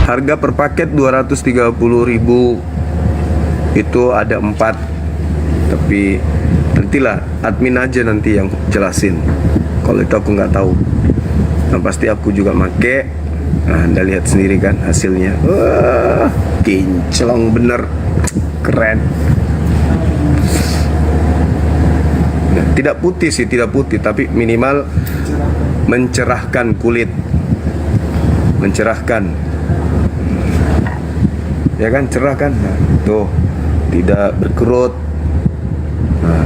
Harga per paket 230.000. Itu ada 4. Tapi nantilah admin aja nanti yang jelasin. Kalau itu aku nggak tahu. Nah, pasti aku juga make. Nah, Anda lihat sendiri kan hasilnya. Wah, kinclong bener. Keren. Nah, tidak putih sih, tidak putih, tapi minimal mencerahkan kulit. Mencerahkan. Ya kan, cerah kan? Nah, tuh. Tidak berkerut. Nah,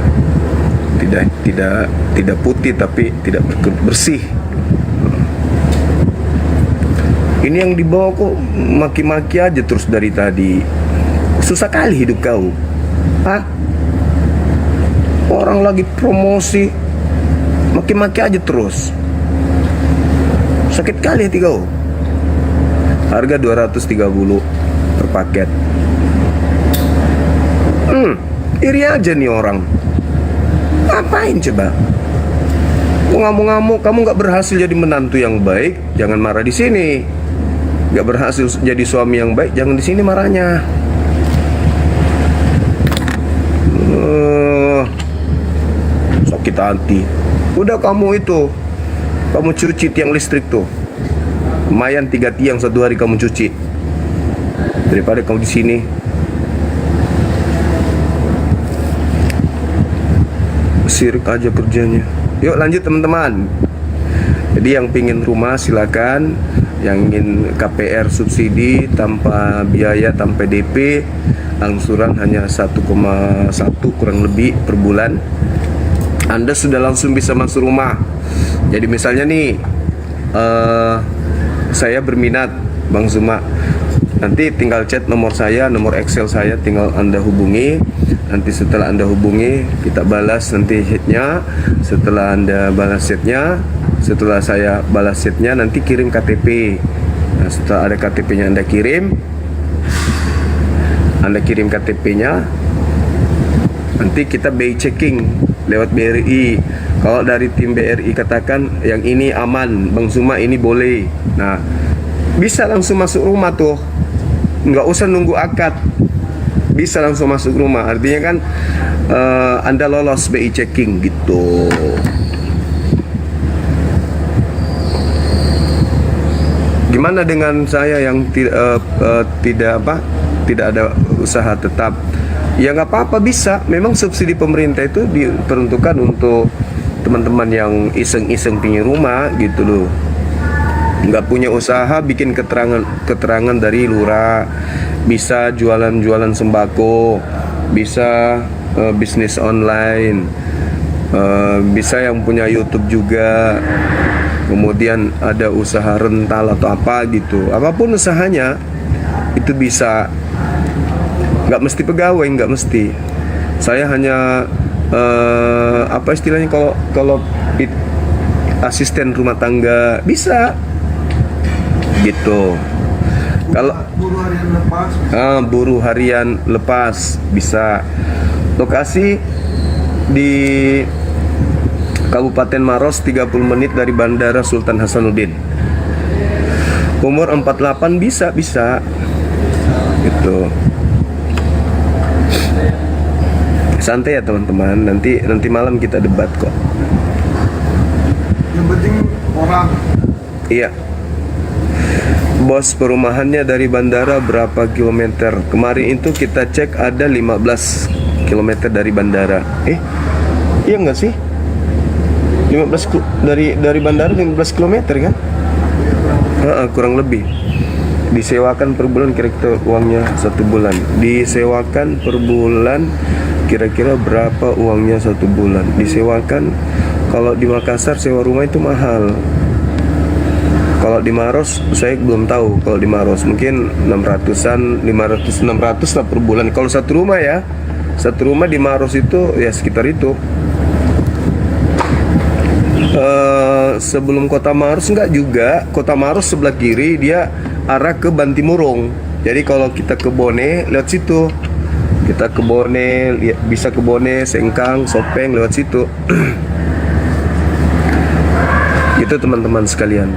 tidak putih tapi tidak berkerut, bersih. Ini yang dibawa kok maki-maki aja terus dari tadi. Susah kali hidup kau. Hah? Orang lagi promosi maki-maki aja terus. Sakit kali hati kau. Harga 230 per paket. Iri aja nih orang. Ngapain coba? Kok ngamuk-ngamuk? Kamu nggak berhasil jadi menantu yang baik, jangan marah di sini. Nggak berhasil jadi suami yang baik, jangan di sini marahnya. Sakit hati. Udah kamu cuci tiang listrik tuh. Lumayan 3 tiang satu hari kamu cuci. Daripada kamu di sini. Sirik aja kerjanya. Yuk lanjut teman-teman. Jadi yang pingin rumah silakan. Yang ingin KPR subsidi tanpa biaya, tanpa DP, angsuran hanya 1,1 kurang lebih per bulan, Anda sudah langsung bisa masuk rumah. Jadi misalnya nih, saya berminat Bang Zuma, nanti tinggal chat nomor saya, nomor Excel saya, tinggal Anda hubungi. Nanti setelah Anda hubungi, kita balas nanti chatnya. Setelah Anda balas chatnya, setelah saya balas chatnya, nanti kirim KTP. Nah, setelah ada KTP-nya Anda kirim KTP-nya. Nanti kita BI checking lewat BRI. Kalau dari tim BRI katakan yang ini aman, Bang Zuma ini boleh. Nah, bisa langsung masuk rumah tuh. Nggak usah nunggu akad. Bisa langsung masuk rumah. Artinya kan Anda lolos BI checking gitu. Gimana dengan saya yang tidak ada usaha tetap? Ya nggak apa-apa, bisa. Memang subsidi pemerintah itu diperuntukkan untuk teman-teman yang iseng-iseng pingin rumah gitu loh. Nggak punya usaha, bikin keterangan dari lurah. Bisa jualan sembako, bisa bisnis online, bisa yang punya YouTube juga, kemudian ada usaha rental atau apa gitu. Apapun usahanya itu bisa, nggak mesti pegawai, nggak mesti. Saya hanya apa istilahnya, kalau asisten rumah tangga bisa gitu. Kalau buruh harian lepas bisa. Lokasi di Kabupaten Maros, 30 menit dari Bandara Sultan Hasanuddin. Umur 48 bisa gitu. Santai ya teman-teman, nanti malam kita debat kok. Yang penting orang. Iya. Bos, perumahannya dari bandara berapa kilometer? Kemarin itu kita cek ada 15 kilometer dari bandara. Iya nggak sih? 15 dari bandara 15 kilometer kan? Kurang lebih. Disewakan per bulan kira-kira uangnya 1 bulan. Disewakan per bulan kira-kira berapa uangnya 1 bulan? Disewakan, kalau di Makassar sewa rumah itu mahal. Kalau di Maros saya belum tahu. Kalau di Maros mungkin 600-an, 500-600 lah per bulan. Kalau satu rumah ya, satu rumah di Maros itu ya sekitar itu. Sebelum Kota Maros enggak juga. Kota Maros sebelah kiri, dia arah ke Bantimurung. Jadi kalau kita ke Bone lewat situ. Kita ke Bone, bisa ke Bone, Sengkang, Sopeng lewat situ. Itu teman-teman sekalian.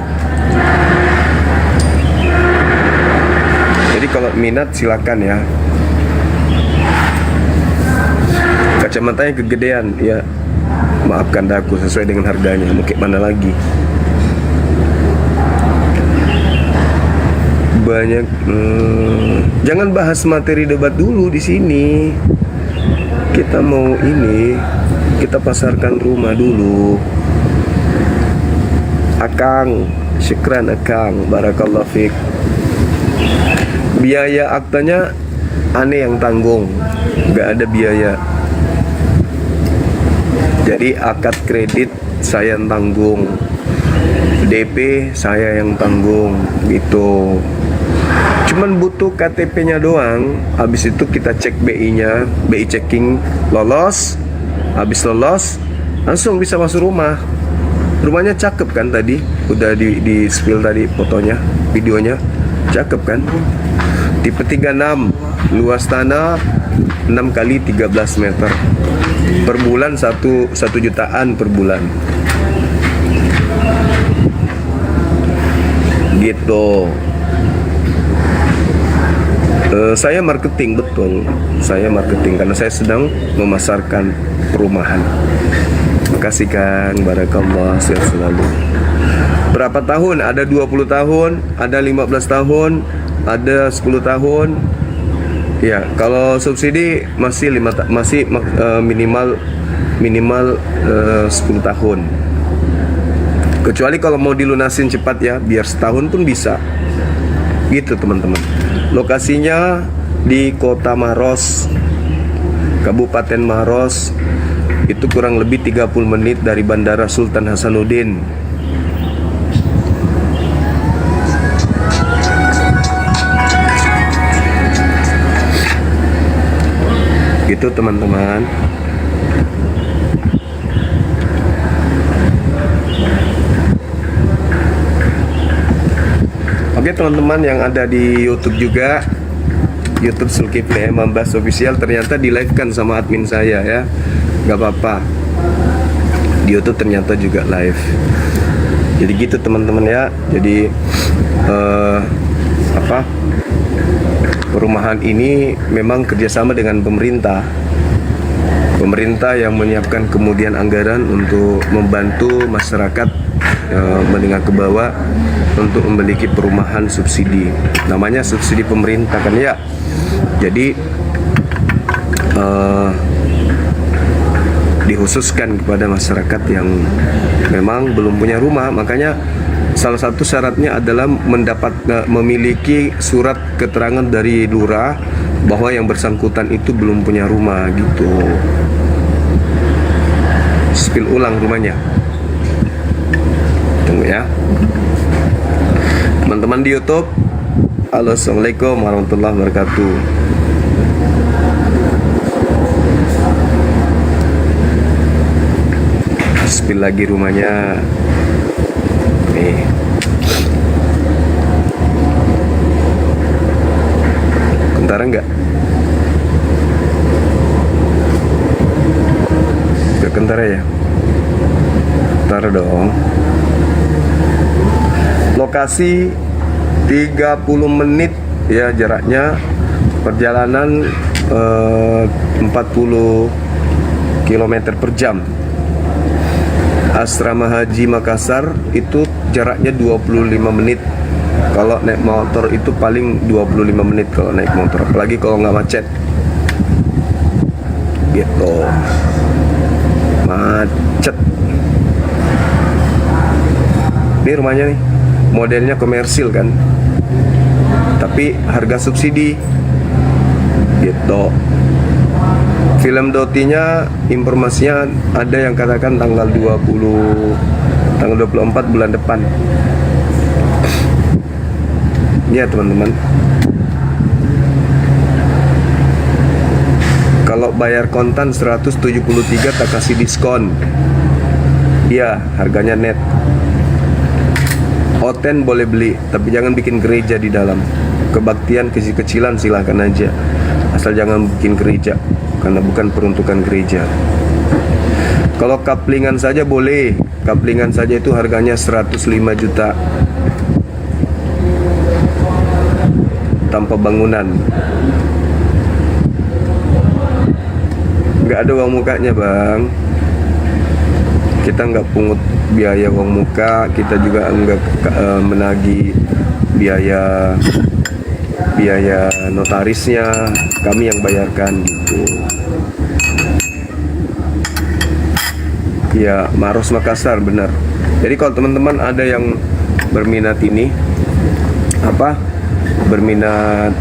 kalau minat silakan ya. Kacamatanya kegedean ya, maafkan aku, sesuai dengan harganya, mau kayak mana lagi. Banyak jangan bahas materi debat dulu di sini. Kita mau ini, kita pasarkan rumah dulu. Akang, syukran Akang, barakallahu fiik. Biaya aktanya aneh yang tanggung, nggak ada biaya. Jadi akad kredit saya yang tanggung, DP saya yang tanggung gitu. Cuman butuh KTP-nya doang. Habis itu kita cek BI-nya, BI checking lolos. Habis lolos langsung bisa masuk rumah. Rumahnya cakep kan tadi? Udah di spill tadi fotonya, videonya. Cakep kan? Tipe 36, luas tanah 6 kali 13 meter. Per bulan 1 jutaan per bulan. Gitu. Saya marketing, betul. Saya marketing karena saya sedang memasarkan perumahan. Makasih Kang, barakallah, sehat selalu. Berapa tahun? Ada 20 tahun, ada 15 tahun, ada 10 tahun. Ya, kalau subsidi masih minimal 10 tahun. Kecuali kalau mau dilunasin cepat ya, biar setahun pun bisa. Gitu teman-teman. Lokasinya di Kota Maros, Kabupaten Maros. Itu kurang lebih 30 menit dari Bandara Sultan Hasanuddin. Gitu teman-teman. Oke teman-teman yang ada di YouTube juga, YouTube Zulkifli Mambas Official, ternyata di live kan sama admin saya ya. Gak apa-apa, di YouTube ternyata juga live. Jadi gitu teman-teman ya. Jadi perumahan ini memang kerjasama dengan pemerintah. Pemerintah yang menyiapkan kemudian anggaran untuk membantu masyarakat menengah ke bawah untuk memiliki perumahan subsidi. Namanya subsidi pemerintah kan ya. Jadi dikhususkan kepada masyarakat yang memang belum punya rumah. Makanya salah satu syaratnya adalah memiliki surat keterangan dari lurah bahwa yang bersangkutan itu belum punya rumah gitu. Spill ulang rumahnya. Tunggu ya. Teman-teman di YouTube, halo, assalamualaikum warahmatullahi wabarakatuh. Spill lagi rumahnya. Nih. Kentara enggak? Enggak kentara ya? Kentara dong. Lokasi 30 menit ya jaraknya. Perjalanan 40 km per jam. Asrama Haji Makassar itu jaraknya 25 menit. Kalau naik motor itu paling 25 menit kalau naik motor, apalagi kalau nggak macet. Gitu. Macet. Ini rumahnya nih. Modelnya komersil kan. Tapi harga subsidi. Gitu. Film dotinya informasinya ada yang katakan tanggal 24 bulan depan. Ya teman-teman. Kalau bayar kontan 173 tak kasih diskon. Iya, harganya net. Oten boleh beli, tapi jangan bikin gereja di dalam. Kebaktian kecil-kecilan silahkan aja, asal jangan bikin gereja, karena bukan peruntukan gereja. Kalau kaplingan saja boleh. Kaplingan saja itu harganya 105 juta. tanpa bangunan. Nggak ada uang mukanya bang. Kita nggak pungut biaya uang muka, kita juga nggak menagih biaya notarisnya, kami yang bayarkan gitu. Ya, Maros Makassar benar. Jadi kalau teman-teman ada yang berminat ini berminat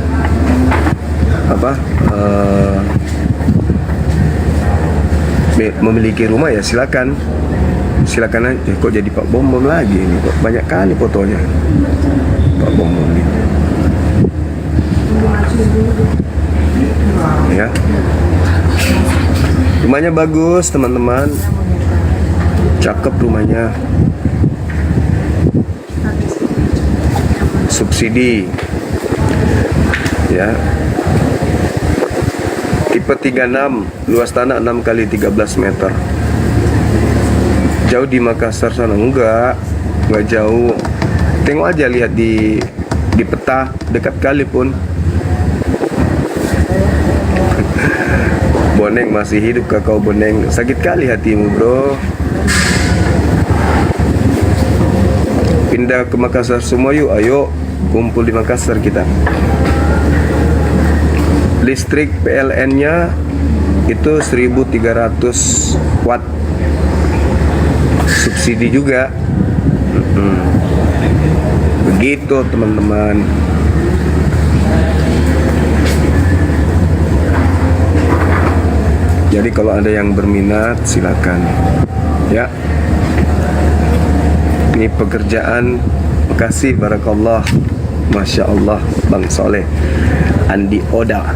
memiliki rumah, ya silakan aja. Kok jadi Pak Bom lagi ini, kok banyak kali fotonya Pak Bom ini ya. Rumahnya bagus teman-teman, cakep rumahnya, subsidi ya, tipe 36, luas tanah 6 kali 13 meter. Jauh di Makassar sana? Enggak jauh. Tengok aja, lihat di peta, dekat kali pun. Boneng masih hidup kakao Boneng, sakit kali hatimu bro. Pindah ke Makassar semua yuk, ayo kumpul di Makassar kita. Listrik PLN-nya itu 1300 watt, subsidi juga. Begitu teman-teman. Jadi kalau ada yang berminat silakan ya. Ini pekerjaan Bekasi, barakallah, masya Allah, Bang Soleh Andi Oda.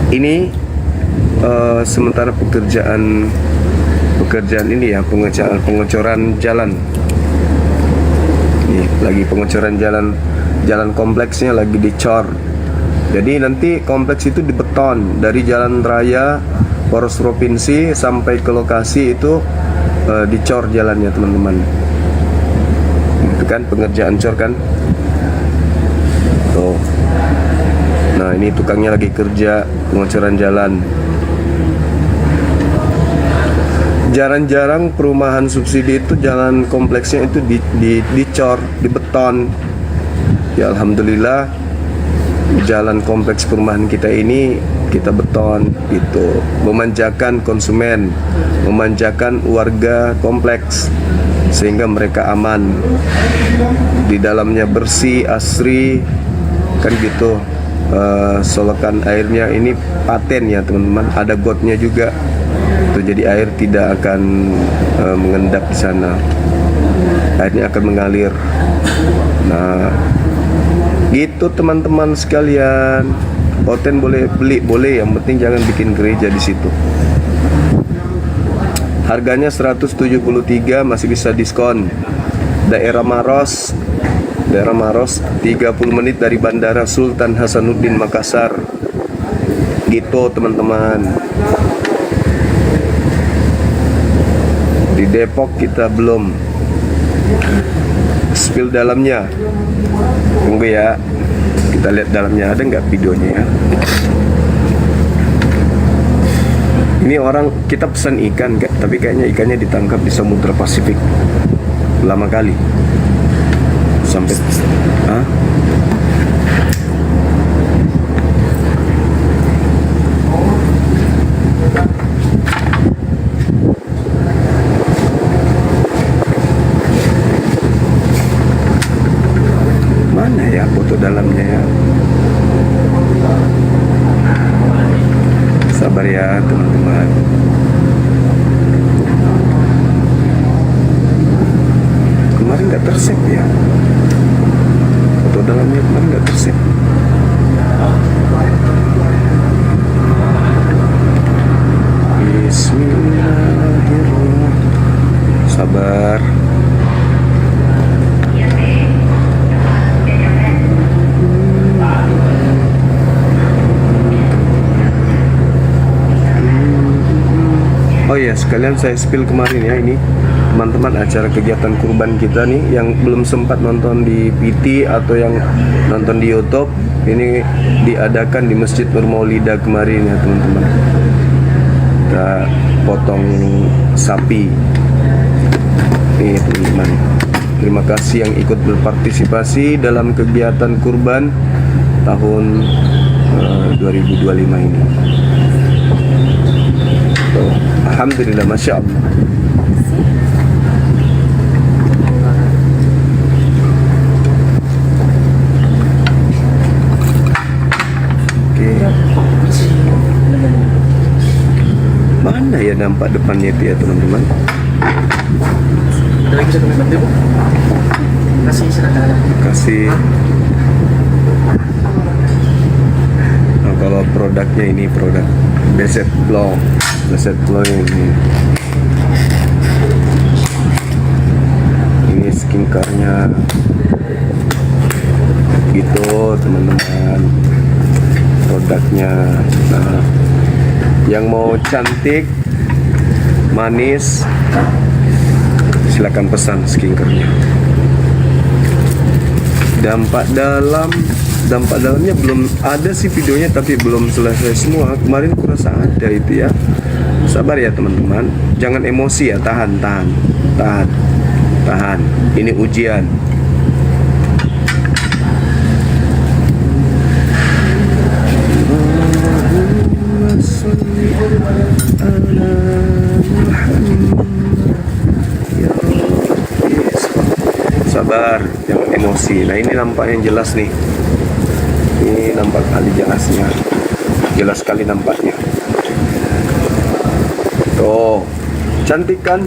Ini sementara pekerjaan ini ya, pengecoran jalan. Nih, lagi pengecoran jalan kompleksnya lagi dicor. Jadi nanti kompleks itu dibeton dari jalan raya poros provinsi sampai ke lokasi itu dicor jalannya teman-teman. Itu kan pengerjaan cor kan. Tuh. Nah ini tukangnya lagi kerja pengecoran jalan. Jarang-jarang perumahan subsidi itu jalan kompleksnya itu dicor, dibeton. Ya alhamdulillah jalan kompleks perumahan kita ini kita beton gitu, memanjakan konsumen, memanjakan warga kompleks sehingga mereka aman. Di dalamnya bersih, asri kan gitu. Solokan airnya ini paten ya teman-teman, ada gotnya juga. Tuh, jadi air tidak akan mengendap di sana. Airnya akan mengalir. Nah, gitu teman-teman sekalian. Hotel boleh beli, boleh, yang penting jangan bikin gereja di situ. Harganya 173, masih bisa diskon. Daerah Maros 30 menit dari Bandara Sultan Hasanuddin Makassar. Gitu teman-teman. Di Depok kita belum spill dalamnya. Tunggu ya, kita lihat dalamnya, ada nggak videonya ya. Ini orang, kita pesan ikan tapi kayaknya ikannya ditangkap di Samudra Pasifik. Lama kali sampai mana ya foto dalamnya ya. Sabar ya teman-teman. Kemarin nggak tersave ya foto dalamnya, kemarin nggak tersave. Bismillahirrahmanirrahim. Sabar. Oh ya, sekalian saya spill kemarin ya ini teman-teman acara kegiatan kurban kita nih, yang belum sempat nonton di PT atau yang nonton di YouTube, ini diadakan di Masjid Nur Maulida kemarin ya teman-teman. Kita potong sapi nih teman-teman. Terima kasih yang ikut berpartisipasi dalam kegiatan kurban tahun 2025 ini. Alhamdulillah, Masya Allah. Oke. Mana ya nampak depannya itu ya teman-teman? Ada lagi satu menit Bu. Kasih silakan. Kasih. Nah, kalau produknya ini produk Beset Blow ini skincare-nya gitu teman-teman, produknya. Nah, yang mau cantik manis silakan pesan skincare-nya. Dampak dalamnya belum ada sih videonya, tapi belum selesai semua. Kemarin kurasa ada itu ya. Sabar ya teman-teman, jangan emosi ya, tahan. Ini ujian. Sabar, jangan emosi. Nah ini nampak yang jelas nih. Ini nampak kali jelasnya. Jelas sekali nampaknya. Tuh, cantik kan?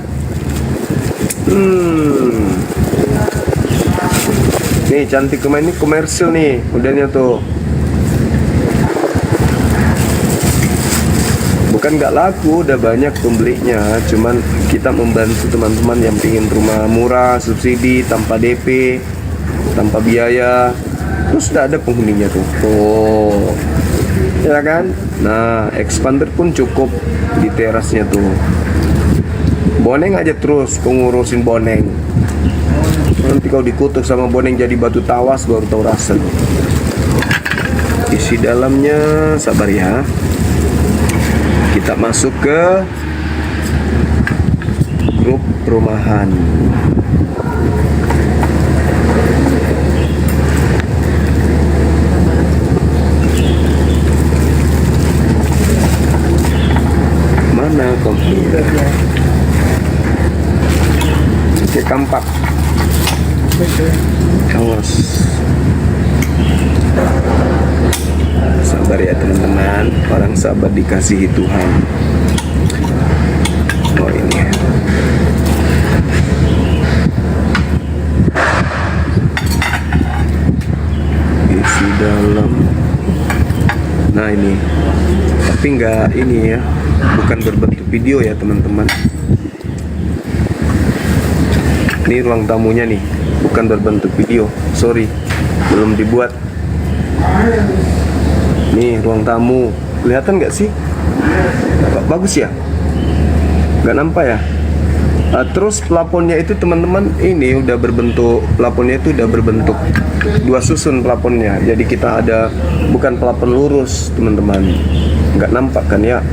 Nih cantik, kemarin ini komersil nih, modelnya tuh. Bukan nggak laku, udah banyak pembelinya. Cuman kita membantu teman-teman yang pingin rumah murah, subsidi, tanpa DP, tanpa biaya. Terus udah ada penghuninya tuh. Tuh, ya kan? Nah, expander pun cukup di terasnya tuh. Boneng aja terus, pengurusin boneng. Nanti kalau dikutuk sama boneng jadi batu tawas baru tahu rasa. Isi dalamnya, sabar ya. Kita masuk ke grup perumahan. Mana komputer? Oke, kampak. Awas. Sabar ya teman-teman, orang sabar dikasihi Tuhan. Oh ini. Isi dalam. Nah ini. Tapi nggak ini ya, bukan berbentuk video ya teman-teman. Ini ruang tamunya nih, bukan berbentuk video. Sorry, belum dibuat. Nih ruang tamu, kelihatan nggak sih? Bagus ya? Nggak nampak ya? Terus plafonnya itu teman-teman, ini udah berbentuk, plafonnya itu udah berbentuk dua susun plafonnya. Jadi kita ada, bukan plafon lurus teman-teman. Nggak nampak kan ya?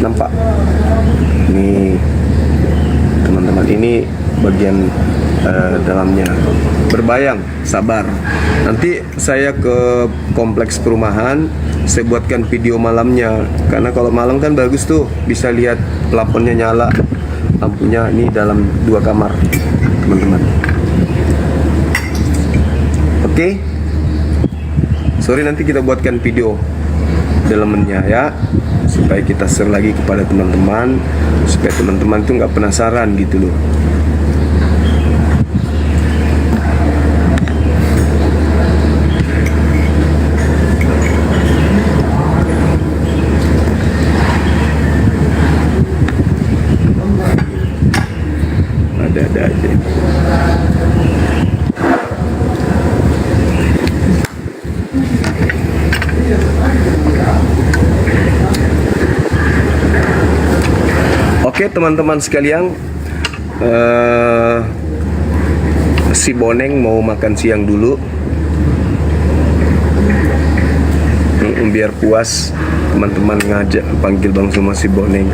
Nampak? Nih teman-teman, ini bagian dalamnya. Berbayang, sabar. Nanti saya ke kompleks perumahan, saya buatkan video malamnya. Karena kalau malam kan bagus tuh, bisa lihat plafonnya nyala, lampunya. Ini dalam 2 kamar, teman-teman. Oke. Sorry, nanti kita buatkan video dalamannya ya, supaya kita share lagi kepada teman-teman, supaya teman-teman tuh nggak penasaran gitu loh. Ada aja. Oke teman-teman sekalian, si Boneng mau makan siang dulu. Biar puas, teman-teman ngajak panggil Bang sama si Boneng.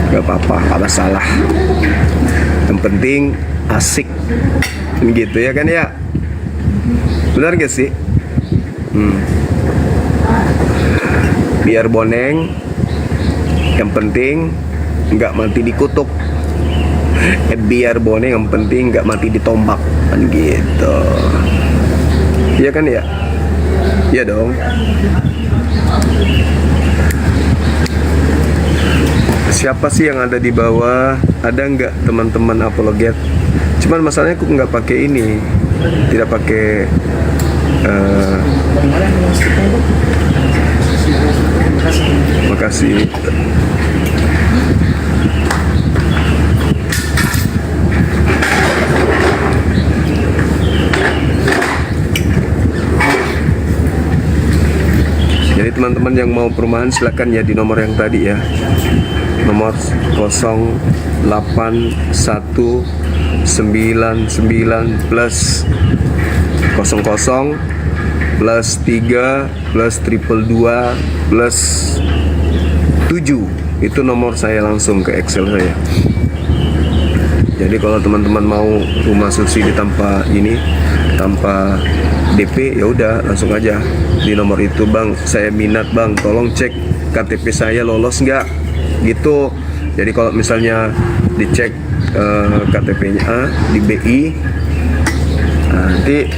Gak apa-apa, gak masalah. Yang penting asik, gitu ya kan ya. Benar gak sih? Biar Boneng, yang penting nggak mati dikutuk. Biar Boneng yang penting nggak mati ditombak, kan gitu. Iya kan ya? Iya dong. Siapa sih yang ada di bawah? Ada nggak teman-teman apologet? Cuman masalahnya aku nggak pakai ini, tidak pakai makasih. Jadi teman-teman yang mau perumahan silakan ya di nomor yang tadi ya. Nomor 081999 plus 00 plus 3 plus 222 plus 7. Itu nomor saya langsung ke Excel saya. Jadi kalau teman-teman mau rumah subsidi tanpa ini, tanpa DP, ya udah langsung aja di nomor itu. Bang, saya minat bang, tolong cek KTP saya lolos nggak, gitu. Jadi kalau misalnya dicek KTP-nya A di BI, nanti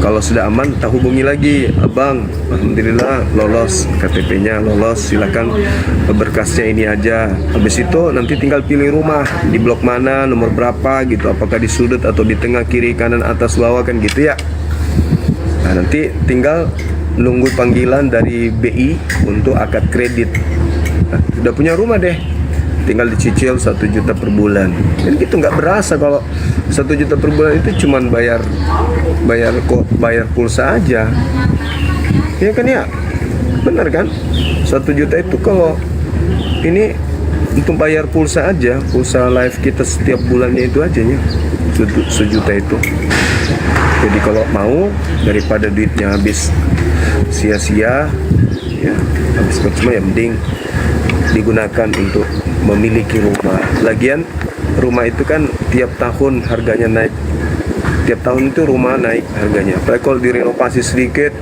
kalau sudah aman, kita hubungi lagi, abang, alhamdulillah lolos, KTP-nya lolos, silakan berkasnya ini aja. Habis itu nanti tinggal pilih rumah di blok mana, nomor berapa gitu, apakah di sudut atau di tengah, kiri, kanan, atas, bawah, kan gitu ya. Nah, nanti tinggal nunggu panggilan dari BI untuk akad kredit. Nah, udah punya rumah deh, tinggal dicicil 1 juta per bulan. Dan gitu nggak berasa kalau 1 juta per bulan itu cuman bayar pulsa aja. Ya kan ya? Benar kan? 1 juta itu kalau ini untuk bayar pulsa aja, pulsa live kita setiap bulannya itu aja ya. 1 juta itu. Jadi kalau mau, daripada duitnya habis sia-sia, ya habis percuma, ya mending digunakan untuk memiliki rumah. Lagian rumah itu kan tiap tahun harganya naik. Tiap tahun itu rumah naik harganya. Apalagi kalau direnovasi sedikit,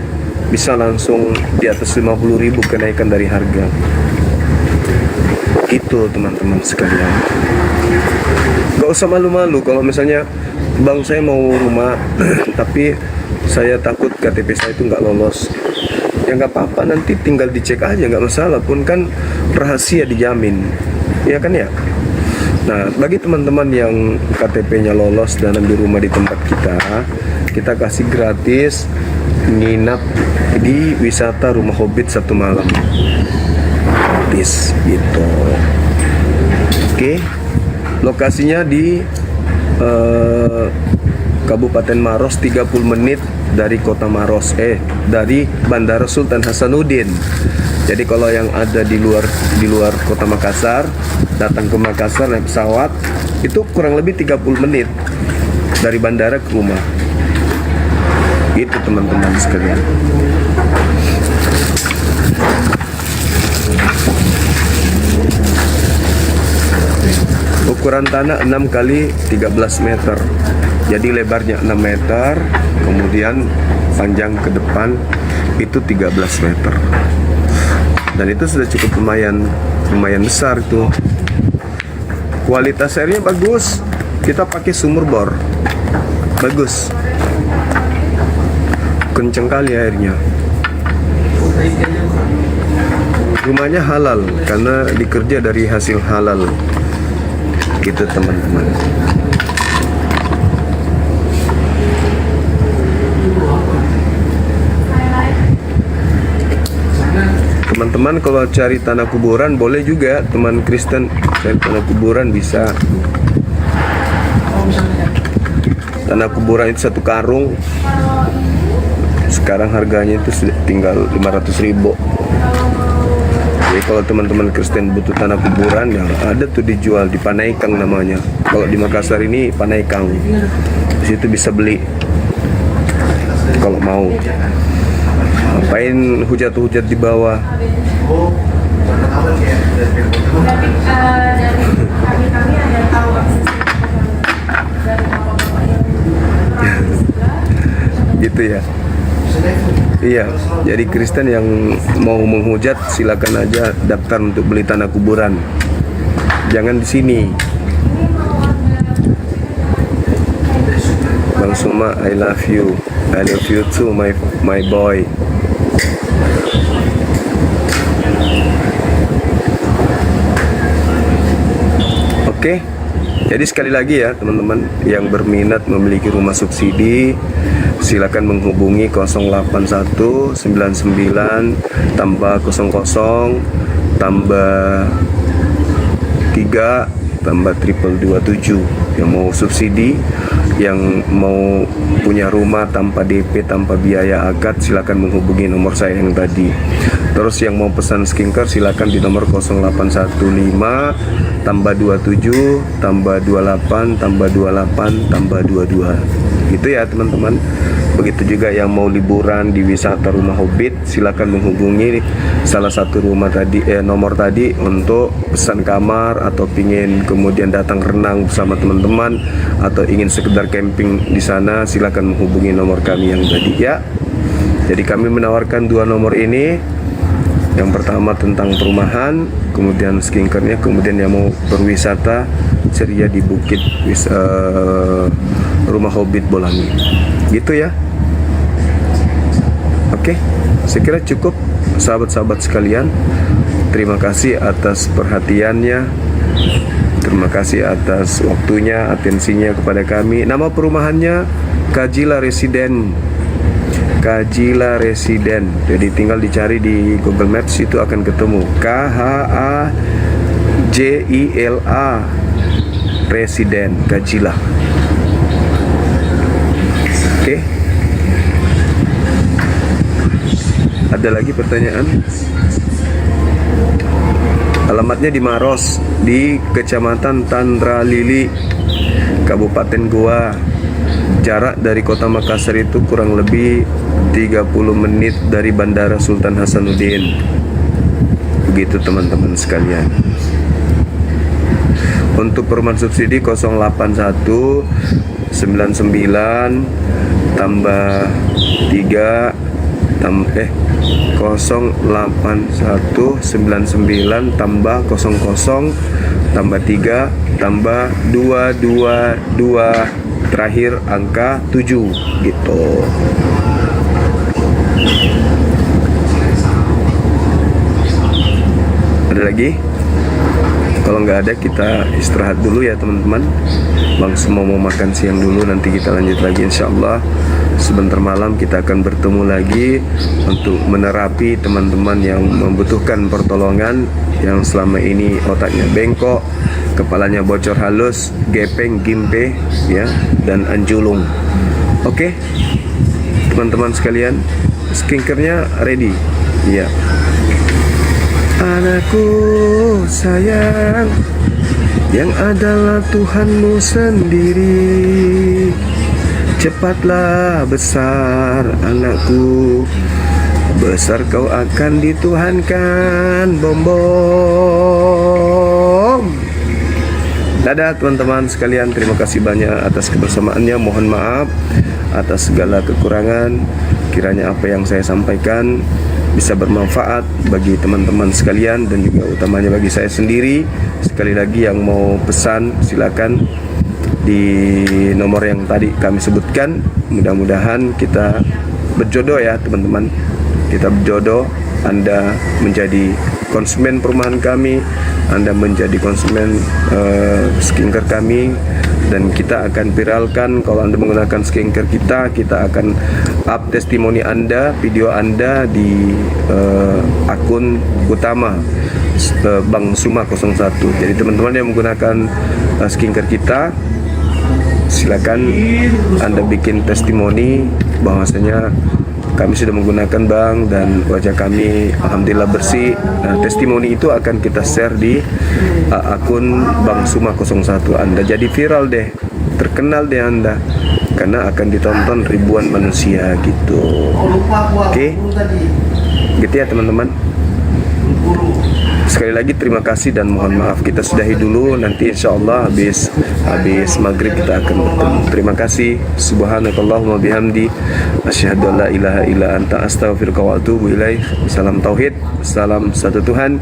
bisa langsung di atas 50.000 kenaikan dari harga. Itu teman-teman sekalian. Gak usah malu-malu kalau misalnya, bang saya mau rumah tapi saya takut KTP saya itu nggak lolos. Ya nggak apa-apa, nanti tinggal dicek aja, nggak masalah, pun kan rahasia dijamin, ya kan ya. Nah, bagi teman-teman yang KTP-nya lolos dan ambil rumah di tempat kita kasih gratis nginap di wisata Rumah Hobbit 1 malam gratis gitu. Oke, lokasinya di Kabupaten Maros, 30 menit dari kota Maros, dari Bandara Sultan Hasanuddin. Jadi kalau yang ada di luar kota Makassar, datang ke Makassar naik pesawat, itu kurang lebih 30 menit dari bandara ke rumah. Itu teman-teman sekalian. Ukuran tanah 6 kali 13 meter. Jadi lebarnya 6 meter, kemudian panjang ke depan itu 13 meter. Dan itu sudah cukup lumayan besar itu. Kualitas airnya bagus. Kita pakai sumur bor. Bagus. Kenceng kali airnya. Rumahnya halal karena dikerja dari hasil halal. Gitu teman-teman. Teman-teman kalau cari tanah kuburan boleh juga, teman Kristen cari tanah kuburan bisa. Tanah kuburan itu 1 karung. Sekarang harganya itu sudah tinggal 500.000. Jadi kalau teman-teman Kristen butuh tanah kuburan, yang ada tuh dijual di Panaikang namanya. Kalau di Makassar ini Panaikang. Di situ bisa beli kalau mau. Ngapain hujat-hujat di bawah? Dari kami ada tahu akses dari bapak-bapaknya. Gitu ya. Iya, jadi Kristen yang mau menghujat silakan aja daftar untuk beli tanah kuburan. Jangan di sini. Bang Suma, I love you. I love you too, my boy. Oke. Jadi sekali lagi ya teman-teman yang berminat memiliki rumah subsidi, silakan menghubungi 08199 tambah 00 tambah 3 tambah 227 yang mau subsidi, yang mau punya rumah tanpa DP, tanpa biaya akad, silakan menghubungi nomor saya yang tadi. Terus yang mau pesan skincare silakan di nomor 0815 tambah 27 tambah 28 tambah 28 tambah 22. Gitu ya teman-teman. Begitu juga yang mau liburan di wisata Rumah Hobbit, silakan menghubungi salah satu rumah tadi nomor tadi untuk pesan kamar, atau pingin kemudian datang renang bersama teman-teman, atau ingin sekedar camping di sana, silakan menghubungi nomor kami yang tadi ya. Jadi kami menawarkan dua nomor ini. Yang pertama tentang perumahan, kemudian skincare-nya, kemudian yang mau berwisata ceria di Bukit Rumah Hobbit Bolangi. Gitu ya. Oke, saya kira cukup sahabat-sahabat sekalian. Terima kasih atas perhatiannya. Terima kasih atas waktunya, atensinya kepada kami. Nama perumahannya Kajila Residen. Kajila Residen. Jadi tinggal dicari di Google Maps, itu akan ketemu. KHAJILA Residen Kajila. Oke. Ada lagi pertanyaan? Alamatnya di Maros, di Kecamatan Tandralili, Kabupaten Goa. Jarak dari kota Makassar itu kurang lebih 30 menit dari Bandara Sultan Hasanuddin. Begitu teman-teman sekalian. Untuk perumahan subsidi 081 99 tambah 3 08199 tambah 00 tambah 3 tambah 222 terakhir angka 7 gitu. Ada lagi? Kalau nggak ada kita istirahat dulu ya teman-teman. Bang semua mau makan siang dulu, nanti kita lanjut lagi insyaallah. Sebentar malam kita akan bertemu lagi untuk menerapi teman-teman yang membutuhkan pertolongan, yang selama ini otaknya bengkok, kepalanya bocor halus, gepeng, gimpe ya, dan anjulung. Oke, teman-teman sekalian, skincare-nya ready ya. Anakku sayang, yang adalah Tuhanmu sendiri, cepatlah besar anakku, besar kau akan dituhankan. Bom bom. Dadah teman-teman sekalian, terima kasih banyak atas kebersamaannya. Mohon maaf atas segala kekurangan. Kiranya apa yang saya sampaikan bisa bermanfaat bagi teman-teman sekalian, dan juga utamanya bagi saya sendiri. Sekali lagi yang mau pesan silakan di nomor yang tadi kami sebutkan. Mudah-mudahan kita berjodoh ya teman-teman. Kita berjodoh, Anda menjadi konsumen perumahan kami, Anda menjadi konsumen skincare kami, dan kita akan viralkan. Kalau Anda menggunakan skincare kita akan up testimoni Anda, video Anda di akun utama Bang Suma 01. Jadi teman-teman yang menggunakan skincare kita, silakan Anda bikin testimoni bahwasanya kami sudah menggunakan bank dan wajah kami alhamdulillah bersih. Nah, testimoni itu akan kita share di akun Bang Suma 01 Anda. Jadi viral deh, terkenal deh Anda, karena akan ditonton ribuan manusia gitu. Oke, gitu ya teman-teman. Sekali lagi terima kasih dan mohon maaf, kita sudahi dulu, nanti insya Allah habis maghrib kita akan bertemu. Terima kasih. Subhanakallahumma bihamdi asyhadu an la ilaha illa anta astaghfiruka wa atubu ilaik. Salam tauhid, salam satu Tuhan.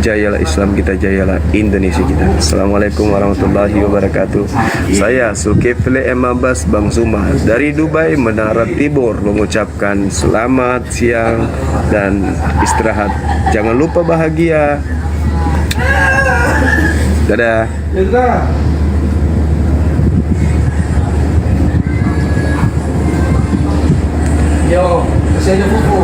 Jayalah Islam kita, jayalah Indonesia kita. Assalamualaikum warahmatullahi wabarakatuh. Saya Zulkifli M. Abbas Bang Suma dari Dubai Menara Tibur mengucapkan selamat siang dan istirahat. Jangan lupa bahagia. Dadah. Yo, kasi ada buku.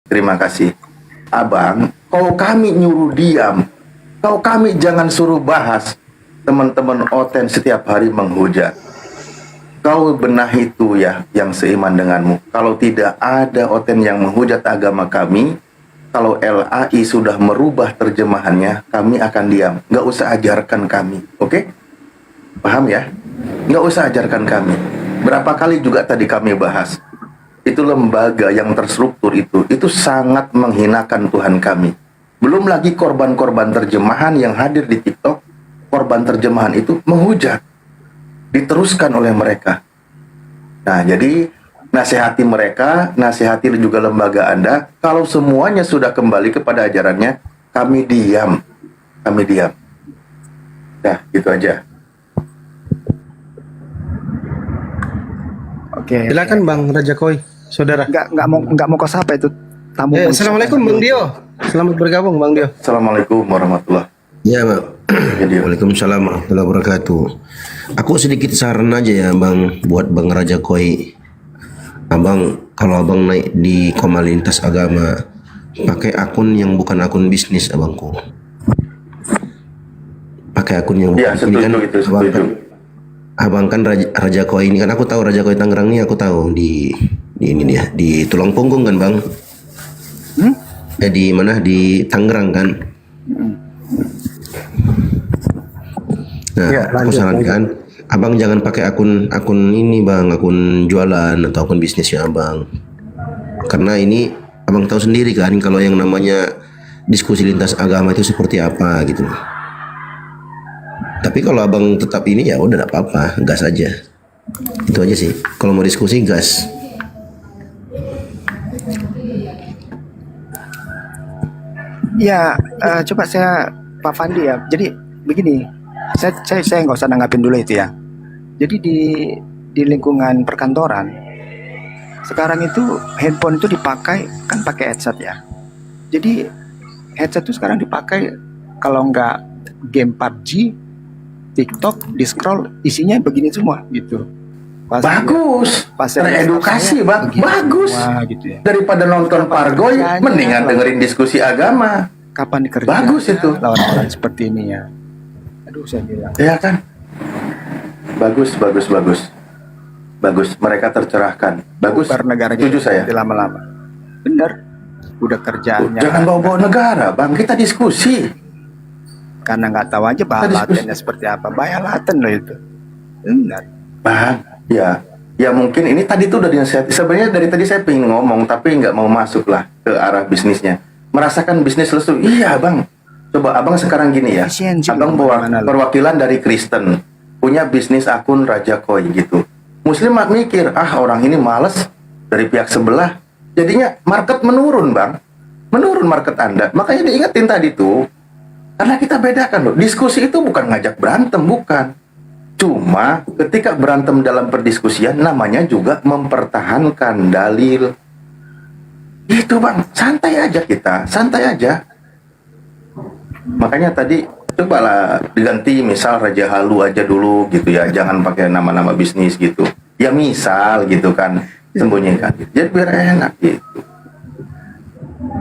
Terima kasih. Abang, kalau kami nyuruh diam, kalau kami jangan suruh bahas, teman-teman Oten setiap hari menghujat. Kau benahi itu ya yang seiman denganmu. Kalau tidak ada Oten yang menghujat agama kami, kalau LAI sudah merubah terjemahannya, kami akan diam. Nggak usah ajarkan kami, oke? Paham ya? Nggak usah ajarkan kami. Berapa kali juga tadi kami bahas, itu lembaga yang terstruktur itu sangat menghinakan Tuhan kami. Belum lagi korban-korban terjemahan yang hadir di TikTok, korban terjemahan itu menghujat, diteruskan oleh mereka. Nah, jadi nasihati mereka, nasihati juga lembaga Anda. Kalau semuanya sudah kembali kepada ajarannya, kami diam. Kami diam. Nah, gitu aja. Oke. Silakan Bang Raja Koi, saudara. Nggak mau kos apa itu tamu. Assalamualaikum Bang Dio. Selamat bergabung Bang Dio. Assalamualaikum warahmatullahi wabarakatuh. Ya Bang. Waalaikumsalam warahmatullahi wabarakatuh. Aku sedikit saran aja ya Bang, buat Bang Raja Koi. Abang, kalau abang naik di Komunitas Agama, pakai akun yang bukan akun bisnis abangku. Pakai akun yang bukan. Ya, setuju, ini kan itu abang setuju. kan, abang kan Raja Koi ini kan aku tahu Raja Koi Tangerang ini aku tahu di ini dia di Tulang Punggung kan Bang. Di mana di Tangerang kan. Nah, Ya, aku sarankan abang jangan pakai akun ini Bang, akun jualan atau akun bisnisnya abang. Karena ini abang tahu sendiri kan kalau yang namanya diskusi lintas agama itu seperti apa gitu. Tapi kalau abang tetap ini ya udah enggak apa-apa, gas aja. Itu aja sih. Kalau mau diskusi gas. Ya, coba saya Pak Fandi ya. Jadi begini, saya nggak usah nanggapin dulu itu ya. Jadi di lingkungan perkantoran sekarang itu handphone itu dipakai kan pakai headset ya. Jadi headset itu sekarang dipakai kalau nggak game PUBG, TikTok, di scroll isinya begini semua gitu. Bagus, teredukasi Bang, bagus. Semua, gitu ya. Daripada nonton Pargoy, mendingan dengerin diskusi agama. Kapan dikerjain? Bagus itu. Lawan orang seperti ini ya. Aduh saya bilang. Ya kan? Bagus. Bagus, mereka tercerahkan. Bagus. Negara Setuju saya. Lama-lama. Bener. Udah kerjaannya. Jangan bawa-bawa negara, Bang. Kita diskusi. Karena nggak tahu aja bahas latennya seperti apa. Bahaya laten loh itu. Benar. Bang, ya mungkin ini tadi tuh udah dinasihati. Sebenarnya dari tadi saya pengen ngomong, tapi nggak mau masuk lah ke arah bisnisnya. Merasakan bisnis lesu. Iya, Bang. Coba Abang sekarang gini ya. Efisiensi Abang perwakilan dari Kristen. Punya bisnis akun Raja Koi gitu. Muslim mikir, orang ini males dari pihak sebelah. Jadinya market menurun, Bang. Menurun market Anda. Makanya diingetin tadi tuh. Karena kita bedakan loh. Diskusi itu bukan ngajak berantem, bukan. Cuma ketika berantem dalam perdiskusian namanya juga mempertahankan dalil. Itu Bang, santai aja kita, santai aja. Makanya tadi cobalah diganti misal Raja Halu aja dulu gitu ya, jangan pakai nama-nama bisnis gitu. Ya misal gitu kan, sembunyikan. Jadi biar enak gitu.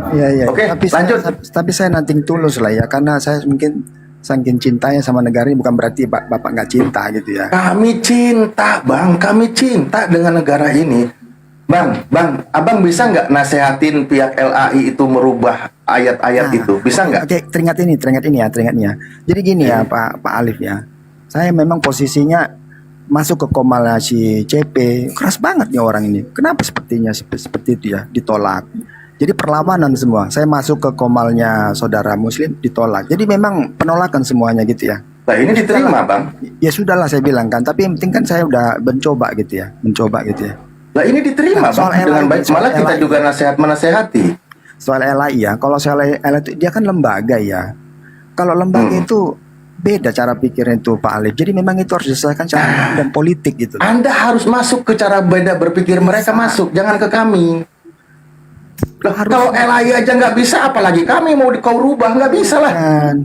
Iya. Oke, Tapi lanjut. tapi saya nanting tulus lah ya, karena saya mungkin saking cintanya sama negara ini, bukan berarti bapak nggak cinta gitu ya. Kami cinta, Bang. Kami cinta dengan negara ini. Bang, abang bisa nggak nasehatin pihak LAI itu merubah ayat-ayat itu? Bisa nggak? Oke, teringat ini ya. Jadi gini ya Pak Alif ya. Saya memang posisinya masuk ke komalnya si CP, keras banget nih orang ini. Kenapa sepertinya seperti itu ya, ditolak. Jadi perlawanan semua. Saya masuk ke komalnya saudara Muslim, ditolak. Jadi memang penolakan semuanya gitu ya. Nah ini diterima, Bang. Ya sudahlah saya bilang kan. Tapi yang penting kan saya udah mencoba gitu ya, Nah ini diterima, Nah, soal Bang, dengan LAI, baik. soal Malah kita LAI. juga menasehati. Soal LAI ya, kalau soal LAI itu dia kan lembaga ya. Kalau lembaga itu beda cara pikirnya itu Pak Alif. Jadi memang itu harus diselesaikan secara dan politik gitu. Anda harus masuk ke cara beda berpikir mereka masuk, jangan ke kami. Loh, kalau LAI aja nggak bisa, apalagi kami mau kau rubah, nggak bisa lah. Dan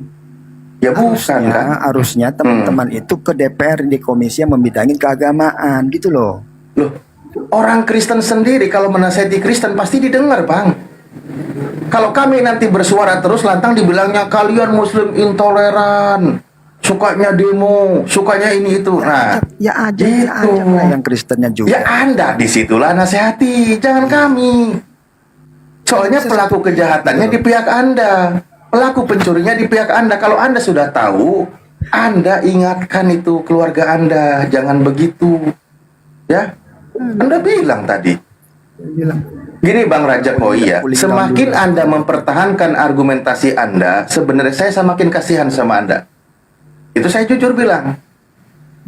Ya bukan kan? harusnya teman-teman itu ke DPR di komisi yang membidangin keagamaan gitu loh. Loh, orang Kristen sendiri kalau menasihati Kristen pasti didengar, Bang. Kalau kami nanti bersuara terus lantang dibilangnya kalian Muslim intoleran, sukanya demo, sukanya ini itu. Nah, Ya aja gitu. lah yang Kristennya juga. Ya Anda disitulah nasihati, jangan kami. Soalnya pelaku kejahatannya di pihak Anda, pelaku pencurinya di pihak Anda. Kalau Anda sudah tahu, Anda ingatkan itu keluarga Anda, jangan begitu. Ya, Anda bilang tadi. Bilang. Gini Bang Raja Koi ya, Pulih semakin down dulu. Anda mempertahankan argumentasi Anda, sebenarnya saya semakin kasihan sama Anda. Itu saya jujur bilang.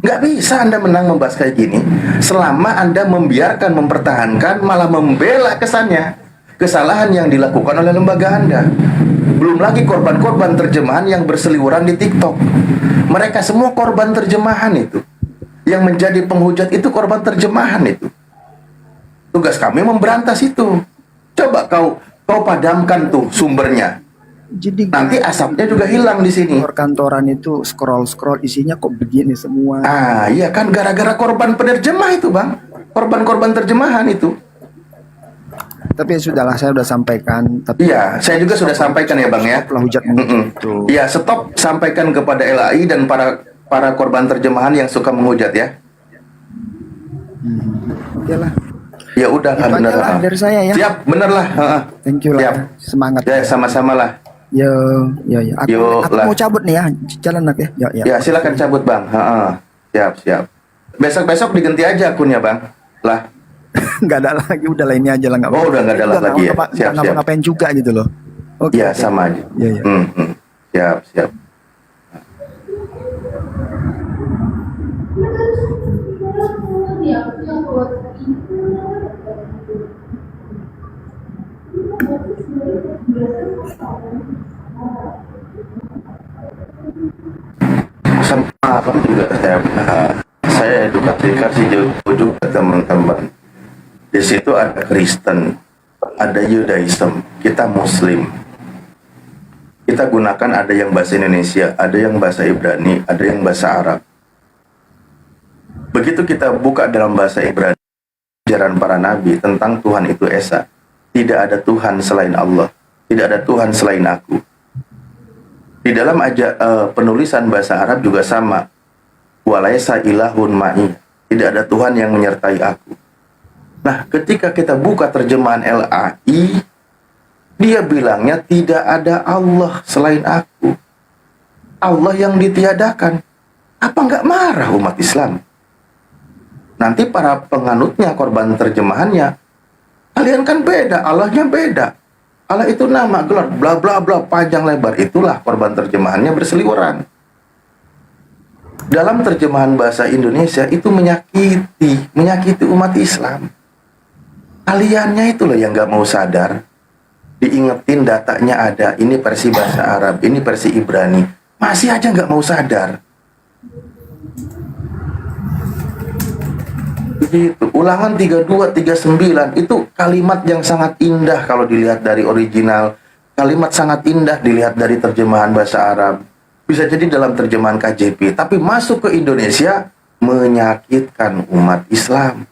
Nggak bisa Anda menang membahas kayak gini selama Anda membiarkan, mempertahankan, malah membela kesannya kesalahan yang dilakukan oleh lembaga Anda. Belum lagi korban-korban terjemahan yang berseliweran di TikTok. Mereka semua korban terjemahan itu. Yang menjadi penghujat itu korban terjemahan itu. Tugas kami memberantas itu. Coba kau padamkan tuh sumbernya. Jadi Nanti asapnya juga hilang di sini. kantoran itu scroll isinya kok begini semua. Ah, iya kan gara-gara korban penerjemah itu, Bang. Korban-korban terjemahan itu. Tapi ya sudahlah, saya udah sampaikan. Tapi Iya, saya juga sudah sampaikan ya, Bang ya. Stoplah hujat itu. Iya, stop, sampaikan kepada LAI dan para korban terjemahan yang suka menghujat ya. Oke lah. Ya udah lah, Itu bener aja lah lah. dari saya ya. Siap, bener lah. Heeh. Thank you Siap. lah. Semangat. Ya, sama-sama lah. Yo. Aku Yuk lah. mau cabut nih ya. Jalan nak ya. Ya, silakan cabut, Bang. Heeh. Siap. Besok-besok diganti aja akunnya, Bang. Lah. Nggak ada lagi, udah lah ini aja lah nggak. Oh, udah nggak ada lagi ya. Siap. Ngapain juga gitu loh. Oke. Ya, sama aja. Iya. Siap. Sama apa juga saya edukasi juga teman-teman. Di situ ada Kristen, ada Yudaism, kita Muslim. Kita gunakan ada yang bahasa Indonesia, ada yang bahasa Ibrani, ada yang bahasa Arab. Begitu kita buka dalam bahasa Ibrani, ajaran para nabi tentang Tuhan itu Esa. Tidak ada Tuhan selain Allah, tidak ada Tuhan selain aku. Di dalam penulisan bahasa Arab juga sama. Walaisa ilahun ma'i. Tidak ada Tuhan yang menyertai aku. Nah, ketika kita buka terjemahan LAI, dia bilangnya tidak ada Allah selain aku. Allah yang ditiadakan. Apa nggak marah umat Islam? Nanti para penganutnya, korban terjemahannya, kalian kan beda, Allahnya beda. Allah itu nama, gelar, bla bla bla, panjang lebar. Itulah korban terjemahannya berseliweran. Dalam terjemahan bahasa Indonesia itu menyakiti umat Islam. Kaliannya itu loh yang nggak mau sadar. Diingetin datanya ada, ini versi bahasa Arab, ini versi Ibrani. Masih aja nggak mau sadar. Begitu. Ulangan 32, 39 itu kalimat yang sangat indah kalau dilihat dari original. Kalimat sangat indah dilihat dari terjemahan bahasa Arab. Bisa jadi dalam terjemahan KJP, tapi masuk ke Indonesia menyakitkan umat Islam.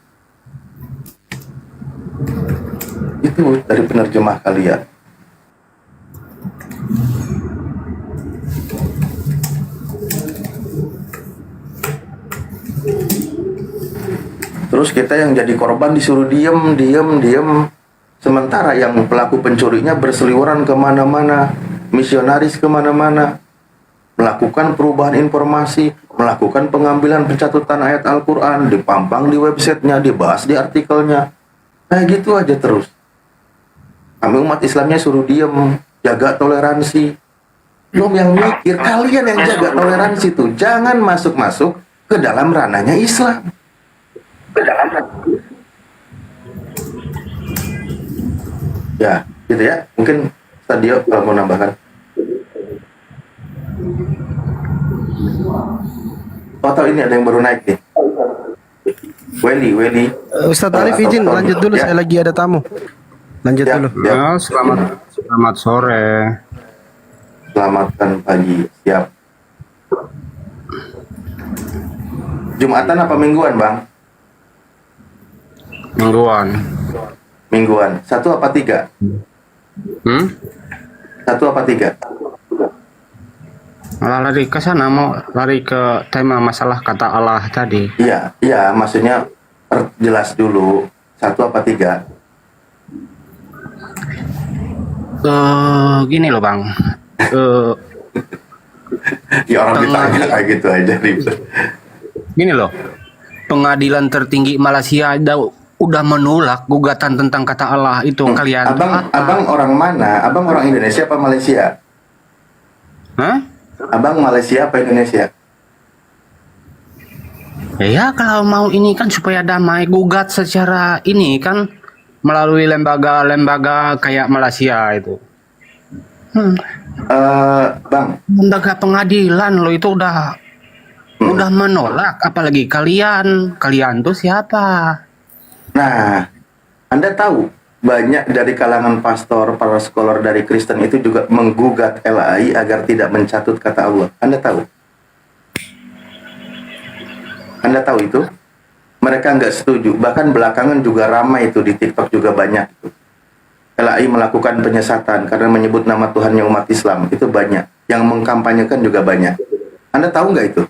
itu dari penerjemah kalian. Terus kita yang jadi korban disuruh diem. Sementara yang pelaku pencurinya berseliweran kemana-mana, misionaris kemana-mana, melakukan perubahan informasi, melakukan pengambilan pencatutan ayat Al-Quran, dipampang di websitenya, dibahas di artikelnya. Kayak gitu aja terus. Kami umat Islamnya suruh diem, jaga toleransi. Belum yang mikir, kalian yang jaga toleransi tuh jangan masuk-masuk ke dalam ranahnya Islam. Ya, gitu ya. Mungkin Stadio kalau mau nambahkan. Atau ini ada yang baru naik nih. Welly. Ustadz Arif izin lanjut dulu, Ya. saya lagi ada tamu. Lanjut Ya, dulu. ya. Selamat sore. Selamatkan pagi. Siap. Jumatan apa mingguan, Bang? Mingguan. 1 apa 3? 1 apa 3? Malah lari ke sana, mau lari ke tema masalah kata Allah tadi. Iya, maksudnya jelas dulu. 1 apa 3? Gini loh Bang. Ya orang ditanya kayak gitu aja ribet. Gini loh. Pengadilan tertinggi Malaysia udah menolak gugatan tentang kata Allah itu. Kalian Abang orang mana? Abang orang Indonesia apa Malaysia? Hah? Abang Malaysia apa Indonesia? Ya kalau mau ini kan supaya damai, gugat secara ini kan melalui lembaga-lembaga kayak Malaysia itu. Bang, Lembaga pengadilan lo itu udah menolak, apalagi kalian tuh siapa? nah, Anda tahu banyak dari kalangan pastor, para scholar dari Kristen itu juga menggugat LAI agar tidak mencatut kata Allah. Anda tahu? Anda tahu itu? Mereka nggak setuju. Bahkan belakangan juga ramai itu di TikTok juga banyak. LAI melakukan penyesatan karena menyebut nama Tuhannya umat Islam. Itu banyak. Yang mengkampanyekan juga banyak. Anda tahu nggak itu?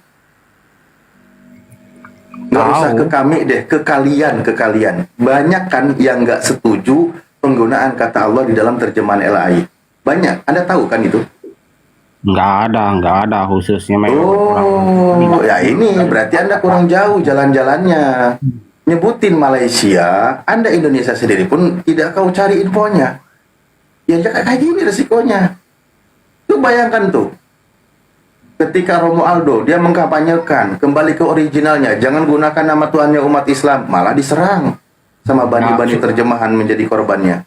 Nggak usah ke kami deh, ke kalian. Banyak kan yang nggak setuju penggunaan kata Allah di dalam terjemahan LAI. Banyak. Anda tahu kan itu? Nggak ada khususnya Oh, ya ini berarti Anda kurang jauh jalan-jalannya. Nyebutin Malaysia, Anda Indonesia sendiri pun tidak kau cari infonya. Ya kayak gini resikonya. Tuh bayangkan tuh. Ketika Romo Aldo dia mengkampanyekan kembali ke originalnya, jangan gunakan nama Tuhannya umat Islam, malah diserang sama bani-bani terjemahan menjadi korbannya.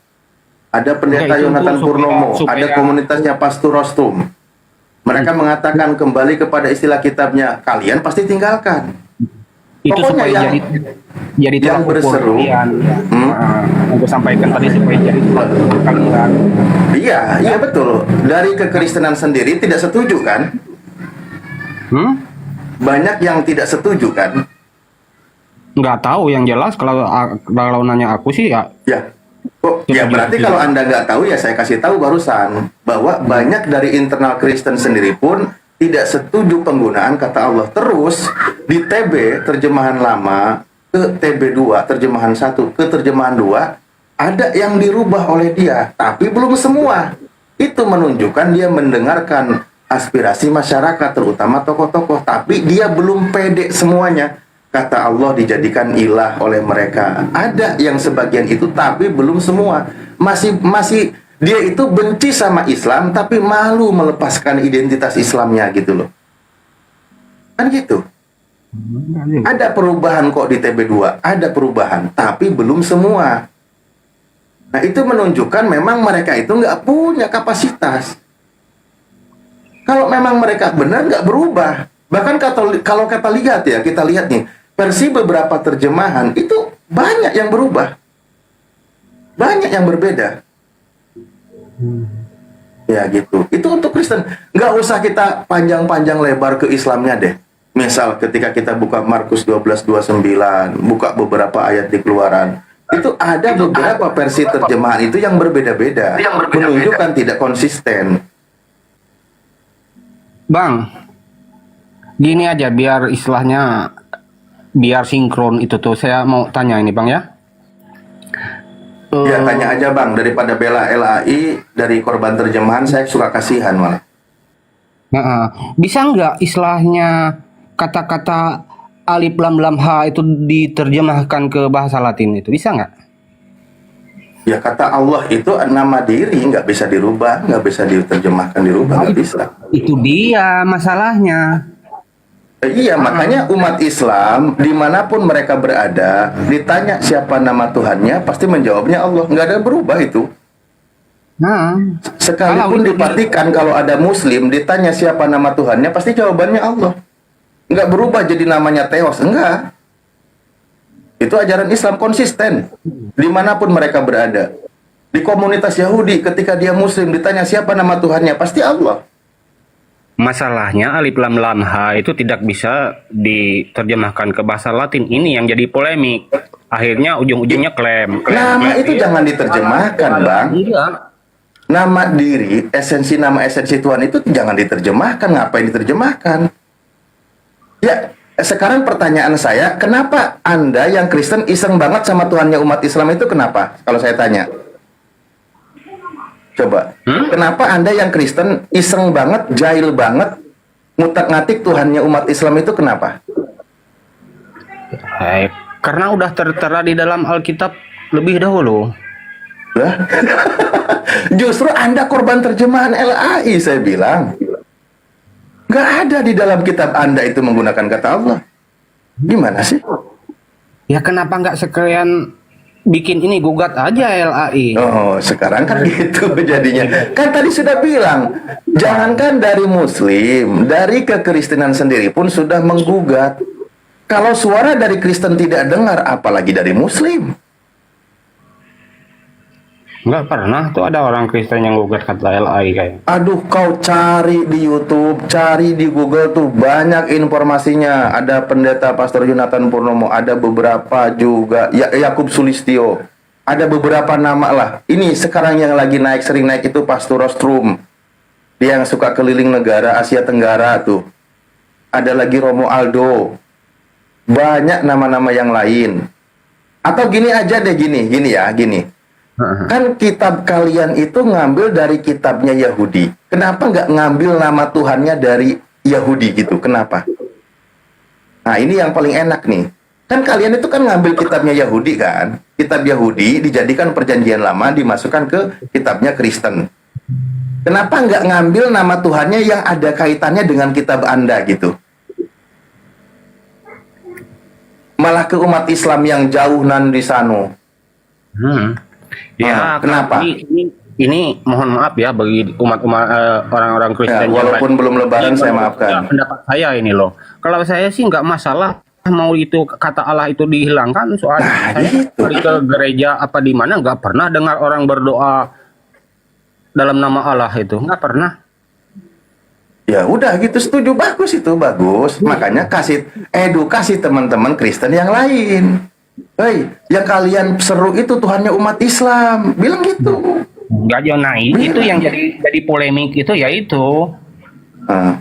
Ada pendeta Yonatan Purnomo, ada komunitasnya Pastor Rostrum. Mereka mengatakan kembali kepada istilah kitabnya, kalian pasti tinggalkan. itu Pokoknya supaya yang jadi yang tolak ukur berseru, kalian. Aku sampaikan tadi supaya jadi tolak ukur kalian. Iya betul. Dari kekristenan sendiri tidak setuju kan? Banyak yang tidak setuju kan? Nggak tahu, yang jelas kalau nanya aku sih ya. Ya berarti kalau Anda nggak tahu ya saya kasih tahu barusan bahwa banyak dari internal Kristen sendiri pun tidak setuju penggunaan kata Allah. Terus di TB terjemahan lama ke TB2 terjemahan 1 ke terjemahan 2 ada yang dirubah oleh dia, tapi belum semua. Itu menunjukkan dia mendengarkan aspirasi masyarakat terutama tokoh-tokoh, tapi dia belum pede semuanya. Kata Allah dijadikan ilah oleh mereka. Ada yang sebagian itu tapi belum semua. Masih dia itu benci sama Islam tapi malu melepaskan identitas Islamnya gitu loh. Kan gitu. Ada perubahan kok di TB2, ada perubahan, tapi belum semua. Nah itu menunjukkan memang mereka itu nggak punya kapasitas. Kalau memang mereka benar nggak berubah. Bahkan kalau kita lihat ya, kita lihat nih, versi beberapa terjemahan itu banyak yang berubah. Banyak yang berbeda. Ya gitu. Itu untuk Kristen. Nggak usah kita panjang-panjang lebar ke Islamnya deh. Misal ketika kita buka Markus 12:29, buka beberapa ayat di Keluaran, Itu ada beberapa versi terjemahan itu yang berbeda-beda, menunjukkan tidak konsisten. Bang, gini aja biar istilahnya biar sinkron itu tuh saya mau tanya ini Bang ya. Ya tanya aja Bang, daripada bela LAI dari korban terjemahan saya suka kasihan malah. Bisa nggak istilahnya kata-kata alif lam lam ha itu diterjemahkan ke bahasa Latin itu bisa nggak? Ya kata Allah itu nama diri, nggak bisa dirubah, nggak bisa diterjemahkan dirubah, nggak bisa. Itu dia masalahnya. Iya, makanya umat Islam dimanapun mereka berada, ditanya siapa nama Tuhannya, pasti menjawabnya Allah. Nggak ada berubah itu. Nah, Sekalipun diperhatikan kalau ada Muslim ditanya siapa nama Tuhannya, pasti jawabannya Allah. Nggak berubah jadi namanya Theos, enggak. Itu ajaran Islam konsisten dimanapun mereka berada. Di komunitas Yahudi ketika dia Muslim ditanya siapa nama Tuhannya, pasti Allah. masalahnya alif lam lam ha itu tidak bisa diterjemahkan ke bahasa Latin. Ini yang jadi polemik. Akhirnya ujung-ujungnya klaim. Nama itu jangan diterjemahkan, Bang. Iya. Nama diri, nama esensi Tuhan itu jangan diterjemahkan. Ngapain diterjemahkan? Ya, sekarang pertanyaan saya, kenapa Anda yang Kristen iseng banget sama Tuhannya umat Islam itu kenapa? Kalau saya tanya. Coba. Kenapa Anda yang Kristen iseng banget, jahil banget, ngutak-ngatik Tuhannya umat Islam itu kenapa? Karena udah tertera di dalam Alkitab lebih dahulu. Lah. Justru Anda korban terjemahan LAI, saya bilang. Nggak ada di dalam kitab Anda itu menggunakan kata Allah. Gimana sih? Ya kenapa nggak sekalian bikin ini gugat aja LAI? Oh, sekarang kan gitu jadinya. Kan tadi sudah bilang, jangankan dari Muslim, dari kekristenan sendiri pun sudah menggugat. Kalau suara dari Kristen tidak dengar, apalagi dari Muslim. Nggak pernah tuh ada orang Kristen yang gugat kata LAI kayak. Aduh, kau cari di YouTube, cari di Google tuh banyak informasinya. Ada pendeta Pastor Yonatan Purnomo, ada beberapa juga Yakub Sulistyo. Ada beberapa nama lah. Ini sekarang yang lagi naik, sering naik itu Pastor Rostrum. Dia yang suka keliling negara Asia Tenggara tuh. Ada lagi Romo Aldo. Banyak nama-nama yang lain. Atau gini aja deh, gini ya. Kan kitab kalian itu ngambil dari kitabnya Yahudi. Kenapa nggak ngambil nama Tuhannya dari Yahudi gitu? Kenapa? Nah, ini yang paling enak nih. Kan kalian itu kan ngambil kitabnya Yahudi kan? Kitab Yahudi dijadikan perjanjian lama, dimasukkan ke kitabnya Kristen. Kenapa nggak ngambil nama Tuhannya yang ada kaitannya dengan kitab Anda gitu? Malah ke umat Islam yang jauh nan di sana. Ya, kenapa? Ini mohon maaf ya bagi umat-umat orang-orang Kristen. Ya, walaupun belum Lebaran saya maafkan. Pendapat saya ini loh. Kalau saya sih nggak masalah mau itu kata Allah itu dihilangkan. Soalnya saya pergi ke gereja apa di mana nggak pernah dengar orang berdoa dalam nama Allah itu, nggak pernah. Ya udah gitu, setuju, bagus itu, bagus. Makanya kasih edukasi teman-teman Kristen yang lain. Hei, yang kalian seru itu Tuhannya umat Islam, bilang gitu. Enggak jauh naik, itu yang jadi polemik itu yaitu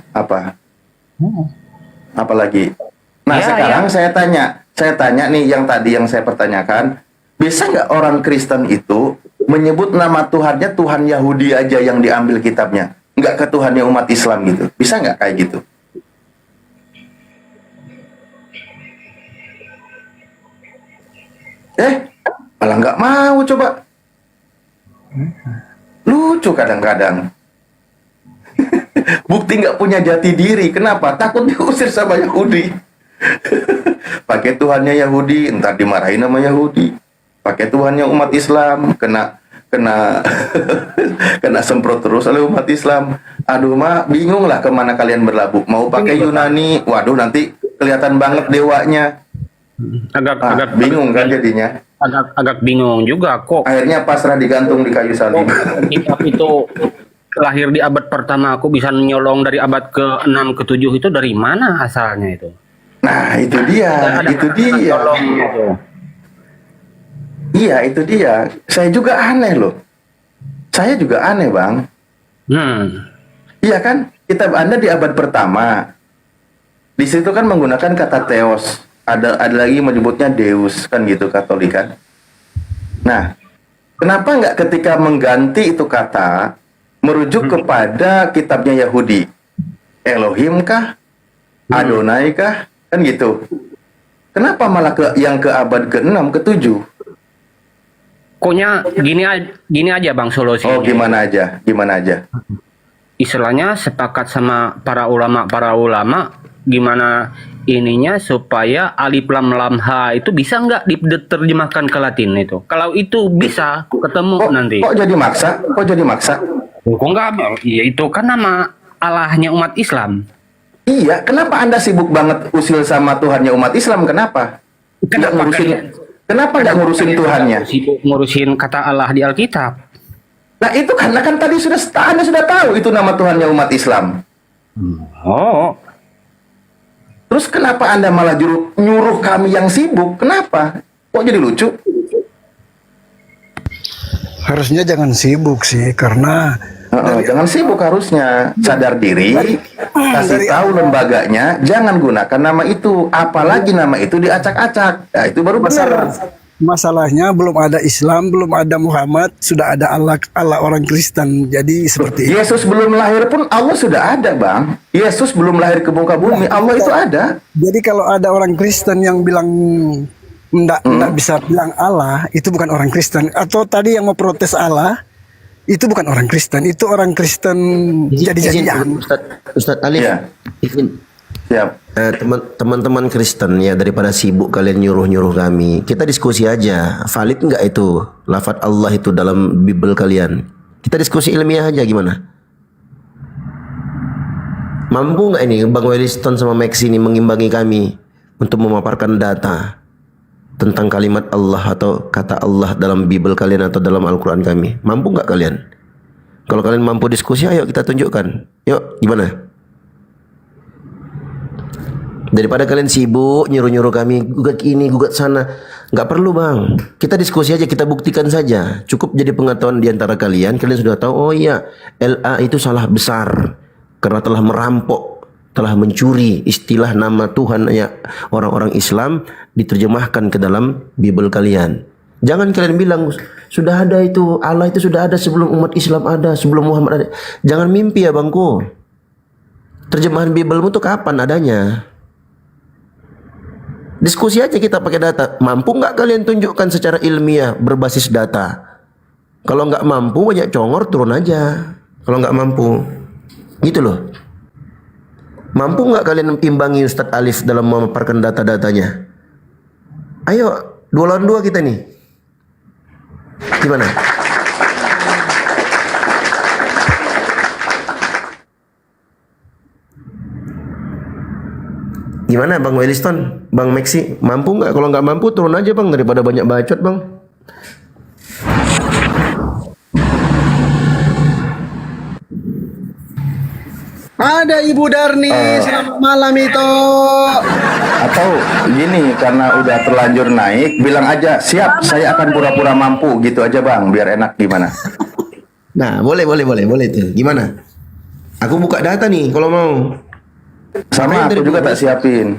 apa? Apalagi? Nah, Ya, sekarang saya tanya nih yang tadi yang saya pertanyakan, bisa nggak orang Kristen itu menyebut nama Tuhannya Tuhan Yahudi aja yang diambil kitabnya, nggak ke Tuhannya umat Islam gitu? Bisa nggak kayak gitu? Malah nggak mau coba. Lucu kadang-kadang. Bukti nggak punya jati diri. Kenapa? Takut diusir sama Yahudi. Pakai Tuhannya Yahudi, entar dimarahin sama Yahudi. Pakai Tuhannya umat Islam, kena kena semprot terus oleh umat Islam. Aduh, bingung lah kemana kalian berlabuh. Mau pakai Yunani, waduh nanti kelihatan banget dewanya. Agak bingung kan jadinya. Agak bingung juga kok. Akhirnya pasrah digantung di kayu salib. Kitab itu lahir di abad pertama, aku bisa nyolong dari abad ke-6 ke-7 itu dari mana asalnya itu? Nah, itu dia. Iya, itu dia. Saya juga aneh loh. Saya juga aneh, Bang. Iya kan? Kitab Anda di abad pertama. Di situ kan menggunakan kata theos. Ada lagi menyebutnya deus kan gitu Katolik kan. Nah, kenapa nggak ketika mengganti itu kata merujuk kepada kitabnya Yahudi? Elohim kah? Adonai kah? Kan gitu. Kenapa malah yang ke abad ke-6, ke-7? Pokoknya gini aja Bang solusinya. Oh, gimana aja? Gimana aja? Istilahnya sepakat sama para ulama gimana ininya supaya alif lam lam ha itu bisa nggak diterjemahkan ke Latin itu. Kalau itu bisa ketemu nanti. Kok jadi maksa? Kok jadi maksa? Kok nggak Bang? Iya itu kan nama Allahnya umat Islam. Iya, kenapa Anda sibuk banget usil sama Tuhannya umat Islam? Kenapa? Nggak ngurusin, kenapa nggak ngurusin Tuhannya? Sibuk ngurusin kata Allah di Alkitab. Nah itu karena kan tadi Anda sudah tahu itu nama Tuhannya umat Islam. Oh, Terus kenapa Anda malah nyuruh kami yang sibuk? Kenapa? Kok jadi lucu? Harusnya jangan sibuk sih, karena Jangan sibuk harusnya. Sadar diri, kasih tahu lembaganya, jangan gunakan nama itu. Apalagi nama itu diacak-acak. Nah, itu baru benar. masalahnya belum ada Islam, belum ada Muhammad, sudah ada Allah orang Kristen. Jadi seperti itu. Yesus belum lahir pun Allah sudah ada, Bang. Yesus belum lahir ke muka bumi, Allah itu ada. Jadi kalau ada orang Kristen yang bilang enggak bisa bilang Allah, itu bukan orang Kristen. Atau tadi yang mau protes Allah, itu bukan orang Kristen, itu orang Kristen jadi-jadian. Ustadz Alif, Ya. izin. Siap. Teman-teman Kristen ya, daripada sibuk kalian nyuruh-nyuruh kami, kita diskusi aja. Valid nggak itu lafadz Allah itu dalam Bible kalian? Kita diskusi ilmiah aja gimana? Mampu nggak ini Bang Williston sama Max ini mengimbangi kami untuk memaparkan data tentang kalimat Allah atau kata Allah dalam Bible kalian atau dalam Al-Quran kami? Mampu nggak kalian? Kalau kalian mampu diskusi, ayo kita tunjukkan. Yuk, gimana? Daripada kalian sibuk nyuruh-nyuruh kami gugat ini, gugat sana, nggak perlu Bang. Kita diskusi aja, kita buktikan saja. Cukup jadi pengetahuan di antara kalian. Kalian sudah tahu, oh iya, LA itu salah besar karena telah merampok, telah mencuri istilah nama Tuhan ya orang-orang Islam diterjemahkan ke dalam Bible kalian. Jangan kalian bilang sudah ada itu, Allah itu sudah ada sebelum umat Islam ada, sebelum Muhammad ada. Jangan mimpi ya Bangku. Terjemahan Biblemu itu kapan adanya? Diskusi aja kita pakai data. Mampu nggak kalian tunjukkan secara ilmiah berbasis data? Kalau nggak mampu, banyak congor, turun aja. Kalau nggak mampu, gitu loh. Mampu nggak kalian imbangi Ustadz Alif dalam memaparkan data-datanya? Ayo, 2 lawan 2 kita nih. Gimana? Gimana Bang Williston, Bang Maxi, mampu nggak? Kalau nggak mampu turun aja Bang, daripada banyak bacot Bang. Ada Ibu Darni, selamat malam itu. Atau gini, karena udah terlanjur naik, bilang aja siap, saya akan pura-pura mampu gitu aja Bang, biar enak. Gimana? Nah, boleh itu. Gimana? Aku buka data nih kalau mau. Sama aku juga tak siapin.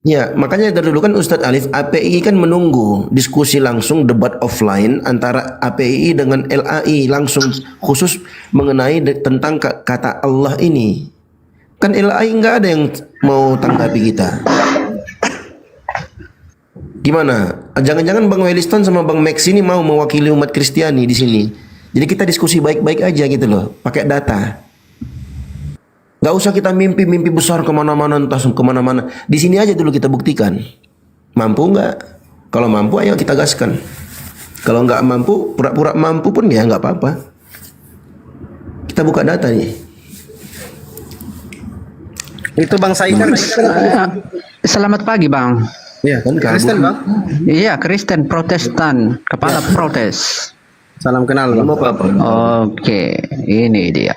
Ya, makanya dari dulu kan Ustadz Alif, API kan menunggu diskusi langsung, debat offline antara API dengan LAI langsung khusus mengenai tentang kata Allah ini. Kan LAI nggak ada yang mau tanggapi kita. Gimana? Jangan-jangan Bang Williston sama Bang Max ini mau mewakili umat Kristiani di sini. Jadi kita diskusi baik-baik aja gitu loh, pakai data. Gak usah kita mimpi-mimpi besar kemana-mana, entah kemana-mana. Di sini aja dulu kita buktikan. Mampu nggak? Kalau mampu, ayo kita gaskan. Kalau nggak mampu, pura-pura mampu pun ya nggak apa-apa. Kita buka data nih. Itu Bang Saikan. Selamat pagi Bang. Iya kan Kristen Bang. Iya Kristen Protestan, kepala protes. Salam kenal Bang. Mau apa? Oke, ini dia.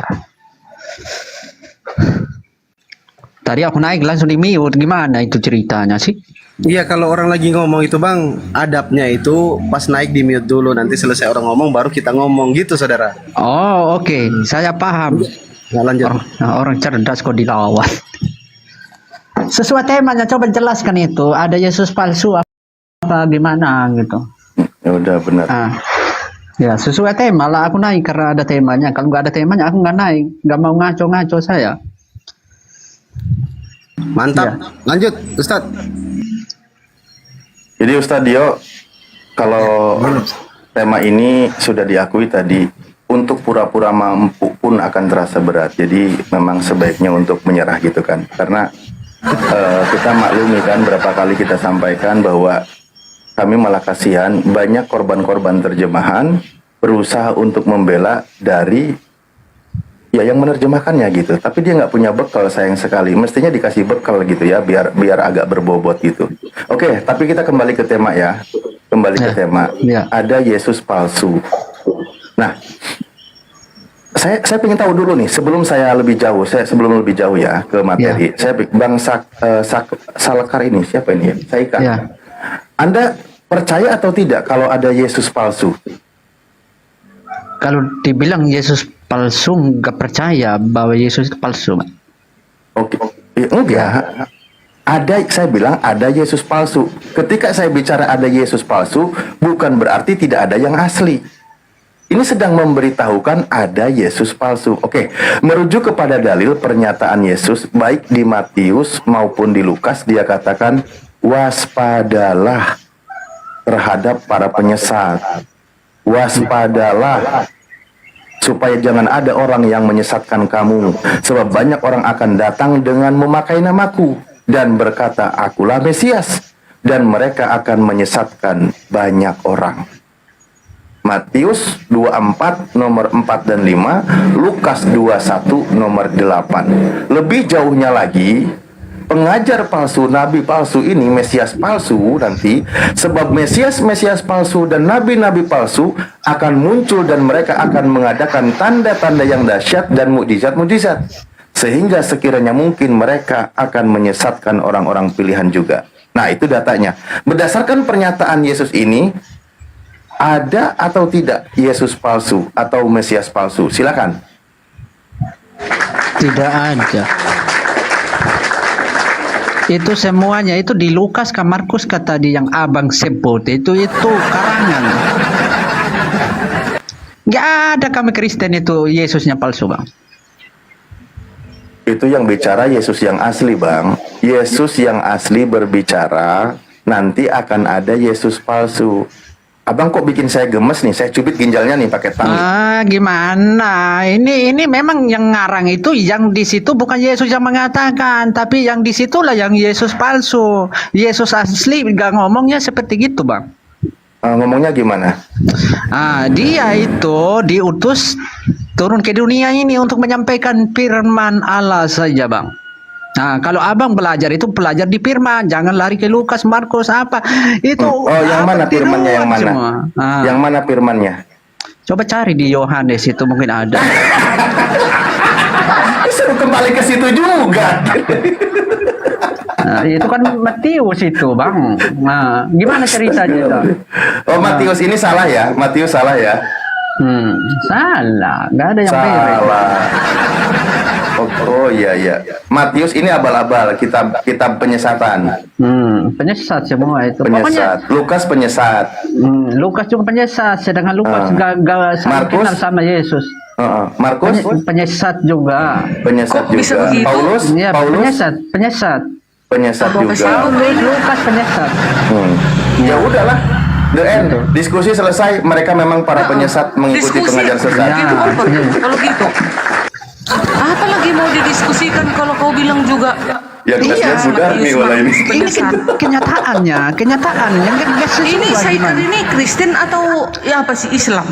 Tadi aku naik langsung di mute, gimana itu ceritanya sih? Iya, kalau orang lagi ngomong itu bang, adabnya itu pas naik di mute dulu, nanti selesai orang ngomong baru kita ngomong gitu saudara. Oh, oke. Saya paham. Nah, lanjut. Orang cerdas kok dilawan. Sesuai temanya, coba jelaskan itu. Ada Yesus palsu apa gimana gitu. Ya udah benar. Ya, sesuai tema lah. Aku naik karena ada temanya. Kalau nggak ada temanya, aku nggak naik. Nggak mau ngaco-ngaco saya. Mantap. Ya. Lanjut, Ustadz. Jadi Ustadz Dio, kalau tema ini sudah diakui tadi, untuk pura-pura mampu pun akan terasa berat. Jadi memang sebaiknya untuk menyerah gitu kan. Karena kita maklumi kan berapa kali kita sampaikan bahwa kami malah kasihan banyak korban-korban terjemahan berusaha untuk membela dari ya yang menerjemahkannya gitu, tapi dia nggak punya bekal, sayang sekali. Mestinya dikasih bekal gitu ya, biar agak berbobot gitu. Oke, tapi kita kembali ke tema ya, kembali ke tema. Ada Yesus palsu. Nah, saya pengen tahu dulu nih sebelum lebih jauh ya ke materi. Saya Bang Salekar ini siapa ini ya? Saika. Anda percaya atau tidak kalau ada Yesus palsu? Kalau dibilang Yesus palsu, nggak percaya bahwa Yesus itu palsu. Oke, enggak. Saya bilang ada Yesus palsu. Ketika saya bicara ada Yesus palsu, bukan berarti tidak ada yang asli. Ini sedang memberitahukan ada Yesus palsu. Oke, merujuk kepada dalil pernyataan Yesus baik di Matius maupun di Lukas, dia katakan waspadalah terhadap para penyesat. Waspadalah supaya jangan ada orang yang menyesatkan kamu, sebab banyak orang akan datang dengan memakai namaku dan berkata akulah Mesias, dan mereka akan menyesatkan banyak orang. Matius 24 nomor 4 dan 5, Lukas 21 nomor 8. Lebih jauhnya lagi, pengajar palsu, nabi palsu ini, Mesias palsu nanti, sebab Mesias palsu dan nabi-nabi palsu akan muncul dan mereka akan mengadakan tanda-tanda yang dahsyat dan mukjizat-mukjizat, sehingga sekiranya mungkin mereka akan menyesatkan orang-orang pilihan juga. Nah, itu datanya. Berdasarkan pernyataan Yesus ini, ada atau tidak Yesus palsu atau Mesias palsu? Silakan. Tidak ada. Itu semuanya itu di Lukas ke Markus tadi yang abang sebut itu karangan. Nggak ada kami Kristen itu Yesusnya palsu, Bang. Itu yang bicara Yesus yang asli, Bang. Yesus yang asli berbicara nanti akan ada Yesus palsu. Abang kok bikin saya gemes nih, saya cubit ginjalnya nih pakai tali. Gimana? Ini memang yang ngarang itu yang di situ bukan Yesus yang mengatakan, tapi yang di situlah yang Yesus palsu. Yesus asli nggak ngomongnya seperti gitu, Bang. Ngomongnya gimana? Dia itu diutus turun ke dunia ini untuk menyampaikan firman Allah saja, Bang. Nah, kalau abang belajar itu belajar di firman, jangan lari ke Lukas, Markus apa itu. Yang mana firmannya? Yang mana? Yang mana firmannya? Coba cari di Yohanes itu mungkin ada. Suruh kembali ke situ juga. Nah, itu kan Matius itu, Bang. Nah, gimana ceritanya itu? Oh, Matius ini salah ya? Matius salah ya? Salah, nggak ada yang salah. Oh iya. Matius ini abal-abal, kitab penyesatan. Penyesat semua itu. Penyesat. Pokoknya, Lukas penyesat. Lukas juga penyesat, sedangkan Lukas gak saling kenal sama Yesus. Markus penyesat juga. Penyesat juga. Bisa begitu? Paulus Penyesat. Penyesat juga. Lukas penyesat. Ya udahlah. The end. Diskusi selesai. Mereka memang para penyesat mengikuti pengajar sesat. Kalau gitu. Apa lagi mau didiskusikan kalau kau bilang juga? Ya kelasnya sudah nih malah ini. Ini kenyataannya. Ini saya ini Kristen atau ya apa sih Islam?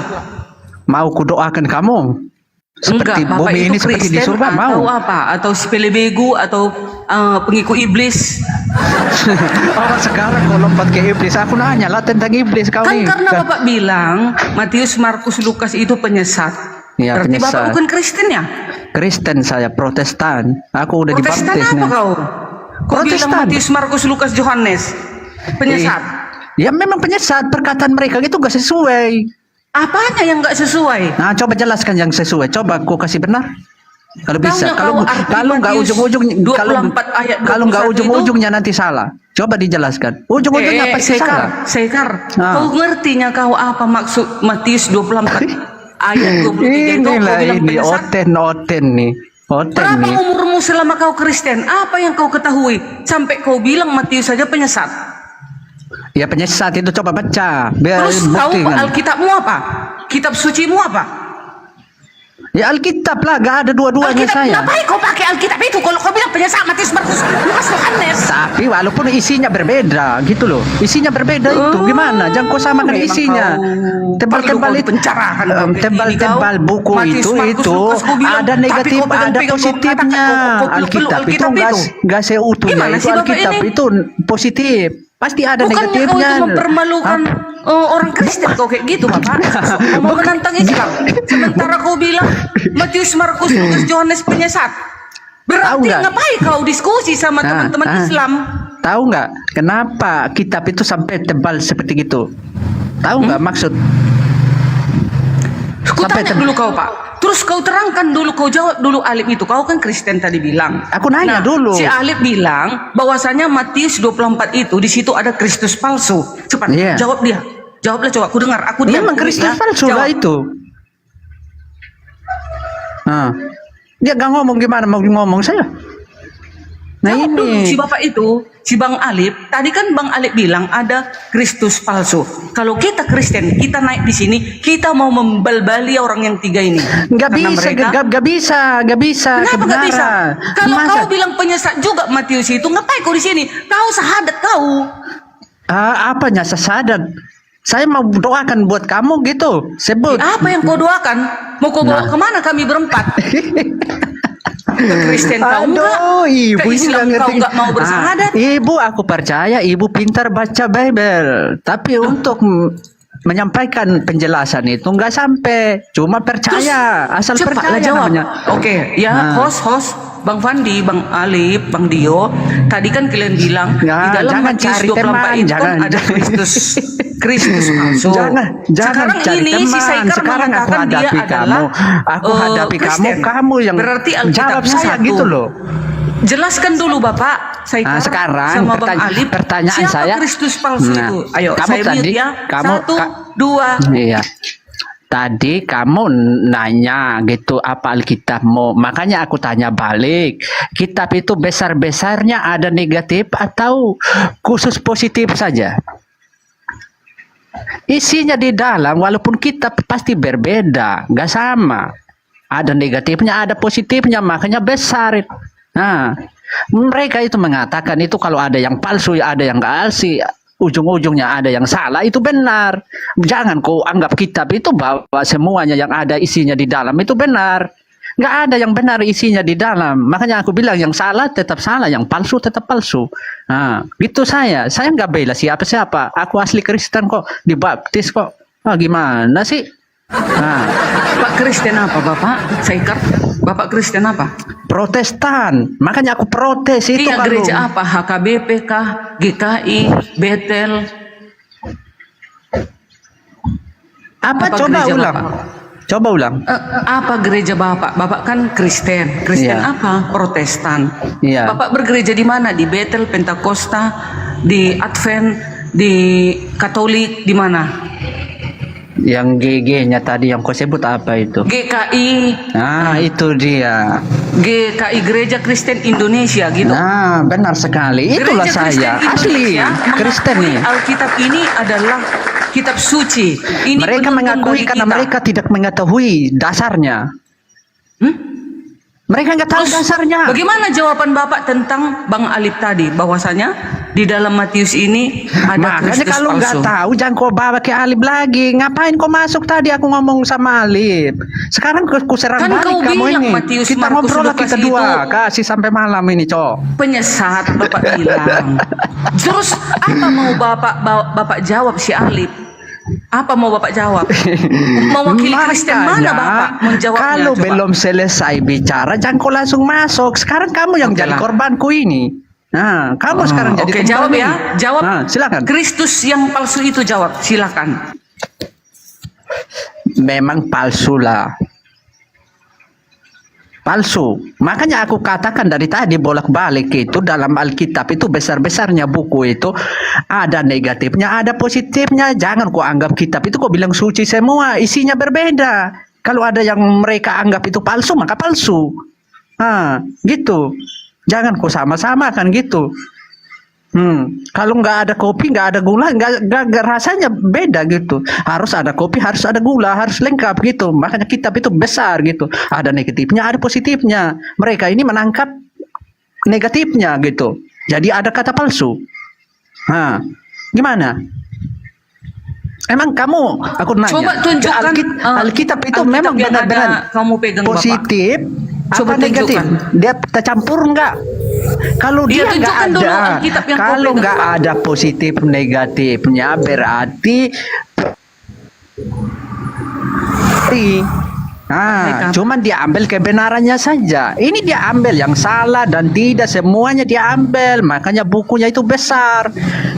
Mau kudoakan kamu? Seperti Enggak, bumi ini Kristen seperti di surga atau mau? apa? Atau sepelebegu atau pengikut iblis? Orang sekarang kau lompat ke iblis, aku nanya lah tentang iblis kau Kan nih. karena Bapak bilang Matius, Markus, Lukas itu penyesat. Ya, Berarti penyesat. Bapak bukan Kristen ya? Kristen saya, Protestan. Aku udah Protestan dibaptis apa nih. kau? Kau bilang Protestan. Matius, Markus, Lukas, Yohanes. Penyesat. Ya memang penyesat, perkataan mereka itu gak sesuai. Apanya yang nggak sesuai? Nah, coba jelaskan yang sesuai. Coba aku kasih benar. Kalau bisa, Taunya kalau kau arti kalau nggak Matius ujung-ujung, 24 ayat kalau nggak 21 ujung-ujungnya nanti salah. Coba dijelaskan. Ujung-ujungnya pasti salah. Sekar. Ah. Kau ngertinya kau apa maksud Matius 24 ayat 23 itu? Kau Inilah bilang ini penyesat. oten nih. Oten Berapa nih. umurmu selama kau Kristen? Apa yang kau ketahui sampai kau bilang Matius saja penyesat? Ya penyesat itu coba baca. Biar Terus kau bukti kan. Alkitabmu apa? Kitab sucimu apa? Ya Alkitab lah, gak ada dua-duanya Alkitab, saya. ngapain kau pakai Alkitab itu? Kalau kau bilang penyesat Matius, Markus, Lukas, Yohanes. Tapi walaupun isinya berbeda gitu loh. Isinya berbeda itu gimana? Jangan kau samakan Memang isinya. kau Tebal-tebal perlu itu kau pencerahan kau kayak tebal-tebal gini, kau. buku Matius, itu Markus, itu Lukas, kau bilang, ada tapi negatif, kau ada pegang-pegang, kau positifnya. katakan, kau peluk Alkitab itu Alkitab enggak seutuhnya. Gimana Itu sih Bapak Alkitab ini? itu positif. Pasti ada Bukannya kau negatifnya. itu mempermalukan orang Kristen kau kayak gitu Bapak? Kau mau menantang Islam. Sementara kau bilang Matius, Markus, Lukas, Yohanes penyesat. Tahu Berarti nggak? ngapain kau diskusi sama teman-teman Islam? Tahu nggak kenapa kitab itu sampai tebal seperti itu? Tahu nggak maksud? Ku Sampai tanya dulu kau Pak. Terus kau terangkan dulu, kau jawab dulu Alif itu. Kau kan Kristen tadi bilang. Aku nanya dulu. Si Alif bilang bahwasanya Matius 24 itu di situ ada Kristus palsu. Cepat Iya. jawab dia. Jawablah coba. Aku dengar. Aku diam. Memang Kristus palsu lah Jawab. itu. Nah, dia gak ngomong gimana mau ngomong saya. Nah Jawab dulu si ini. Bapak itu, si Bang Alif. Tadi kan Bang Alif bilang ada Kristus palsu. Kalau kita Kristen, kita naik di sini, kita mau membalbali orang yang tiga ini. Nggak Karena bisa, mereka- nggak bisa. Kenapa nggak bisa? kebenaran. Kalau Masa? kau bilang penyesat juga Matius itu, ngapain kau di sini? Kau sahadat kau. Apanya sesadat? Saya mau doakan buat kamu gitu. Sebut. Apa yang kau doakan? Mau kau bawa kemana kami berempat? Ke Kristen kau enggak? Aduh, ibu Ke ini Islam nggak kau ngerti. enggak mau bersahadat? Ibu, aku percaya ibu pintar baca Bible. Tapi untuk menyampaikan penjelasan itu nggak sampai. Cuma percaya, asal Cepatlah percaya jawab. namanya. Oke, ya Nah. host Bang Fandi, Bang Alif, Bang Dio. Tadi kan kalian bilang Ya, di dalam jangan Matius cari 24 teman, itu jangan. kan ada Kristus palsu. Jangan Sekarang cari ini si teman. Saikar Sekarang aku mengatakan dia hadapi kamu. adalah Aku hadapi Kristen. kamu yang berarti jawab Alkitabnya saya satu. gitu loh. Jelaskan dulu Bapak Saikar Sekarang sama Bang Alif pertanyaan siapa saya. Kristus palsu Nah, itu? Ayo kamu saya tadi, mute ya. kamu- 1, 2. Iya. Tadi kamu nanya gitu apa Alkitabmu, makanya aku tanya balik. Kitab itu besar-besarnya ada negatif atau khusus positif saja? Isinya di dalam walaupun kitab pasti berbeda, nggak sama. Ada negatifnya, ada positifnya, makanya besar. Nah, mereka itu mengatakan itu kalau ada yang palsu, ada yang nggak asli, ujung-ujungnya ada yang salah, itu benar. Jangan kau anggap kitab itu bahwa semuanya yang ada isinya di dalam itu benar. Nggak ada yang benar isinya di dalam. Makanya aku bilang yang salah tetap salah, yang palsu tetap palsu. Nah, itu saya nggak bela siapa-siapa. Aku asli Kristen kok, dibaptis kok. Gimana sih? Nah, Pak Kristen apa Bapak? Saikar, Bapak Kristen apa? Protestan. Makanya aku protes itu Iya, kalau gereja apa? HKBP kah? GKI, Betel? apa Apa coba gereja ulang. Bapak? Coba ulang. Apa gereja Bapak? Bapak kan Kristen. Kristen Iya. apa? Protestan. Iya. Bapak bergereja di mana? Di Betel, Pentakosta, di Advent, di Katolik, di mana? Yang GG-nya tadi yang kau sebut apa itu? GKI, Nah, itu dia. GKI Gereja Kristen Indonesia gitu. Nah, benar sekali. Itulah Gereja saya. Kristen Asli Indonesia Kristen mengakui nih. Alkitab ini adalah kitab suci. Ini Mereka penuntun mengakui bagi karena kita. mereka tidak mengetahui dasarnya. Mereka nggak tahu Terus, dasarnya. Bagaimana jawaban Bapak tentang Bang Alif tadi bahwasanya di dalam Matius ini ada Makanya Kristus kalau nggak palsu? tahu jangan kau bawa ke Alif lagi. Ngapain kau masuk tadi aku ngomong sama Alif. Sekarang ku serang Kan balik kau kamu bilang ini. Matius, Kita Markus, ngobrol lah Lukas kita dua. itu- Kasih sampai malam ini, Cok. Penyesat Bapak bilang. Terus apa mau Bapak jawab si Alif? Apa mau Bapak jawab? Mewakili Kristen mana Bapak menjawabnya? kalau coba? belum selesai bicara jangan kau langsung masuk. Sekarang kamu yang Oke jadi lah. korbanku ini. Nah, kamu sekarang jadi Oke, jawab kompromi. ya. Jawab. Nah, silakan. Kristus yang palsu itu jawab. Silakan. Memang palsu lah. Palsu. Makanya aku katakan dari tadi bolak-balik itu dalam Alkitab itu besar-besarnya buku itu ada negatifnya, ada positifnya. Jangan kau anggap kitab itu kau bilang suci semua, isinya berbeda. Kalau ada yang mereka anggap itu palsu, maka palsu. Gitu. Jangan kau sama-sama kan gitu. Kalau nggak ada kopi, nggak ada gula, nggak rasanya beda gitu. Harus ada kopi, harus ada gula, harus lengkap gitu. Makanya kitab itu besar gitu. Ada negatifnya, ada positifnya. Mereka ini menangkap negatifnya gitu. Jadi ada kata palsu. Gimana? Emang kamu, aku nanya. Coba tunjukkan Alkitab itu Alkitab memang yang ada benar-benar kamu pegang, Bapak. positif. Coba Apa negatif? tunjukkan. Dia tercampur nggak? Kalau Iya, dia nggak tunjukkan dulu ada, Alkitab yang kau kalau pegang. nggak ada positif negatifnya berarti cuman dia ambil kebenarannya saja. Ini dia ambil yang salah dan tidak semuanya dia ambil. Makanya bukunya itu besar.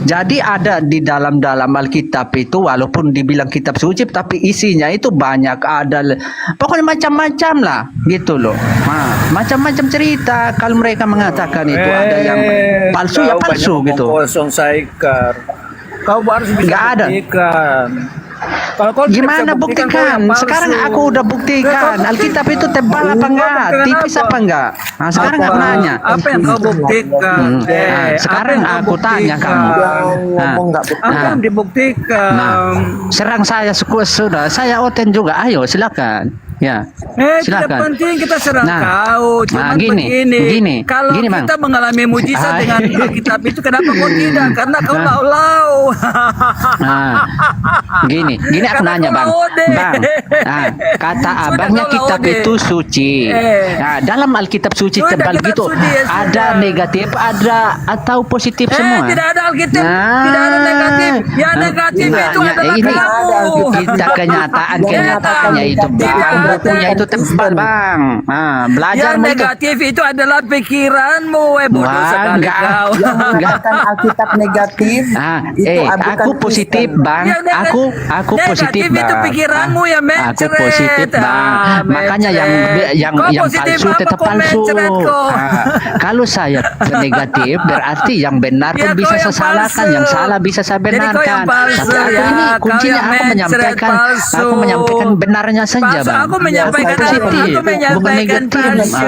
Jadi ada di dalam Alkitab itu walaupun dibilang kitab suci tapi isinya itu banyak, ada pokoknya macam-macam lah gitu loh. Macam-macam cerita. Kalau mereka mengatakan itu ada yang palsu ya palsu gitu. Kosong Saikar. Kau harus bisa Nggak ada. buktikan. Kalau kau tidak Gimana bisa buktikan, kau yang buktikan? palsu. Sekarang aku udah buktikan. Alkitab itu tebal apa enggak? Tipis apa enggak? Nah, sekarang aku nanya. Apa yang kau buktikan? Sekarang aku tanya kamu. Apa yang dibuktikan? Serang saya sudah. Saya Oten juga. Ayo silakan. Ya. Tidak Silakan. penting kita serang Nah, kau. Cuma gini. Kalau Gini, Bang. kita mengalami mujizat dengan Alkitab itu, kenapa kau tidak? Karena kau lau-lau. Gini aku Karena nanya kau Bang. laude. Kata Sudah abangnya kau kitab laude. itu suci. Dalam Alkitab suci Sudah, tebal kitab gitu. suci, ya Ada sudah. negatif, ada atau positif semua. Tidak ada Alkitab, tidak ada negatif. Yang negatif itu adalah ini kamu. kita kenyataannya itu Bang. Bukunya itu tebal Bang. Belajar Yang negatif itu adalah pikiranmu, bodoh sekali kau. Alkitab negatif. Aku positif Bang. Yang Aku positif negatif itu Bang. pikiranmu yang Aku mencret. positif Bang. Makanya yang Kau positif palsu apa, tetap kau palsu. mencret kau? Kalau saya negatif berarti yang benar pun Ya, bisa kau yang saya salahkan, palsu. yang salah bisa saya Jadi kau benarkan. yang palsu, Tapi aku ya. ini Kau kuncinya yang aku mencret palsu. aku menyampaikan benarnya saja Palsu, Bang. aku menyampaikan positif, aku menyampaikan bukan negatif. palsu.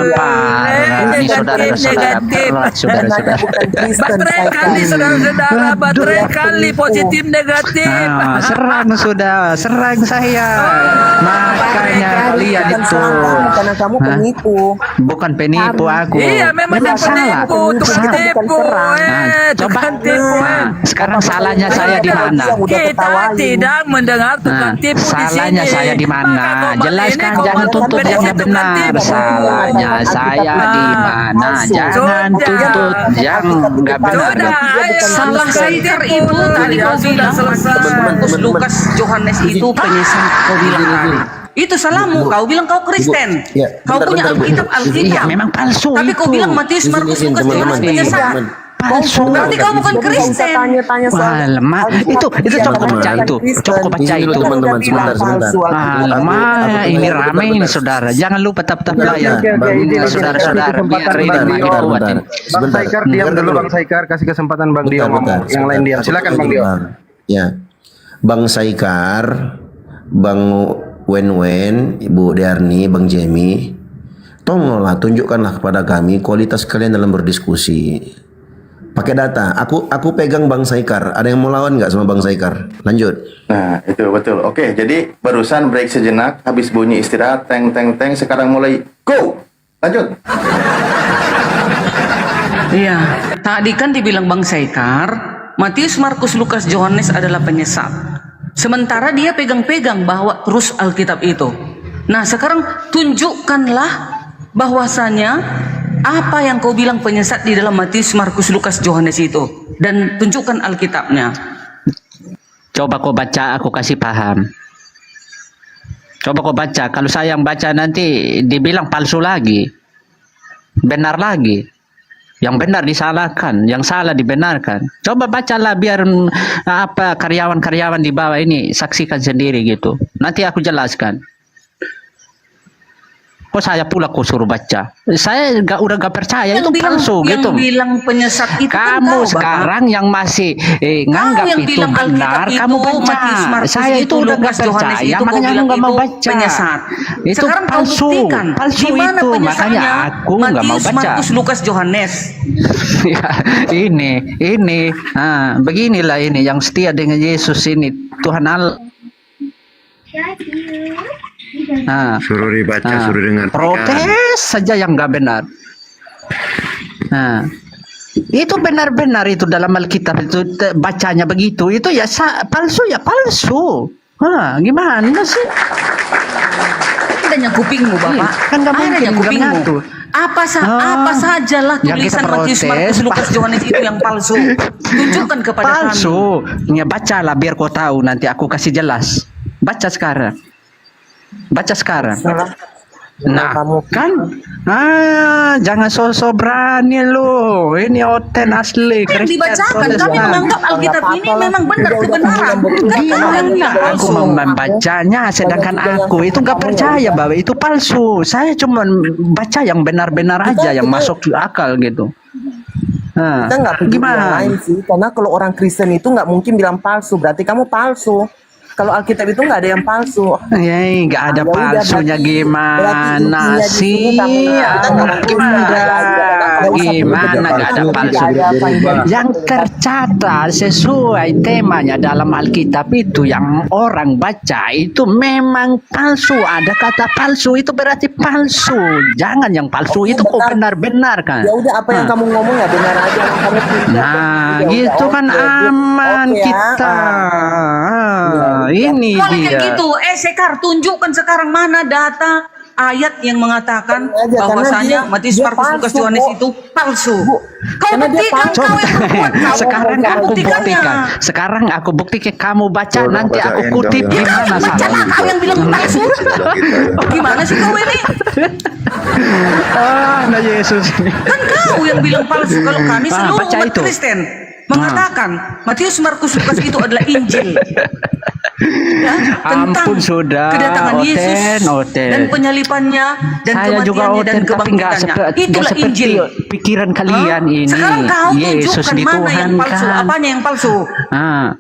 Parah ini saudara-saudara, parah, saudara-saudara. Baterai kali saudara-saudara, baterai kali positif negatif. Serang saya. Makanya kalian itu Karena kamu penipu. bukan penipu aku. Iya, memang dia salah. penipu, tukang Salah. tipu. Coba Tukang tipu. sekarang salahnya saya di mana? Kita tidak mendengar tukang tipu di sini. Salahnya saya di Maka mana? kau Jelaskan, ini jangan kau tuntut yang berarti tukang benar. tipu. Salahnya saya di mana? Jangan Sudah. tuntut yang nggak benar. Sudah, ayo. Salah Saikar itu tadi kau bilang Markus, Lukas, Yohanes itu penyesat kau bilang tadi. Itu salahmu, kau bilang kau Kristen. Kau punya Alkitab. Iya, memang palsu Tapi kau itu. bilang Matius, Markus, Lukas, Yohanes penyesat. Palsu. Berarti kau bukan Kristen. Alamak, itu coba kau baca itu. Coba kau baca Izin dulu, itu. teman-teman, sebentar. Alamak, ini rame ini saudara. Jangan lupa tap-tap layar. Saudara-saudara, biar ini makin kuat ini. Bang Saikar diam dulu Bang Saikar, kasih kesempatan Bang Dio ngomong. Yang lain diam. Silakan Bang Dio. Ya, Bang Saikar, Bang Wen, Ibu Dearni, Bang Jemi, tolonglah tunjukkanlah kepada kami kualitas kalian dalam berdiskusi. Pakai data. Aku pegang Bang Saikar. Ada yang mau lawan nggak sama Bang Saikar? Lanjut. Nah, itu betul. Oke, jadi barusan break sejenak, habis bunyi istirahat, teng. Sekarang mulai go. Lanjut. Iya, tadi kan dibilang Bang Saikar, Matius, Markus, Lukas, Yohanes adalah penyesat. Sementara dia pegang-pegang bahwa terus Alkitab itu. Nah, sekarang tunjukkanlah bahwasanya apa yang kau bilang penyesat di dalam Matius, Markus, Lukas, Yohanes itu, dan tunjukkan Alkitabnya. Coba kau baca, aku kasih paham. Coba kau baca. Kalau saya yang baca nanti dibilang palsu lagi, benar lagi. Yang benar disalahkan, yang salah dibenarkan. Coba bacalah biar karyawan-karyawan di bawah ini saksikan sendiri gitu. Nanti aku jelaskan. Kok saya pula kok suruh baca? Saya udah gak percaya itu palsu gitu. Yang bilang penyesat itu kan Kamu kau, sekarang yang masih nganggap yang itu bilang benar, Alkitab kamu itu, baca. Matius, Markus Saya itu udah gak Lukas, Yohanes percaya, itu kau makanya aku bilang gak mau itu baca. penyesat. Itu Sekarang kau palsu, buktikan palsu di mana itu, makanya penyesalnya aku gak mau Matius, baca. Markus, Lukas, Yohanes. Ya, ini, beginilah ini yang setia dengan Yesus ini, Tuhan Allah. Suruh dibaca, suruh dengar. Protes saja yang nggak benar. Nah, itu benar-benar itu dalam Alkitab itu bacanya begitu. Itu ya palsu ya palsu. Gimana sih? Adanya kupingmu, Bapak. Kan nggak mungkin, Adanya nggak kupingmu. menyatu. Apa sajalah yang kita tulisan Matius, protes, Markus, Lukas, Yohanes itu yang palsu. Tunjukkan kepada kami. Palsu. Ya bacalah biar kau tahu, nanti aku kasih jelas. Baca sekarang. Nah, kan? Jangan sosok berani lu. Ini Oten asli. Yang dibacakan, kami menganggap Alkitab ini memang benar kebenaran. Gimana aku mau membacanya, sedangkan aku itu nggak percaya bahwa itu palsu. Saya cuma baca yang benar-benar aja, yang masuk akal gitu. Kita nggak perlu bilang lain sih, karena kalau orang Kristen itu nggak mungkin bilang palsu, berarti kamu palsu. Kalau Alkitab itu nggak ada yang palsu. Nggak ada palsunya gimana sih? Gimana nggak ada palsu? Yang tercatat sesuai temanya dalam Alkitab itu yang orang baca itu memang palsu. Ada kata palsu itu berarti palsu. Jangan yang palsu itu kok benar-benar kan? Ya udah apa yang kamu ngomong ya benar aja. Nah, gitu kan aman kita. Ini Boleh dia. kayak gitu. Sekar, tunjukkan sekarang mana data ayat yang mengatakan bahwasanya Matius, Markus, Lukas, Yohanes itu palsu. Kau buktikan, kau yang membuat. Sekarang aku buktikan. Sekarang aku buktikan kamu baca, nanti aku kutip di mana salahnya. Kau yang bilang palsu. Gimana sih kau ini? Nah Yesus ini. Kan kau yang bilang palsu. Kalau kami seluruh baca umat itu. Kristen mengatakan Matius, Markus, Lukas itu adalah Injil. Ya, tentang Ampun sudah, kedatangan Yesus Oten. dan penyalipannya dan Saya juga kematiannya dan Oten, tapi nggak kebangkitannya. Itulah seperti Injil. pikiran kalian ini. Sekarang kau Yesus tunjukkan mana yang palsu, dituhankan. apanya yang palsu.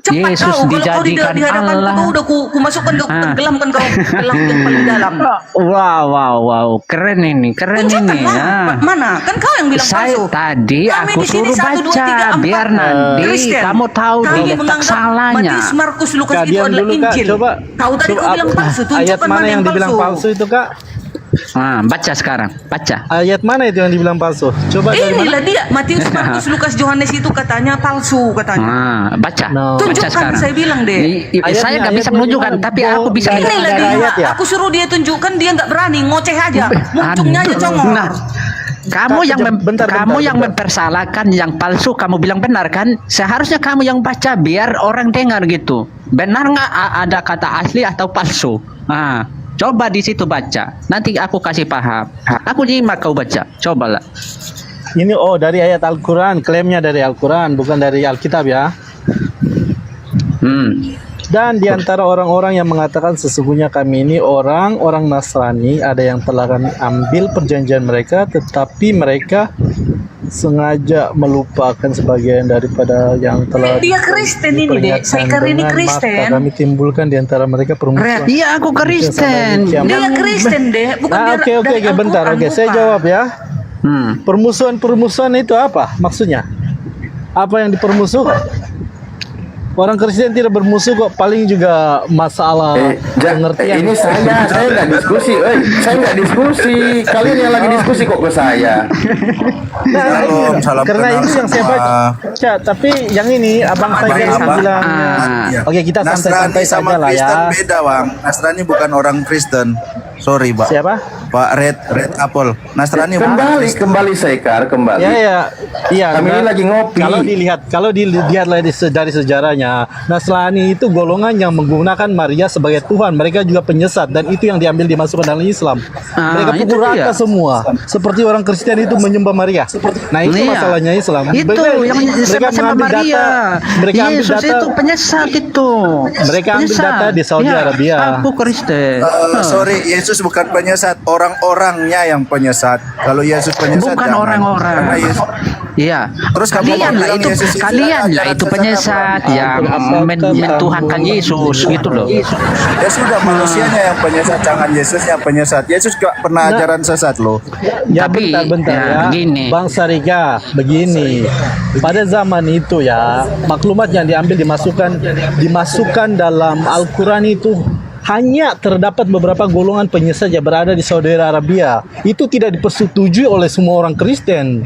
Cepat Yesus kau, kalau kau dijadikan di hadapan Allah. kau udah ku masukkan ke tenggelamkan kau ke laut yang paling dalam. Wow, keren ini. Tunjukkanlah, mana? Kan kau yang bilang Saya palsu. tadi Kami aku di sini suruh 1, 2, 3, baca 4, biar nanti Kristen. kamu tahu Kami di letak menganggap salahnya. Matius, Markus, Lukas Kak, itu diam adalah dulu, Kak. Injil. Coba. Kau tadi kau bilang palsu. Ayat Tunjukkan mana yang dibilang palsu. palsu itu, Kak? Baca sekarang, baca. Ayat mana itu yang dibilang palsu? Coba dari mana? Inilah dia Matius, Markus, Lukas, Yohanes itu katanya palsu katanya. Baca. Baca Tunjukkan, sekarang. saya bilang deh. Saya nggak bisa menunjukkan, tapi aku bisa. Inilah dia. Aku suruh dia tunjukkan, dia nggak berani, ngoceh aja, muncungnya aja congor. Nah, kamu yang mempersalahkan yang palsu, kamu bilang benar kan? Seharusnya kamu yang baca biar orang dengar gitu. Benar nggak ada kata asli atau palsu? Coba di situ baca. Nanti aku kasih paham. Aku nyimak kau baca. Cobalah. Ini dari ayat Al-Quran, klaimnya dari Al-Quran, bukan dari Alkitab ya. Dan di antara orang-orang yang mengatakan sesungguhnya kami ini orang Nasrani, ada yang telah kami ambil perjanjian mereka, tetapi mereka sengaja melupakan sebagian daripada yang telah Dia Kristen ini deh. Saya ini Kristen. maka kami timbulkan di antara mereka permusuhan. Iya, aku Kristen. Dia Kristen deh, bukan Oke, bentar. Oke, saya jawab ya. Permusuhan itu apa maksudnya? Apa yang dipermusuhkan? Orang Kristen tidak bermusuh kok, paling juga masalah pengertian. Ini saya nggak diskusi, saya nggak diskusi. Kalian yang lagi diskusi kok ke saya. Salam karena itu yang saya baca, tapi yang ini abang saya yang bilang. Oke, kita santai-santai saja lah ya. Kristen beda, Bang. Nasrani bukan orang Kristen. Sorry, Pak. Siapa? Pak Red Apple. Nasrani kembali Sekar, kembali. Iya. Kami ini lagi ngopi. Kalau dilihat dari sejarahnya, masalahnya Nasrani itu golongan yang menggunakan Maria sebagai Tuhan. Mereka juga penyesat dan itu yang diambil dimasukkan dalam Islam. Mereka itu pukul dia. rata semua. Seperti orang Kristen itu menyembah Maria. Nah itu Iya. masalahnya Islam. Itu yang mereka sama mengambil Maria. data. Mereka ambil Yesus data. itu penyesat itu. Mereka ambil data di Saudi Arabia. Aku Kristen. Sorry, Yesus bukan penyesat, orang-orangnya yang penyesat. Kalau Yesus penyesat, Bukan jangan. orang-orang. Karena Yesus, Iya. Terus kamu Kalian lah bilang itu, Yesus itu kalian lah ajaran itu sesat penyesat apa? yang mentuhankan Yesus gitu loh. ya sudah manusianya yang penyesat, jangan Yesus yang penyesat. Yesus gak pernah ajaran sesat loh. Ya Tapi, bentar ya, ya, begini. Bang Sarika, begini. Pada zaman itu ya, maklumat yang diambil dimasukkan dalam Al-Quran itu hanya terdapat beberapa golongan penyesat yang berada di Saudi Arabia. Itu tidak dipersetujui oleh semua orang Kristen.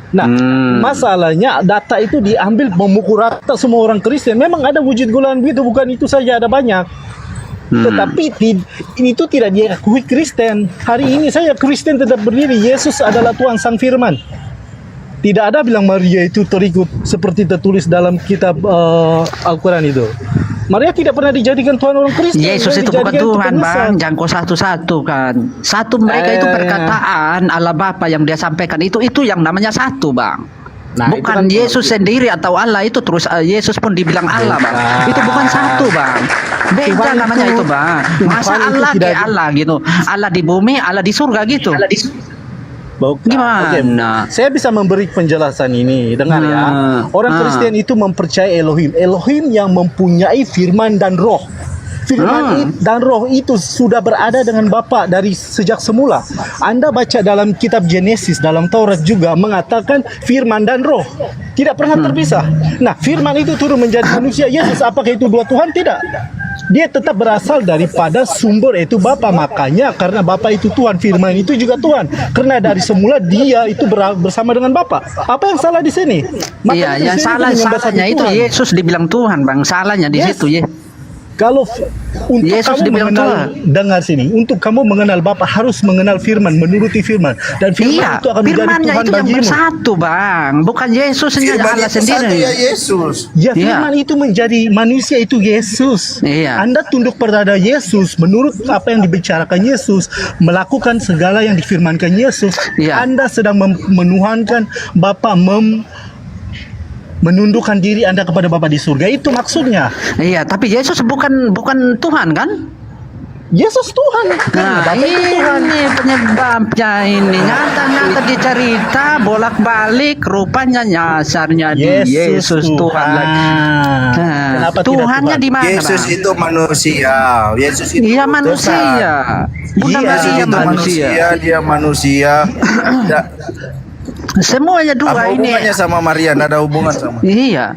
Nah, masalahnya data itu diambil memukul rata semua orang Kristen. Memang ada wujud golongan begitu, bukan itu saja, ada banyak. Tetapi itu tidak diakui Kristen. Hari ini saya Kristen tetap berdiri. Yesus adalah Tuhan Sang Firman. Tidak ada bilang Maria itu terikut seperti tertulis dalam kitab Al-Quran itu. Maria tidak pernah dijadikan Tuhan orang Kristen. Yesus Dia itu bukan dijadikan Tuhan, penyesat. Bang. Jangko satu-satu kan. Satu mereka itu perkataan Allah Bapa yang dia sampaikan itu yang namanya satu, Bang. Nah, itu bukan kan Yesus sendiri atau Allah itu terus Yesus pun dibilang Allah, Bang. Itu bukan satu, Bang. Beda Tuhan namanya itu- itu, Bang. Masa Tuhan itu Allah tidak- kayak Allah gitu. Allah di bumi, Allah di surga gitu. Gimana? Oke, saya bisa memberi penjelasan ini. Dengar ya. Orang Kristen itu mempercayai Elohim. Elohim yang mempunyai firman dan roh. Firman dan roh itu sudah berada dengan Bapa dari sejak semula. Anda baca dalam kitab Genesis, dalam Taurat juga mengatakan firman dan roh tidak pernah terpisah. Nah, firman itu turun menjadi manusia. Yesus, apakah itu dua Tuhan? Tidak. Dia tetap berasal daripada sumber yaitu Bapa. Makanya karena Bapa itu Tuhan, firman itu juga Tuhan. Karena dari semula dia itu bersama dengan Bapa. Apa yang salah di sini? Iya, yang salahnya itu Yesus dibilang Tuhan, Bang. Salahnya di situ, ya. Kalau untuk Yesus kamu dibilang mengenal, dengar sini, untuk kamu mengenal Bapa harus mengenal firman, menuruti firman, dan firman Iya, itu akan menjadi firmannya Tuhan itu yang bagimu. bersatu, Bang. Bukan Yesusnya Firman Allah itu sendiri. satu ya Yesus. Ya, Iya. firman itu menjadi manusia itu Yesus. Iya. Anda tunduk pada Yesus, menurut apa yang dibicarakan Yesus, melakukan segala yang difirmankan Yesus. Iya. Anda sedang menuhankan Bapa, menundukkan diri Anda kepada Bapa di surga. Itu maksudnya. Iya, tapi Yesus bukan Tuhan kan? Yesus Tuhan. Nah, Bapa itu Tuhan. ini penyebabnya ini nyata-nyata dicerita bolak-balik rupanya nyasarnya di Yesus Tuhan lagi. Nah, Kenapa tidak Tuhannya Tuhan? di mana, Yesus Bang? itu manusia. Yesus itu Iya Tuhan. manusia. Bukan Yesus Maria itu manusia. dia manusia. Tidak Semuanya dua apa ini. hubungannya sama Maria? Tidak ada hubungan sama. Iya.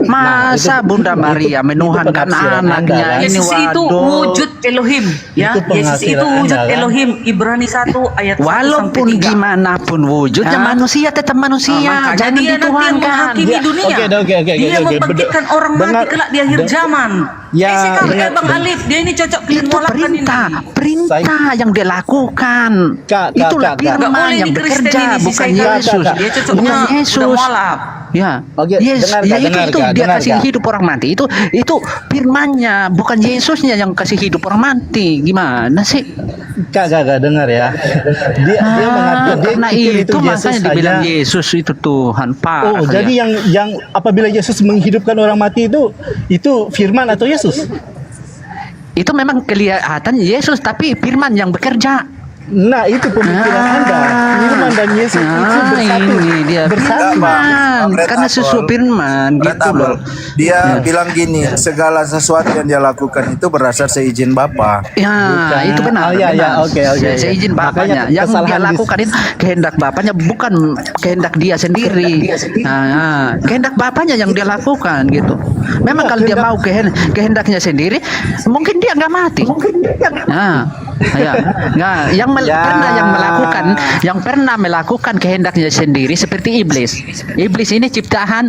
Masa Bunda Maria menuhankan penafsiran anaknya Anda, ini Yesus itu waduh. wujud Elohim, ya. Itu Yesus itu penghasilan wujud Anda, kan? Elohim. Ibrani 1 ayat 1 Walaupun sampai 3. gimana pun wujudnya Hah? manusia tetap manusia, Makanya jangan dia nanti yang dituhankan. menghakimi Ya, dunia. oke, Dia membangkitkan orang mati Dengar- kelak di akhir zaman. Ya, dengar- Bang Alif, dia ini cocok Itu melakukan ini. perintah yang dia lakukan. Kak, Itulah Kak. Nggak firman boleh yang di Kristen bekerja, ini, si bukan Saikan. Yesus. Kak. Dia cocoknya Bukan udah Yesus. mualaf. Ya, Oke, yes, dengar, ya Kak, dengar, itu Kak, dia dengar, kasih Kak. hidup orang mati. Itu firmannya, bukan Yesusnya yang kasih hidup orang mati. Gimana sih? Kak, dengar ya. Dia mengatakan dia Karena pikir itu makanya Yesus dibilang hanya- Yesus itu Tuhan, Pak. Oh, jadi yang apabila Yesus menghidupkan orang mati itu firman atau Yesus? itu memang kelihatan Yesus, tapi firman yang bekerja. Nah, itu pemikiran Anda. Firman dan Yesus itu bersatu. Ini dia firman, karena sesuatu firman gitu loh. Dia bilang gini, segala sesuatu yang dia lakukan itu berasal seizin Bapa. Ya, Bukan. itu benar. Oh, ya, benar. oke. Saya izin Makanya bapaknya. Yang dia kesalahan lakukan itu kehendak bapaknya, bukan kehendak dia sendiri. Nah, kehendak bapaknya yang dia lakukan gitu. Memang kalau dia mau kehendaknya sendiri, mungkin dia nggak mati. Nah, ya. Nah, yang pernah melakukan kehendaknya sendiri seperti iblis. Iblis ini ciptaan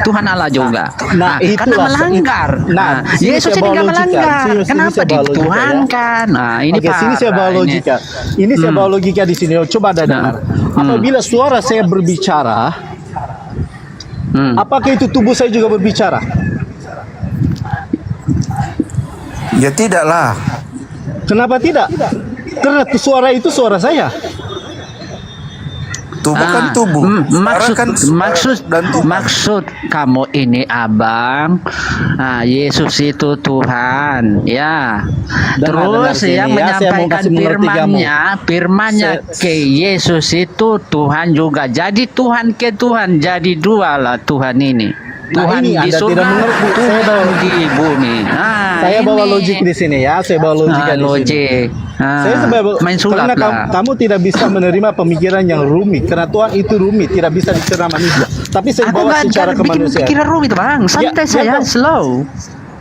Tuhan Allah juga. Nah, karena itulah. melanggar. Nah, sini Yesus saya ini bawa nggak logika. melanggar. Sini Kenapa saya bawa logika, dituhankan? Nah, ini Oke, sini saya bawa parah ini. logika. Ini saya bawa logika di sini. Oh, coba Anda dengar. Apabila suara saya berbicara, apakah itu tubuh saya juga berbicara? Ya tidaklah. Kenapa tidak? Karena suara itu suara saya. Tubuh kan tubuh. Suara kan suara dan Tuhan. Maksud kamu ini abang, Yesus itu Tuhan, ya. Dengar Terus sini yang ya, saya mau menyampaikan kasih mengerti kamu. firmannya ke Yesus itu Tuhan juga. Jadi Tuhan ke Tuhan, jadi dua lah Tuhan ini. Nah, Tuhan ini di Anda surga, tidak mengerti. Saya Tuhan bawa- di bumi. Saya bawa ini. logik di sini ya. Saya bawa logika di sini. Logik. Saya Main sulap karena lah. kamu tidak bisa menerima pemikiran yang rumit karena Tuhan itu rumit, tidak bisa dicerna manusia. Tapi saya Aku bawa nggak secara bikin kemanusiaan. pikiran rumit bang, santai Ya, saya, Bang. slow.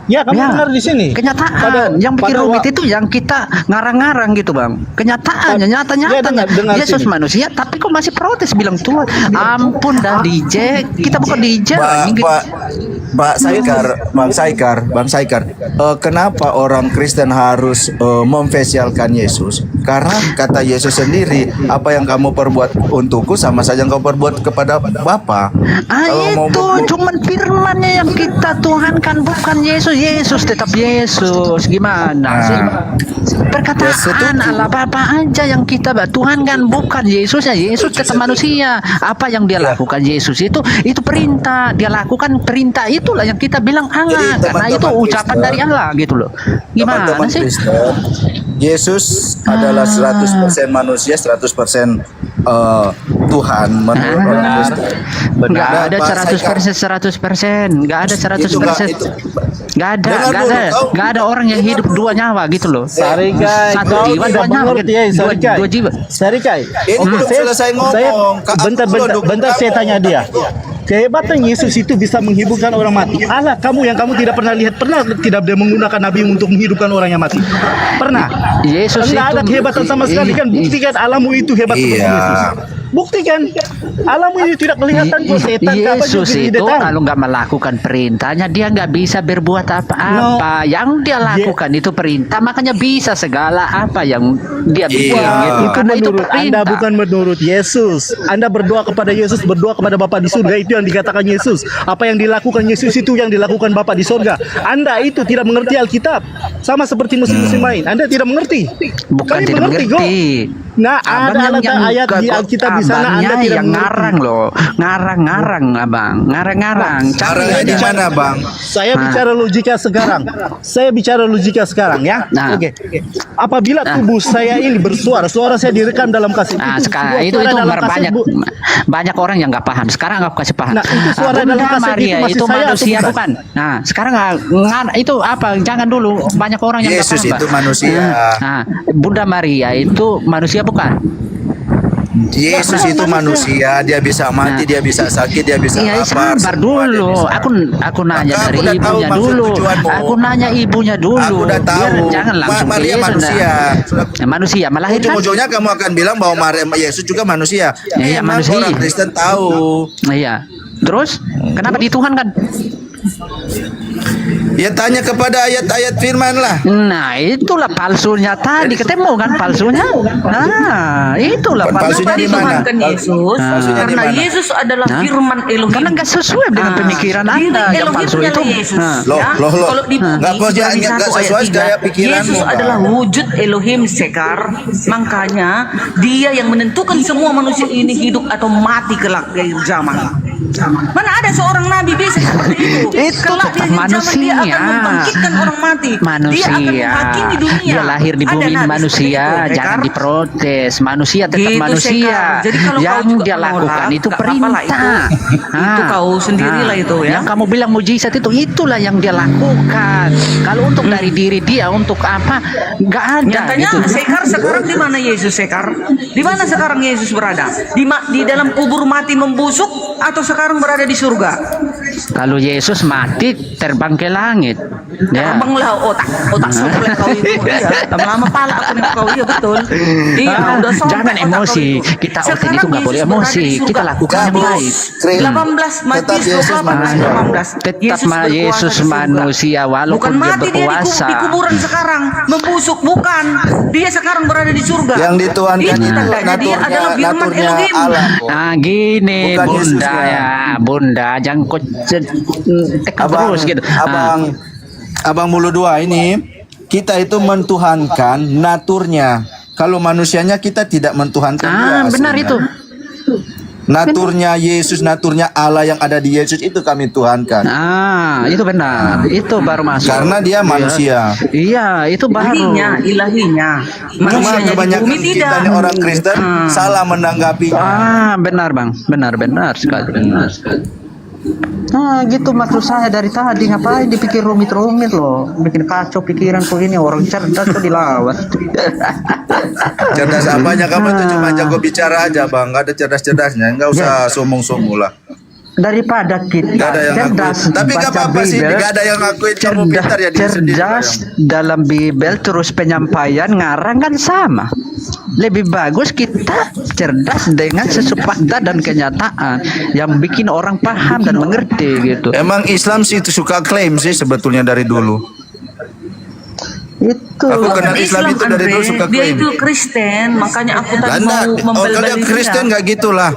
Ya, kamu dengar di sini. Kenyataan yang bikin rumit itu yang kita ngarang-ngarang gitu bang. Kenyataannya nyata-nyata. dengar Yesus sini. manusia, tapi kok masih protes bilang Tuhan. Ampun dah DJ, kita bukan DJ. Pak Saikar, Bang Saikar, kenapa orang Kristen harus memfesialkan Yesus? Karena kata Yesus sendiri, apa yang kamu perbuat untukku sama saja yang kau perbuat kepada Bapa. Itu cuman firmannya yang kita tuhankan, bukan Yesus. Yesus tetap Yesus. Gimana sih? Perkataan Allah Bapa aja yang kita tuhankan, bukan Yesusnya. Yesus tetap manusia. Apa yang dia lakukan Yesus itu perintah. Dia lakukan perintah, itulah yang kita bilang Allah. Jadi, Karena itu teman-teman ucapan Kristen, dari Allah gitu loh. Gimana Teman-teman sih? Kristen, Yesus adalah 100% manusia, 100% Tuhan menurut orang Kristen. Nggak ada Pak 100%, 100%. Nggak ada 100%. Nggak ada, Dengar nggak dulu, ada, kau- nggak ada orang yang hidup dua nyawa gitu loh. Sarikai, Satu kau jiwa, tidak dua nyawa. mengerti ya, Dua Sarikai. jiwa. Sarikai. Ini belum selesai ngomong. Bentar saya tanya dia. Kehebatan Yesus itu bisa menghidupkan orang mati. Allah, kamu yang kamu tidak pernah lihat, pernah tidak dia menggunakan nabi untuk menghidupkan orang yang mati? Pernah. Yesus Enggak ada itu- kehebatan sama sekali kan. Buktikan alamu itu hebat seperti Iya. Yesus. Buktikan. Alamu itu tidak kelihatan kok setan apa Yesus juga itu tidak tahu. kalau nggak melakukan perintahnya dia nggak bisa berbuat apa-apa. Yang dia lakukan itu perintah, makanya bisa segala apa yang dia bikin gitu. Itu Karena itu menurut Anda, perintah. bukan menurut Yesus. Anda berdoa kepada Yesus, berdoa kepada Bapa di surga, itu yang dikatakan Yesus. Apa yang dilakukan Yesus itu yang dilakukan Bapa di surga. Anda itu tidak mengerti Alkitab. Sama seperti musim-musim lain. Anda tidak mengerti. Bukan Kami tidak mengerti. kok. Nah, Abang ada ayat di Alkitab di sana Anda tidak yang mengerti. ngarang loh, ngarang-ngarang abang, ngarang-ngarang. Caranya di mana, Bang? Saya bicara logika sekarang. Saya bicara logika sekarang ya. Nah. Oke. Apabila tubuh saya ini bersuara, suara saya direkam dalam kaset. Nah, sekarang sebuah itu suara dalam kaset, banyak Bu. banyak orang yang nggak paham. Sekarang aku kasih paham. Nah, itu suara Bunda dalam kaset itu Maria masih itu saya atau manusia bukan? bukan? Nah, sekarang itu apa? Jangan dulu, banyak orang yang nggak Yesus paham. itu Pak. manusia. Nah, Bunda Maria itu manusia bukan? Yesus itu manusia, dia bisa mati, dia bisa sakit, dia bisa Iya, lapar. sabar semua dia dulu. bisa. Aku nanya Maka dari aku udah tahu ibunya maksud dulu. tujuanmu. Aku nanya ibunya dulu. Aku udah tahu. Biar jangan langsung ke Maria Yesus. manusia. Nah, manusia melahirkan. Ujung-ujungnya kamu akan bilang bahwa Yesus juga manusia. Iya, Memang manusia. orang Kristen tahu. Iya. Terus kenapa dituhankan? Ya tanya kepada ayat-ayat firman lah. Nah, itulah palsunya tadi ketemu kan palsunya. Nah, itulah Palsunya di mana? Dituhankan Yesus Palsunya di karena mana? Yesus adalah Hah? firman Elohim. Karena nggak sesuai dengan pemikiran Anda yang Elohim palsu adalah itu. Yesus. Nah. Loh, Ya, loh. Kalau di bumi Nggak Ibrani nggak 1 sesuai ayat 3, kayak pikiranmu, Yesus Bang. adalah wujud Elohim Sekar. Makanya dia yang menentukan semua manusia ini hidup atau mati kelak dari zaman. Mana ada seorang nabi bisa seperti itu? Itu Kelak tetap di zaman manusia. dia akan membangkitkan orang mati. Manusia, Dia akan menghakimi dunia. dia lahir di Ada bumi nabi manusia, seperti itu, jangan Sekar. diprotes. Manusia tetap Gitu, manusia. Sekar. Jadi kalau yang kau juga dia lakukan menolak, itu nggak apa-apa lah perintah. itu kau sendirilah itu ya. Yang kamu bilang mujizat itu itulah yang dia lakukan. Kalau untuk dari diri dia untuk apa? Nggak ada. Nyatanya gitu. Sekar sekarang di mana Yesus Sekar? Di mana sekarang Yesus berada? Di dalam kubur mati membusuk atau sekarang berada di surga? Kalau Yesus mati terbang ke langit. Ya. Terbanglah otak soplek kau itu. Iya, lama-lama pala aku nih kau iya betul. Iya, udah soplek Jangan otak emosi. kau itu. Kita Sekarang oten itu nggak Yesus boleh berada emosi. di surga. Kita lakukan yang baik. 18 Matius 18. Tetap Yesus berkuasa Yesus di surga. manusia Bukan walaupun dia mati dia berkuasa. di kuburan sekarang membusuk, bukan. Dia sekarang berada di surga. Yang dituhankan Itu itu tandanya dia adalah firman naturnya Elohim. Allah. Nah gini Bukan bunda Yesusnya. ya bunda jangan kok tekan Abang, terus gitu. abang mulu dua ini kita itu mentuhankan naturnya. Kalau manusianya kita tidak mentuhankan dia. Benar aslinya. itu. Naturnya Yesus, naturnya Allah yang ada di Yesus itu kami tuhankan. Itu benar. Itu baru masuk. Karena dia manusia. Iya, itu baru. Ilahinya. Cuma Manusianya di kebanyakan bumi kita tidak. ini orang Kristen salah menanggapi. Benar bang, benar sekali. Gitu maksud saya dari tadi, ngapain dipikir rumit-rumit loh, bikin kacau pikiranku ini. Orang cerdas kok dilawan. Cerdas apanya, kamu itu cuma jago bicara aja bang, gak ada cerdas-cerdasnya, nggak usah sombong-sombong lah. Daripada kita Gak ada yang cerdas ngakuin. Tapi gak baca apa-apa sih, Bible, gak ada yang ngakuin kamu pintar ya diri sendiri. cerdas dalam Bible terus penyampaian ngarang kan sama. Lebih bagus kita cerdas dengan sesupakta dan kenyataan yang bikin orang paham dan mengerti gitu. Emang Islam sih itu suka klaim sih sebetulnya dari dulu. Itu. Aku kenal Islam itu dari dulu suka Dia klaim. itu Kristen, makanya aku tadi Anda, mau kalau dia Kristen nggak gitulah.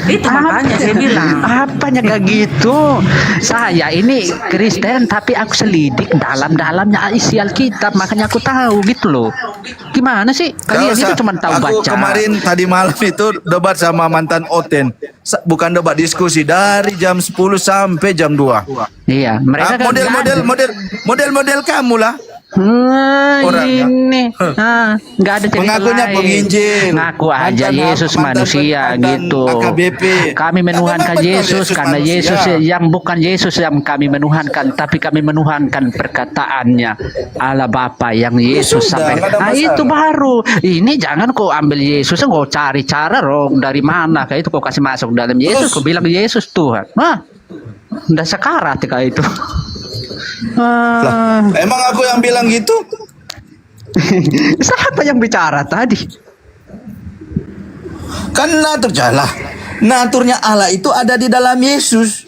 Itu makanya saya bilang. Apanya gak gitu? Saya ini Kristen tapi aku selidik dalam-dalamnya isi Alkitab, makanya aku tahu gitu loh. Gimana sih? Kalian itu cuma tahu Aku baca. kemarin tadi malam itu debat sama mantan Oten. Bukan debat, diskusi dari jam 10 sampai jam 2. Iya, mereka kan model kamu lah. Orangnya. Ini nggak ada cerita Mengakunya lain. penginjil, Ngaku aja Yesus manusia gitu. AKBP. Kami menuhankan Yesus karena Yesus yang bukan Yesus yang kami menuhankan, tapi kami menuhankan perkataannya Allah Bapa yang Yesus sampai. Itu baru. Ini jangan kau ambil Yesus, kau cari cara dari mana kayak itu kau kasih masuk dalam Yesus, kau bilang Yesus Tuhan. Udah sekarat kayak itu. Lah, emang aku yang bilang gitu? Siapa yang bicara tadi? Kan naturnya Allah itu ada di dalam Yesus.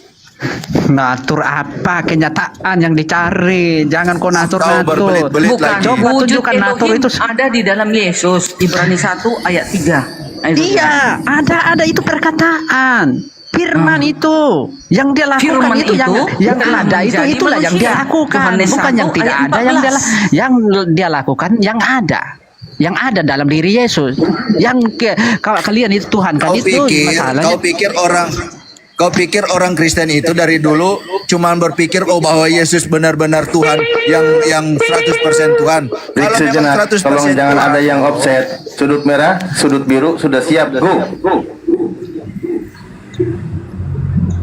Natur apa? Kenyataan yang dicari. Jangan kau natur-natur. berbelit-belit Bukan, lagi. Coba wujud tunjukkan natur Elohim itu. ada di dalam Yesus. Ibrani 1 ayat 3. Iya, ada itu perkataan. Firman itu yang dia lakukan Firman itu yang telah ada itu menjadi itulah yang dia manusia. lakukan, Yohanes bukan 1 yang tidak ayat ada yang dia lakukan yang ada dalam diri Yesus. Kalau kalian itu Tuhan kan itu masalahnya. Kau pikir orang Kristen itu dari dulu cuma berpikir bahwa Yesus benar-benar Tuhan yang 100% Tuhan. Break Kalau memang sejenak, 100% tolong jangan Tuhan, ada yang offset. Sudut merah, sudut biru sudah siap. Go.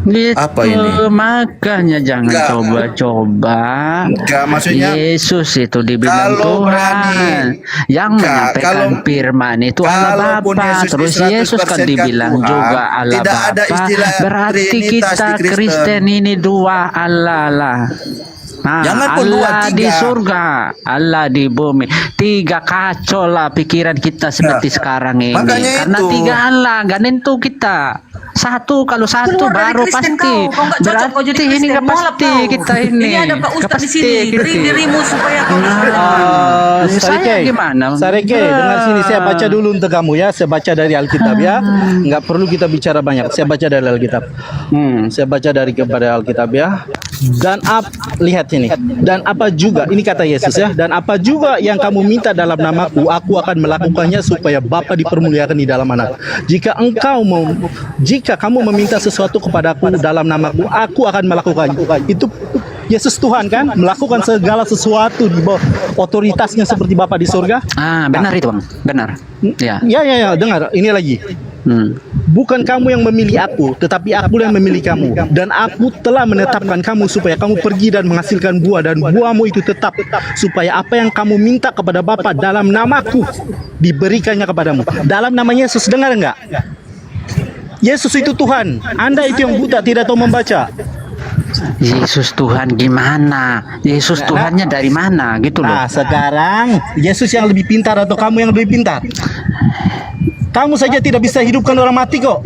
Gitu, apa ini? Makanya jangan Enggak. coba-coba. Enggak, maksudnya Yesus itu dibilang kalau Tuhan berani. yang menyampaikan firman itu Allah kalaupun Bapa. Yesus Terus di 100% Yesus kan dibilang Tuhan, juga Allah tidak ada Bapa. istilah Berarti Trinitas kita di Kristen. Kristen ini dua Allah lah. Jangan pun dua, Allah di tiga. surga, Allah di bumi. 3 kacau lah pikiran kita seperti sekarang ini. makanya Karena itu. 3 Allah, gak nentu kita. Kalau satu Keluar dari baru Kristen pasti. kau nggak cocok kau jadi Berarti ini Kristen. gak Molap pasti kau. kita ini. Ini ada Pak Gak Ustadz di pasti sini. kita. Beri dirimu supaya kau Saya Sarike, gimana? Sarike, dengar sini, saya baca dulu untuk kamu ya. Saya baca dari Alkitab ya. Nggak perlu kita bicara banyak. Saya baca dari Alkitab. Saya baca dari kepada Alkitab ya. Dan lihat ini. Dan apa juga, ini kata Yesus ya. Dan apa juga yang kamu minta dalam namaku, aku akan melakukannya supaya Bapa dipermuliakan di dalam Anak. Jika kamu meminta sesuatu kepadaku dalam namaku, aku akan melakukan. Itu Yesus Tuhan kan melakukan segala sesuatu di bawah otoritasnya seperti Bapa di surga. Benar itu Bang, benar. Ya. Ya, dengar, ini lagi. Bukan kamu yang memilih aku, tetapi aku yang memilih kamu. Dan aku telah menetapkan kamu supaya kamu pergi dan menghasilkan buah, dan buahmu itu tetap, supaya apa yang kamu minta kepada Bapa dalam namaku diberikannya kepadamu. Dalam nama Yesus, dengar enggak? Yesus itu Tuhan. Anda itu yang buta tidak tahu membaca. Yesus Tuhan gimana? Yesus Tuhannya dari mana gitu loh. Nah, sekarang Yesus yang lebih pintar atau kamu yang lebih pintar? Kamu saja tidak bisa hidupkan orang mati kok.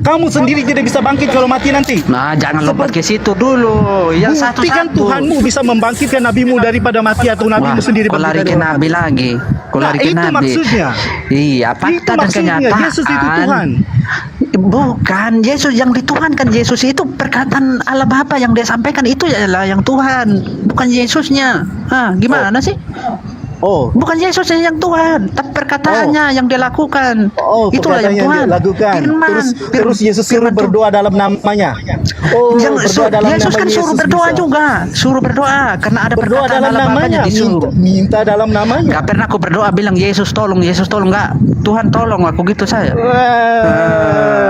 Kamu sendiri tidak bisa bangkit kalau mati nanti. Nah, jangan lompat ke situ dulu. Yang Buktikan satu-satu. Tuhanmu bisa membangkitkan nabimu daripada mati atau nabimu sendiri kau lari bangkit ke dari orang nabi mati. lagi. Kau lari ke itu nabi. maksudnya. Iya, Itu fakta dan maksudnya, kenyataan. Yesus itu Tuhan. Bukan, Yesus yang dituhankan. Yesus itu perkataan Allah Bapa yang dia sampaikan itu adalah yang Tuhan, bukan Yesusnya. Gimana sih? Oh, Bukan Yesus yang Tuhan, tapi perkataannya yang dia lakukan. Itulah yang perkataan Tuhan. dia lakukan. Firman. Terus Yesus suruh Firman berdoa dalam namanya. Oh, berdoa dalam Yesus nama kan suruh Yesus berdoa bisa. juga, suruh berdoa karena ada Berdoa perkataan dalam namanya, disuruh. minta dalam namanya. Gak pernah aku berdoa bilang Yesus tolong, nggak. Tuhan tolong aku gitu saya.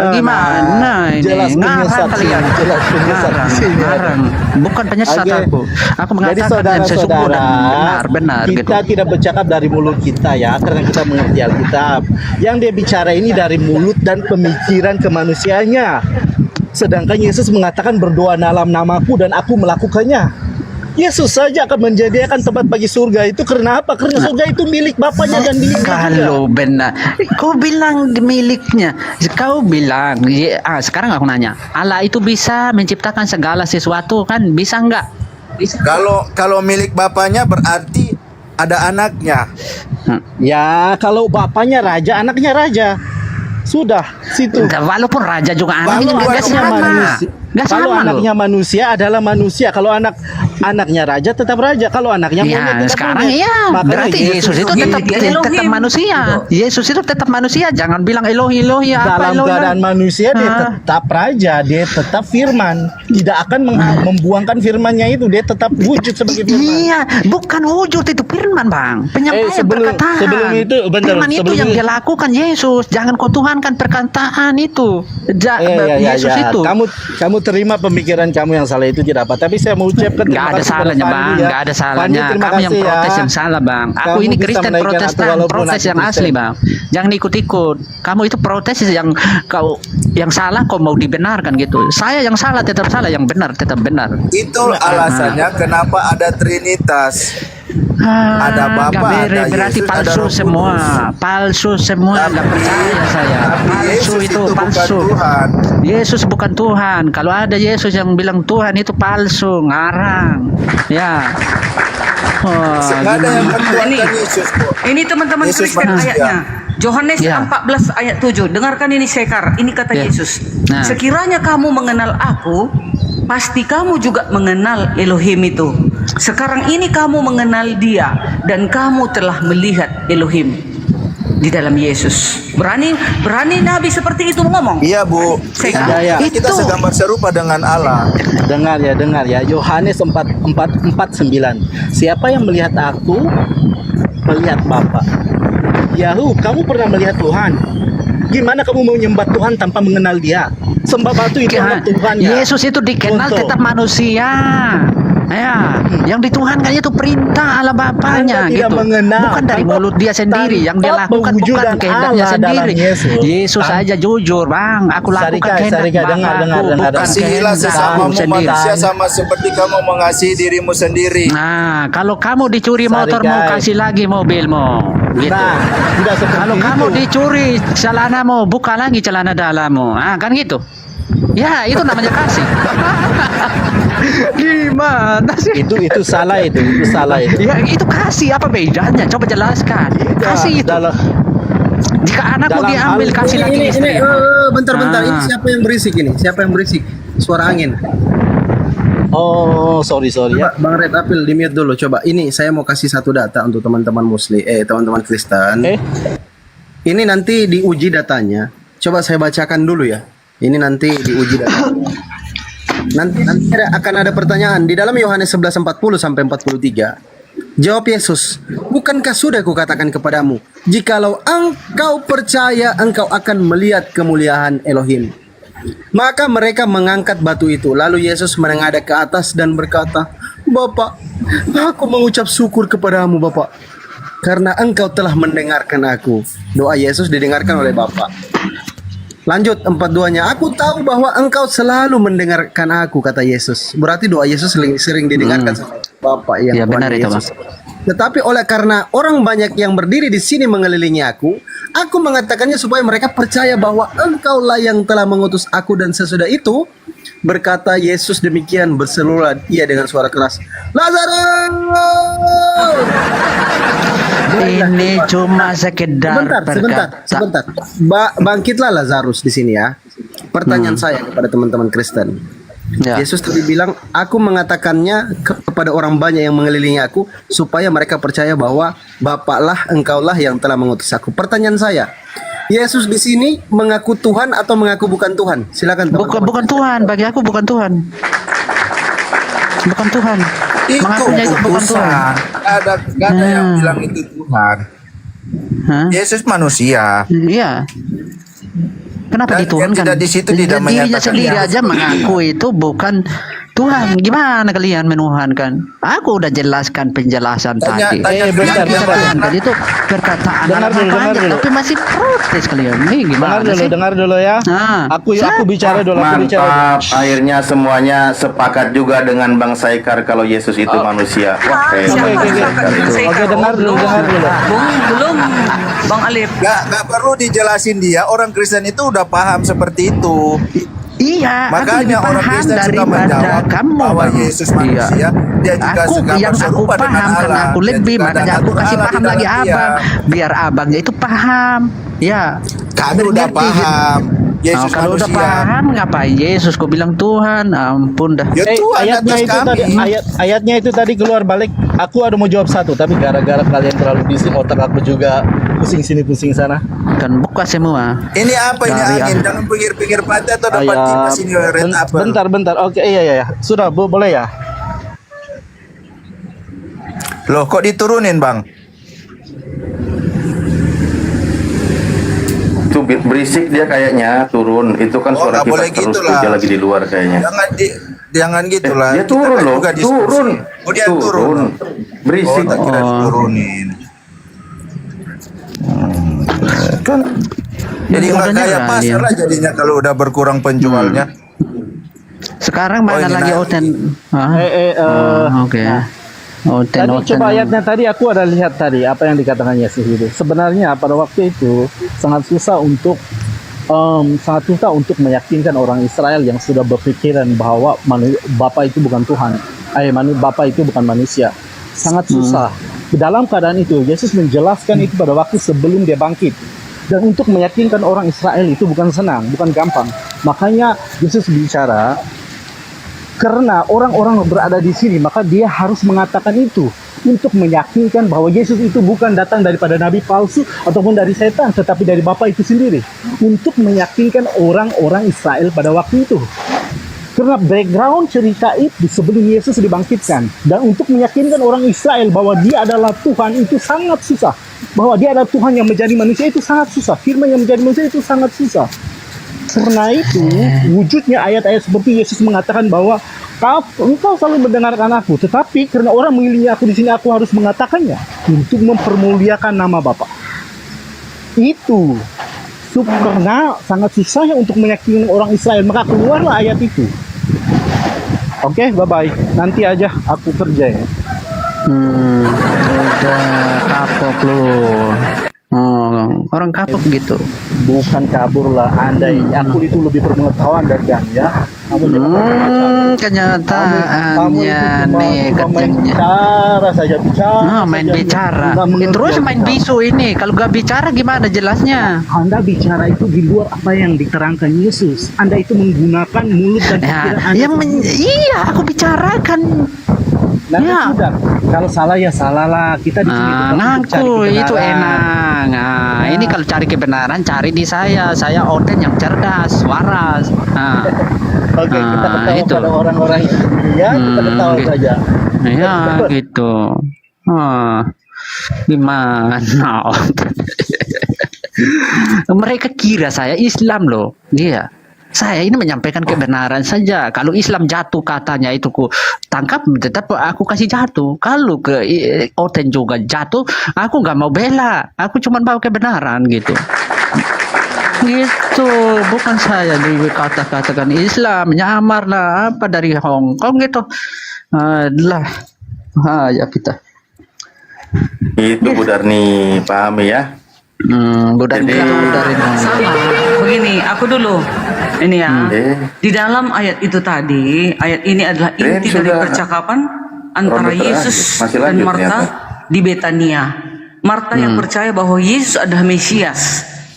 Gimana ini? jelas Ngarang penyesat kalian. sih, jelas penyesat sih. Ngarang. Bukan penyesat Oke. aku. Aku Jadi mengatakan yang sesungguh saudara-saudara, dan benar gitu. kita tidak bercakap dari mulut kita ya, karena kita mengerti Alkitab. Yang dia bicara ini dari mulut dan pemikiran kemanusiaannya. Sedangkan Yesus mengatakan berdoa dalam namaku dan aku melakukannya. Yesus saja akan menjadikan tempat bagi surga itu karena apa? Karena surga itu milik Bapaknya dan milik Kalau benar, kau bilang miliknya, kau bilang, sekarang aku nanya, Allah itu bisa menciptakan segala sesuatu kan? Bisa nggak? Bisa. Kalau milik Bapaknya berarti ada anaknya. Ya, kalau bapaknya raja, anaknya raja. Sudah, situ. Walaupun raja juga anaknya Kalau juga nggak anaknya sama. manusia, Nggak kalau sama loh. anaknya manusia adalah manusia. Kalau anaknya raja tetap raja. Kalau anaknya Ya, monyet tetap sekarang monyet. iya. Makanya Berarti Yesus itu tetap Elohim. manusia. Yesus itu tetap manusia. Jangan bilang Elohi apa dalam Elohi. keadaan manusia dia tetap raja, dia tetap firman. Tidak akan membuangkan firmannya itu, dia tetap wujud sebagai firman. Iya, bukan wujud itu firman, Bang. Penyampaian perkataan. sebelum itu, bentar, firman itu sebelum yang itu. dia lakukan Yesus. Jangan kau tuhankan perkataan itu. Yesus itu. Kamu terima pemikiran kamu yang salah itu tidak apa. Tapi saya mau ucapkan Nggak ada salahnya, Bang. Nggak ada salahnya. Kamu yang protes yang salah, Bang. Aku Kamu ini bisa Kristen menaikkan aku Protestan, walaupun protes aku yang Kristen. asli, Bang. Jangan ikut-ikut. Kamu itu protes yang kau yang salah kau mau dibenarkan gitu. Saya yang salah tetap salah, yang benar tetap benar. Itu alasannya kenapa ada Trinitas. Ada Bapa, nggak ada berarti Yesus, ada palsu Roh semua, palsu semua, nggak percaya saya. Palsu Yesus itu bukan palsu. Tuhan. Yesus bukan Tuhan. Kalau ada Yesus yang bilang Tuhan itu palsu, ngarang. Ya. Nggak ada yang mentuhankan Yesus kok. Ini teman-teman Yesus Kristen manusia. ayatnya. Yohanes Ya. 14 ayat 7. Dengarkan ini Sekar. Ini kata Ya. Yesus. Nah. Sekiranya kamu mengenal aku, pasti kamu juga mengenal Elohim itu. Sekarang ini kamu mengenal dia dan kamu telah melihat Elohim di dalam Yesus. Berani nabi seperti itu ngomong. Iya Bu. Sekar. Ya, ya. Kita segambar serupa dengan Allah. Dengar ya. Yohanes 4:49. Siapa yang melihat aku melihat Bapa. Yahu, kamu pernah melihat Tuhan? Gimana kamu mau nyembah Tuhan tanpa mengenal Dia? Sembah batu itu adalah Tuhan ya. Yesus itu dikenal Contoh. tetap manusia. Ya, yang dituhankan itu perintah Allah Bapaknya Anda tidak gitu. mengenal. Bukan dari Tanpa- mulut dia sendiri, yang dia tanpa lakukan bukan pewujudan kehendaknya Allah sendiri. dalam Yesus. Yesus saja jujur, Bang. Aku lakukan kehendak Sarika, dengar, Bapakku, dengar. bukan Kasihilah kehendak sesamamu sendiri. manusia sama seperti kamu mengasihi dirimu sendiri. Nah, kalau kamu dicuri Sarika. motormu, kasih lagi mobilmu. Gitu. Nah, tidak seperti Kalau itu. kamu dicuri celanamu, buka lagi celana dalammu. Ah, kan gitu. Ya, itu namanya kasih. Gimana sih? itu salah itu salah itu. Ya, itu kasih apa bedanya? Coba jelaskan. Kasih itu. Jika anakmu dalam diambil, hal- kasih lagi istri. Bentar. Ini Ah. siapa yang berisik ini? Siapa yang berisik? Suara angin. Oh, sorry ya. Bang Red Apil di mute dulu. Coba ini saya mau kasih satu data untuk teman-teman Muslim, teman-teman Kristen. Ini nanti diuji datanya. Coba saya bacakan dulu ya. Ini nanti diuji datanya. Nanti akan ada pertanyaan di dalam Yohanes 11:40 sampai 43. Jawab Yesus, bukankah sudah kukatakan kepadamu, jikalau engkau percaya, engkau akan melihat kemuliaan Elohim. Maka mereka mengangkat batu itu. Lalu Yesus menengadah ke atas dan berkata, Bapa, aku mengucap syukur kepadamu Bapa, karena engkau telah mendengarkan aku. Doa Yesus didengarkan oleh Bapa. Lanjut 42-nya, aku tahu bahwa engkau selalu mendengarkan aku, kata Yesus. Berarti doa Yesus sering didengarkan sama Bapa yang Ya, Tuhan benar itu, Yesus. Tetapi oleh karena orang banyak yang berdiri di sini mengelilingi aku mengatakannya supaya mereka percaya bahwa engkaulah yang telah mengutus aku. Dan sesudah itu berkata Yesus demikian, berserulah ia dengan suara keras, Lazarus! Ini cuma sekedar Sebentar. Bangkitlah Lazarus di sini ya. Pertanyaan saya kepada teman-teman Kristen. Ya. Yesus tadi bilang, aku mengatakannya kepada orang banyak yang mengelilingi aku, supaya mereka percaya bahwa Bapaklah, Engkaulah yang telah mengutus aku. Pertanyaan saya, Yesus di sini mengaku Tuhan atau mengaku bukan Tuhan? Silakan. Bukan Tuhan, bagi aku bukan Tuhan. Bukan Tuhan. Itu Mengakunya itu bukan Tuhan. utusan. Gak ada yang bilang itu Tuhan. Yesus manusia. Iya. Kenapa Dan dituhankan? yang tidak di situ tidak Dirinya menyatakan sendiri dia aja mengaku itu bukan Tuhan. Gimana kalian menuhankan? Aku udah jelaskan penjelasan tadi. bentar. Tadi itu perkataan Dengar dulu, apa aja, dengar dulu. tapi masih protes kalian. Ini gimana sih? Dengar dulu ya. Aku bicara dulu, aku bicara dulu. Mantap, akhirnya semuanya sepakat juga dengan Bang Saikar kalau Yesus itu manusia. Wah, Oke, dengar dulu. Belum, Bang Alif. Gak perlu dijelasin dia. Orang Kristen itu udah paham seperti itu. Iya, makanya aku lebih orang paham Kristen sudah daripada menjawab kamu, bahwa Bang. Yesus manusia, dia juga aku segambar yang aku serupa dengan paham karena Allah. aku Dia lebih, juga ada makanya aku natur kasih Allah paham di lagi dalam dia. abang, biar abangnya itu paham. Ya, Kami udah Ngerti, gitu. paham. Yesus kalau udah manusia. paham ngapain Yesus kau bilang Tuhan? Ampun dah. Ya Tuhan ayatnya atas itu tadi, kami. ayatnya itu tadi keluar balik. Aku ada mau jawab satu, tapi gara-gara kalian terlalu bising, otak aku juga pusing sini pusing sana. Kan buka semua. Ini apa ini Dari angin? Jangan pinggir-pinggir pantai atau dapat tipas ini red apple. Bentar. Oke, iya. Sudah, boleh ya? Loh, kok diturunin, Bang? itu berisik dia kayaknya turun. Itu kan suara nggak boleh kita terus gitu lah. dia lagi di luar kayaknya. Jangan gitu lah. Dia Kita turun kan loh, juga diskusi. turun. Oh, dia turun. Berisik. Oh, tak kira diturunin. Kan jadi nggak Udah kayak nyerah pasar dia. lah jadinya kalau udah berkurang penjualnya. Sekarang mana ini lagi naik. Oten? Oke. Tadi coba ayatnya tadi aku ada lihat tadi apa yang dikatakan Yesus itu. Sebenarnya pada waktu itu sangat susah untuk meyakinkan orang Israel yang sudah berpikiran bahwa Bapa itu bukan Tuhan. Bapa itu bukan manusia. Sangat susah. Dalam keadaan itu Yesus menjelaskan itu pada waktu sebelum dia bangkit. Dan untuk meyakinkan orang Israel itu bukan senang, bukan gampang. Makanya Yesus bicara, karena orang-orang berada di sini, maka dia harus mengatakan itu untuk meyakinkan bahwa Yesus itu bukan datang daripada nabi palsu ataupun dari setan, tetapi dari Bapa itu sendiri. Untuk meyakinkan orang-orang Israel pada waktu itu. Karena background cerita itu sebelum Yesus dibangkitkan. Dan untuk meyakinkan orang Israel bahwa dia adalah Tuhan itu sangat susah. Bahwa dia adalah Tuhan yang menjadi manusia itu sangat susah. Firman yang menjadi manusia itu sangat susah. Karena itu wujudnya ayat-ayat seperti Yesus mengatakan bahwa engkau selalu mendengarkan aku, tetapi karena orang mengelilingi aku di sini aku harus mengatakannya untuk mempermuliakan nama Bapa. Itu karena sangat susahnya untuk meyakinkan orang Israel, maka keluarlah ayat itu. Oke, bye-bye. Nanti aja aku kerja ya. Udah kapok lu. Orang kapok gitu. Bukan kabur lah, andai aku itu lebih berpengetahuan dari Anda. Kenyataannya nih cuma main katanya. bicara saja bicara. Main saja. bicara. Nggak mengerti Terus apa. main bisu ini. Kalau gak bicara gimana jelasnya? Anda bicara itu di luar apa yang diterangkan Yesus. Anda itu menggunakan mulut dan pikiran Anda. Iya, aku bicarakan. Nah, Ya. sudah. Kalau salah ya salah lah. Kita di sini tetap Ngaku mencari itu kebenaran. enak. Ini kalau cari kebenaran cari di saya. Saya Oden yang cerdas, waras. Oke, kita ketawa itu. pada orang-orang ya, kita ketawa gitu. saja. Ya gitu. Gimana? Mereka kira saya Islam loh. Iya. Saya ini menyampaikan kebenaran saja. Kalau Islam jatuh katanya itu ku tangkap, tetap aku kasih jatuh. Kalau ke Oten juga jatuh, aku nggak mau bela. Aku cuma bawa kebenaran gitu. Gitu, bukan saya dikata-katakan Islam, nyamar lah apa dari Hong Kong gitu. Lah, ya kita. Itu Bu Darni, pahami ya. Sama. Begini, aku dulu. Ini ya. Di dalam ayat itu tadi, ayat ini adalah inti dari percakapan antara Ronde Yesus terakhir. Masih dan lanjut Marta ternyata. di Betania. Marta yang percaya bahwa Yesus adalah Mesias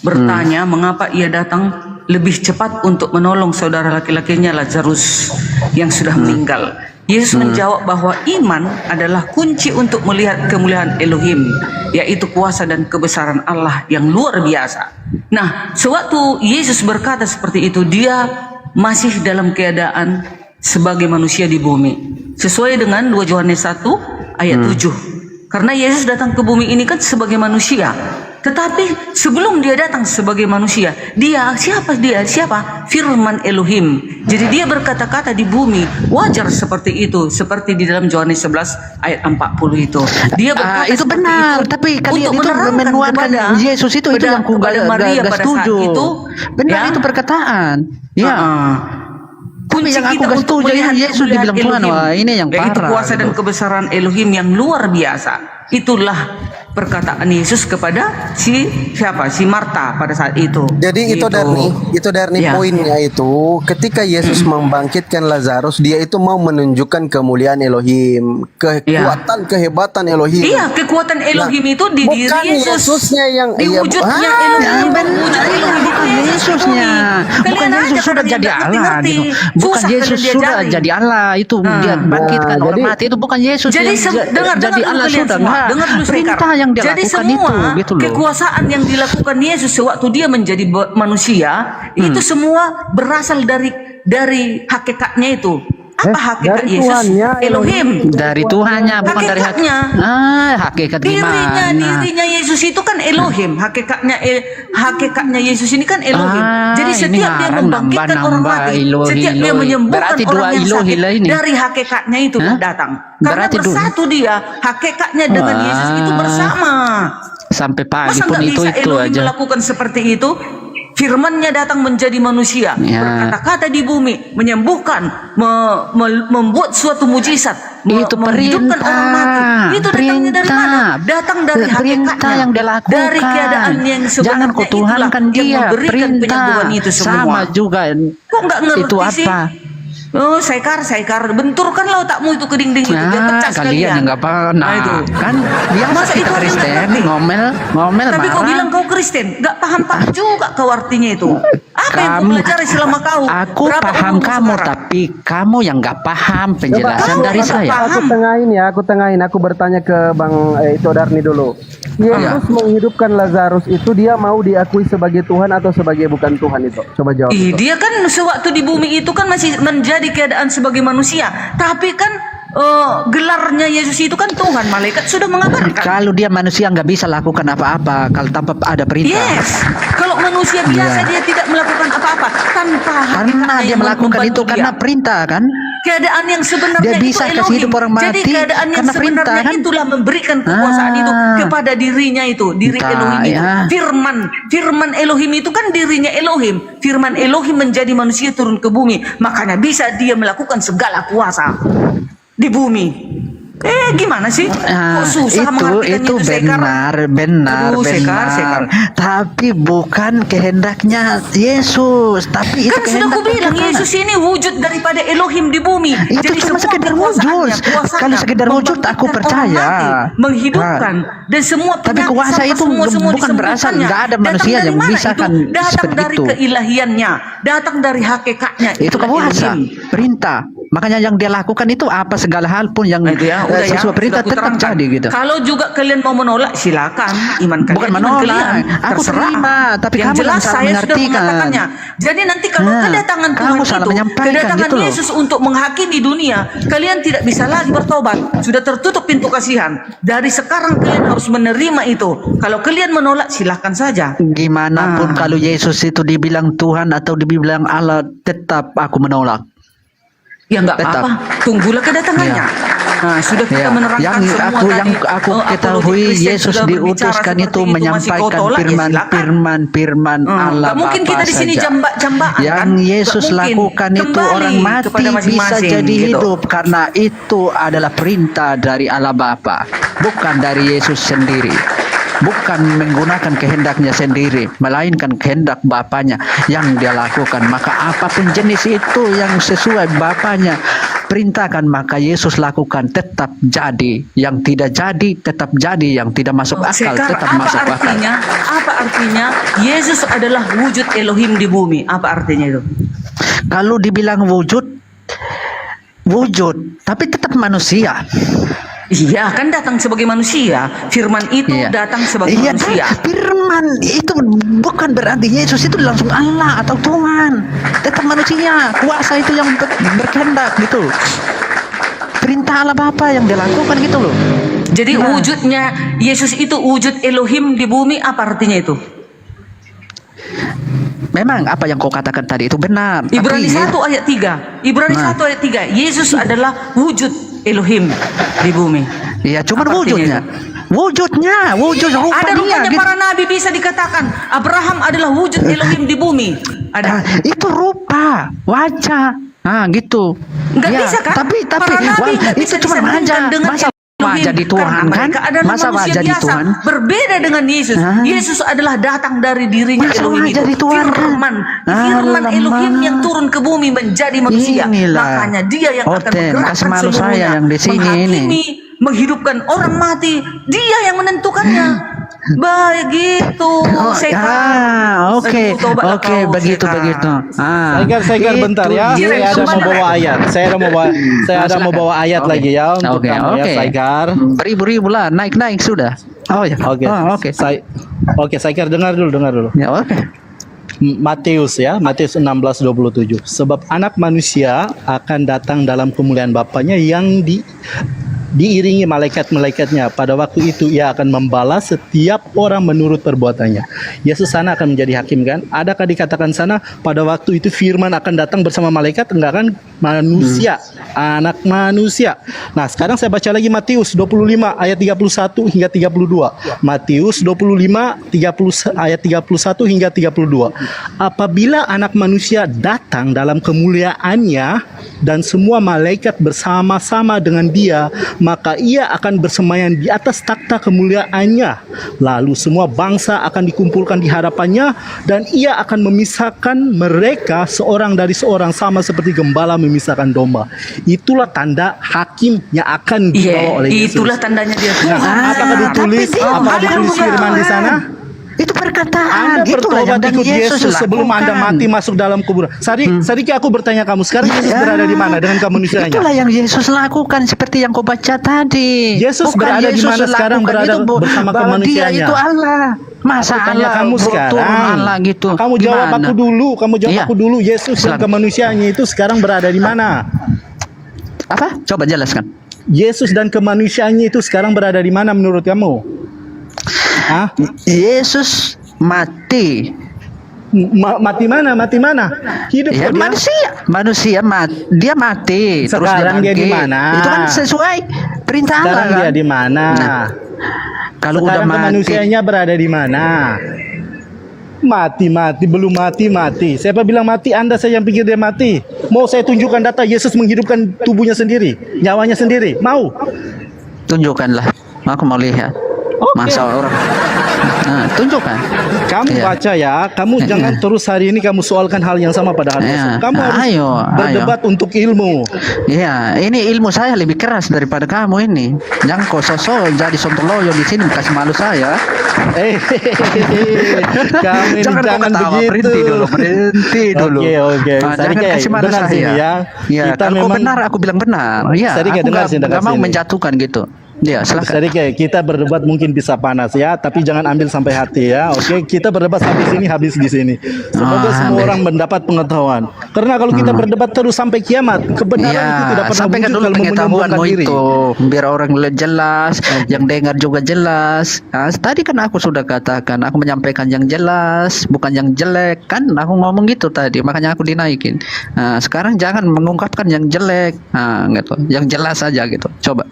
bertanya mengapa ia datang lebih cepat untuk menolong saudara laki-lakinya Lazarus yang sudah meninggal. Yesus menjawab bahwa iman adalah kunci untuk melihat kemuliaan Elohim, yaitu kuasa dan kebesaran Allah yang luar biasa. Nah, sewaktu Yesus berkata seperti itu, dia masih dalam keadaan sebagai manusia di bumi. Sesuai dengan 2 Yohanes 1 ayat 7. Karena Yesus datang ke bumi ini kan sebagai manusia. Tetapi sebelum dia datang sebagai manusia, dia siapa? Siapa? Firman Elohim. Jadi dia berkata-kata di bumi, wajar seperti itu, seperti di dalam Yohanes 11 ayat 40 itu. Dia berkata itu benar, tapi kalian itu menuankan Yesus itu yang aku gak setuju. Benar itu perkataan. Ya. Tapi yang aku gak setuju Yesus dibilang Tuhan, wah ini yang parah. Yaitu kuasa dan kebesaran Elohim yang luar biasa. Itulah perkataan Yesus kepada si Marta pada saat itu. Jadi itu dari poinnya itu, ketika Yesus membangkitkan Lazarus, dia itu mau menunjukkan kemuliaan Elohim, kekuatan kehebatan Elohim. Iya, kekuatan Elohim itu di diri bukan Yesus. Yesusnya yang di wujudnya Elohim, bukan Yesusnya. Bukan Yesus sudah jadi Allah gitu. Bukan Yesus sudah jadi Allah itu, dia bangkitkan orang mati itu bukan Yesus jadi yang jadi Allah sudah. Perintah yang dia jadi lakukan semua itu gitu loh. kekuasaan yang dilakukan Yesus sewaktu dia menjadi manusia itu semua berasal dari hakikatnya itu. Apa hakikat dari Yesus? Tuhannya, Elohim. Dari Tuhannya, bukan dari hakikatnya. Hakikat gimana? Dirinya Yesus itu kan Elohim. Hakikatnya Yesus ini kan Elohim. Jadi setiap dia membangkitkan orang mati, setiap dia menyembuhkan orang yang sakit, dari hakikatnya itu datang. Karena bersatu dia, hakikatnya dengan Yesus itu bersama. Sampai pagi Masa pun nggak itu bisa Elohim aja. melakukan seperti itu? Firman-Nya datang menjadi manusia, berkata-kata di bumi, menyembuhkan, membuat suatu mujizat, menghidupkan orang mati. Itu datangnya dari mana? Datang dari hakikatnya, yang dilakukan. dari keadaan yang sebenarnya. Jangan kau tuhankan dia. Yang memberikan Perintah penyembuhan itu semua. sama juga. Kok nggak ngerti itu sih? apa? Oh, Saikar, benturkan otakmu itu ke dinding itu, biar pecah sekalian. Kalian yang nggak pernah kan biasa Masa kita itu Kristen ngomel tapi marah. kau bilang kau Kristen, nggak paham juga kau artinya itu. Apa yang kau pelajari selama kau? Aku Berapa paham umur kamu, sekarang? tapi kamu yang nggak paham penjelasan Coba, dari kau saya. Aku tengahin. Aku bertanya ke Bang Todarni dulu. Yesus menghidupkan Lazarus itu, dia mau diakui sebagai Tuhan atau sebagai bukan Tuhan itu? Coba jawab. Dia kan sewaktu di bumi itu kan masih menjadi keadaan sebagai manusia, tapi kan gelarnya Yesus itu kan Tuhan. Malaikat sudah mengabarkan. Kalau dia manusia nggak bisa lakukan apa-apa kalau tanpa ada perintah. Yes, kalau manusia biasa dia tidak melakukan apa-apa tanpa karena dia melakukan itu karena perintah kan. Keadaan yang sebenarnya dia bisa itu kasih hidup orang mati. Jadi keadaan yang karena sebenarnya perintah, kan? itulah memberikan kekuasaan itu kepada dirinya itu, diri Elohim itu. Firman Elohim itu kan dirinya Elohim. Firman Elohim menjadi manusia turun ke bumi, makanya bisa dia melakukan segala kuasa di bumi. Gimana sih? Kok susah mengartikan itu benar. Aduh, Sekar. Tapi bukan kehendaknya Yesus, tapi kan itu sudah aku bilang Yesus ini wujud daripada Elohim di bumi. Itu jadi cuma sekedar wujud. Kalau sekedar wujud aku percaya. Menghidupkan dan semua tapi kuasa itu bukan berasal, nggak ada manusia yang bisa kan datang dari keilahiannya, datang dari hakikatnya. Itu kuasa, perintah. Makanya yang dia lakukan itu apa segala hal pun yang sesuai perintah tetap jadi gitu. Kalau juga kalian mau menolak silakan, iman kalian. Bukan menolak, aku terima, tapi yang kamu jelas salah saya mengartikan. sudah mengatakannya. Jadi nanti kalau kedatangan Tuhan itu, kedatangan gitu Yesus untuk menghakimi dunia, kalian tidak bisa lagi bertobat. Sudah tertutup pintu kasihan. Dari sekarang kalian harus menerima itu. Kalau kalian menolak silakan saja. Gimana pun kalau Yesus itu dibilang Tuhan atau dibilang Allah, tetap aku menolak. Ya nggak apa-apa, tunggulah kedatangannya. Nah, sudah kita menerangkan yang semua yang aku ketahui Yesus diutuskan itu menyampaikan firman Allah mungkin kita di sini jambak-jambakan. Yang Yesus lakukan itu orang mati bisa jadi hidup karena itu adalah perintah dari Allah Bapa, bukan dari Yesus sendiri. Bukan menggunakan kehendaknya sendiri, melainkan kehendak Bapanya yang dia lakukan. Maka apapun jenis itu yang sesuai Bapanya, perintahkan maka Yesus lakukan, tetap jadi. Yang tidak jadi tetap jadi, yang tidak masuk akal Sekar, tetap apa masuk akal. artinya? Apa artinya Yesus adalah wujud Elohim di bumi? Apa artinya itu? Kalau dibilang wujud, tapi tetap manusia. Iya, kan datang sebagai manusia. Firman itu Iya. datang sebagai Iya, manusia. firman itu bukan berarti Yesus itu langsung Allah atau Tuhan. Tetap manusia. Kuasa itu yang berkehendak gitu. Perintah Allah Bapa yang dilakukan gitu loh. Jadi wujudnya Yesus itu wujud Elohim di bumi, apa artinya itu? Memang apa yang kau katakan tadi itu benar. Ibrani tapi 1 ayat 3. Ibrani Nah. 1 ayat 3. Yesus adalah wujud Elohim di bumi. Iya, cuma Apa artinya wujudnya, wujud rupa Ada dia. rupanya gitu. para nabi bisa dikatakan Abraham adalah wujud Elohim di bumi. Ada. Itu rupa, wajah. Gitu. Nggak Ya, bisa kan? Tapi Para nabi nggak itu bisa cuma disandingkan wajah. dengan Masa Elohim, wajah di karena Tuhan kan? mereka adalah Masa manusia wajah di biasa, Tuhan? berbeda dengan Yesus. Yesus adalah datang dari dirinya Masa Elohim wajah itu. di Tuhan kan? Firman Elohim yang turun ke bumi menjadi manusia. Inilah. Makanya dia yang akan Oten, menggerakkan kasih malu seluruhnya, saya yang di sini ini. menghakimi, menghidupkan orang mati. Dia yang menentukannya. Begitu, Sekar. Oke, Tobatlah oke, kau, begitu. Saya bentar ya. Itu Saya ada mau Yesus. bawa ayat. Saya ada mau bawa ayat Oke. lagi ya untuk Oke, kamu ya, oke. Saikar. Beribu-ribu lah, naik sudah. Oh ya. Oke. Oke. Oke, Saikar dengar dulu. Ya, oke. Matius 16:27. Sebab anak manusia akan datang dalam kemuliaan Bapaknya yang diiringi malaikat-malaikatnya. Pada waktu itu ia akan membalas setiap orang menurut perbuatannya. Yesus sana akan menjadi hakim kan? Adakah dikatakan sana pada waktu itu firman akan datang bersama malaikat? Enggak kan? Manusia, anak manusia. Nah, sekarang saya baca lagi Matius 25 ayat 31 hingga 32. Matius 25 ayat 31 hingga 32. Apabila anak manusia datang dalam kemuliaannya dan semua malaikat bersama-sama dengan dia, maka ia akan bersemayam di atas takhta kemuliaannya. Lalu semua bangsa akan dikumpulkan di hadapannya dan ia akan memisahkan mereka seorang dari seorang sama seperti gembala memisahkan domba. Itulah tanda hakim yang akan dibawa oleh Yesus. Itulah tandanya dia Tuhan. Nah, apakah ditulis firman di sana? Itu perkataan. Anda bertobat ikut Yesus sebelum Anda mati masuk dalam kuburan. Sedikit aku bertanya kamu, sekarang Yesus berada di mana dengan kemanusiaannya? Itulah yang Yesus lakukan seperti yang kau baca tadi. Yesus berada di mana sekarang, berada bersama bahwa kemanusiaannya? Dia itu Allah. Masa Aku tanya Allah kamu sekarang. turun Allah gitu. Kamu jawab Gimana? aku dulu. Iya. Yesus dan Silakan. kemanusiaannya itu sekarang berada di mana? Apa? Coba jelaskan. Yesus dan kemanusiaannya itu sekarang berada di mana menurut kamu? Hah? Yesus mati. Mati mana? Hidup Ya, kok dia? manusia dia mati. Sekarang dia di bangkit. mana? Itu kan sesuai perintah Allah. Sekarang dia Kan? di mana? Nah, kalau udah Sekarang mati, kemanusiaannya berada di mana? Mati, belum mati. Siapa bilang mati? Anda saya yang pikir dia mati. Mau saya tunjukkan data Yesus menghidupkan tubuhnya sendiri, nyawanya sendiri. Mau? tunjukkanlah. Aku mau lihat. Masa orang tunjukkan. Kamu Iya. baca ya, kamu jangan terus hari ini kamu soalkan hal yang sama pada hari Iya. esok. Kamu harus Ayo. berdebat untuk ilmu. Iya, ini ilmu saya lebih keras daripada kamu ini. Jangan kau sosok jadi sontoloyo di sini kasih malu saya. Kamu ini Jangan kau jangan ketawa, begitu. berhenti dulu. Oke. Jangan Sadika, kasih malu benar saya. sini ya. Ya, Kita kalau kau memang benar aku bilang benar. Iya, Sadika, aku dengar nggak mau sini. menjatuhkan gitu. Ya, silakan. Sadika, kita berdebat mungkin bisa panas ya, tapi jangan ambil sampai hati ya. Oke, kita berdebat sampai sini habis di sini. Semoga semua orang mendapat pengetahuan. Karena kalau kita berdebat terus sampai kiamat, kebenaran itu tidak pernah sampaikan muncul dulu kalau menyombongkan pengetahuanmu diri. itu biar orang jelas, yang dengar juga jelas. Tadi kan aku sudah katakan, aku menyampaikan yang jelas, bukan yang jelek kan. Aku ngomong gitu tadi, makanya aku dinaikin. Sekarang jangan mengungkapkan yang jelek, gitu. Yang jelas saja gitu. Coba.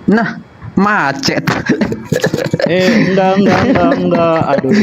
Nah, macet. Enggak. Aduh.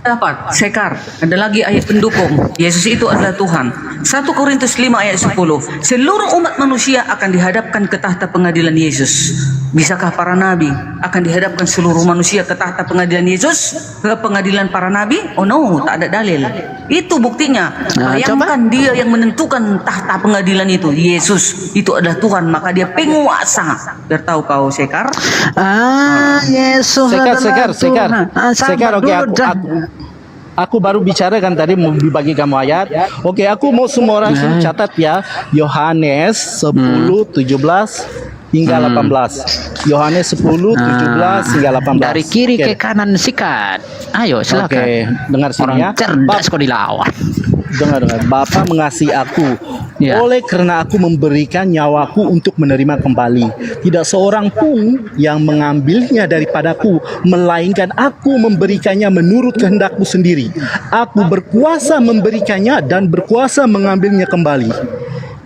Dapat Sekar, ada lagi ayat pendukung. Yesus itu adalah Tuhan. 1 Korintus 5 ayat 10. Seluruh umat manusia akan dihadapkan ke tahta pengadilan Yesus. Bisakah para nabi akan dihadapkan seluruh manusia ke tahta pengadilan Yesus? Ke pengadilan para nabi? Oh no, tak ada dalil. Itu buktinya. Bayangkan dia yang menentukan tahta pengadilan itu. Yesus itu adalah Tuhan, maka dia penguasa. Biar tahu kau, Sekar. Yesus Sekar. Sabar Oke, dulu, aku baru bicara kan tadi mau bagi kamu ayat. Oke, aku mau semua orang sini catat ya. Yohanes 10:17 hingga 18. Yohanes 10:17 hingga 18. Dari kiri ke kanan sikat. Ayo silakan. Oke, dengar sini ya. Orang cerdas kok dilawan. Dengar. Bapa mengasihi aku. Ya. Oleh karena aku memberikan nyawaku untuk menerima kembali. Tidak seorang pun yang mengambilnya daripadaku, melainkan aku memberikannya menurut kehendakku sendiri. Aku berkuasa memberikannya dan berkuasa mengambilnya kembali.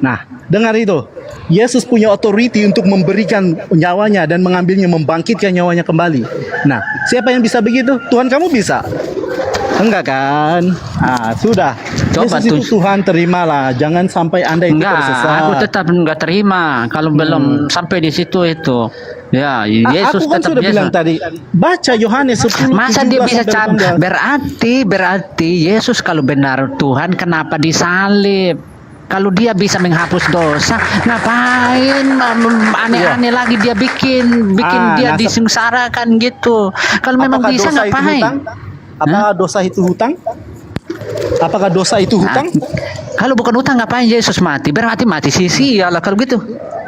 Nah, dengar itu. Yesus punya authority untuk memberikan nyawanya dan mengambilnya, membangkitkan nyawanya kembali. Nah, siapa yang bisa begitu? Tuhan kamu bisa? Enggak kan? Sudah. Coba Yesus itu Tuhan, terimalah. Jangan sampai Anda itu tersesat. Aku tetap enggak terima kalau belum sampai di situ itu. Ya, Yesus aku kan tetap sudah bilang tadi, baca Yohanes 10. Masa dia bisa berarti Yesus kalau benar Tuhan, kenapa disalib? Kalau dia bisa menghapus dosa, ngapain aneh-aneh lagi dia bikin dia disengsarakan gitu? Kalau memang bisa ngapain? Apakah dosa itu hutang? Apakah dosa itu hutang? Kalau bukan hutang ngapain Yesus mati? Berarti mati sia-sia lah kalau gitu.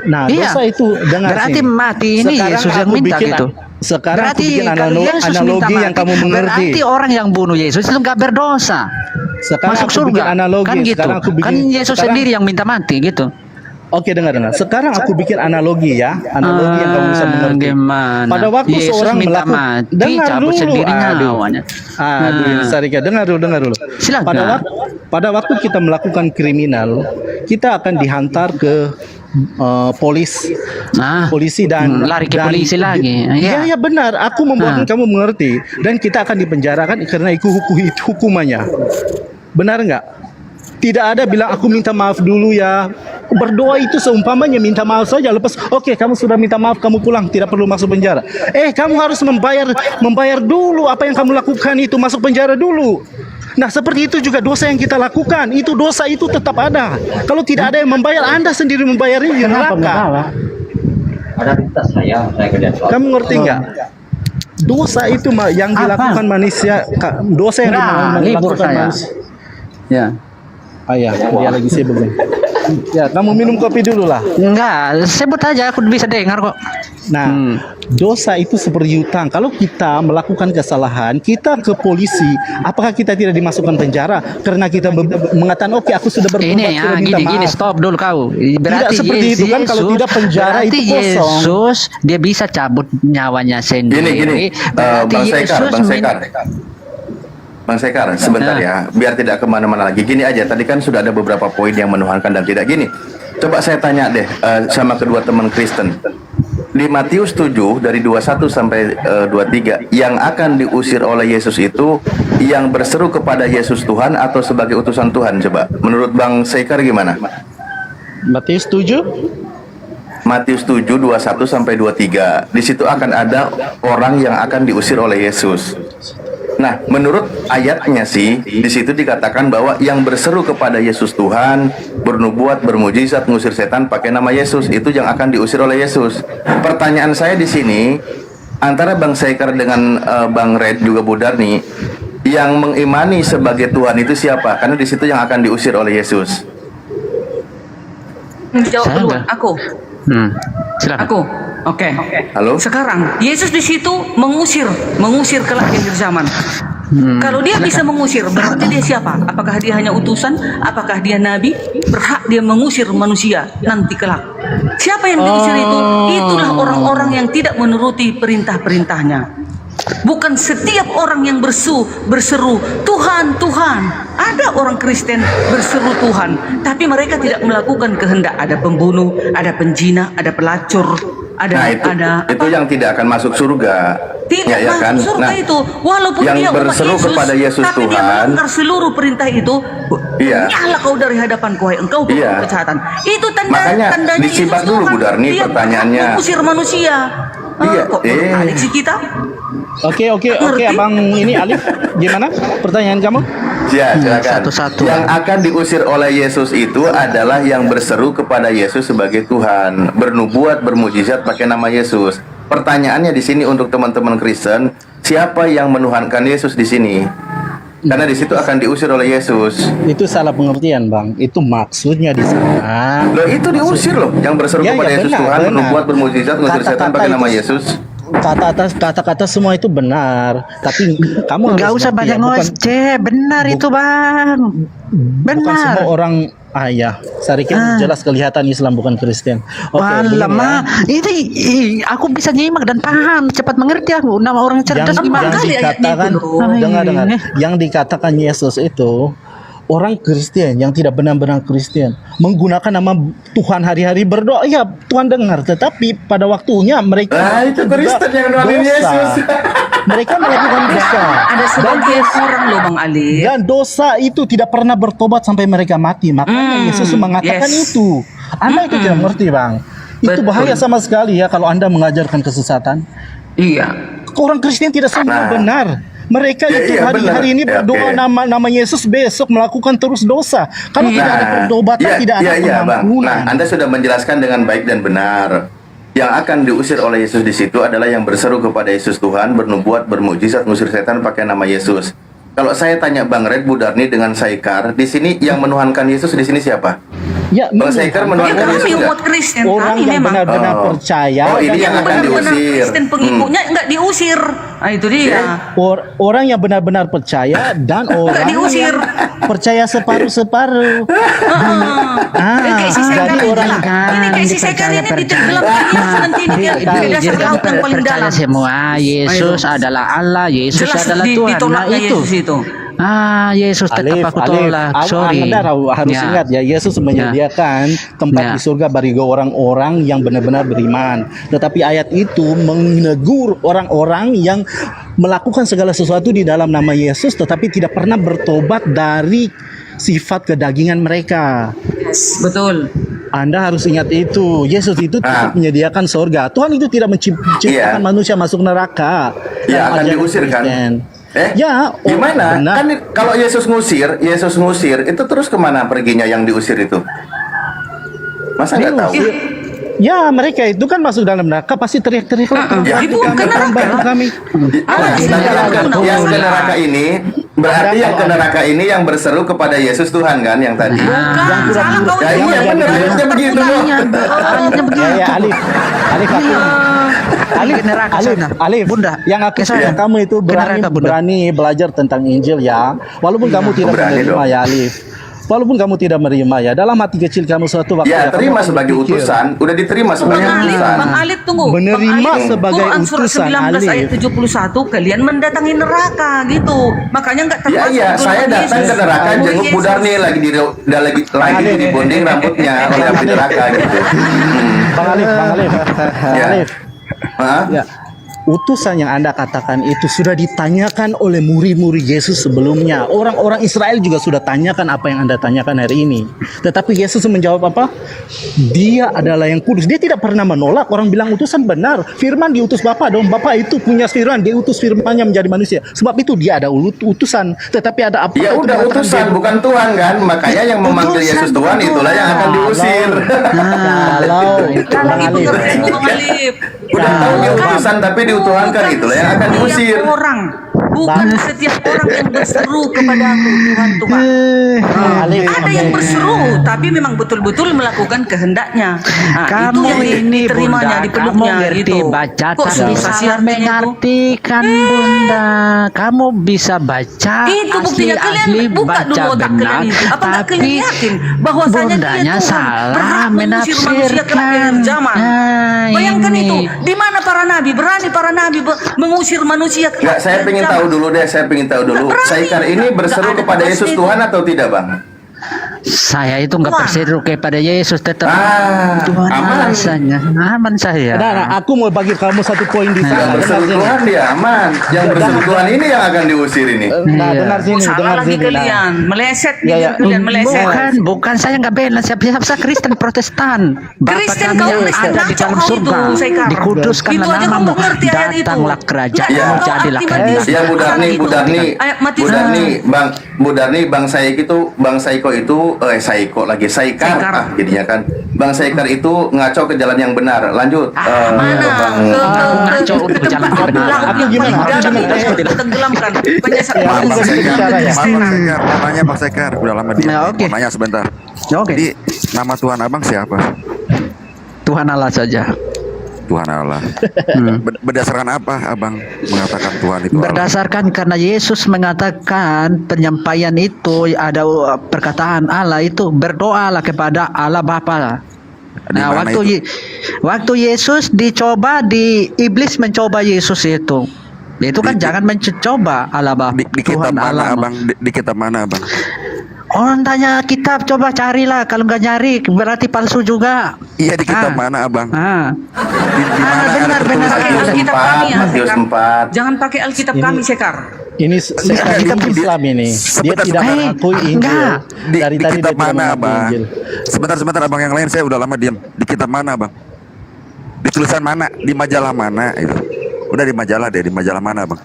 Nah, iya. Dosa itu berarti sini. mati ini Sekarang Yesus yang minta gitu. Sekarang berarti aku bikin kalau Yesus analogi minta yang kamu mati, mengerti. berarti orang yang bunuh Yesus itu nggak berdosa. Sekarang Masuk aku surga. bikin analogi. Kan gitu. Sekarang aku bikin, Kan Yesus sendiri yang minta mati gitu. Oke, dengar. Sekarang aku bikin analogi ya, analogi yang kamu bisa mengerti. Gimana? Pada waktu Yesus seorang minta melakukan, mati, dengar cabut dulu, sendiri nyawanya. Sarika, dengar dulu. Silakan. Pada waktu kita melakukan kriminal, kita akan dihantar ke polisi dan lari ke polisi lagi. Iya benar. Aku membuat kamu mengerti, dan kita akan dipenjarakan karena itu hukumannya. Benar nggak? Tidak ada bilang aku minta maaf dulu ya. Berdoa itu seumpamanya minta maaf saja. Lepas oke, kamu sudah minta maaf, kamu pulang, tidak perlu masuk penjara. Kamu harus membayar dulu apa yang kamu lakukan itu, masuk penjara dulu. Nah, seperti itu juga dosa yang kita lakukan. Itu dosa itu tetap ada. Kalau tidak ada yang membayar, Anda sendiri membayarnya di neraka. Kamu ngerti nggak? Dosa itu yang dilakukan manusia, dosa yang dilakukan manusia. Ya. Ayah, dia lagi sibuk nih. Ya, kamu minum kopi dulu lah. Enggak, sebut aja, aku bisa dengar kok. Nah, dosa itu seperti hutang. Kalau kita melakukan kesalahan, kita ke polisi, apakah kita tidak dimasukkan penjara karena kita mengatakan oke, aku sudah bertobat, sudah minta maaf. Gini, stop dulu kau. Berarti tidak seperti itu kan, kalau tidak penjara itu kosong. Yesus dia bisa cabut nyawanya sendiri. Gini, Bang Sekar, sebentar ya, biar tidak kemana-mana lagi. Gini aja, tadi kan sudah ada beberapa poin yang menuhankan dan tidak. Gini, coba saya tanya deh sama kedua teman Kristen. Di Matius 7 dari 21 sampai 23, yang akan diusir oleh Yesus itu yang berseru kepada Yesus Tuhan atau sebagai utusan Tuhan? Coba, menurut Bang Sekar gimana? Matius 7? Matius 7, 21 sampai 23. Di situ akan ada orang yang akan diusir oleh Yesus. Nah, menurut ayatnya sih, di situ dikatakan bahwa yang berseru kepada Yesus Tuhan, bernubuat, bermujizat, mengusir setan pakai nama Yesus, itu yang akan diusir oleh Yesus. Pertanyaan saya di sini, antara Bang Sekar dengan Bang Red juga Budarni, yang mengimani sebagai Tuhan itu siapa? Karena di situ yang akan diusir oleh Yesus. Jawab dulu, aku. Silakan. Aku. Oke. Halo. Sekarang Yesus di situ mengusir kelak akhir zaman. Kalau dia bisa mengusir, berarti dia siapa? Apakah dia hanya utusan? Apakah dia nabi? Berhak dia mengusir manusia nanti kelak. Siapa yang diusir itu? Itulah orang-orang yang tidak menuruti perintah-perintahnya. Bukan setiap orang yang berseru Tuhan, Tuhan. Ada orang Kristen berseru Tuhan, tapi mereka tidak melakukan kehendak. Ada pembunuh, ada penjina, ada pelacur, ada itu yang tidak akan masuk surga. Tidak Ya, ya masuk kan? surga Nah, itu. Walaupun yang dia umat berseru Yesus, kepada Yesus tapi dia Tuhan. melanggar seluruh perintah itu. Iya. Nyala kau dari hadapanku, hai engkau Iya. kejahatan. Itu Makanya tandanya disimak Yesus dulu, Tuhan. Bu Darni, Dia pertanyaannya. mengusir manusia. Iya, Kok berbalik sih kita? Oke, Ngerti? Abang ini Alif, gimana pertanyaan kamu? Ya, silakan. Satu-satu. Yang akan diusir oleh Yesus itu adalah yang berseru kepada Yesus sebagai Tuhan, bernubuat, bermujizat pakai nama Yesus. Pertanyaannya di sini untuk teman-teman Kristen, siapa yang menuhankan Yesus di sini? Karena di situ akan diusir oleh Yesus. Itu salah pengertian, Bang. Itu maksudnya di sana. Loh, itu diusir loh, yang berseru Ya, kepada ya, Yesus benar, Tuhan, benar. bernubuat, bermujizat, ngusir setan Kata-kata pakai nama itu- Yesus. Kata-kata semua itu benar, tapi kamu Nggak harus usah ngerti banyak ya, bukan, ngoceh, benar itu bang, bukan semua benar. orang ayah. Sedikit jelas kelihatan Islam bukan Kristen. Oke, begini ya. Lama, ini aku bisa nyimak dan paham, cepat mengerti aku. Nama orang cerdas yang gimana? kali ayatnya dikatakan, itu, loh. dengar, yang dikatakan Yesus itu orang Kristen yang tidak benar-benar Kristen menggunakan nama Tuhan hari-hari berdoa. Ya, Tuhan dengar, tetapi pada waktunya mereka Itu juga Kristen yang nuhanin dosa. Yesus. Mereka melakukan dosa. Ada sebagian orang loh Bang Ali. Dan dosa itu tidak pernah bertobat sampai mereka mati. Makanya Yesus mengatakan yes. itu. Anda itu tidak mengerti, Bang. Itu Betul. bahaya sama sekali ya kalau Anda mengajarkan kesesatan. Iya. Orang Kristen tidak semua benar. Mereka Ya, itu iya, hari-hari benar. ini Ya, berdoa oke. nama Yesus, besok melakukan terus dosa. Kalau tidak ada pertobatan, tidak ada Bang. pengampunan. Nah, Anda sudah menjelaskan dengan baik dan benar. Yang akan diusir oleh Yesus di situ adalah yang berseru kepada Yesus Tuhan, bernubuat, bermujizat, ngusir setan pakai nama Yesus. Kalau saya tanya Bang Red, Bu Darni dengan Saikar, di sini yang menuhankan Yesus di sini siapa? Ya, Bang Saikar Ya menuhankan kami Yesus nggak? umat Kristen, orang kami yang memang. benar-benar Oh. percaya Oh, ini dan yang akan benar-benar diusir. Kristen pengikutnya enggak diusir. Nah, itu dia. orang yang benar-benar percaya dan orang diusir. yang percaya separuh-separuh. Kayak si Sekar jadi ini orang lah. Ini kayak si Sekar ini di tenggelam Yesus nanti dia di dasar laut yang paling percaya dalam. semua Yesus adalah Allah, Yesus Jelas adalah Tuhan. Nah ditolaknya itu. Yesus itu. Yesus tetap aku tolak. Sorry. Anda harus Ya. ingat ya, Yesus menyediakan tempat Ya. di surga bagi orang-orang yang benar-benar beriman. Tetapi ayat itu menegur orang-orang yang melakukan segala sesuatu di dalam nama Yesus tetapi tidak pernah bertobat dari sifat kedagingan mereka. Yes, betul. Anda harus ingat itu. Yesus itu tetap menyediakan surga. Tuhan itu tidak menciptakan manusia masuk neraka. Ya, Dalam akan ajaran diusir kan? Kristen. Ya, gimana? benar. Kan kalau Yesus ngusir itu terus kemana perginya yang diusir itu? Masa nggak tahu? Ya, mereka itu kan masuk dalam neraka pasti teriak-teriak. Dibuang ke neraka. Kami. Yang ke neraka ini berarti yang ke neraka ini yang berseru kepada Yesus Tuhan kan yang tadi. Bukan, salah kau. Ya iya benar ayatnya begitu loh. Ya, Alif, Alif, Bunda, yang aku sayang kamu itu berani belajar tentang Injil ya. Walaupun kamu tidak berani menerima dong. ya, Alif. Walaupun kamu tidak menerima ya, dalam hati kecil kamu suatu waktu Ya, kamu terima akan sebagai berpikir, utusan, udah diterima sebagai utusan. Bang Alif tunggu. Menerima Bang Alif, sebagai Quran surat utusan, 19 ayat Alif. 71 kalian mendatangi neraka gitu. Makanya enggak Ya termasuk iya, golongan saya datang Yesus. ke neraka Oh, jenguk Yesus. Bu Darni lagi di bonding rambutnya oleh api neraka gitu. Bang Alif, Ya. Alif. Ya, utusan yang Anda katakan itu sudah ditanyakan oleh murid-murid Yesus sebelumnya. Orang-orang Israel juga sudah tanyakan apa yang Anda tanyakan hari ini. Tetapi Yesus menjawab apa? Dia adalah yang kudus. Dia tidak pernah menolak. Orang bilang utusan benar. Firman diutus Bapa dong. Bapa itu punya firman. Dia utus firmannya menjadi manusia. Sebab itu dia ada utusan. Tetapi ada apa? Ya itu udah dikatakan utusan dia- bukan Tuhan kan, makanya yang memanggil Utusan, Yesus Tuhan itulah yang akan diusir. Kalau Lagi pengertian Bang Alif. Udah tahu dia utusan tapi diutuhankan itulah yang akan diusir. Setiap orang, bukan setiap orang yang berseru kepada aku Tuhan Tuhan. Alif, Ada yang berseru tapi memang betul-betul melakukan kehendaknya. Nah, Kamu itu yang ini diterimanya, Bunda, dipeluknya kamu ngerti gitu. baca Kok tapi susah sih salah artinya itu? mengartikan Bunda. Kamu bisa baca Itu buktinya asli kalian buka baca dulu otak benar, kalian itu. Apa nggak tapi kalian yakin bahwasanya dia Bundanya Tuhan salah berhak mengusir manusia ke akhir menafsirkan. zaman? Nah, Bayangkan ini. itu, di mana para nabi berani para nabi mengusir manusia ke Enggak, saya akhir pengen zaman? tahu dulu deh, saya pengen tahu dulu. Nggak berani. Saikar ini berseru Nggak ada kepada Yesus tugasnya Tuhan atau tidak, Bang? Saya itu nggak berseru kepada Yesus, tetap Tuhan aman. alasannya. Aman saya. Nah, aku mau bagi kamu satu poin di Yang sana. berseru Tuhan dia aman. Yang berseru Tuhan ini yang akan diusir ini. Nah, dengar sini, Salah dengar lagi sini. kalian, meleset Ya, ya. kalian meleset. Bukan saya nggak bela, saya Kristen Protestan. Bapa Kristen kami kau yang Kristen, ada di ngaco dalam kau surga, itu, Sekar. dikuduskanlah Itu aja kau namamu, nggak ngerti ayat itu. datanglah kerajaanmu, Nggak, jadilah kau kehendak. arti Ya Bu Darni, Bu Darni, Bu Darni, Bang Saiko itu, Saiko lagi, Saikar, jadinya kan. Bang Saikar itu ngaco ke jalan yang benar. Lanjut. Mana? Aku ngaco untuk jalan kebenaran. Aku gimana? Tenggelamkan penyesat. Ya, aku bisa bicara ya. Maaf Bang Sekar, mau nanya Bang Sekar, udah lama dia. Ya, oke. Mau nanya sebentar. Oke. Jadi nama Tuhan Abang siapa? Tuhan Allah saja. Tuhan Allah. Berdasarkan apa Abang mengatakan Tuhan itu Allah? Berdasarkan karena Yesus mengatakan penyampaian itu ada perkataan Allah itu berdoalah kepada Allah Bapa. Di Nah, mana waktu Yesus dicoba, iblis mencoba Yesus itu kan jangan mencoba Allah Bapa. Di kitab Tuhan mana Allah. Abang? Di kitab mana Abang? Orang tanya kitab, coba carilah. Kalau nggak nyari berarti palsu juga. Iya, di kitab mana Abang? Di mana ada benar. tertulis Alkitab kami ya, Matius Sekar. 4. Jangan pakai Alkitab Ini- kami, Sekar. Ini kitab Islam ini. Dia tidak mengakui Injil. Dari di tadi kitab dia tidak mana mengakui Abang? Injil. Sebentar Abang, yang lain saya udah lama diam. Di kitab mana Abang? Di tulisan mana? Di majalah mana itu? Udah di majalah deh, di majalah mana Bang?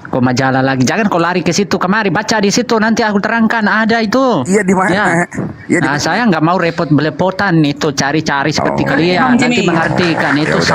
Kok majalah lagi? Jangan kau lari ke situ kemari, baca di situ nanti aku terangkan ada itu. Iya, di mana? Ya. Iya, di Nah, mana? saya nggak mau repot-belepotan itu cari-cari seperti kalian. Emang Nanti gini. mengartikan itu udah.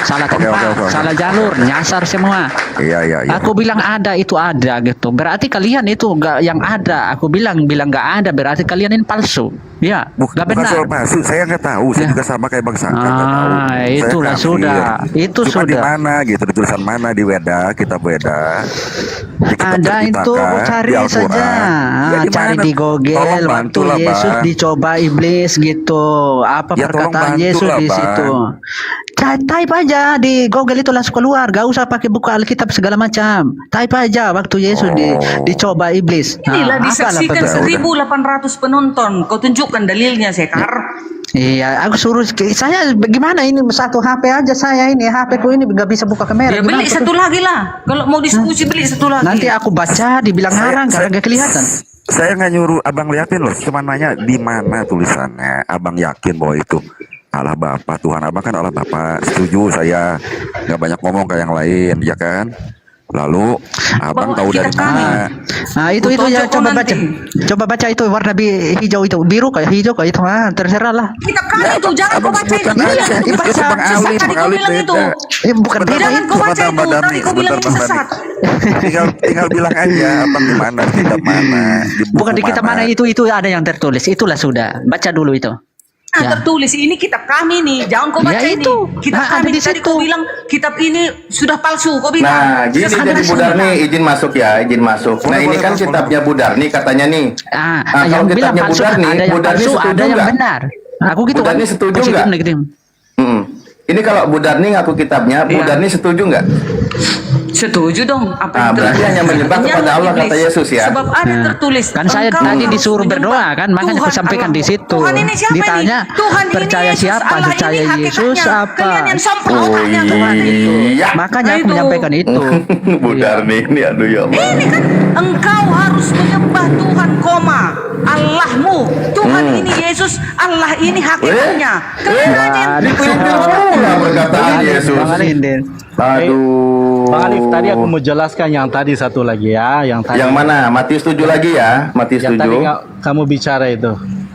salah Oke, tempat, oke. salah jalur, nyasar semua. Iya. Aku bilang ada itu ada gitu. Berarti kalian itu nggak yang ada. Aku bilang nggak ada. Berarti kalian ini palsu. Ya, nggak Bukan benar. soal palsu, saya nggak tahu. Saya juga sama kayak Bang Saka, nggak tahu. Saya Itulah kafir. sudah. Itu Cuma di sudah. mana gitu, di tulisan mana, di Weda, kitab Weda. Di kitab Ada itu Tripitaka, cari di Al-Quran. saja. Ya, di Cari mana? di Google Tolong waktu bantulah, Yesus Bang. dicoba iblis gitu. Apa Ya, tolong perkataan Yesus bantulah, di Bang. situ. Type aja di Google itu langsung keluar. Gak usah pakai buka Alkitab segala macam. Type aja waktu Yesus dicoba iblis. Inilah apalah disaksikan betul. 1.800 penonton. Kau tunjukkan dalilnya, Sekar. Iya, aku suruh saya bagaimana ini satu HP aja saya ini HP ku ini nggak bisa buka kamera. Ya beli Gimana satu tuh? lagi lah. Kalau mau diskusi beli satu lagi. Nanti aku baca dibilang ngarang karena nggak kelihatan. Saya nggak nyuruh Abang liatin loh, cuma nanya di mana tulisannya. Abang yakin bahwa itu Allah Bapa, Tuhan Abang kan Allah Bapa. Setuju saya, nggak banyak ngomong kayak yang lain, ya kan? Lalu Abang Bawa tahu dari kitab mana? Nah itu Ku ya tonjok coba baca itu warna hijau itu biru kayak hijau kayak itu terserah lah. Kitab kami itu jangan kau baca itu. Iya, Iya, itu baca. Bang Ali, Sesat tadi Bang kau Ali bilang itu. beda. Bukan beda Jangan itu. kau baca Sebentar, itu. Bang Dani, Tadi kau bilang itu sebentar, Bang sesat. tinggal bilang aja Abang di mana, di kitab mana, di buku Bukan di kitab mana itu ada yang tertulis. Itulah sudah. Baca dulu itu. Nah, tertulis ini kitab kami nih. Jangan kau baca Ya, ini. itu. Kitab Nah, kami ada di tadi situ. kau bilang kitab ini sudah palsu. Kau bilang. Nah, gini Sesat jadi dan Bu Darni, sesat. izin masuk ya, izin masuk. Nah, ini kan kitabnya Bu Darni katanya nih. Ah, Nah, yang kalau bilang kitabnya Bu palsu Darni, ada Bu yang Darni palsu, setuju ada yang nggak? benar. Aku gitu Bu Darni setuju positif nggak? negatif. Ini kalau Bu Darni ngaku kitabnya, Bu Iya. Darni setuju nggak? Setuju dong. Apa yang Berarti tertulis? hanya menyembah kepada Menyembah Allah, iblis. kata Yesus ya. Sebab ada tertulis. Kan saya engkau tadi harus disuruh menyembah berdoa kan, makanya aku Tuhan sampaikan di Allahmu. situ. Tuhan ini siapa Ditanya ini? Tuhan percaya ini Yesus siapa? Allah Percaya ini Yesus hakikatnya. apa? Kalian yang sombong Oh, otaknya Tuhan itu. iya. Makanya Nah, aku itu. menyampaikan itu. Bu Darni ini aduh ya Allah. Ini kan engkau harus menyembah Tuhan, Allahmu. Tuhan ini Yesus, Allah ini hakikatnya. Kalian aja yang Dipindir pula perkataan Yesus. Bang Alindin. Aduh. Bang Alif, tadi aku mau jelaskan yang tadi satu lagi ya, yang tadi. Yang mana? Matius 7 lagi ya? Matius Yang 7. tadi kamu bicara itu.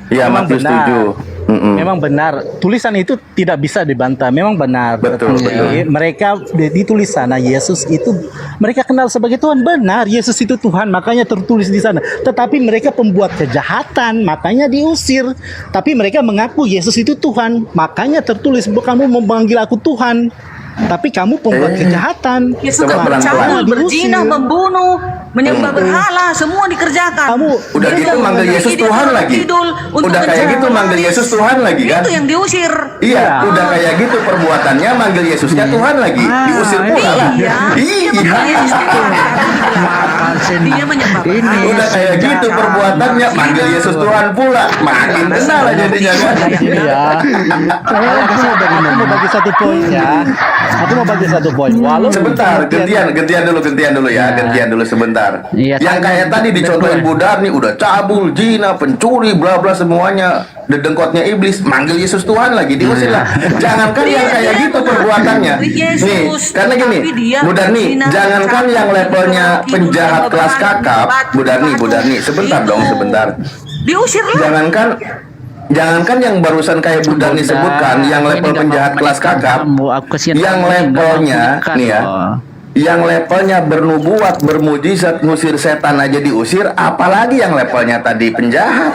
Iya, Memang Matius benar. 7. Memang benar. Tulisan itu tidak bisa dibantah. Memang benar. Betul, Tetapi mereka ditulis sana Yesus itu mereka kenal sebagai Tuhan. Benar, Yesus itu Tuhan, makanya tertulis di sana. Tetapi mereka pembuat kejahatan, makanya diusir. Tapi mereka mengaku Yesus itu Tuhan, makanya tertulis kamu memanggil aku Tuhan. Tapi kamu pembuat kejahatan. Ya sudah Coba pelan-pelan. bercabul, berzina, membunuh. Menyembah berhala, semua dikerjakan. Udah gitu manggil Yesus Tuhan lagi. Udah kayak gitu manggil Yesus Tuhan lagi kan? Itu yang diusir. Iya, udah kayak gitu perbuatannya manggil Yesusnya Tuhan lagi. Diusir pula lah. Iya. Dia menyembah berhala. Udah kayak gitu perbuatannya manggil Yesus Tuhan pula. Makin kenal lah jadinya kan. Iya. Aku mau bagi satu poin ya. Aku mau bagi satu poin. Walaupun Sebentar, gantian dulu ya, gantian dulu sebentar. Iya, Yang kayak tadi dicontohin Bu Darni udah cabul, zina, pencuri, bla bla semuanya, dedengkotnya iblis, manggil Yesus Tuhan lagi diusir lah. Jangankan yang kayak gitu perbuatannya. Nih, karena gini, Bu Darni, jangankan yang levelnya penjahat kelas kakap, Bu Darni, sebentar dong, sebentar. Diusir lah. Jangankan yang barusan kayak Bu Darni sebutkan, yang level penjahat kelas kakap, yang levelnya nih ya, yang levelnya bernubuat, bermujizat, ngusir setan aja diusir, apalagi yang levelnya tadi penjahat.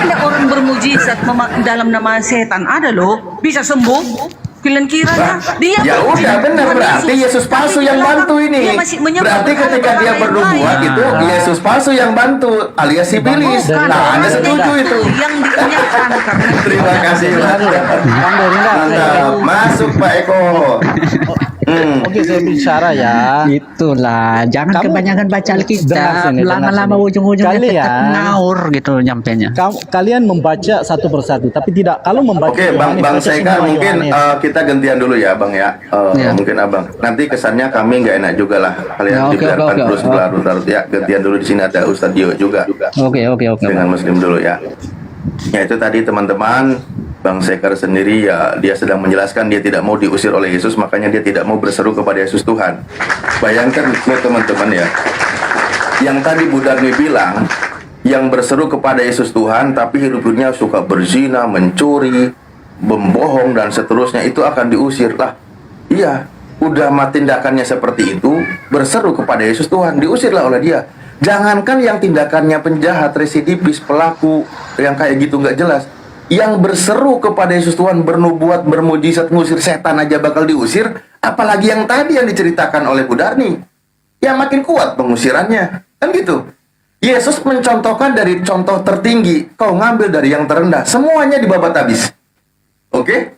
Ada orang bermujizat dalam nama setan, ada loh, bisa sembuh. Kalian kiranya dia Ya udah benar, berarti Yesus palsu yang bantu ini. Berarti ketika dia bernubuat itu Yesus palsu yang bantu, alias sipilis. Nah, Anda setuju itu? Yang dikenyakan karena Terima kasih. Mantap. Masuk Pak Eko. Oke, saya bicara ya. Itulah, jangan kebanyakan baca Alkitab, lama-lama ujung-ujungnya tetap ngaur gitu nyampenya. Kalian membaca satu persatu, tapi tidak kalau membaca. Oke, Bang baca Saikar, semua mungkin Yohanes. kita gantian dulu ya, Bang ya. Mungkin Abang. Nanti kesannya kami nggak enak juga lah. Kalian dibiarkan terus berlarut-larut ya. Gantian dulu di sini ada Ustadz Dio juga. Oke. Dengan Muslim dulu ya. Ya itu tadi teman-teman, Bang Sekar sendiri ya dia sedang menjelaskan dia tidak mau diusir oleh Yesus, makanya dia tidak mau berseru kepada Yesus Tuhan. Bayangkan teman-teman ya, yang tadi Bu Darni bilang, yang berseru kepada Yesus Tuhan tapi hidupnya suka berzina, mencuri, membohong dan seterusnya, itu akan diusir lah. Iya, udah tindakannya seperti itu, berseru kepada Yesus Tuhan, diusirlah oleh dia. Jangankan yang tindakannya penjahat, residivis, pelaku yang kayak gitu nggak jelas, yang berseru kepada Yesus Tuhan, bernubuat, bermujizat, ngusir setan aja bakal diusir, apalagi yang tadi yang diceritakan oleh Bu Darni, yang makin kuat pengusirannya, kan gitu. Yesus mencontohkan dari contoh tertinggi, kau ngambil dari yang terendah, semuanya dibabat habis. Oke?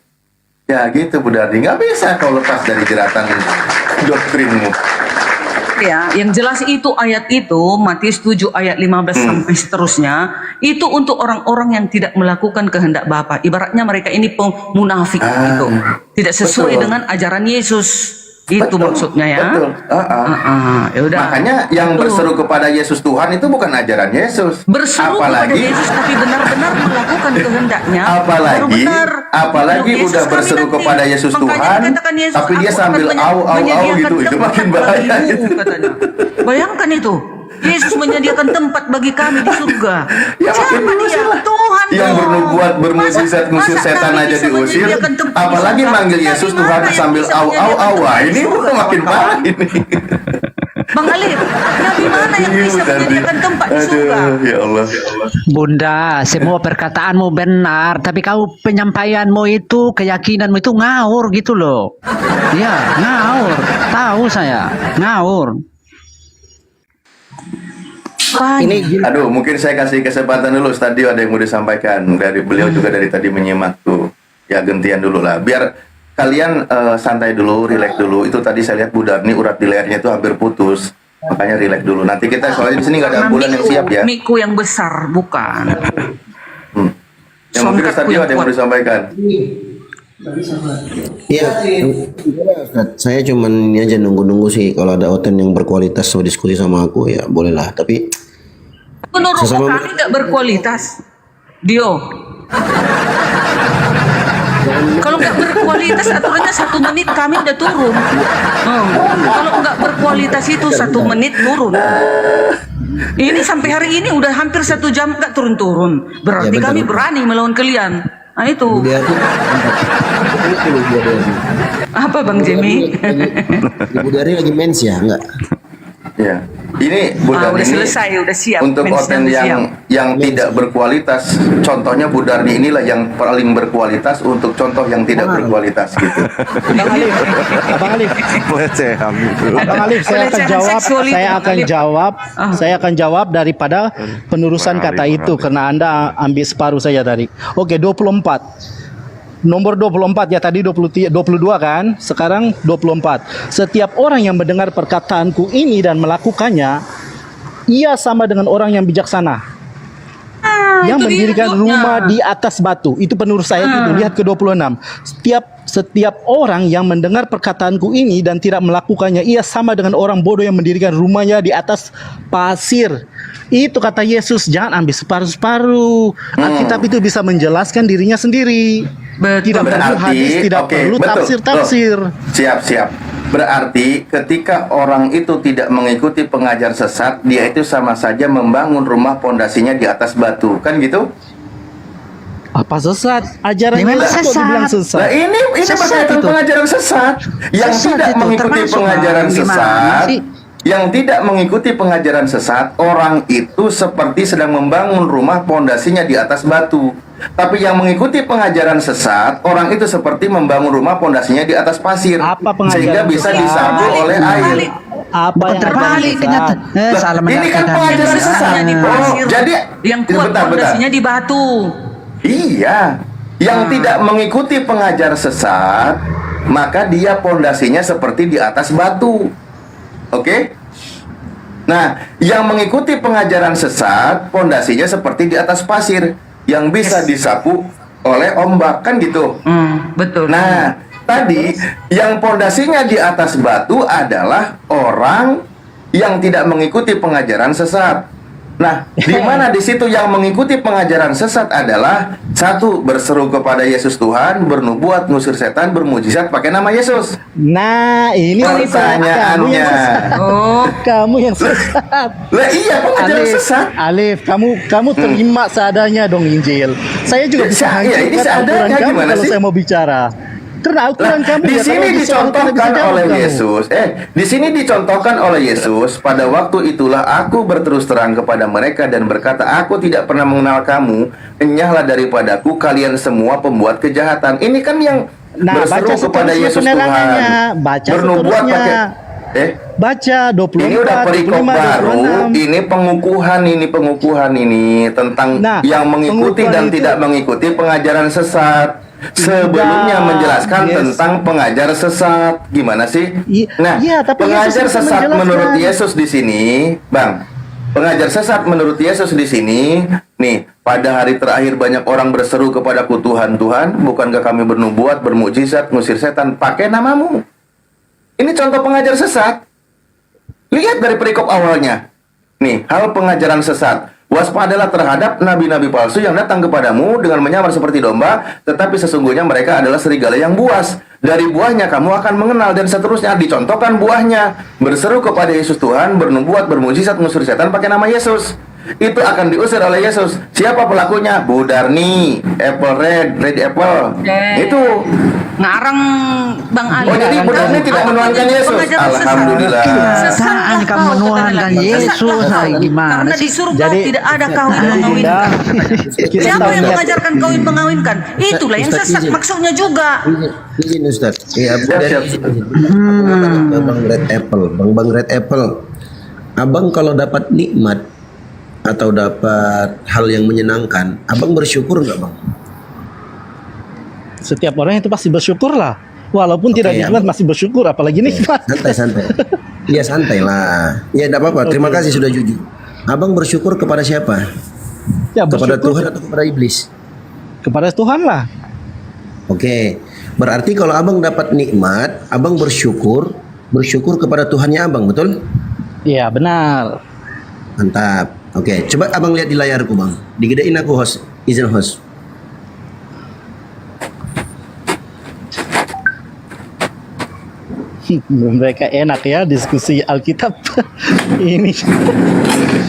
Ya gitu Bu Darni, nggak bisa kau lepas dari jeratan doktrinmu. Ya, yang jelas itu ayat itu Matius 7 ayat 15 sampai seterusnya itu untuk orang-orang yang tidak melakukan kehendak Bapa. Ibaratnya mereka ini munafik gitu. Tidak sesuai dengan ajaran Yesus. Itu maksudnya ya. Betul. Yaudah. Makanya yang berseru kepada Yesus Tuhan itu bukan ajaran Yesus. Berseru kepada Yesus tapi benar-benar melakukan kehendaknya. Apalagi udah berseru kepada Yesus Tuhan, tapi dia sambil au gitu, itu makin bahaya. Bayangkan itu. Yesus menyediakan tempat bagi kami di surga. Ya, siapa dia? Tuhan. Yang bernubuat, bermujizat, ngusir setan aja diusir, apalagi manggil Yesus Tuhan sambil au. Wah, ini makin parah ini. Bang Alif, Nabi mana yang bisa menyediakan tempat di surga? Ya Allah. Bunda, semua perkataanmu benar, tapi kau penyampaianmu itu, keyakinanmu itu ngawur gitu loh. Ya, ngawur. Tahu saya, ngawur. Aduh, mungkin saya kasih kesempatan dulu. Tadi ada yang mau disampaikan dari beliau juga dari tadi menyimak tuh. Ya gantian dulu lah. Biar kalian santai dulu, relax dulu. Itu tadi saya lihat Bu Darni urat di lehernya itu hampir putus. Makanya relax dulu. Nanti kita soalnya di sini nggak ada ambulan yang siap ya. Miku yang besar bukan. Yang mungkin tadi ada yang mau disampaikan. Iya, saya cuman ini aja nunggu sih kalau ada oten yang berkualitas mau diskusi sama aku ya bolehlah. Tapi menurut kami tidak berkualitas, Dio. Kalau nggak berkualitas aturannya 1 menit kami udah turun. Kalau nggak berkualitas itu 1 menit turun. Ini sampai hari ini udah hampir 1 jam nggak turun-turun. Berarti ya, kami berani melawan kalian. Nah itu. Apa Bang Jimmy? Ibu Dari lagi mens ya, enggak? Iya. Ini Budar udah ini selesai, udah siap. untuk Mensnya Oten udah siap. yang tidak berkualitas. Contohnya Budarni inilah yang paling berkualitas untuk contoh yang tidak berkualitas gitu. Abang Alif, Abang Alif, Pelecehan. Abang Alif, saya akan jawab daripada penerusan kata itu karena Anda ambil separuh saja tadi. Oke, 24. Nomor 24 ya, tadi 22 kan, sekarang 24. Setiap orang yang mendengar perkataanku ini dan melakukannya, ia sama dengan orang yang bijaksana yang itu dia mendirikan hidupnya. rumah di atas batu. Itu penurut saya itu. Lihat ke 26. Setiap orang yang mendengar perkataanku ini dan tidak melakukannya, ia sama dengan orang bodoh yang mendirikan rumahnya di atas pasir. Itu kata Yesus, jangan ambil separuh-separuh. Alkitab itu bisa menjelaskan dirinya sendiri. Tidak perlu hadis, tidak perlu tafsir-tafsir. Siap. Berarti ketika orang itu tidak mengikuti pengajar sesat, dia itu sama saja membangun rumah pondasinya di atas batu, kan gitu? Apa sesat? Ajaran Memang Yesus kok sesat. dibilang sesat. Nah ini Sesat berkaitan itu. pengajaran sesat yang Sesat tidak itu, mengikuti termasuk, pengajaran Bang. Gimana sesat. sih? Yang tidak mengikuti pengajaran sesat, orang itu seperti sedang membangun rumah pondasinya di atas batu. Tapi yang mengikuti pengajaran sesat, orang itu seperti membangun rumah pondasinya di atas pasir, Apa pengajaran sehingga bisa sesat? disapu oleh air. Apa Bukan yang terbalik kenyataan. Salah Ini kan menafsirkan. pengajaran sesat. Pondasinya di pasir, Jadi yang kuat bentar. pondasinya di batu. Iya, yang tidak mengikuti pengajar sesat, maka dia pondasinya seperti di atas batu. Oke? Nah, yang mengikuti pengajaran sesat, pondasinya seperti di atas pasir yang bisa disapu oleh ombak, kan gitu. Betul. Nah, tadi yang pondasinya di atas batu adalah orang yang tidak mengikuti pengajaran sesat. Nah, di mana di situ yang mengikuti pengajaran sesat adalah satu, berseru kepada Yesus Tuhan, bernubuat, ngusir setan, bermujizat pakai nama Yesus. Nah, ini Pertanyaannya. kamu yang sesat. Lah iya, pengajaran Alif, sesat. Alif, kamu terima seadanya dong Injil. Saya juga bisa Iya, ini hancurkan seadanya Al-Quran kamu gimana kalau sih? saya mau bicara. Karena Al-Quran kamu Di ya, sini kalau bisa, dicontohkan tidak bisa jawab oleh kamu. Yesus. Di sini dicontohkan oleh Yesus. Pada waktu itulah aku berterus terang kepada mereka dan berkata, aku tidak pernah mengenal kamu. Enyahlah daripadaku kalian semua pembuat kejahatan. Ini kan yang Nah, baca berseru kepada seterusnya Yesus penerangannya. Tuhan. Baca Bernubuat seterusnya. pakai Baca 24, ini udah perikop 25, baru, 26. ini pengukuhan ini tentang Nah, yang mengikuti pengukuhan dan itu- tidak mengikuti pengajaran sesat. Sebelumnya menjelaskan tentang pengajar sesat, gimana sih? Nah, iya, tapi pengajar Yesus itu sesat menjelaskan. menurut Yesus di sini, Bang. Pengajar sesat menurut Yesus di sini, nih, pada hari terakhir banyak orang berseru kepadaku, Tuhan, Tuhan, bukankah kami bernubuat, bermukjizat, ngusir setan pakai namamu? Ini contoh pengajar sesat. Lihat dari perikop awalnya. Nih, hal pengajaran sesat. Waspadalah terhadap nabi-nabi palsu yang datang kepadamu dengan menyamar seperti domba, tetapi sesungguhnya mereka adalah serigala yang buas. Dari buahnya kamu akan mengenal, dan seterusnya dicontohkan buahnya. Berseru kepada Yesus Tuhan, bernubuat, bermujizat, ngusir setan pakai nama Yesus. Itu akan diusir oleh Yesus. Siapa pelakunya? Budarni, Apple Red Apple. Itu Ngarang Bang Ali. Oh, jadi Budarni tidak menuhankan Yesus. Alhamdulillah. Apaan kamu menuhankan Yesus? Gimana Karena sih? disuruh kau tidak ada kawin mengawinkan. Siapa yang mengajarkan kawin mengawinkan? Itulah yang Ustaz, sesat izin. maksudnya juga. Izin Ustaz. Abu dari Bang Red Apple. Bang Red Apple. Abang kalau dapat nikmat atau dapat hal yang menyenangkan, abang bersyukur nggak bang? Setiap orang itu pasti bersyukur lah. Walaupun tidak nikmat masih bersyukur, apalagi nikmat. Santai. Iya santai lah. Iya tidak apa-apa. Terima kasih sudah jujur. Abang bersyukur kepada siapa? Ya, kepada bersyukur Tuhan atau kepada iblis? Kepada Tuhan lah. Oke. Berarti kalau abang dapat nikmat, abang bersyukur kepada Tuhannya abang, betul? Iya benar. Mantap. Oke, coba abang lihat di layarku bang. Digedein aku host, izin host. Mereka enak ya diskusi Alkitab. Ini.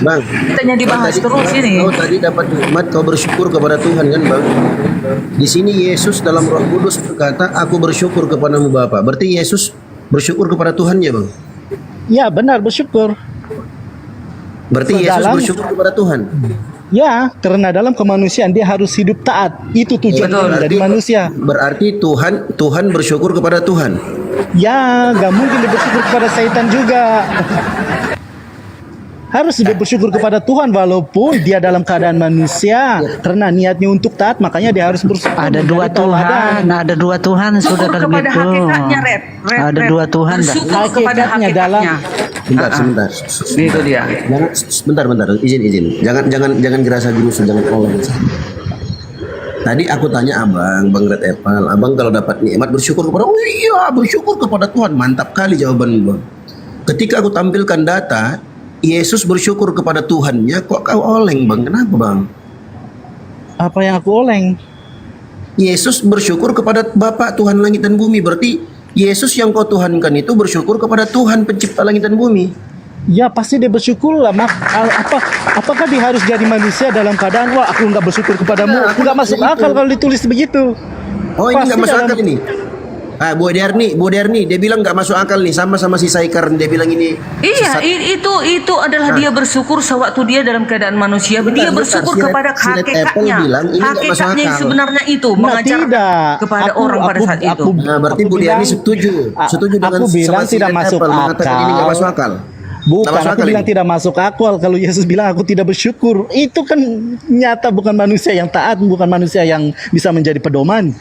Bang, Kitanya dibahas terus ini. Kau tadi dapat nikmat, kau bersyukur kepada Tuhan kan bang? Di sini Yesus dalam Roh Kudus berkata, aku bersyukur kepadamu Bapa. Berarti Yesus bersyukur kepada Tuhan ya bang? Ya benar bersyukur. Berarti Yesus Sedalam- bersyukur kepada Tuhan. Ya, karena dalam kemanusiaan dia harus hidup taat. Itu tujuan dia menjadi manusia. Berarti Tuhan bersyukur kepada Tuhan. Ya, gak mungkin dia bersyukur kepada setan juga. Harus dia bersyukur kepada Tuhan walaupun dia dalam keadaan manusia. Karena niatnya untuk taat, makanya dia harus bersyukur. Ada dua Tuhan, ada dua Tuhan sudah kalau kepada gitu. hakikatnya, Red. Ada dua Tuhan dah. Bersyukur kepada Hakikatnya dalam hakikatnya. Sebentar. Itu dia. Bentar. Izin. Jangan gerasa gerusu, jangan oleng. Tadi aku tanya Bang Red Apple, Abang kalau dapat nikmat bersyukur kepada, oh iya bersyukur kepada Tuhan, mantap kali jawaban Bang. Ketika aku tampilkan data, Yesus bersyukur kepada Tuhannya, kok kau oleng Bang? Kenapa Bang? apa yang aku oleng? Yesus bersyukur kepada Bapa Tuhan langit dan bumi, berarti Yesus yang kau tuhankan itu bersyukur kepada Tuhan pencipta langit dan bumi. Ya pasti dia bersyukur lah. Apakah dia harus jadi manusia dalam keadaan wah aku nggak bersyukur kepadamu? Nggak masuk akal kalau ditulis begitu. Oh ini Pasti nggak masuk dalam- akal ini. Bu Derni, dia bilang nggak masuk akal nih, sama si Saikar, dia bilang ini. Iya, itu adalah dia bersyukur sewaktu dia dalam keadaan manusia. Dia bersyukur Si Red- kepada si Red Apple hakikatnya. bilang ini nggak masuk Hakikatnya yang akal. sebenarnya itu Nah, mengajar tidak. kepada Aku- orang pada aku- saat itu. Nah, berarti Aku Bu Derni bilang- setuju dengan aku bilang sama si tidak Red masuk Apple, mengatakan ini nggak masuk akal. Bukan, Nggak masuk aku akal bilang ini. tidak masuk akal kalau Yesus bilang aku tidak bersyukur. Itu kan nyata bukan manusia yang taat, bukan manusia yang bisa menjadi pedoman.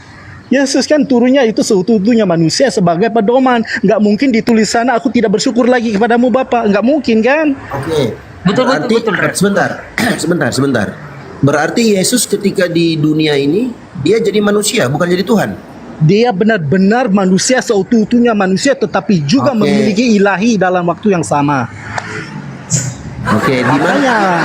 Yesus kan turunnya itu seutuhnya manusia sebagai pedoman. Nggak mungkin ditulis sana aku tidak bersyukur lagi kepadamu Bapa. Nggak mungkin kan? Oke. Betul, Berarti, betul, Red. sebentar. Berarti Yesus ketika di dunia ini dia jadi manusia, bukan jadi Tuhan. Dia benar-benar manusia seutuhnya manusia tetapi juga Oke. memiliki ilahi dalam waktu yang sama. Oke, di mana?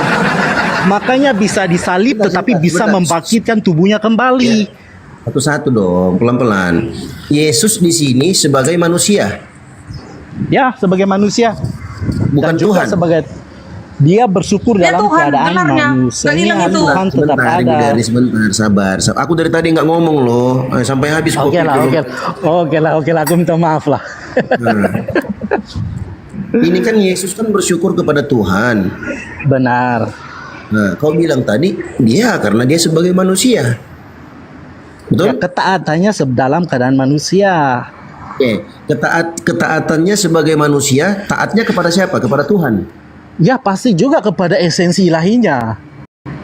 Makanya bisa disalib tetapi bisa membangkitkan tubuhnya kembali. Satu-satu dong, pelan-pelan. Yesus di sini sebagai manusia, Ya, sebagai manusia. bukan Dan juga Tuhan. sebagai dia bersyukur Ya, dalam Tuhan, keadaan benarnya. manusia. Nggak hilang itu. Tuhan tetap Sebentar, ada. Ibu Derni, sebentar, sabar. Aku dari tadi nggak ngomong loh, sampai habis Oke lah, kopi. oke lah, aku minta maaf lah. Nah. Ini kan Yesus kan bersyukur kepada Tuhan. Benar. Nah, kau bilang tadi dia karena dia sebagai manusia. Ya, Betul? ketaatannya dalam keadaan manusia. Oke, ketaatannya sebagai manusia, taatnya kepada siapa? Kepada Tuhan. Ya, pasti juga kepada esensi ilahinya.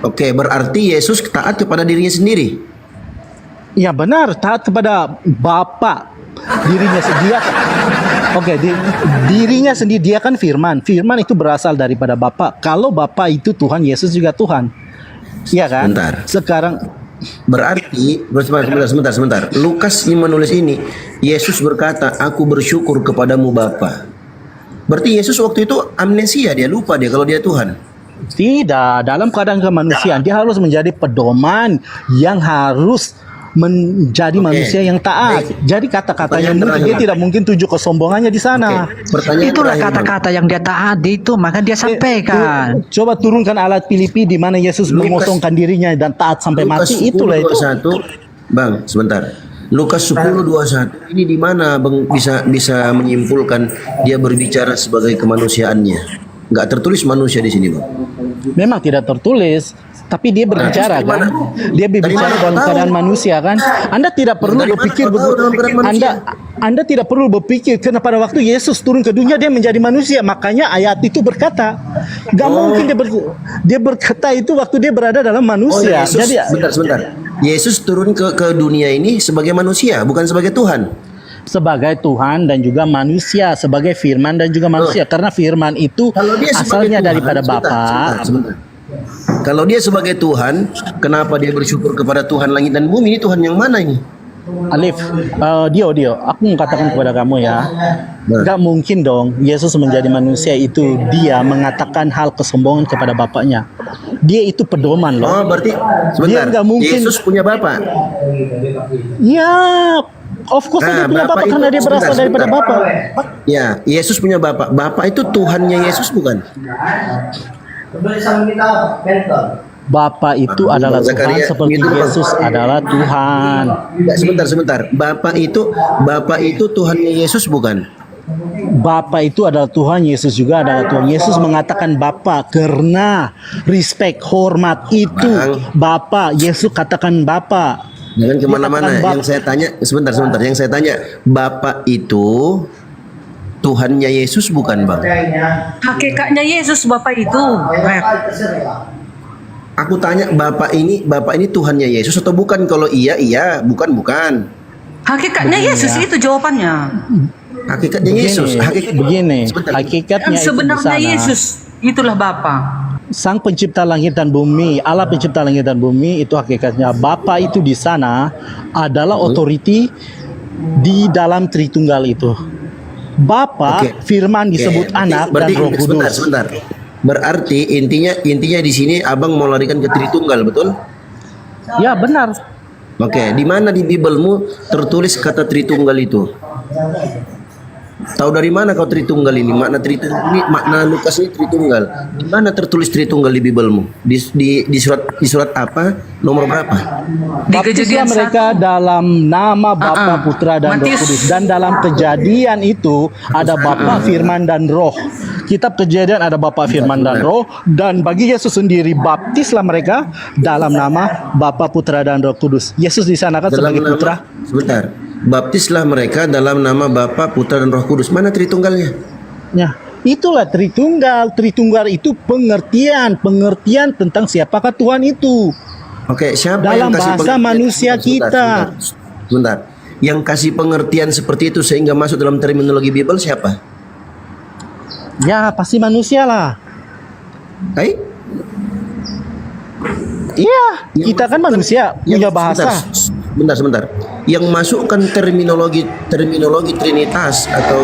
Oke, berarti Yesus taat kepada dirinya sendiri. Ya benar, taat kepada Bapa dirinya sendiri. Dirinya sendiri, dia kan firman. Firman itu berasal daripada Bapa. Kalau Bapa itu Tuhan, Yesus juga Tuhan. Iya kan? Bentar. Sekarang Berarti, sebentar. Lukas yang menulis ini, Yesus berkata, aku bersyukur kepadamu Bapa. Berarti Yesus waktu itu amnesia, dia lupa dia kalau dia Tuhan. tidak, dalam keadaan kemanusiaan dia harus menjadi pedoman yang harus menjadi manusia yang taat. Jadi kata-katanya Pertanyaan mungkin dia terakhir. tidak mungkin tuju kesombongannya di sana. Pertanyaan Itulah terakhir, Bang. kata-kata yang dia taati itu, maka dia sampaikan. Coba turunkan alat Filipi di mana Yesus Lukas- mengosongkan dirinya dan taat sampai Lukas mati. Itulah itu. 10:21. Bang, sebentar. Lukas 10:21 ini di mana Bang bisa menyimpulkan dia berbicara sebagai kemanusiaannya? Nggak tertulis manusia di sini, Bang. Memang tidak tertulis, tapi dia berbicara dari kan. mana? Dia berbicara Dari mana dalam kau keadaan tahu? manusia kan. Anda tidak perlu Dari mana berpikir kau tahu dalam keadaan manusia? Anda tidak perlu berpikir karena pada waktu Yesus turun ke dunia dia menjadi manusia. Makanya ayat itu berkata, gak mungkin dia berkata itu waktu dia berada dalam Oh, manusia. Yesus, Jadi sebentar. Yesus turun ke dunia ini sebagai manusia, bukan sebagai Tuhan. sebagai Tuhan dan juga manusia, sebagai firman dan juga manusia. Karena firman itu Kalau dia sebagai asalnya Tuhan, daripada Bapa. sebentar. Kalau dia sebagai Tuhan, kenapa dia bersyukur kepada Tuhan langit dan bumi? Ini Tuhan yang mana ini? Alif, Dio, aku mengatakan kepada kamu ya, gak mungkin dong Yesus menjadi manusia itu dia mengatakan hal kesombongan kepada Bapaknya. Dia itu pedoman loh. Oh, berarti sebentar. Dia nggak mungkin. Yesus punya Bapa. Ya, of course dia punya Bapak karena dia berasal daripada Bapak. Ya, Yesus punya Bapak. Bapak itu Tuhannya Yesus bukan? Bapak itu adalah Tuhan Zakaria, seperti gitu, Bang. Yesus adalah Tuhan. Ya, sebentar. Bapak itu Tuhannya Yesus bukan? Bapa itu adalah Tuhan, Yesus juga adalah Tuhan. Yesus mengatakan Bapa karena respect, hormat itu Bapa. Yesus katakan Bapa. Jangan kemana-mana. Dia katakan Yang saya tanya, sebentar. Yang saya tanya, Bapa itu Tuhannya Yesus bukan, Bang? Hakikatnya Yesus Bapak itu. Aku tanya, Bapak ini Tuhannya Yesus atau bukan? Kalau iya, bukan. Hakikatnya Yesus itu jawabannya. Hakikatnya Yesus. Begini, Sebentar. hakikatnya itu di Sebenarnya sana. Yesus itulah Bapa. Sang pencipta langit dan bumi, Allah pencipta langit dan bumi itu hakikatnya. Bapa itu di sana adalah authority di dalam Tritunggal itu. Bapa, firman disebut anak dan Roh Kudus. Sebentar. Berarti intinya di sini Abang mau larikan ke Tritunggal, betul? Ya, benar. Oke, di mana di Bibelmu tertulis kata Tritunggal itu? Tahu dari mana kau Tritunggal ini? Makna Tritunggal ini, makna Lukas ini Tritunggal. Di mana tertulis Tritunggal di Bibelmu? Di surat apa? Nomor berapa? Di Baptislah Kejadian mereka dalam nama Bapa, Putra dan Roh Kudus. Dan dalam Kejadian itu ada Bapa, Firman dan Roh. Kitab Kejadian ada Bapa, Firman dan Roh. Dan bagi Yesus sendiri, baptislah mereka dalam nama Bapa, Putra dan Roh Kudus. Yesus di sana kan sebagai Putra. Sebentar. Baptislah mereka dalam nama Bapa, Putra dan Roh Kudus. Mana Tritunggalnya? Ya, itulah Tritunggal. Tritunggal itu pengertian tentang siapakah Tuhan itu. Oke, siapa dalam yang kasih bahasa manusia kita. Sebentar. Yang kasih pengertian seperti itu sehingga masuk dalam terminologi Bibel siapa? Ya, pasti manusia lah. Hai? Iya, kita kan manusia punya bahasa. Sebentar. Yang masukkan terminologi Trinitas atau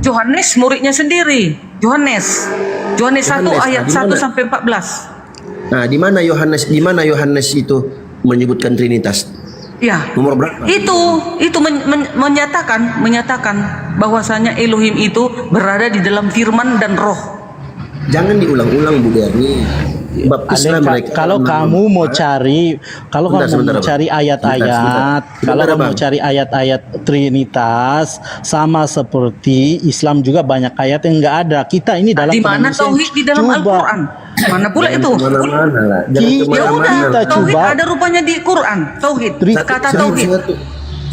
Yohanes muridnya sendiri. Yohanes 1 ayat 1 sampai 14. Nah, di mana Yohanes itu menyebutkan Trinitas? Ya. Nomor berapa? Itu menyatakan bahwasanya Elohim itu berada di dalam firman dan roh. Jangan diulang-ulang, Bu Derni. Baptislah mereka. Kalau kamu mau cari ayat-ayat, kalau kamu mau cari ayat-ayat Trinitas, sama seperti Islam juga banyak ayat yang enggak ada. Kita ini dalam di mana tauhid di dalam Al-Qur'an? Mana pula itu? Ya udah, tauhid ada rupanya di Quran. Tauhid, kata tauhid.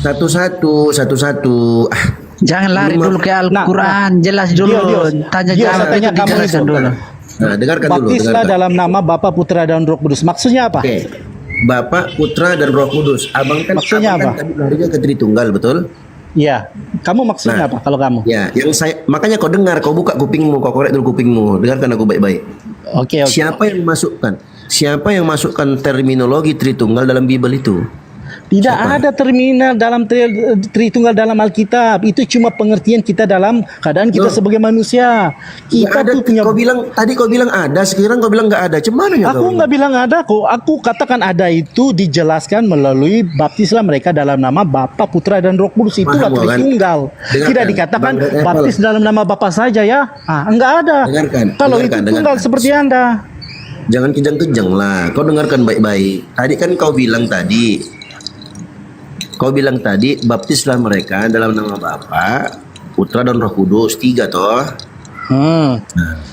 Satu-satu. Jangan lari dulu ke Al-Quran, jelas dulu. Tanya kamu dulu. Nah, dengarkan dulu. Baptislah dalam nama Bapa, Putra dan Roh Kudus. Maksudnya apa? Oke. Bapa, Putra dan Roh Kudus. Maksudnya apa? Tadi larinya ke Tritunggal, betul? Iya. Kamu maksudnya apa kalau kamu? Ya, makanya kau dengar, kau buka kupingmu, kau korek dulu kupingmu. Dengarkan aku baik-baik. Oke. Siapa yang masukkan terminologi Tritunggal dalam Bibel itu? Tidak ada terminal dalam Tritunggal dalam Alkitab. Itu cuma pengertian kita dalam keadaan kita sebagai manusia. Kita tuh punya. Kau bilang ada, sekarang kau bilang nggak ada. Cuman aku nggak bilang ada kok. Aku katakan ada itu dijelaskan melalui baptislah mereka dalam nama Bapa, Putra dan Roh Kudus. Itulah Tritunggal. Tidak dikatakan baptis dalam nama Bapa saja ya. Enggak ada. Kalau itu Tritunggal seperti Anda. Jangan kejang-kejang lah. Kau dengarkan baik-baik. Tadi kan kau bilang tadi baptislah mereka dalam nama Bapa, Putra dan Roh Kudus, 3 toh. Nah,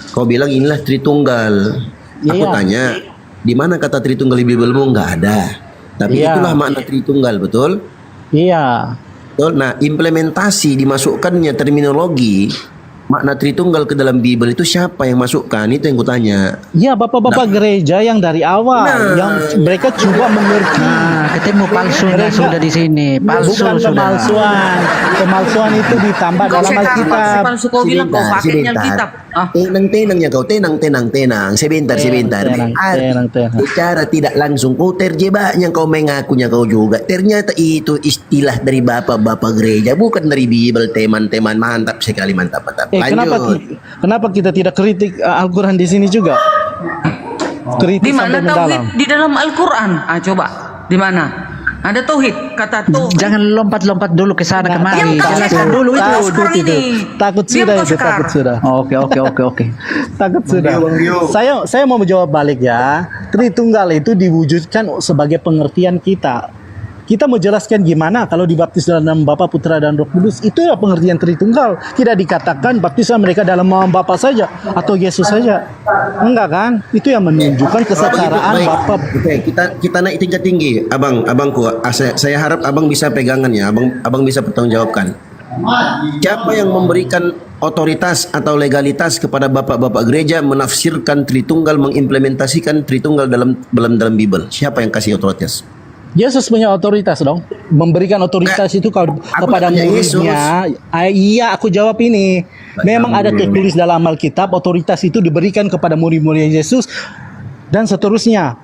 kau bilang inilah Tritunggal. Aku tanya, di mana kata Tritunggal di Bibelmu? Nggak ada. Tapi itulah makna Tritunggal, betul? Iya. Betul. Nah, implementasi dimasukkannya terminologi makna Tritunggal ke dalam Bibel itu siapa yang masukkan? Itu yang kutanya. Ya, bapak-bapak gereja yang dari awal, yang mereka coba mengerti. Ketemu palsunya sudah di sini. Bukan pemalsuan. Pemalsuan itu ditambah dalam Alkitab. Palsu kau bilang kau pakainya Alkitab. Tenang-tenangnya kau, tenang. Sebentar. Secara tidak langsung kau terjebaknya, kau mengakunya kau juga. Ternyata itu istilah dari bapak-bapak gereja, bukan dari Bibel. Teman-teman, mantap sekali, mantap. Kenapa kita tidak kritik Al-Quran di sini juga? Kritik di mana sampai tauhid mendalam. di dalam Al-Quran? Coba di mana? Ada tauhid, kata tauhid. Jangan lompat-lompat dulu ke sana kemari. Jelaskan dulu itu. Takut sudah. Oke. Takut sudah. Saya mau menjawab balik ya. Tritunggal itu diwujudkan sebagai pengertian kita. Kita mau jelaskan gimana kalau dibaptis dalam nama Bapa, Putra, dan Roh Kudus. Itu ya pengertian Tritunggal. Tidak dikatakan baptisan mereka dalam nama Bapa saja atau Yesus saja. Enggak kan? Itu yang menunjukkan kesetaraan Bapa. Oke, kita naik tingkat tinggi. Abangku, saya harap abang bisa pegangan ya. Abang bisa pertanggungjawabkan. Siapa yang memberikan otoritas atau legalitas kepada bapak-bapak gereja menafsirkan Tritunggal, mengimplementasikan Tritunggal dalam Bible? Siapa yang kasih otoritas? Yesus punya otoritas dong, memberikan otoritas itu kepada muridnya. Iya, aku jawab ini. Memang ada tertulis dalam Alkitab, otoritas itu diberikan kepada murid-murid Yesus dan seterusnya.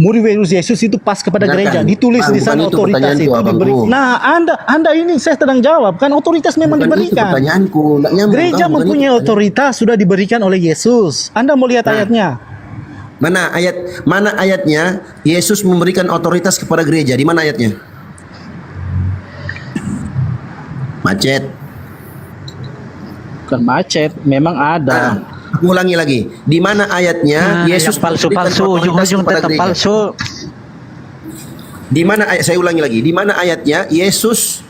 Murid-murid Yesus itu pas kepada gereja, ditulis di sana otoritas itu diberikan. Nah, Anda ini saya sedang jawab kan, otoritas memang diberikan. Gereja mempunyai otoritas sudah diberikan oleh Yesus. Anda mau lihat ayatnya? Mana ayatnya Yesus memberikan otoritas kepada gereja? Di mana ayatnya? Macet. Bukan macet, memang ada. Aku ulangi lagi. Di mana ayatnya Yesus palsu-palsu, ujung-ujung tetap palsu. Di mana ayat? Saya ulangi lagi. Di mana ayatnya Yesus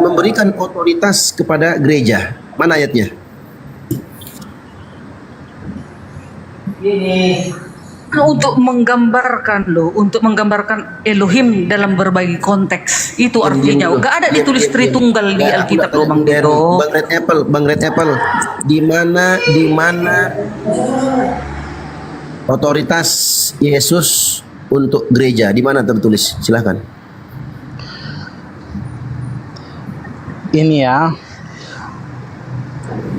memberikan otoritas kepada gereja? Mana ayatnya? Untuk menggambarkan Elohim dalam berbagai konteks. Itu artinya. Gak ada ditulis Tritunggal di Alkitab loh Bang Dedo. Bang Red Apple. Di mana otoritas Yesus untuk gereja? Di mana tertulis? Silahkan. Ini ya.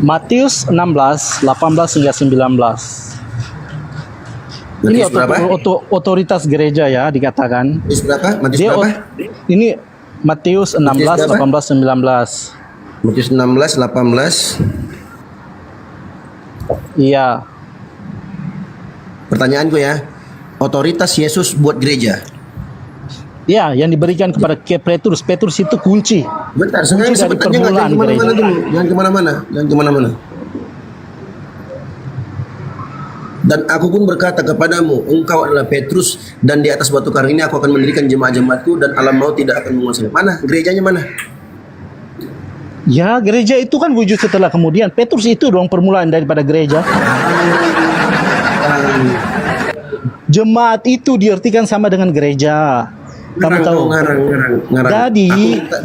Matius 16, 18 hingga 19. Ini otoritas gereja ya dikatakan. Matius berapa? Matius berapa? Ini Matius 16, 18, 19. Matius 16, 18. Iya. Pertanyaanku ya, otoritas Yesus buat gereja. Ya, yang diberikan kepada Petrus. Petrus itu kunci. Bentar, sekarang sebenarnya jangan kemana-mana dulu. Jangan kemana-mana. Dan aku pun berkata kepadamu, engkau adalah Petrus, dan di atas batu karang ini aku akan mendirikan jemaat-jemaatku, dan alam maut tidak akan menguasai. Mana? Gerejanya mana? Ya, gereja itu kan wujud setelah kemudian. Petrus itu dong permulaan daripada gereja. Jemaat itu diartikan sama dengan gereja. Kamu tahu?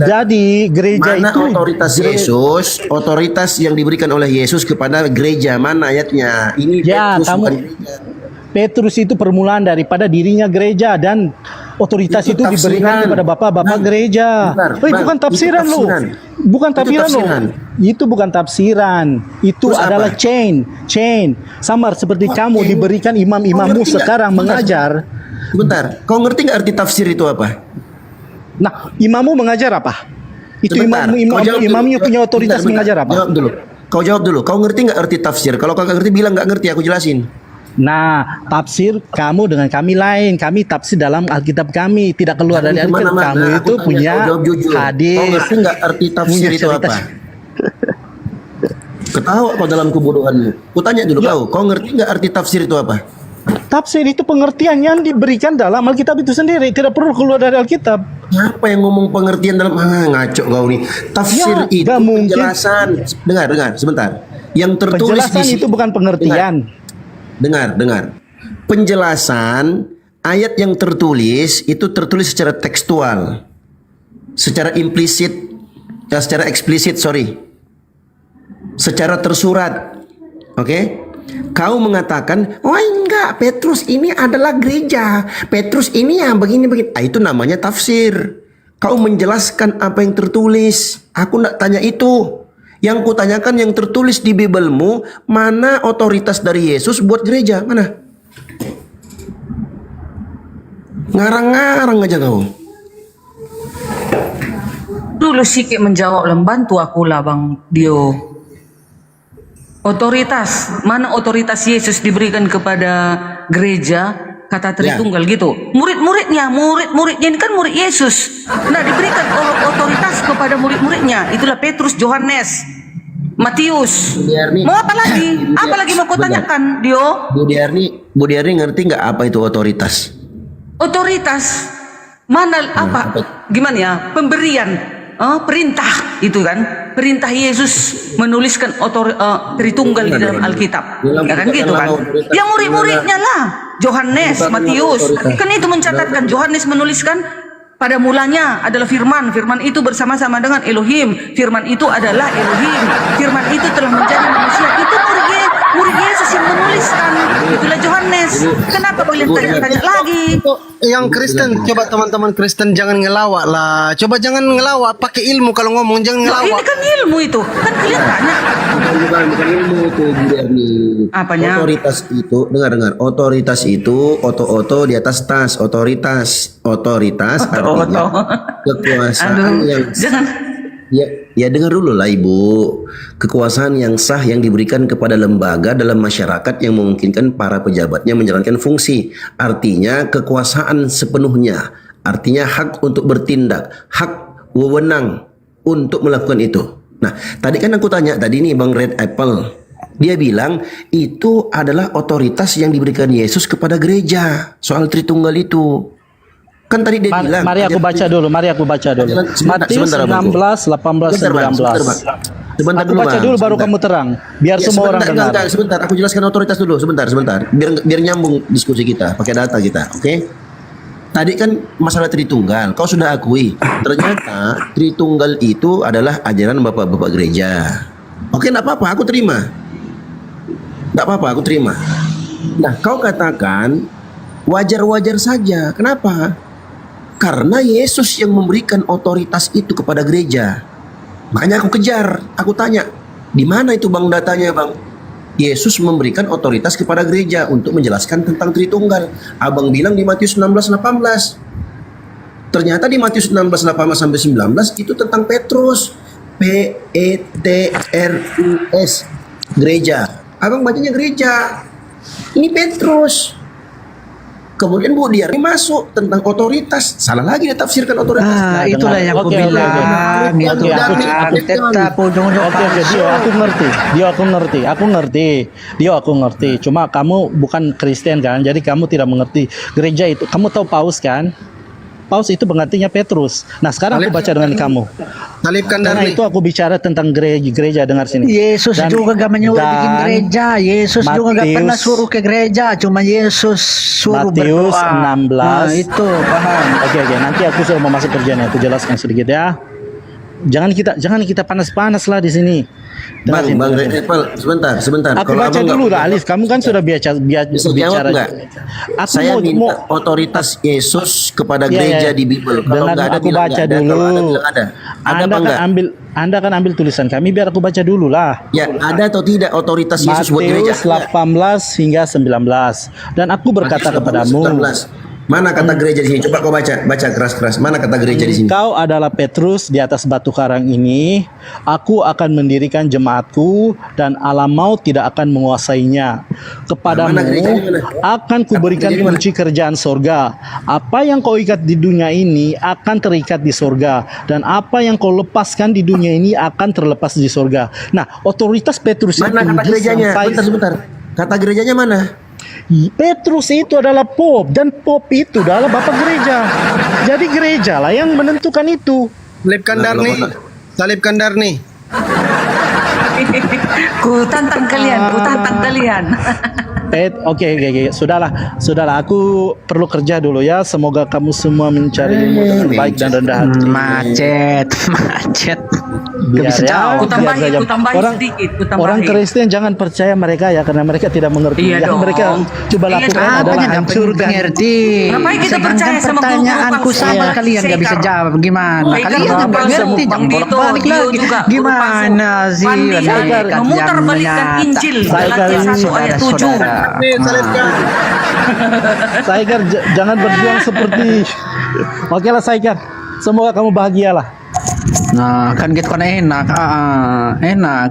Jadi gereja mana itu otoritas Yesus, otoritas yang diberikan oleh Yesus kepada gereja, mana ayatnya? Ini ya, Petrus bukan gereja. Petrus itu permulaan daripada dirinya gereja, dan otoritas itu diberikan kepada bapak-bapak gereja. Bukan tafsiran loh. Bukan tafsiran loh. Itu bukan tafsiran. Itu adalah chain. Sama seperti kamu diberikan imam-imammu sekarang mengajar. Sebentar, kau ngerti nggak arti tafsir itu apa? Nah, imammu mengajar apa? Itu imamnya punya otoritas mengajar apa? Jawab dulu. Kau ngerti nggak arti tafsir? Kalau kau nggak ngerti, bilang nggak ngerti, aku jelasin. Nah, tafsir kamu dengan kami lain. Kami tafsir dalam Alkitab kami, tidak keluar dari Alkitab. Kamu itu punya hadis. Kau ngerti nggak arti tafsir itu apa? Ketawa kau dalam kebodohanmu. Kutanya dulu kau ngerti nggak arti tafsir itu apa? Tafsir itu pengertian yang diberikan dalam Alkitab itu sendiri, tidak perlu keluar dari Alkitab. Apa yang ngomong pengertian dalam ngaco kau nih? Tafsir itu penjelasan. Dengar sebentar. Yang tertulis penjelasan di itu bukan pengertian. Dengar. Penjelasan ayat yang tertulis itu tertulis secara tekstual, secara implisit, secara eksplisit, secara tersurat. Oke? Kau mengatakan, oh enggak, Petrus ini adalah gereja, Petrus ini yang begini. Itu namanya tafsir. Kau menjelaskan apa yang tertulis. Aku enggak tanya itu. Yang kutanyakan yang tertulis di Biblemu, mana otoritas dari Yesus buat gereja? Mana? Ngarang-ngarang aja kau. Dulu Siki menjawab, bantu aku lah Bang Dio. Otoritas, mana otoritas Yesus diberikan kepada gereja, kata Tritunggal gitu. Murid-muridnya ini kan murid Yesus. Nah, diberikan otoritas kepada murid-muridnya. Itulah Petrus, Yohanes, Matius. Mau apa lagi? Apa lagi mau kau tanyakan, Dio? Bu Diarni ngerti nggak apa itu otoritas? Otoritas Mana apa? Gimana ya? Pemberian perintah itu kan? Perintah Yesus menuliskan Tritunggal di dalam Alkitab. Ya kan gitu kan? Yang murid-muridnya lah, Yohanes, Matius, kan itu mencatatkan. Yohanes menuliskan pada mulanya adalah firman, firman itu bersama-sama dengan Elohim, firman itu adalah Elohim, firman itu telah menjadi manusia. Itu murid Yesus yang menuliskan. Itulah Yohanes. Kenapa kalian tanya-tanya lagi? Yang Kristen, coba teman-teman Kristen jangan ngelawak lah. Coba jangan ngelawak, pakai ilmu kalau ngomong, jangan Loh, ngelawak. ini kan ilmu itu. Kan kalian tanya. Bukan ilmu itu, Bu Erni. Apanya? Otoritas itu, dengar. Otoritas itu oto di atas tas. Otoritas artinya kekuasaan yang jangan. Ya dengar dulu lah Ibu. Kekuasaan yang sah yang diberikan kepada lembaga dalam masyarakat yang memungkinkan para pejabatnya menjalankan fungsi. Artinya kekuasaan sepenuhnya. Artinya hak untuk bertindak, hak wewenang untuk melakukan itu. Nah, tadi kan aku tanya tadi nih Bang Red Apple. Dia bilang itu adalah otoritas yang diberikan Yesus kepada gereja soal Tritunggal itu. Kan tadi dia bilang. Mari aku baca dulu. Matius 16, 18, 19. Sebentar aku dulu, baca Bang. dulu baru Sebentar. kamu terang. Biar Ya, semua orang dengar. sebentar, aku jelaskan otoritas dulu. Sebentar. Biar nyambung diskusi kita, pakai data kita, oke? Tadi kan masalah Tritunggal, kau sudah akui. Ternyata Tritunggal itu adalah ajaran bapak-bapak gereja. Oke, enggak apa-apa, aku terima. Nah, kau katakan wajar-wajar saja. Kenapa? Karena Yesus yang memberikan otoritas itu kepada gereja. Makanya aku kejar, aku tanya, di mana itu Bang datanya Bang? Yesus memberikan otoritas kepada gereja untuk menjelaskan tentang Tritunggal. Abang bilang di Matius 16:18. Ternyata di Matius 16:18 sampai 19 itu tentang Petrus. Petrus, gereja. Abang bacanya gereja. Ini Petrus. Kemudian Bu Diar ini masuk tentang otoritas. Salah lagi dia tafsirkan otoritas. Itulah yang aku bilang. Itu aku tetap ujung-ujung. Oke, Dio aku ngerti. Cuma kamu bukan Kristen kan, jadi kamu tidak mengerti gereja itu. Kamu tahu Paus kan? Paus itu pengertinya Petrus. Nah, sekarang aku baca dengan kamu. Karena itu aku bicara tentang gereja, dengar sini. Yesus juga gak menyuruh bikin gereja. Yesus juga gak pernah suruh ke gereja. Cuma Yesus suruh Matius berdoa. 16. Nah, itu paham. Oke, nanti aku suruh mau masuk kerjanya. Aku jelaskan sedikit ya. Jangan kita panas-panas lah di sini. Bang Red Apple, sebentar. Aku Kalau baca abang dulu nggak- lah, Alif. Kamu kan sudah bicara. Bisa jawab nggak? Saya minta otoritas Yesus kepada gereja di Bible. Kalau Dengar, nggak ada, aku bilang baca nggak ada. dulu. Kalau ada, bilang ada. Ada apa enggak? Anda kan ambil tulisan kami, biar aku baca dulu lah. Ya, ada atau tidak otoritas Yesus buat gereja? Matius 18 hingga 19. Dan aku berkata kepadamu, 19. Mana kata gereja di sini? Coba kau baca keras-keras. Mana kata gereja di sini? Engkau adalah Petrus di atas batu karang ini. Aku akan mendirikan jemaatku dan alam maut tidak akan menguasainya. Kepadamu Mana gerejanya, mana? akan kuberikan kunci kerajaan sorga. Apa yang kau ikat di dunia ini akan terikat di sorga, dan apa yang kau lepaskan di dunia ini akan terlepas di sorga. Nah, otoritas Petrus Mana itu kata gerejanya? Sebentar. Kata gerejanya mana? Petrus itu adalah Pop, dan Pop itu adalah Bapak Gereja. Jadi gereja lah yang menentukan itu. Salibkan Darni. Ku tantang kalian. Oke. Sudahlah. Aku perlu kerja dulu ya. Semoga kamu semua mencari ilmu dengan baik dan rendah hati. Macet. Biar bisa ya, jauh. Ku tambahin orang, sedikit. orang Kristen jangan percaya mereka ya, karena mereka tidak mengerti. Iya Yang dong. mereka coba Iya lakukan dong. adalah Apanya hancurkan. ngerti. Ngapain kita percaya sama guru-guru pertanyaanku Bang sama Seikar? kalian gak bisa jawab gimana? Seikar Kalian juga nggak palsu. ngerti, Bang jangan Dito, bolak-balik Dio lagi. juga Gimana sih? Pandi Mereka memutarbalikkan yang Injil menyata. Galatia 1 ayat 7. Saikar, jangan berjuang seperti. Oke lah Saikar, semoga kamu bahagialah. Nah, kan gitu kan enak. Enak.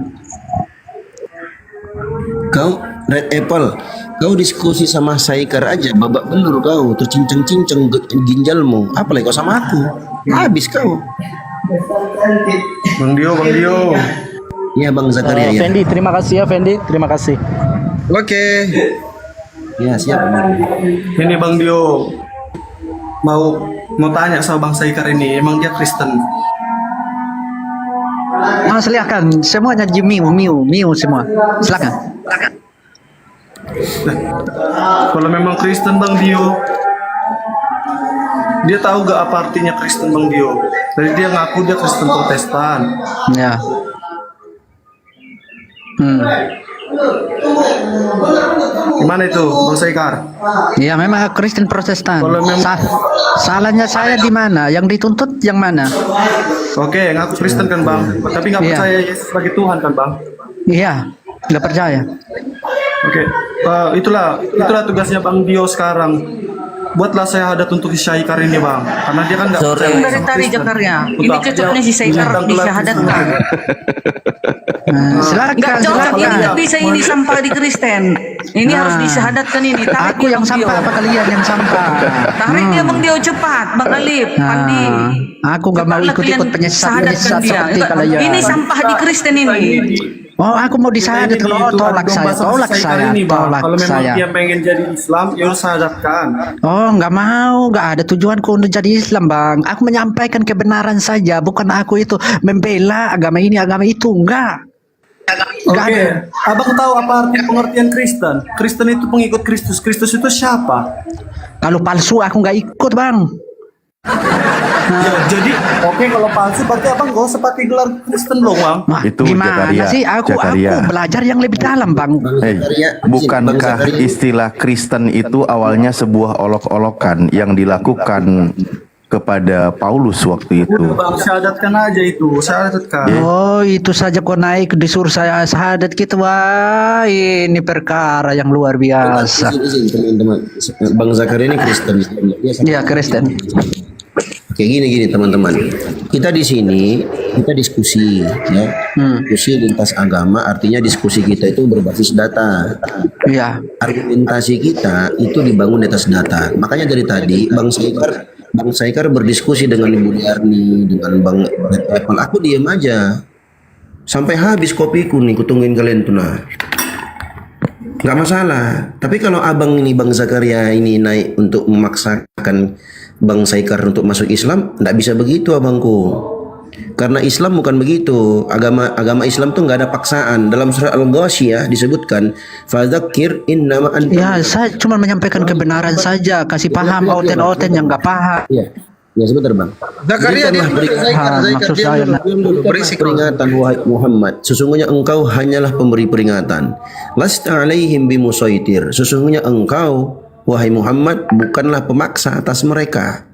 Kau Red Apple, kau diskusi sama Saikar aja babak belur kau, tercincang-cincang ginjalmu. Apalagi kau sama aku, habis kau. Bang Dio. Ya Bang Zakaria ya. Fendi, terima kasih ya Fendi, terima kasih. Oke. Ya siap. Ini Bang Dio mau mau tanya sama Bang Saikar ini, emang dia Kristen? Silakan, semuanya miu semua. Silakan. Kalau memang Kristen Bang Dio, dia tahu gak apa artinya Kristen Bang Dio? Jadi dia ngaku dia Kristen Protestan. Ya. Gimana itu Bang Saikar? Ya memang Kristen Protestan. Kalau memang Salahnya saya di mana? Yang dituntut yang mana? Oke, ngaku Kristen kan Bang, tapi nggak Iya. percaya Yesus sebagai Tuhan kan Bang? Iya, nggak percaya. Oke, itulah tugasnya Bang Dio sekarang. Buatlah syahadat untuk si Saikar ini Bang, karena dia kan nggak percaya Dari sama tadi Kristen. Jakarta, ini Untuk- cocoknya si Saikar Untuk- disyahadatkan. Silakan, Nggak cocok, ini silakan. nggak bisa ini sampah di Kristen. Ini harus disyahadatkan ini. Tarik Aku dia, yang Bang sampah Dio. apa kalian yang sampah? Tarik dia Bang Dio cepat, Bang Alif, Pandi. Aku nggak mau Cepatlah ikut-ikut kalian penyesat syahadatkan dia. seperti kalian. Ini sampah di Kristen ini. Oh, aku mau disyahadat. Oh, tolak saya, tolak saya, tolak Kalau memang saya. dia pengen jadi Islam, ya harus syahadatkan. Oh, nggak mau, nggak ada tujuanku untuk jadi Islam, Bang. Aku menyampaikan kebenaran saja, bukan aku itu membela agama ini, agama itu, enggak. Nggak Oke, ada. Abang tahu apa arti pengertian Kristen? Kristen itu pengikut Kristus. Kristus itu siapa? Kalau palsu aku nggak ikut, Bang. Ya, jadi oke kalau palsu berarti abang gak usah pakai gelar Kristen dong Bang. Wah, Itu gimana Zakaria, sih? Aku Zakaria. belajar yang lebih dalam, Bang. Bukankah istilah Kristen itu awalnya sebuah olok-olokan yang dilakukan kepada Paulus waktu itu? Udah Bang, syahadatkan aja itu, syahadatkan. Oh, itu saja kau naik disuruh saya syahadat gitu. Wah, ini perkara yang luar biasa. Izin, teman-teman. Bang Zakaria ini Kristen. Iya, Kristen. Kayak gini teman-teman. Kita di sini kita diskusi ya. Diskusi lintas agama artinya diskusi kita itu berbasis data. Iya. Argumentasi kita itu dibangun di atas data. Makanya dari tadi Bang Saikar berdiskusi dengan Ibu Diarni, dengan Bang Apple. Aku diam aja. Sampai habis kopiku nih, kutungguin kalian tuh nah. Nggak masalah. Tapi kalau abang ini Bang Zakaria ini naik untuk memaksakan Bang Saikar untuk masuk Islam, nggak bisa begitu abangku. Karena Islam bukan begitu. Agama Islam tuh nggak ada paksaan. Dalam surah Al-Ghasyiyah disebutkan, "Fadzakir innama anta." Ya, saya cuma menyampaikan kebenaran saja, kasih paham oten-oten yang nggak paham. Iya. Ya sebentar Bang. Zakaria dia Maksud saya Peringatan wahai Muhammad, sesungguhnya engkau hanyalah pemberi peringatan. Lasta alaihim bimusaitir. Sesungguhnya engkau wahai Muhammad bukanlah pemaksa atas mereka.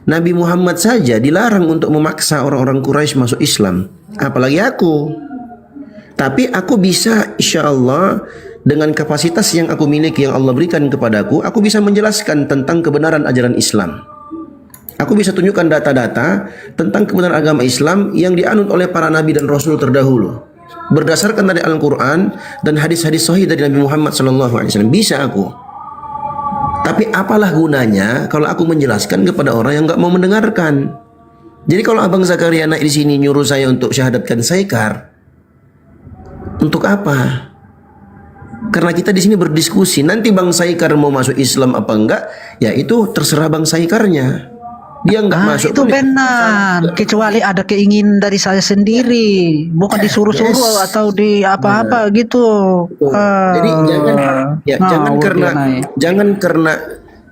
Nabi Muhammad saja dilarang untuk memaksa orang-orang Quraisy masuk Islam, apalagi aku. Tapi aku bisa insya Allah dengan kapasitas yang aku miliki yang Allah berikan kepadaku, aku bisa menjelaskan tentang kebenaran ajaran Islam. Aku bisa tunjukkan data-data tentang kebenaran agama Islam yang dianut oleh para nabi dan rasul terdahulu. Berdasarkan dari Al-Quran dan hadis-hadis sahih dari Nabi Muhammad SAW. Bisa aku. Tapi apalah gunanya kalau aku menjelaskan kepada orang yang nggak mau mendengarkan. Jadi kalau Abang Zakaria naik di sini nyuruh saya untuk syahadatkan Saikar, untuk apa? Karena kita di sini berdiskusi. Nanti Bang Saikar mau masuk Islam apa enggak, ya itu terserah Bang Saikarnya. Dia nggak masuk itu benar, kecuali ada keinginan dari saya sendiri, bukan disuruh-suruh atau di apa-apa gitu. Jadi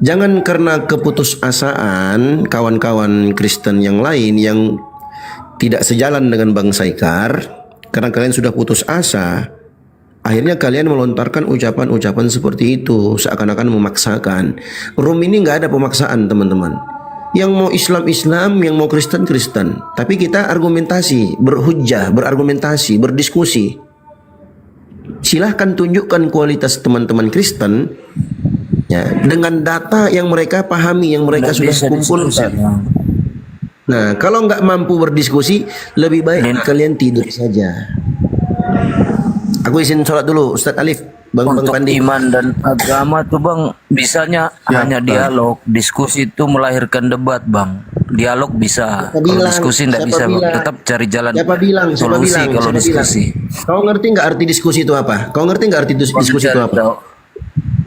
jangan karena keputusasaan kawan-kawan Kristen yang lain yang tidak sejalan dengan Bang Saikar, karena kalian sudah putus asa, akhirnya kalian melontarkan ucapan-ucapan seperti itu seakan-akan memaksakan. Room ini nggak ada pemaksaan teman-teman. Yang mau Islam, yang mau Kristen. Tapi kita argumentasi, berhujjah, berargumentasi, berdiskusi. Silahkan tunjukkan kualitas teman-teman Kristen ya, dengan data yang mereka pahami, yang mereka sudah kumpulkan. Nah, kalau nggak mampu berdiskusi, lebih baik kalian tidur saja. Aku izin sholat dulu, Ustadz Alif. Untuk iman dan agama tuh Bang, bisanya hanya dialog, diskusi itu melahirkan debat Bang. Dialog bisa, kalau diskusi tidak bisa Bang. Tetap cari jalan solusi kalau diskusi. Kau ngerti nggak arti diskusi itu apa? Kau ngerti nggak arti diskusi itu apa?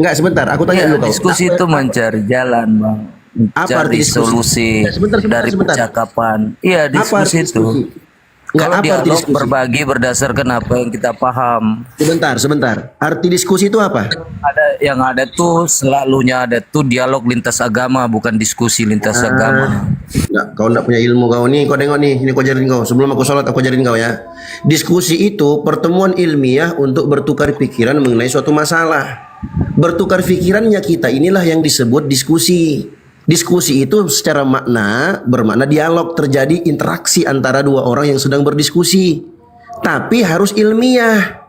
Nggak, sebentar, aku tanya dulu kau. Diskusi itu mencari jalan Bang. cari diskusi? solusi Sebentar. dari percakapan. Iya, Apa arti diskusi itu. diskusi? Nggak, Kalau apa arti dialog diskusi? berbagi berdasarkan apa yang kita paham. Sebentar. Arti diskusi itu apa? Ada tuh selalunya ada tuh dialog lintas agama, bukan diskusi lintas agama. Nggak, kau nggak punya ilmu kau nih. Kau tengok nih, ini kau ajarin kau. Sebelum aku sholat aku ajarin kau ya. Diskusi itu pertemuan ilmiah untuk bertukar pikiran mengenai suatu masalah. Bertukar pikirannya kita inilah yang disebut diskusi. Diskusi itu secara makna bermakna dialog, terjadi interaksi antara dua orang yang sedang berdiskusi. Tapi harus ilmiah.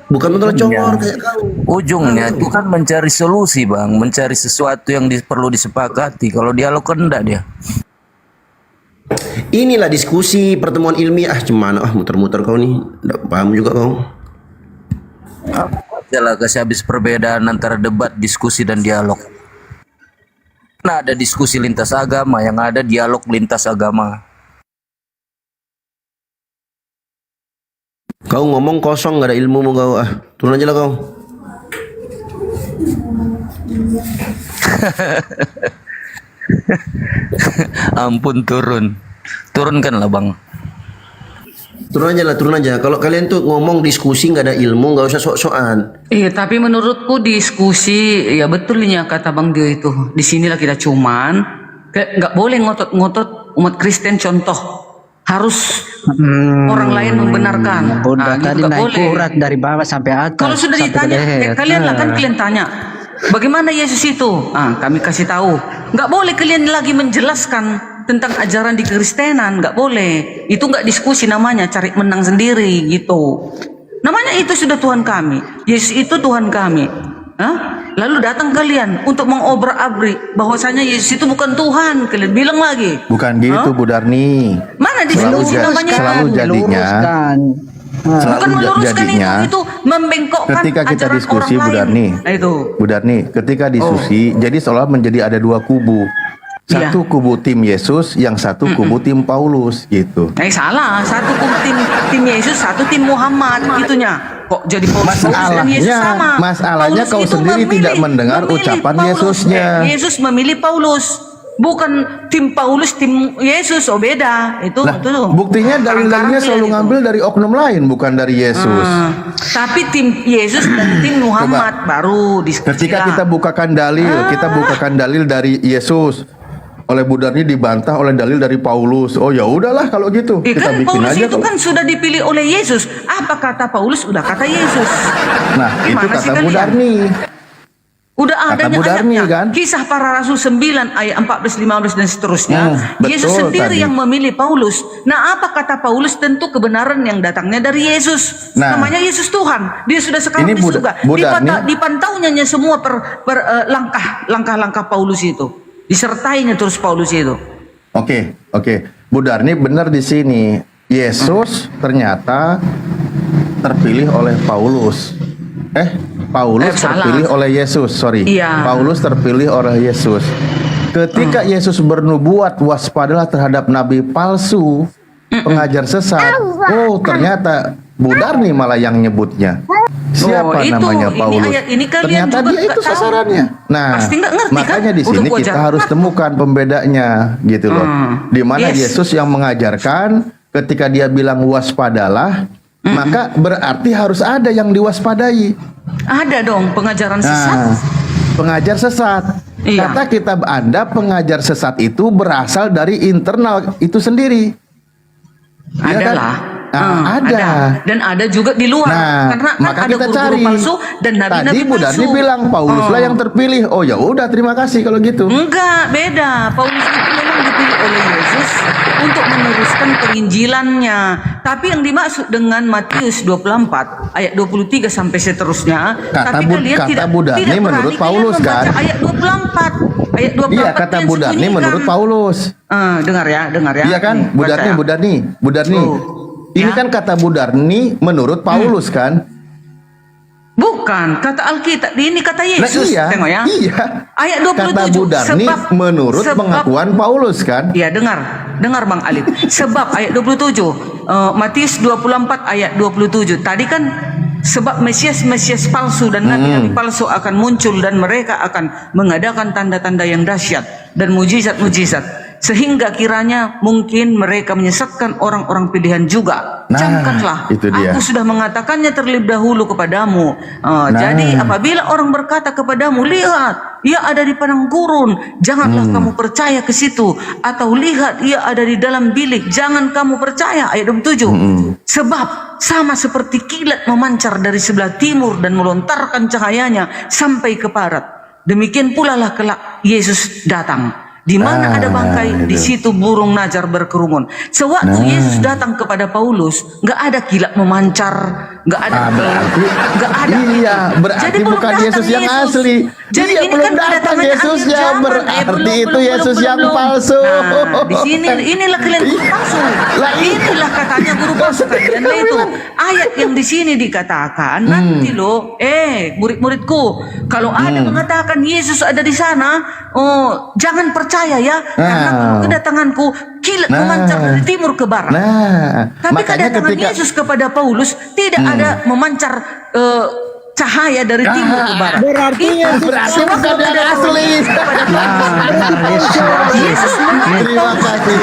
Bukan untuk congor kayak kau. Ujungnya itu kan mencari solusi, Bang, mencari sesuatu yang perlu disepakati. Kalau dialog kan enggak dia. Inilah diskusi, pertemuan ilmiah. Cuman muter-muter kau nih. Nggak paham juga kau. Jelas kasih habis perbedaan antara debat, diskusi dan dialog. Nah, ada diskusi lintas agama, yang ada dialog lintas agama. Kau ngomong kosong, gak ada ilmu kau. Turun aja lah kau. Ampun, turunkanlah, Bang. Turun aja. Kalau kalian tuh ngomong diskusi nggak ada ilmu, nggak usah sok-sokan. Iya, tapi menurutku diskusi ya betulnya kata Bang Dio itu. Di sinilah kita cuman nggak boleh ngotot-ngotot umat Kristen contoh. Harus orang lain membenarkan. Udah tadi gitu nggak naik boleh. urat dari bawah sampai atas. Kalau sudah sampai ke ditanya, leher. kalian lah kan kalian tanya, bagaimana Yesus itu? Kami kasih tahu. Nggak boleh kalian lagi menjelaskan tentang ajaran di Kristenan, nggak boleh. Itu nggak diskusi namanya, cari menang sendiri gitu. Namanya itu sudah Tuhan kami. Yesus itu Tuhan kami. Lalu datang kalian untuk mengobrak-abrik bahwasanya Yesus itu bukan Tuhan. Kalian bilang lagi. Bukan gitu, Bu Darni. Mana diskusi namanya? Selalu jadinya. Bukan meluruskan itu membengkokkan ketika kita ajaran diskusi, orang Bu lain. Darni. Itu. Bu Darni, ketika diskusi, jadi seolah menjadi ada dua kubu. Satu kubu tim Yesus, yang satu kubu tim Paulus gitu. Salah, satu tim Yesus, satu tim Muhammad gitunya. Kok jadi Paulus dan Yesus sama? Masalahnya Paulus kau itu sendiri tidak mendengar ucapan Paulus. Yesusnya. Yesus memilih Paulus. Bukan tim Paulus, tim Yesus, beda. Itu Buktinya dalil-dalilnya selalu ngambil dari oknum lain, bukan dari Yesus. Tapi tim Yesus dan tim Muhammad baru diskusi. Ketika kita bukakan dalil dari Yesus, oleh Bu Darni dibantah oleh dalil dari Paulus. Oh ya udahlah kalau gitu. Kita Kan bikin Paulus aja itu kan sudah dipilih oleh Yesus. Apa kata Paulus? Udah kata Yesus. Nah, itu Gimana sih kata Bu kalian? Darni. Udah Kata adanya Bu Darni, ayatnya. kan? Kisah para Rasul 9 ayat 14, 15 dan seterusnya. Yesus betul sendiri tadi. yang memilih Paulus. Nah, apa kata Paulus? Tentu kebenaran yang datangnya dari Yesus. Nah, namanya Yesus Tuhan. Dia sudah sekarang ini di surga. Bu Darni. Dipantaunya semua langkah-langkah Paulus itu. Disertainya terus Paulus itu. Oke. Bu Darni benar di sini. Yesus ternyata terpilih oleh Paulus. Paulus terpilih oleh Yesus. Sorry. Iya. Paulus terpilih oleh Yesus. Ketika Yesus bernubuat, waspadalah terhadap nabi palsu, pengajar sesat. Oh, ternyata Bu Darni malah yang nyebutnya. Siapa itu, namanya ini Paulus? ayat ini kalian Ternyata juga dia itu nggak tahu. sasarannya. Nah, Pasti nggak ngerti, makanya kan? di sini Udah gua kita jawab. harus temukan pembedanya, gitu loh. Di mana Yes. Yesus yang mengajarkan ketika dia bilang waspadalah, maka berarti harus ada yang diwaspadai. Ada dong pengajaran sesat. Nah, pengajar sesat. Iya. Kata kitab Anda, pengajar sesat itu berasal dari internal itu sendiri. Iya kan? Adalah. Ada. Dan ada juga di luar. Nah, Karena kan maka ada kita guru-guru cari. palsu dan nabi-nabi Tadi Bu Darni palsu. bilang Paulus lah yang terpilih. Oh ya udah, terima kasih kalau gitu. Enggak, beda. Paulus itu memang dipilih oleh Yesus untuk meneruskan penginjilannya. Tapi yang dimaksud dengan Matius 24 ayat 23 sampai seterusnya, Kata tapi kalian kata Bu Darni tidak menurut berani Paulus kalian membaca kan? ayat 24. Ayat 24 Iya, kata yang Bu Darni sembunyikan. menurut Paulus. Dengar ya. Iya kan? Nih, Bu baca Darni, ya. Bu Darni. Ini kan kata Bu Darni menurut Paulus kan? Bukan, kata Alkitab. Ini kata Yesus. Nah, iya, Tengok ya. iya. Ayat 27. Kata Bu Darni menurut pengakuan Paulus kan? Iya, dengar Bang Alif. Sebab ayat 27, Matius 24 ayat 27. Tadi kan sebab Mesias palsu dan nabi-nabi palsu akan muncul dan mereka akan mengadakan tanda-tanda yang dahsyat. dan mujizat-mujizat, sehingga kiranya mungkin mereka menyesatkan orang-orang pilihan juga. Nah, Camkanlah, itu dia. aku sudah mengatakannya terlebih dahulu kepadamu. Jadi apabila orang berkata kepadamu, lihat, ia ada di padang gurun, janganlah kamu percaya ke situ. Atau lihat, ia ada di dalam bilik, jangan kamu percaya. Ayat 27. Sebab sama seperti kilat memancar dari sebelah timur dan melontarkan cahayanya sampai ke barat, demikian pula lah kelak Yesus datang. Di mana ada bangkai, di situ burung najar berkerumun. Sewaktu Yesus datang kepada Paulus, nggak ada kilat memancar, nggak ada, nggak ada. Iya, berarti Jadi belum bukan datang Yesus yang asli. Jadi Dia ini belum kan datang kedatangannya Yesusnya, akhir zaman. berarti itu Yesus yang palsu. Nah, di sini inilah kalian guru palsu. Inilah katanya guru palsu kalian lah itu. Ayat yang di sini dikatakan nanti loh, murid-muridku, kalau ada mengatakan Yesus ada di sana, oh jangan percaya ya, karena kedatanganku kilat memancar dari timur ke barat. Tapi makanya kedatangan Yesus kepada Paulus tidak ada memancar cahaya dari timur ke barat. Berarti berarti bukan yang asli. Yesus Terima kasih.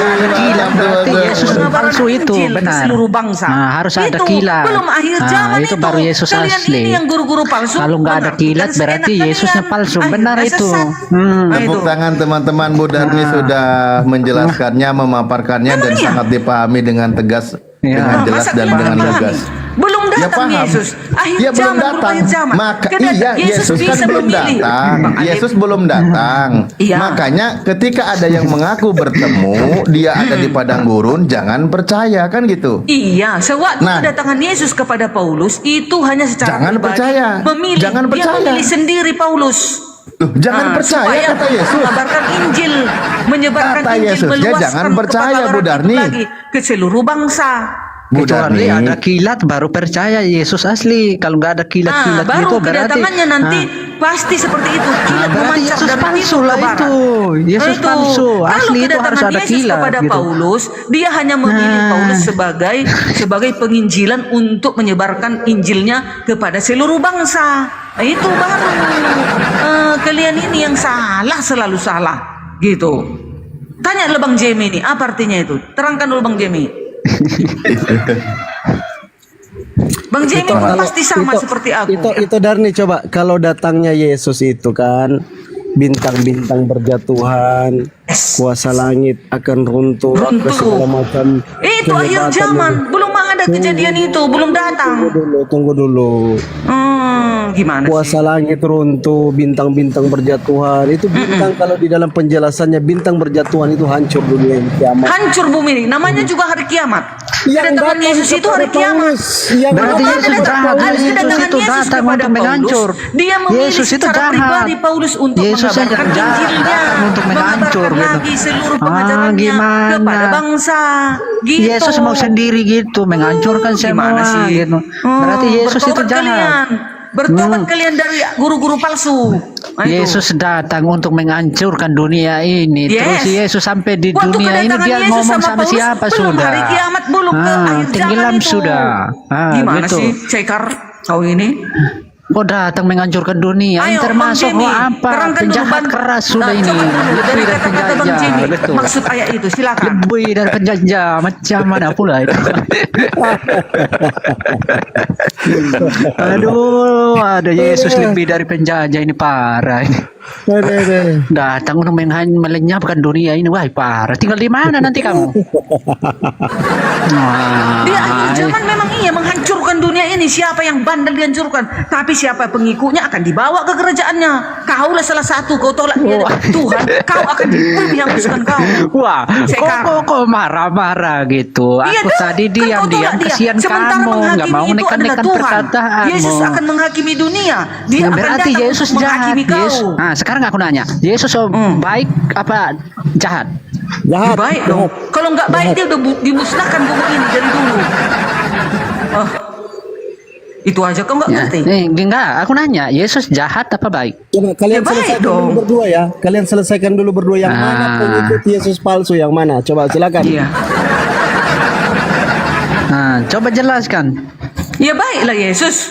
Berarti Yesus palsu itu Injil ke benar. seluruh bangsa. Nah, harus ada Itu kilat. belum akhir zaman itu baru Yesus Kalian asli. ini yang guru-guru palsu. Kalau nggak ada kilat mengartikan berarti seenak Yesusnya kalian. palsu. Akhirnya Benar itu. sesat. Nah, itu. Tepuk tangan teman-teman, Bu Darmi sudah menjelaskannya, memaparkannya dan sangat dipahami dengan tegas, dengan jelas Masa dan kalian dengan nggak pahami? lugas. Belum Ya datang paham. Yesus. Akhir Ya belum zaman, belum datang. akhir zaman. Maka Kedatangan iya Yesus kan bisa belum memilih. datang. Yesus belum datang. Iya. Makanya ketika ada yang mengaku bertemu, dia ada di padang gurun, jangan percaya kan gitu. Iya, sewaktu Nah. kedatangan Yesus kepada Paulus itu hanya secara Jangan pribadi percaya. memilih. Jangan Dia percaya. memilih sendiri Paulus. Jangan percaya supaya kata Yesus. menyebarkan Injil, menyebarkan Kata Injil, Yesusnya meluaskan jangan kepada percaya, orang Bu itu Darni. lagi ke seluruh bangsa. Bu Kecuali Darmi. ada kilat baru percaya Yesus asli. Kalau nggak ada kilat-kilat baru gitu berarti kedatangannya nanti pasti seperti itu. Kilat berarti memancar Yesus dari palsu timur lah ke barat. itu. Yesus Itu. palsu. Kalau Asli itu harus kedatangan ada Yesus kilat kepada gitu. Paulus, dia hanya memilih Paulus sebagai penginjilan untuk menyebarkan Injilnya kepada seluruh bangsa. Nah, itu baru kalian ini yang salah, selalu salah gitu. Tanya dulu Bang Jemi ini, apa artinya itu? Terangkan dulu Bang Jemi. Bang Jemi pasti sama seperti aku. Itu Darni, coba kalau datangnya Yesus itu kan bintang-bintang berjatuhan, kuasa langit akan runtuh, Runtuh. segala macam. Itu akhir zaman, belum ada kejadian itu, belum datang. Tunggu dulu. Gimana kuasa langit runtuh, bintang-bintang berjatuhan. Itu bintang kalau di dalam penjelasannya bintang berjatuhan itu hancur dunia ini, kiamat. Hancur bumi ini, namanya juga hari kiamat. Kedatangan Yesus itu hari kiamat. Berarti Yesus jahat. Yesus itu datang untuk menghancur. Dia memilih Yesus itu secara jahat. pribadi Paulus untuk Yesus yang mengabarkan jahat Injilnya, untuk menghancur mengabarkan gitu. lagi seluruh pengajarannya Gimana? kepada bangsa. Gitu. Yesus mau sendiri gitu, menghancurkan Gimana semua sih? gitu. Berarti Yesus itu Bertobat jahat. kalian. Bertobat kalian dari guru-guru palsu. Nah, itu. Yesus datang untuk menghancurkan dunia ini. Yes. Terus Yesus sampai di Waktu dunia ini kedatangan dia Yesus ngomong sama sama Paulus, siapa belum sudah. hari kiamat, belum ke akhir tenggelam zaman itu. sudah. Gimana gitu. sih Cekar kau ini? Oh datang menghancurkan dunia. Ayo, Termasuk Bang Jimmy, apa? terangkan dulu, Penjahat Bang. keras sudah Nah, ini. coba dulu dari Lebih dari kata-kata Bang penjajah. Jimmy, Betul. maksud ayat itu silakan. Lebih dari penjajah. Macam mana pula itu? Aduh, ada Yesus lebih dari penjajah ini parah ini. Datang untuk melenyapkan dunia ini, wah parah. Tinggal di mana nanti kamu? Di akhir zaman memang iya menghancurkan dunia ini. Siapa yang bandel dihancurkan, tapi siapa pengikutnya akan dibawa ke kerajaannya. Kaulah salah satu, kau tolak dia Tuhan, kau akan dihapuskan kau. Wah, kok marah-marah gitu. Iya Aku dah, tadi kan diam-diam, kau tolak dia. kasihan Sementara kamu, nggak menghakimi mau itu nekan-nekan adalah Tuhan. perkataanmu. Yesus akan menghakimi dunia. Dia Nah, akan berarti datang Yesus untuk jahat. menghakimi kau. Yesus. Nah, sekarang aku nanya, Yesus baik apa jahat? Jahat. Baik dong. Kalau nggak baik dia udah dimusnahkan bumi ini dari dulu. Itu aja kau nggak ngerti. Enggak, aku nanya, Yesus jahat apa baik? Coba kalian Ya, baik selesaikan dong. dulu berdua ya. Kalian selesaikan dulu berdua yang mana pengikut Yesus palsu yang mana? Coba silakan. Iya. Nah, coba jelaskan. Ya baiklah Yesus.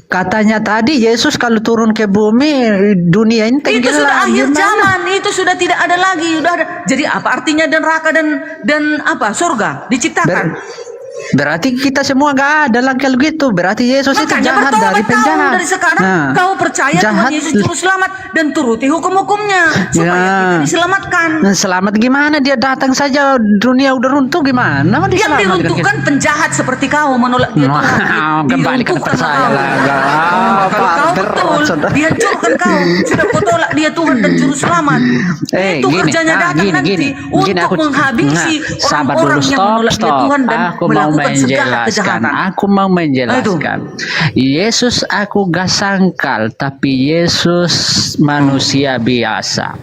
Katanya tadi Yesus kalau turun ke bumi dunia ini Itu tenggelam. sudah akhir Gimana? zaman, itu sudah tidak ada lagi, sudah ada. Jadi apa artinya neraka dan apa surga diciptakan? Berarti kita semua gak ada lagi kalau gitu. Berarti Yesus itu Makanya jahat bertobat dari kau penjahat. dari sekarang. Nah, Kau percaya Tuhan jahat. Yesus juru selamat dan turuti hukum-hukumnya supaya Ya. kita diselamatkan. Nah, selamat gimana? Dia datang saja dunia udah runtuh gimana? Mau Yang diselamatkan diruntuhkan penjahat seperti kau menolak dia Tuhan. Kembali ke tempat saya lah. Kalau kau betul dihancurkan kau. Sudah kau tolak dia Tuhan dan juru selamat. Itu kerjanya datang nanti untuk menghabisi sabar dulu, orang-orang yang menolak dia Tuhan dan aku mau melakukan segala menjelaskan. kejahatan. Aku mau menjelaskan. Yesus aku gak sangkal, tapi Yesus manusia biasa.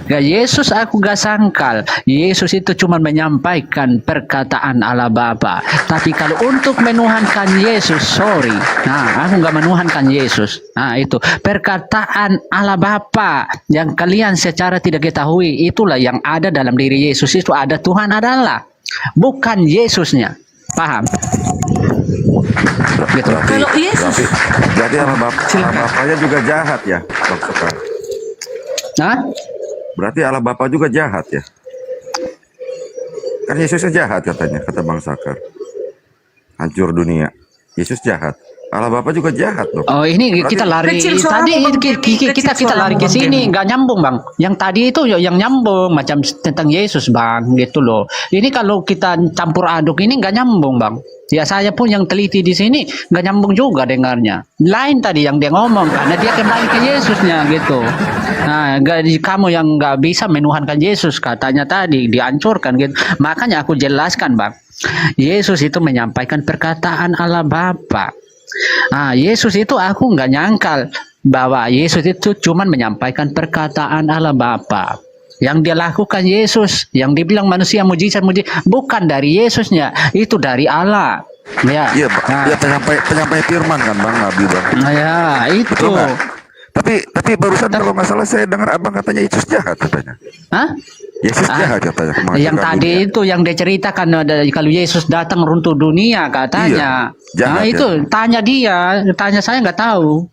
Yesus aku gak sangkal. Yesus itu cuma menyampaikan perkataan Allah Bapa. Tapi kalau untuk menuhankan Yesus, sorry. Nah, aku gak menuhankan Yesus. Nah, itu perkataan Allah Bapa yang kalian secara tidak ketahui, itulah yang ada dalam diri Yesus. Itu ada Tuhan adalah, bukan Yesusnya. Paham? Gitu. Kalau Yesus Berarti Allah Bapaknya juga jahat ya, Bang Sekar? Hah? Berarti Allah Bapa juga jahat ya? Kan Yesusnya jahat katanya, kata Bang Sakar. Hancur dunia. Yesus jahat. Allah Bapa juga jahat dong. Oh, ini Berarti- kita lari Kecil tadi suaramu, Bang. kita Kecil lari ke suaramu, sini Bang. nggak nyambung, Bang. Yang tadi itu yang nyambung macam tentang Yesus, Bang, gitu loh. Ini kalau kita campur aduk ini nggak nyambung, Bang. Ya saya pun yang teliti di sini nggak nyambung juga dengarnya. Lain tadi yang dia ngomong karena dia kembali ke Yesusnya gitu. Nah, kamu yang nggak bisa menuhankan Yesus katanya tadi dihancurkan gitu. Makanya aku jelaskan, Bang. Yesus itu menyampaikan perkataan Allah Bapa. Ah, Yesus itu aku nggak nyangkal bahwa Yesus itu cuma menyampaikan perkataan Allah Bapa. Yang dia lakukan Yesus, yang dibilang manusia mujizat bukan dari Yesusnya, itu dari Allah. Ya. Iya, Pak. Nah, Ya, penyampai firman kan, Bang Nabi, Bang. nah, ya itu. Betul nggak? Tapi barusan kalau nggak salah saya dengar Abang katanya Yesus jahat katanya. Hah? Yesus jahat katanya. kemarin Yang juga tadi dunia. itu yang dia ceritakan kalau Yesus datang runtuh dunia katanya. Iya, jahat Nah, ya. itu tanya saya nggak tahu.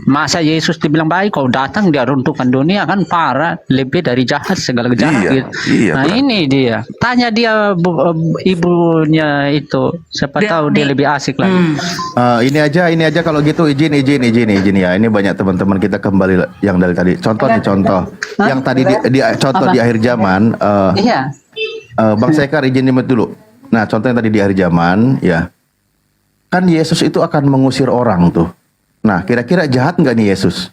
Masa Yesus dibilang baik, kau datang dia runtuhkan dunia kan parah, lebih dari jahat segala jahat Iya, gitu. iya, Nah benar. ini dia, tanya dia ibunya itu, siapa tahu dia lebih asik lagi. Ini aja kalau gitu izin ya. Ini banyak teman-teman kita kembali yang dari tadi. Contoh nih contoh. Hah? Yang tadi contoh Apa? di akhir zaman. Iya. Bang Sekar izin limit dulu. Nah contoh yang tadi di akhir zaman ya. Kan Yesus itu akan mengusir orang tuh. Nah kira-kira jahat nggak nih Yesus?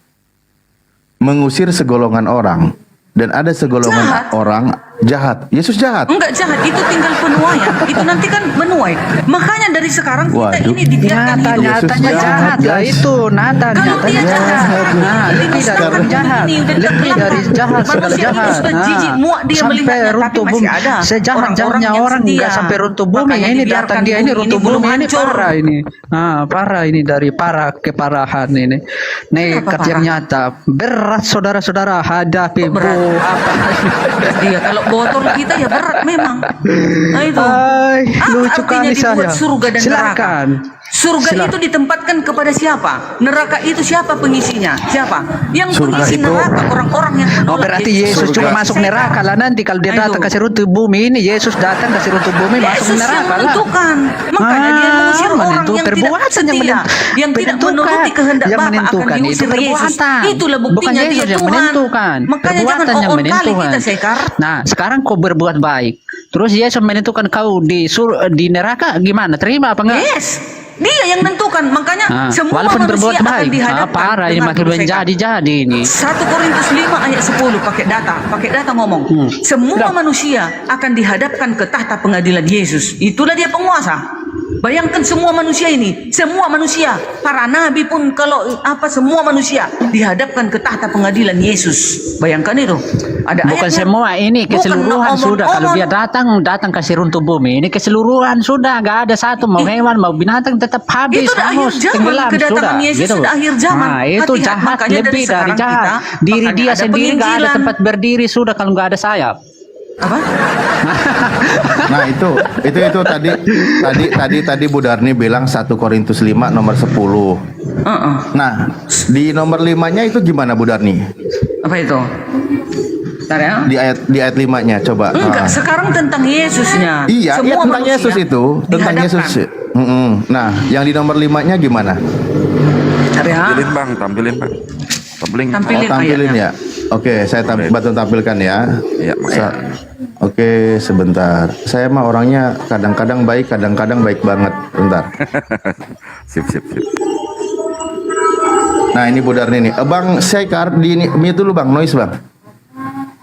Mengusir segolongan orang. Dan ada segolongan Jahat. orang jahat. Yesus jahat. Enggak jahat, itu tinggal penuaian. Itu nanti kan menuai. Makanya dari sekarang kita Waduh. ini dibiarkan hidup. Nyatanya jahat lah guys. itu, nada Kalau dia nyatanya jahat, jahat. Nah, lebih dari sedangkan jahat, ini udah lebih dari terlempar. jahat segala Manusia jahat. itu sudah jijik, muak dia sampai melihatnya, tapi runtuh masih bumi. ada Sejahat-jahatnya yang orang setia. nggak sampai runtuh bumi. Makanya Ini dibiarkan datang dia ini bumi runtuh belum bumi ini hancur. parah ini. Parah ini dari parah keparahan ini. Nekat yang nyata. Berat saudara-saudara hadapi Berat apa? Iya, kalau botol kita ya berat memang. Nah itu. Ay, Apa lucu artinya kali dibuat saya. surga dan Silakan. neraka? Surga Silakan. itu ditempatkan kepada siapa? Neraka itu siapa pengisinya? Siapa? Yang Surga pengisi itu- neraka orang-orang yang menolak. Oh berarti Yesus Surga. cuma masuk neraka lah nanti kalau dia Ayo. datang kasih runtuh bumi ini Yesus datang kasih runtuh bumi masuk Yesus yang neraka lah. menentukan. Makanya dia mengusir orang menentu- yang perbuatan tidak setia, yang tidak menentukan. menuruti kehendak Yang Bapa menentukan akan itu diusir Yesus. perbuatan. Itulah Bukan buktinya Yesus dia yang Tuhan. menentukan. Makanya jangan Perbuatan yang on kali menentukan. kita Sekar. Nah sekarang kau berbuat baik, terus Yesus menentukan kau di neraka gimana? Terima apa enggak? Yes. Dia yang menentukan. Makanya semua walaupun manusia berbuat akan baik, dihadapkan parah ini dengan makin dosa. menjadi ini. 1 Korintus 5 ayat 10 pakai data ngomong. Semua manusia akan dihadapkan ke tahta pengadilan Yesus. Itulah dia penguasa. Bayangkan semua manusia ini, semua manusia, para nabi pun kalau semua manusia dihadapkan ke tahta pengadilan Yesus. Bayangkan itu. Ada Bukan ayatnya. semua ini keseluruhan Bukan sudah kalau dia omong-omong. datang kasih runtuh bumi ini keseluruhan sudah nggak ada satu mau hewan mau binatang tetap habis Itu udah akhir hangus zaman, tenggelam kedatangan sudah Yesus gitu. sudah akhir zaman. Nah, itu Hati-hati, jahat makanya dari lebih dari sekarang jahat kita, diri makanya dia ada sendiri nggak ada penginjilan. tempat berdiri sudah kalau nggak ada sayap. Apa? Nah itu tadi Bu Darni bilang 1 Korintus 5 nomor 10. Nah di nomor 5-nya itu gimana Bu Darni? Apa itu? Bentar ya. Di ayat 5-nya coba. Enggak, sekarang tentang Yesusnya. Iya, Semua tentang manusia Yesus itu, tentang dihadapkan. Yesus. Nah, yang di nomor 5-nya gimana? Bentar ya. Tampilin bang, tampilin bang. Tampilin ya. Oke, saya bantu tampilkan ya. Iya, Oke, sebentar. Saya mah orangnya kadang-kadang baik, kadang-kadang baik banget. Bentar. Sip. Nah, ini Bu Darni nih. Bang Sekar di mute dulu Bang, noise Bang.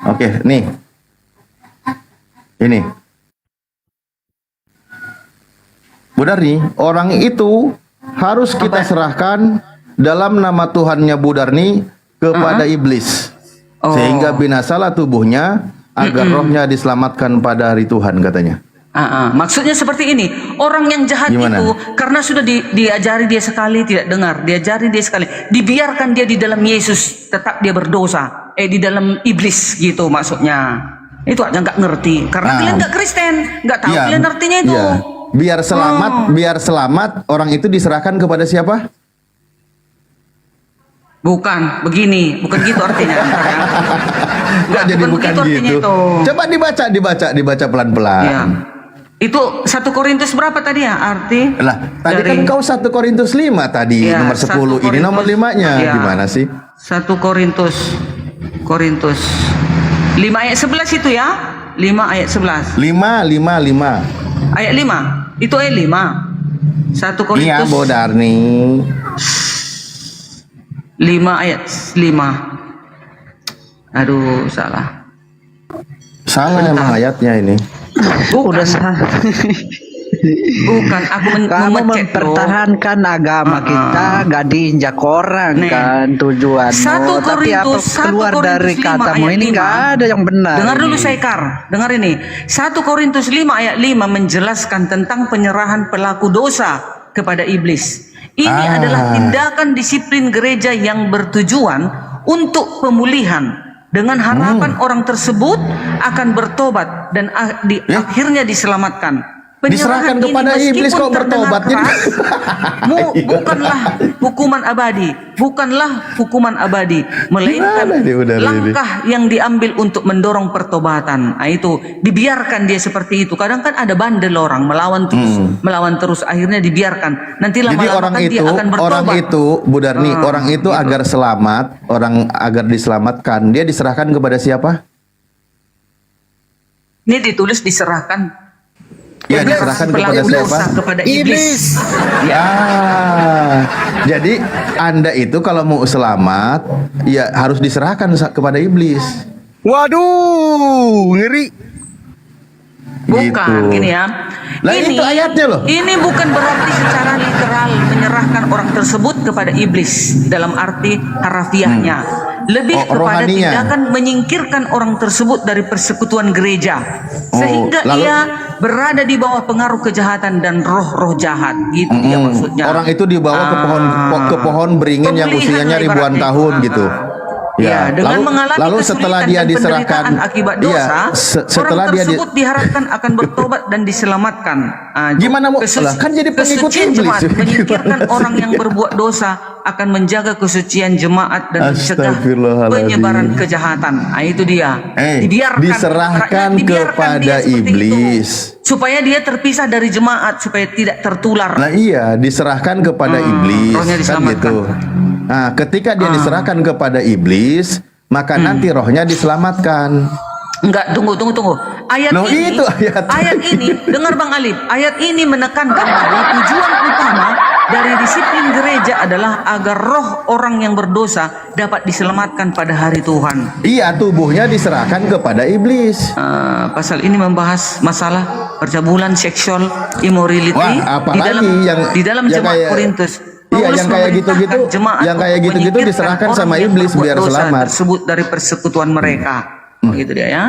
Oke, nih. Ini. Bu Darni, orang itu harus kita serahkan dalam nama Tuhannya Bu Darni kepada iblis. Sehingga binasalah tubuhnya agar rohnya diselamatkan pada hari Tuhan katanya. Maksudnya seperti ini, orang yang jahat Gimana? itu karena sudah diajari dia sekali tidak dengar, diajari dia sekali, dibiarkan dia di dalam Yesus, tetap dia berdosa, di dalam iblis gitu maksudnya. Itu aja nggak ngerti, karena kalian nggak Kristen, nggak tahu kalian artinya itu. Iya. Biar selamat orang itu diserahkan kepada siapa? Bukan begini, bukan gitu artinya. Nggak jadi bukan begitu artinya gitu. itu. Coba dibaca pelan-pelan. Iya. Itu 1 Korintus berapa tadi ya arti? Lah, tadi kan kau 1 Korintus 5 tadi, Iya, nomor 10. 1 Ini nomor 5-nya. Iya. Gimana sih? 1 Korintus 5 ayat 11 itu ya? 5 ayat 11. 5. Ayat 5. Itu ayat 5. 1 Korintus. Iya, Bu Darni. 5 ayat 5. Aduh, salah. Salah emang ayatnya ini. Bukan. Bukan, aku Kamu mempertahankan agama kita, gak diinjak orang kan tujuanmu. 1 Tapi apa Korintus, keluar 1 Korintus dari 5 katamu ayat ini 5. gak ada yang benar. Dengar dulu ini. Sekar, dengar ini. 1 Korintus 5 ayat 5 menjelaskan tentang penyerahan pelaku dosa kepada iblis. Ini adalah tindakan disiplin gereja yang bertujuan untuk pemulihan dengan harapan orang tersebut akan bertobat dan akhirnya diselamatkan. Diserahkan kepada iblis kok bertobat. Bukanlah hukuman abadi, melainkan langkah yang diambil untuk mendorong pertobatan. Itu dibiarkan dia seperti itu. Kadang kan ada bandel orang melawan terus, akhirnya dibiarkan. Nanti lama-lama kan dia akan bertobat. Orang itu, Bu Darni, orang itu agar selamat, agar diselamatkan, dia diserahkan kepada siapa? Ini ditulis diserahkan. Ya, diserahkan kepada siapa? Kepada iblis. Ya. Jadi Anda itu kalau mau selamat, ya harus diserahkan kepada iblis. Waduh, ngeri. Bukan, gini ya. Lah itu ayatnya loh. Ini bukan berarti secara literal menyerahkan orang tersebut kepada iblis dalam arti harafiahnya. Lebih kepada rohaninya. tindakan menyingkirkan orang tersebut dari persekutuan gereja, sehingga ia berada di bawah pengaruh kejahatan dan roh-roh jahat. Gitu dia maksudnya. Orang itu dibawa ke pohon beringin yang usianya ribuan tahun gitu. Ya, dengan mengalami lalu setelah kesulitan dia dan diserahkan, penderitaan akibat dosa, setelah orang dia tersebut diharapkan akan bertobat dan diselamatkan. Gimana mau? Kan jadi pengikut kesucian iblis. jemaat menyingkirkan orang yang berbuat dosa akan menjaga kesucian jemaat dan mencegah penyebaran kejahatan. Itu dia. Diserahkan kepada iblis. Supaya dia terpisah dari jemaat, supaya tidak tertular. Nah iya, diserahkan kepada iblis. Rohnya Kan diselamatkan. gitu. Nah, ketika dia diserahkan kepada iblis, maka nanti rohnya diselamatkan. Enggak, tunggu. Ayat ini, dengar Bang Alif, ayat ini menekankan bahwa tujuan utama dari disiplin gereja adalah agar roh orang yang berdosa dapat diselamatkan pada hari Tuhan. Iya, tubuhnya diserahkan kepada iblis. Pasal ini membahas masalah percabulan seksual, immorality di dalam jemaat Korintus. Iya, yang kayak gitu-gitu, diserahkan sama iblis biar selamat. Tersebut dari persekutuan mereka. Gitu dia ya.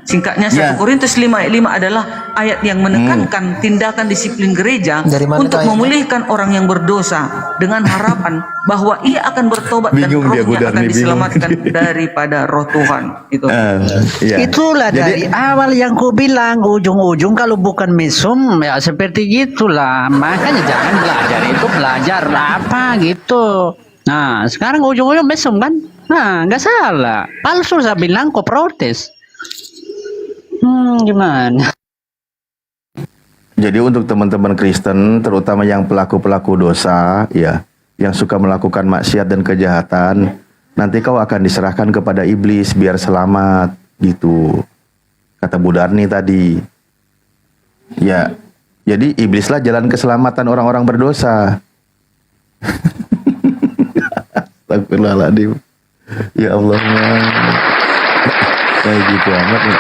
Singkatnya 1 Korintus 5 ayat 5 adalah ayat yang menekankan tindakan disiplin gereja Dari mana untuk tuh ayatnya? memulihkan orang yang berdosa dengan harapan bahwa ia akan bertobat dan Bingung dia, rohnya Budar akan nih, bingung. diselamatkan daripada roh Tuhan. Itu. Iya. Itulah Jadi- dari awal yang ku bilang, ujung-ujung kalau bukan mesum ya seperti gitulah. Makanya jangan belajar itu belajar apa gitu. Nah sekarang ujung-ujung mesum kan? Nah nggak salah. Palsu saya bilang kok protes. Gimana? Jadi untuk teman-teman Kristen, terutama yang pelaku-pelaku dosa, ya, yang suka melakukan maksiat dan kejahatan, nanti kau akan diserahkan kepada iblis biar selamat, gitu. Kata Bu Darni tadi. Ya, jadi iblislah jalan keselamatan orang-orang berdosa. Astagfirullahaladzim. Ya Allah. Kayak gitu amat nih.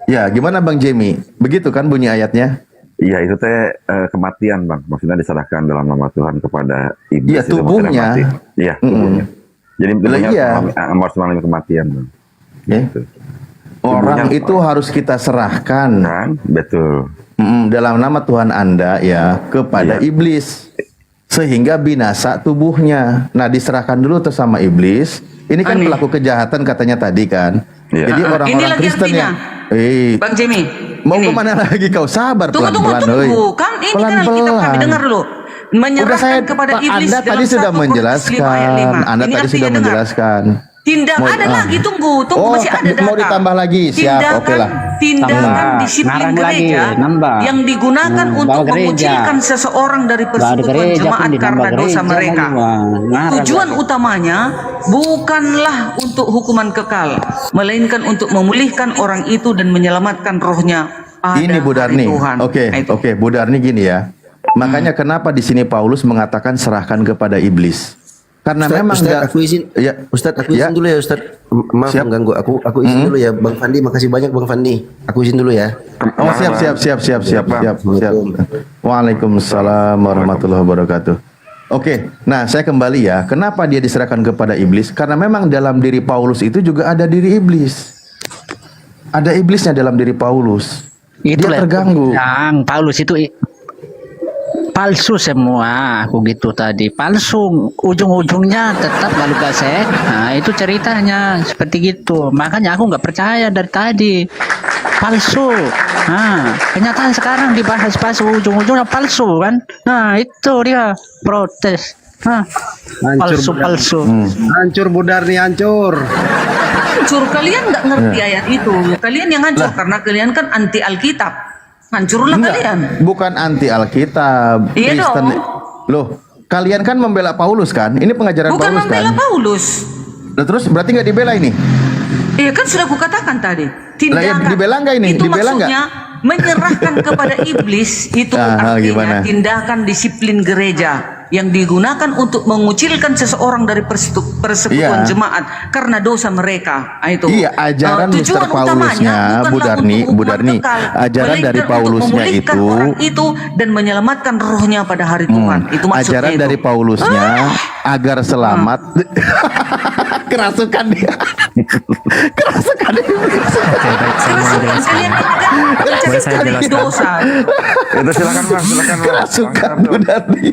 Ya, gimana Bang Jamie? Begitu kan bunyi ayatnya? Iya, itu teh kematian, Bang. Maksudnya diserahkan dalam nama Tuhan kepada iblis. Iya, itu maksudnya tubuhnya. mati. Iya, tubuhnya. Jadi tubuhnya Iya. harus mengalami kematian, Bang. Ya. Gitu. Orang Tubuhnya- itu harus kita serahkan Kan? Betul. dalam nama Tuhan Anda ya kepada Iya. iblis sehingga binasa tubuhnya. Nah, diserahkan dulu tuh sama iblis. Ini kan Ani. pelaku kejahatan katanya tadi kan. Iya. Jadi Ini orang-orang lagi Kristen artinya. yang Bang Jimmy, mau ini. kemana lagi kau? Sabar Tunggu. pelan-pelan. oi. Kan ini kan Alkitab kami Pelan-pelan. dengar dulu. Menyerahkan Udah saya, kepada Pak, iblis Anda dalam tadi sudah 1 Korintus 5 ayat menjelaskan. 5. Anda Ini tadi artinya sudah dengar. menjelaskan. Tindak Mau- ada ah. lagi, tunggu Oh, masih ada data. mau ditambah lagi? Siap, oke lah. Tindakan Tambah. disiplin Ngarang lagi, gereja nambah. yang digunakan untuk bawa gereja. mengucilkan seseorang dari persekutuan gereja jemaat pun ditambah karena dosa gereja mereka. lagi, Bang. Ngarang Tujuan lagi. utamanya bukanlah untuk hukuman kekal, melainkan untuk memulihkan orang itu dan menyelamatkan rohnya pada Ini Bu hari Darni. Tuhan. Oke, Nah, itu. oke, Bu Darni gini ya. Makanya kenapa di sini Paulus mengatakan serahkan kepada iblis? Karena memang Ustaz, nggak- aku izin. Ya, Ustaz, aku Ya. izin dulu ya, Ustaz. Maaf Siap. mengganggu. Aku izin dulu ya, Bang Fandi. Makasih banyak Bang Fandi. Aku izin dulu ya. Oh, siap. Waalaikumsalam warahmatullahi wabarakatuh. Oke, nah saya kembali ya. Kenapa dia diserahkan kepada iblis? Karena memang dalam diri Paulus itu juga ada diri iblis. Ada iblisnya dalam diri Paulus. Dia terganggu. Yang Paulus itu palsu semua, aku gitu tadi. Palsu, ujung-ujungnya tetap lalu gasek. Nah, itu ceritanya seperti gitu. Makanya aku nggak percaya dari tadi. Palsu. Nah, kenyataan sekarang dibahas palsu, ujung-ujungnya palsu kan. Nah, itu dia protes. Nah, palsu. Hancur Bu Darni, hancur. Hancur, kalian nggak ngerti Ya. ayat itu. Kalian yang hancur karena kalian kan anti Alkitab. Hancurlah Enggak, kalian. bukan anti Alkitab. Iya Kristen. dong. Loh, kalian kan membela Paulus kan? Ini pengajaran Bukan Paulus membela kan? Paulus. Nah, terus berarti nggak dibela ini? Iya kan sudah kukatakan tadi. Lah, ya, dibela nggak ini? Itu Dibela nggak? maksudnya menyerahkan kepada iblis itu Aha, artinya gimana? tindakan disiplin gereja yang digunakan untuk mengucilkan seseorang dari persekutuan Iya. jemaat karena dosa mereka. Nah, itu. Iya, ajaran Tujuan Mr. Paulusnya, utamanya Bu bukanlah Darni, untuk Bu hukuman Darni, kekal, ajaran melainkan dari untuk Paulusnya memulihkan itu- orang itu dan menyelamatkan rohnya pada hari Tuhan. Itu maksudnya Ajaran itu. dari Paulusnya agar selamat. Kerasukan dia. Kerasukan dia. Kerasukan kalian ini kan Boleh saya jelaskan? dosa. Itu silakan Bang, silakan Bang. Kerasukan Bu Darni.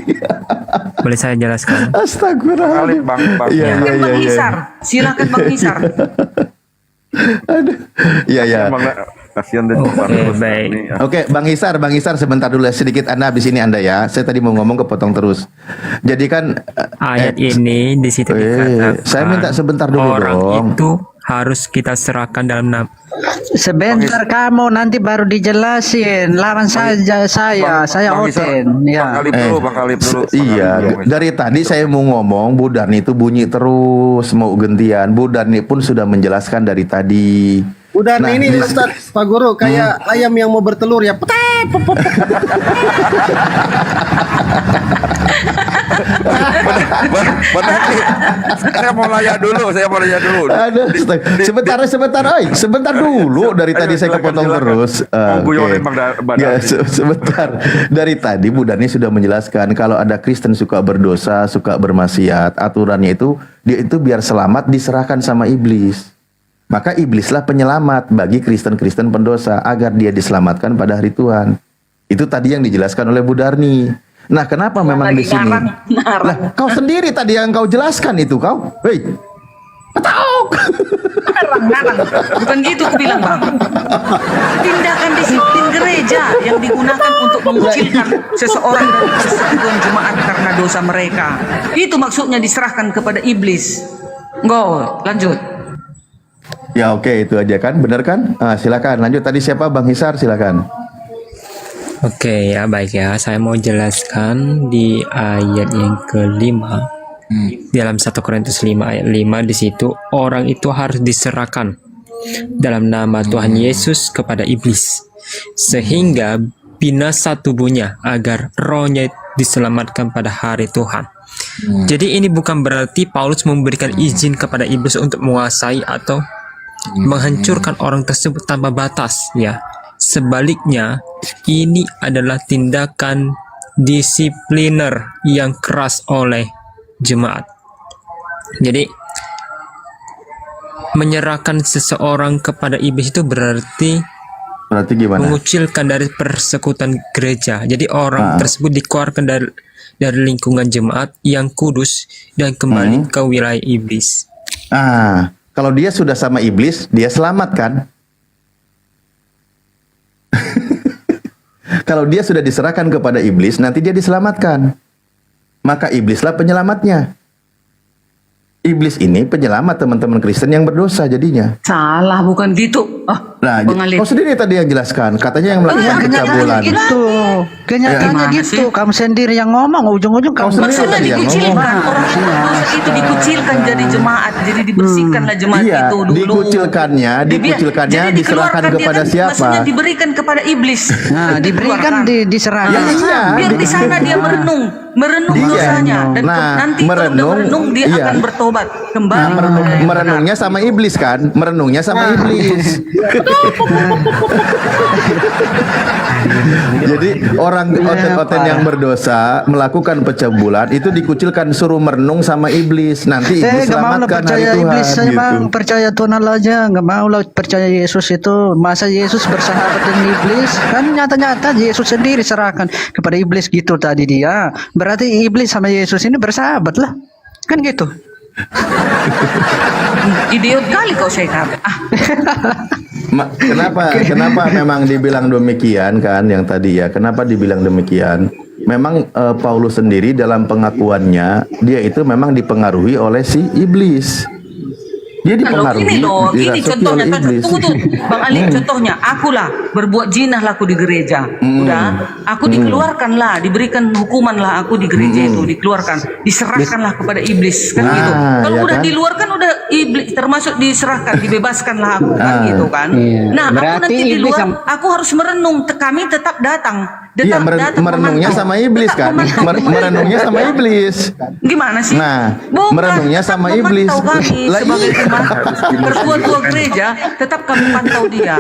Boleh saya jelaskan? Astagfirullahaladzim. Bang, Iya, Silakan iya, Bang iya. Hisar. Silakan Bang Hisar. Aduh. Iya, iya. Kasihan deh. Oke, baik. Oke, Bang Hisar sebentar dulu ya, sedikit Anda habis ini Anda ya. Saya tadi mau ngomong kepotong terus. Jadi kan Ayat ini di situ dikatakan saya minta sebentar dulu orang dong. itu harus kita serahkan dalam nama. Sebentar kamu nanti baru dijelasin. Lawan saja saya Bang Hisar, Oten. Ya. Bang Khalid dulu, Bang Khalid dulu. Iya, dari tadi saya mau ngomong, Bu Darni itu bunyi terus mau gantian. Bu Darni pun sudah menjelaskan dari tadi. Bu Darni Nah, ini di- Ustaz Pak Guru kayak ayam yang mau bertelur ya. Petet, pop, pop, pop. Saya mau nanya dulu. Aduh, sebentar dulu. Dari tadi saya kepotong terus. Mau guyonin Oke. Bang Ya, Darni. sebentar. Dari tadi Bu Darni sudah menjelaskan kalau ada Kristen suka berdosa, suka bermaksiat, aturannya itu dia itu biar selamat diserahkan sama iblis. Maka iblislah penyelamat bagi Kristen-Kristen pendosa agar dia diselamatkan pada hari Tuhan. Itu tadi yang dijelaskan oleh Bu Darni. Nah, kenapa memang di sini? Lah, kau sendiri tadi yang kau jelaskan itu kau. Hei. Ngarang. Bukan gitu aku bilang, Bang. Tindakan disiplin gereja yang digunakan untuk mengucilkan seseorang dari persekutuan jemaat karena dosa mereka. Itu maksudnya diserahkan kepada iblis. Go, lanjut. Ya oke, itu aja kan, benar kan? Silakan lanjut. Tadi siapa, Bang Hisar? Silakan. Oke ya, baik ya. Saya mau jelaskan di ayat yang kelima. Dalam 1 Korintus 5 ayat 5 di situ orang itu harus diserahkan dalam nama Tuhan Yesus kepada iblis sehingga binasa tubuhnya agar rohnya diselamatkan pada hari Tuhan. Jadi ini bukan berarti Paulus memberikan izin kepada iblis untuk menguasai atau menghancurkan orang tersebut tanpa batas ya. Sebaliknya, ini adalah tindakan disipliner yang keras oleh jemaat. Jadi menyerahkan seseorang kepada iblis itu berarti gimana? Mengucilkan dari persekutuan gereja. Jadi orang tersebut dikeluarkan dari lingkungan jemaat yang kudus dan kembali ke wilayah iblis. Kalau dia sudah sama iblis, dia selamat kan? Kalau dia sudah diserahkan kepada iblis, nanti dia diselamatkan. Maka iblislah penyelamatnya. Iblis ini penyelamat teman-teman Kristen yang berdosa jadinya. Salah, bukan gitu. Nah, kau sendiri tadi yang jelaskan. Katanya yang melakukan pencabulan. Kenyataannya gitu. Kamu sendiri yang ngomong, ujung-ujung kamu Maksudnya dikucilkan. Orang yang berdosa itu dikucilkan jadi jemaat. Jadi dibersihkanlah jemaat itu dulu. Dikucilkannya diserahkan kepada siapa? Maksudnya diberikan kepada iblis. Nah, diberikan diserahkan. Biar di sana dia merenung dosanya dan nanti merenung dia akan bertobat kembali. Merenungnya sama iblis kan? Merenungnya sama iblis. Jadi orang oten-oten yang berdosa melakukan pencabulan itu dikucilkan, suruh merenung sama iblis. Nanti iblis selamatkan hari Tuhan. Iblis, saya gitu. bang percaya Tuhan Allah aja, nggak mau lah percaya Yesus itu. Masa Yesus bersahabat dengan iblis? Kan nyata-nyata Yesus sendiri serahkan kepada iblis gitu tadi dia. Berarti iblis sama Yesus ini bersahabat lah, kan gitu. Idiot kali kau Syekar. Kenapa memang dibilang demikian kan yang tadi ya? Kenapa dibilang demikian? Memang Paulus sendiri dalam pengakuannya dia itu memang dipengaruhi oleh si iblis. Dia dipengaruhi, ini contohnya, tunggu Bang Ali, contohnya akulah berbuat jinah laku di gereja, udah, aku dikeluarkan lah, diberikan hukuman lah aku di gereja itu, dikeluarkan, diserahkanlah kepada iblis, kan gitu. Kalau udah diluarkan, udah iblis termasuk diserahkan, dibebaskan lah aku, kan gitu kan. Nah, aku nanti di luar, aku harus merenung, kami tetap datang. Iya, merenungnya sama iblis kan? Merenungnya sama iblis. Gimana sih? Nah, merenungnya sama iblis. Sebagai ketua gereja, tetap kami pantau dia.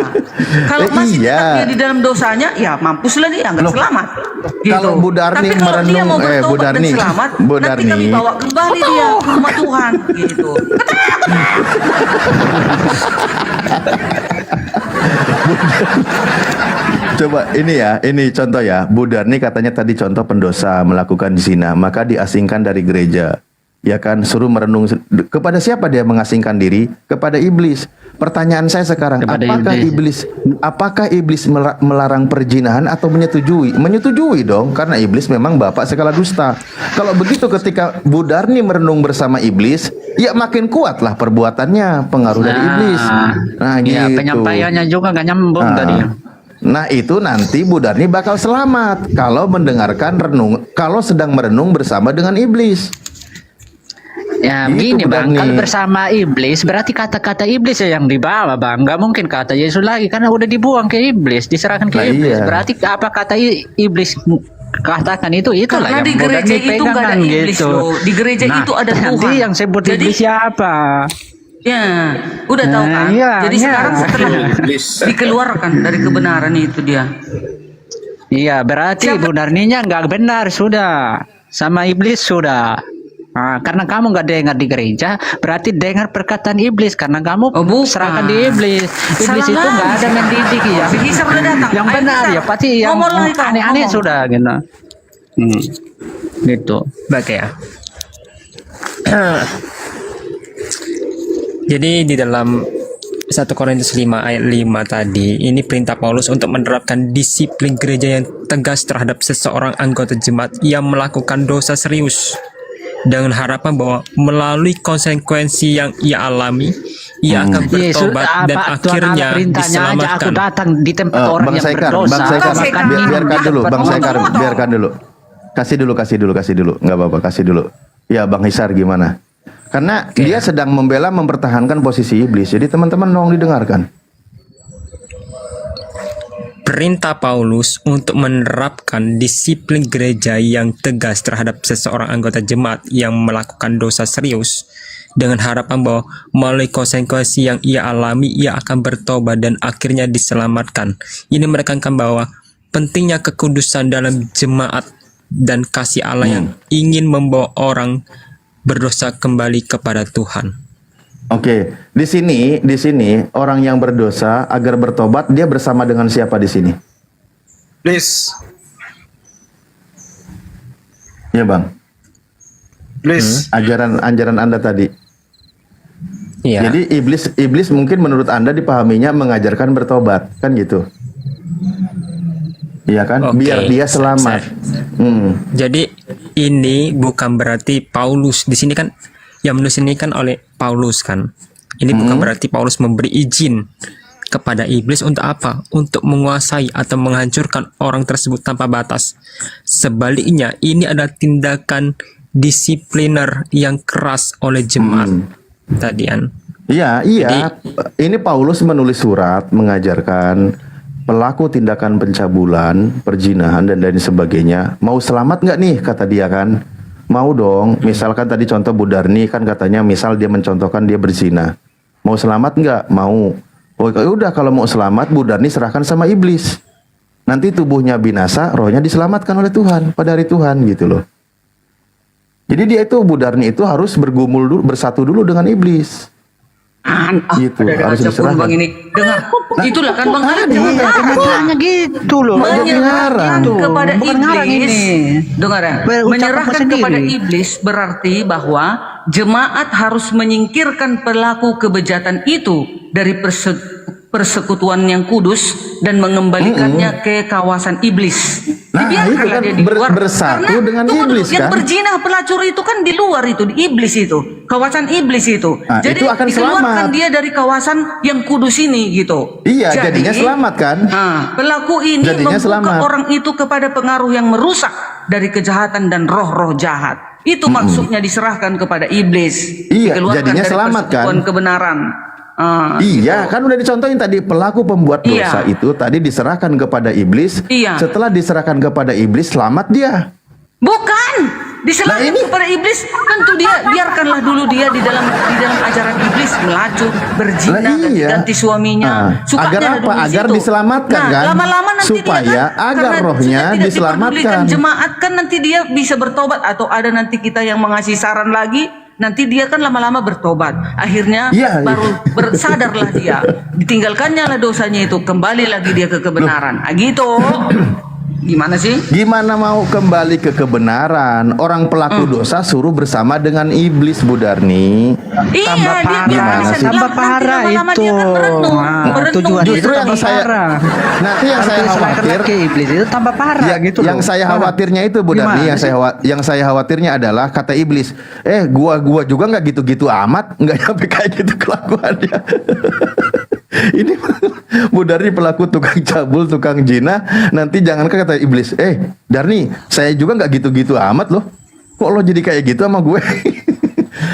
Kalau masih tetap dia di dalam dosanya, ya mampuslah dia, nggak selamat. Gitu. Kalau Bu Darni tapi kalau dia mau merenung, Bu bertobat Darni, dan selamat, Bu nanti Darni, kami bawa kembali dia ke rumah Tuhan. Gitu. Coba ini contoh ya. Bu Darni katanya tadi contoh pendosa melakukan zina, maka diasingkan dari gereja. Ya kan, suruh merenung kepada siapa dia mengasingkan diri? Kepada iblis. Pertanyaan saya sekarang, apakah iblis melarang perzinahan atau menyetujui? Menyetujui dong, karena iblis memang bapak segala dusta. Kalau begitu ketika Bu Darni merenung bersama iblis, ya makin kuatlah perbuatannya, pengaruh dari iblis. Nah, ya, gitu. penyampaiannya juga nggak nyambung tadi. Nah, itu nanti Bu Darni bakal selamat kalau kalau sedang merenung bersama dengan iblis. Ya begini bang, kalau bersama iblis berarti kata-kata iblis yang dibawa bang, nggak mungkin kata Yesus lagi karena udah dibuang ke iblis, diserahkan ke iblis. Berarti apa kata iblis katakan itu itulah karena yang di gereja itu nggak ada iblis loh, di gereja itu ada Tuhan. Nanti yang sebut iblis siapa? Ya, udah tahu kan? Jadi sekarang setelah dikeluarkan dari kebenaran itu dia. Iya, berarti Bu Darninya nggak benar sudah, sama iblis sudah. Karena kamu nggak dengar di gereja, berarti dengar perkataan iblis. Karena kamu serahkan di iblis. Iblis itu nggak ada mendidik ya. Yang benar ya pasti yang aneh-aneh sudah gitu. Gitu. Baik ya. Jadi di dalam 1 Korintus 5 ayat 5 tadi, ini perintah Paulus untuk menerapkan disiplin gereja yang tegas terhadap seseorang anggota jemaat yang melakukan dosa serius, dengan harapan bahwa melalui konsekuensi yang ia alami, ia akan bertobat dan akhirnya diselamatkan. Aku datang di tempat orang Bang yang Saikar, berdosa. Bang Saikar, biarkan dulu. Kasih dulu. Nggak apa-apa, kasih dulu. Ya, Bang Hisar gimana? Karena dia sedang mempertahankan posisi iblis. Jadi teman-teman dong didengarkan. Perintah Paulus untuk menerapkan disiplin gereja yang tegas terhadap seseorang anggota jemaat yang melakukan dosa serius, dengan harapan bahwa melalui konsekuensi yang ia alami, ia akan bertobat dan akhirnya diselamatkan. Ini menekankan bahwa pentingnya kekudusan dalam jemaat dan kasih Allah yang ingin membawa orang berdosa kembali kepada Tuhan. Oke, di sini orang yang berdosa agar bertobat, dia bersama dengan siapa di sini? Please. Ya, Bang. Please. Ajaran Anda tadi. Iya. Jadi iblis mungkin menurut Anda dipahaminya mengajarkan bertobat, kan gitu? Iya kan? Oke, Biar dia selamat. Jadi ini bukan berarti Paulus di sini kan yang menulis ini kan oleh Paulus kan. Ini bukan berarti Paulus memberi izin kepada iblis untuk apa? Untuk menguasai atau menghancurkan orang tersebut tanpa batas. Sebaliknya, ini adalah tindakan disipliner yang keras oleh jemaat tadian. Iya. Ini Paulus menulis surat mengajarkan pelaku tindakan pencabulan, perzinahan dan lain sebagainya. Mau selamat nggak nih, kata dia kan? Mau dong. Misalkan tadi contoh Bu Darni kan katanya, misal dia mencontohkan dia berzina. Mau selamat nggak? Mau. Oh udah, kalau mau selamat, Bu Darni serahkan sama iblis. Nanti tubuhnya binasa, rohnya diselamatkan oleh Tuhan pada hari Tuhan gitu loh. Jadi dia itu, Bu Darni itu harus bergumul dulu, bersatu dulu dengan iblis. Gitu, harus diserahkan. Bang ini dengar, itulah kan Bang Hanya gitu loh. Menyerahkan kepada iblis. Dengar ya, Berucap menyerahkan sendiri. kepada iblis berarti bahwa jemaat harus menyingkirkan pelaku kebejatan itu dari persekutuan yang kudus dan mengembalikannya ke kawasan iblis. Dibiarkanlah itu kan dia di luar. bersatu Karena, dengan iblis yang kan? berzina pelacur itu kan di luar itu, di iblis itu, kawasan iblis itu. Nah, Jadi itu akan dikeluarkan selamat. dia dari kawasan yang kudus ini gitu. Iya, jadinya selamat kan? Pelaku ini Jadinya membuka selamat. orang itu kepada pengaruh yang merusak dari kejahatan dan roh-roh jahat. Itu maksudnya diserahkan kepada iblis. Iya, Dikeluarkan jadinya dari selamat kan? persekutuan kebenaran. Iya, kan udah dicontohin tadi, pelaku pembuat dosa itu tadi diserahkan kepada iblis. Iya. Setelah diserahkan kepada iblis, selamat dia. Bukan diserahkan kepada iblis, tentu dia biarkanlah dulu dia di dalam ajaran iblis melacur, berzina, ganti suaminya. Sukanya Agar ada apa? dulu di Agar situ. diselamatkan kan? Lama-lama nanti Supaya dia kan, agar karena rohnya sudah tidak diselamatkan. diperdulikan jemaat kan, nanti dia bisa bertobat, atau ada nanti kita yang mengasih saran lagi. Nanti dia kan lama-lama bertobat. Akhirnya baru bersadarlah dia. Ditinggalkannya lah dosanya itu. Kembali lagi dia ke kebenaran. Gitu. Gimana sih? Gimana mau kembali ke kebenaran? Orang pelaku dosa suruh bersama dengan iblis, Bu Darni. Tambah parah, tambah parah itu. Tujuan itu Justru yang tambah saya, parah. nanti yang saya khawatir, ke iblis itu tambah parah gitu. Yang saya khawatirnya itu, Bu Darni, yang saya khawatirnya adalah kata iblis, gua juga nggak gitu-gitu amat, nggak sampai kayak gitu kelakuannya. Ini Bu Darni pelaku tukang cabul, tukang zina. Nanti jangan kata iblis, Darni, saya juga nggak gitu-gitu amat loh. Kok lo jadi kayak gitu sama gue?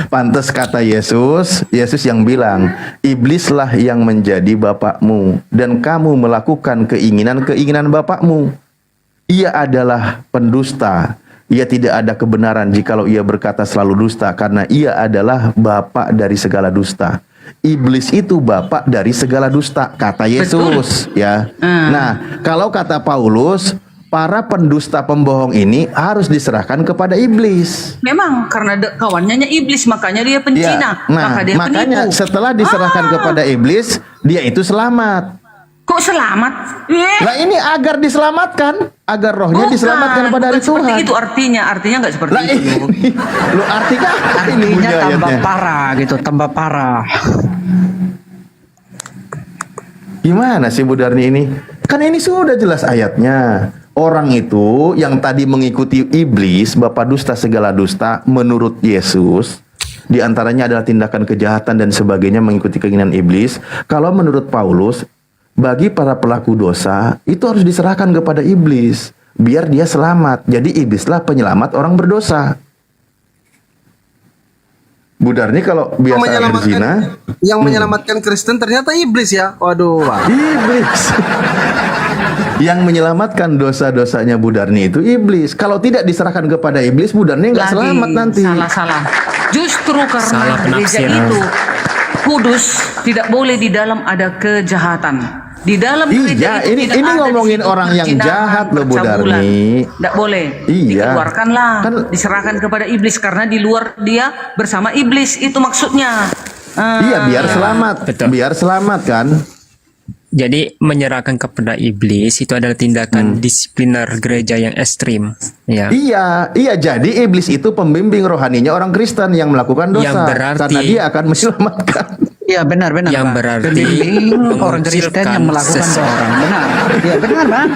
Pantes kata Yesus yang bilang, iblislah yang menjadi bapakmu dan kamu melakukan keinginan-keinginan bapakmu. Ia adalah pendusta. Ia tidak ada kebenaran jikalau ia berkata selalu dusta, karena ia adalah bapak dari segala dusta. Iblis itu bapak dari segala dusta, kata Yesus. Ya. Nah, kalau kata Paulus, para pendusta pembohong ini harus diserahkan kepada iblis. Memang karena kawannya iblis makanya dia pencina, maka dia makanya penipu. setelah diserahkan kepada iblis, dia itu selamat. Kok selamat? Lah ini agar diselamatkan, agar rohnya diselamatkan pada hari seperti Tuhan. itu artinya nggak seperti itu. Lu artinya Artinya tambah parah gitu, tambah parah. Gimana sih Bu Darni ini? Kan ini sudah jelas ayatnya. Orang itu yang tadi mengikuti iblis, bapa dusta segala dusta, menurut Yesus, di antaranya adalah tindakan kejahatan dan sebagainya mengikuti keinginan iblis. Kalau menurut Paulus, bagi para pelaku dosa, itu harus diserahkan kepada iblis, biar dia selamat. Jadi iblislah penyelamat orang berdosa. Bu Darni kalau biasa berzina, yang menyelamatkan Kristen ternyata iblis ya. Waduh. Iblis. Yang menyelamatkan dosa-dosanya Bu Darni itu iblis. Kalau tidak diserahkan kepada iblis, Bu Darni nggak selamat nanti. Salah. Justru karena Salah gereja penafsiran. itu kudus, tidak boleh di dalam ada kejahatan. Di dalam gereja itu ini tidak ada ngomongin di situ orang yang perzinahan, jahat loh Bu percabulan. Darni. Tidak boleh. Iya. Dikeluarkanlah, diserahkan kepada iblis karena di luar dia bersama iblis, itu maksudnya. Iya, biar selamat. Biar selamat kan. Jadi menyerahkan kepada iblis itu adalah tindakan disipliner gereja yang ekstrim, ya. Iya, jadi iblis itu pembimbing rohaninya orang Kristen yang melakukan dosa, Yang berarti- karena dia akan menyelamatkan. Iya benar. Yang Bang. berarti Membimbing orang Kristen mengucilkan yang melakukan seseorang. orang. Benar. Iya benar Bang.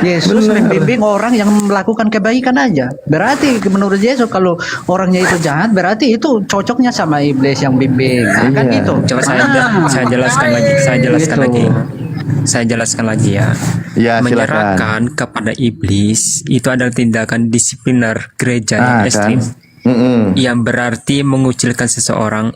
Yesus membimbing orang yang melakukan kebaikan aja. Berarti menurut Yesus kalau orangnya itu jahat, berarti itu cocoknya sama iblis yang bimbing. Nah, kan Iya. gitu. Coba saya jelaskan lagi. Gitu. Saya jelaskan lagi ya. Ya, Menyerahkan kepada iblis itu adalah tindakan disipliner gereja yang Kan? ekstrim. Yang berarti mengucilkan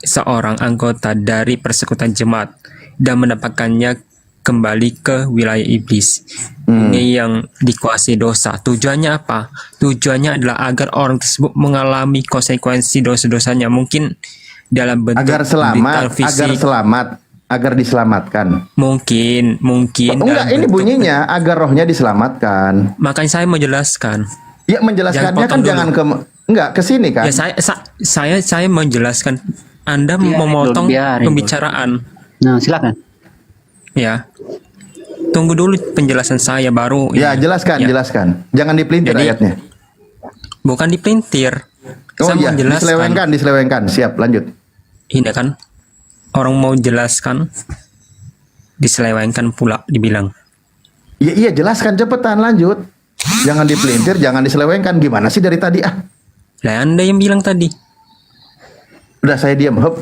seorang anggota dari persekutuan jemaat dan mendapatkannya kembali ke wilayah iblis. Ini yang dikuasai dosa. Tujuannya apa? Tujuannya adalah agar orang tersebut mengalami konsekuensi dosa-dosanya, mungkin dalam bentuk Agar selamat, mental, fisik. agar diselamatkan. Mungkin Enggak, dalam ini bentuk- bunyinya agar rohnya diselamatkan. Makanya saya mau jelaskan. Ya menjelaskannya Jangan kan potong jangan ke sini kan. Ya saya menjelaskan. Anda Biarin memotong dulu, biarin dulu. pembicaraan. Nah, silakan. Ya. Tunggu dulu penjelasan saya baru. Ya, jelaskan. Jangan dipelintir Jadi, ayatnya. Bukan dipelintir. Oh Saya iya, menjelaskan. diselewengkan. Siap, lanjut. Ini kan orang mau jelaskan diselewengkan pula dibilang. Iya, jelaskan cepetan, lanjut. Jangan dipelintir, jangan diselewengkan. Gimana sih dari tadi ah? Lah Anda yang bilang tadi. Udah saya diam, hop.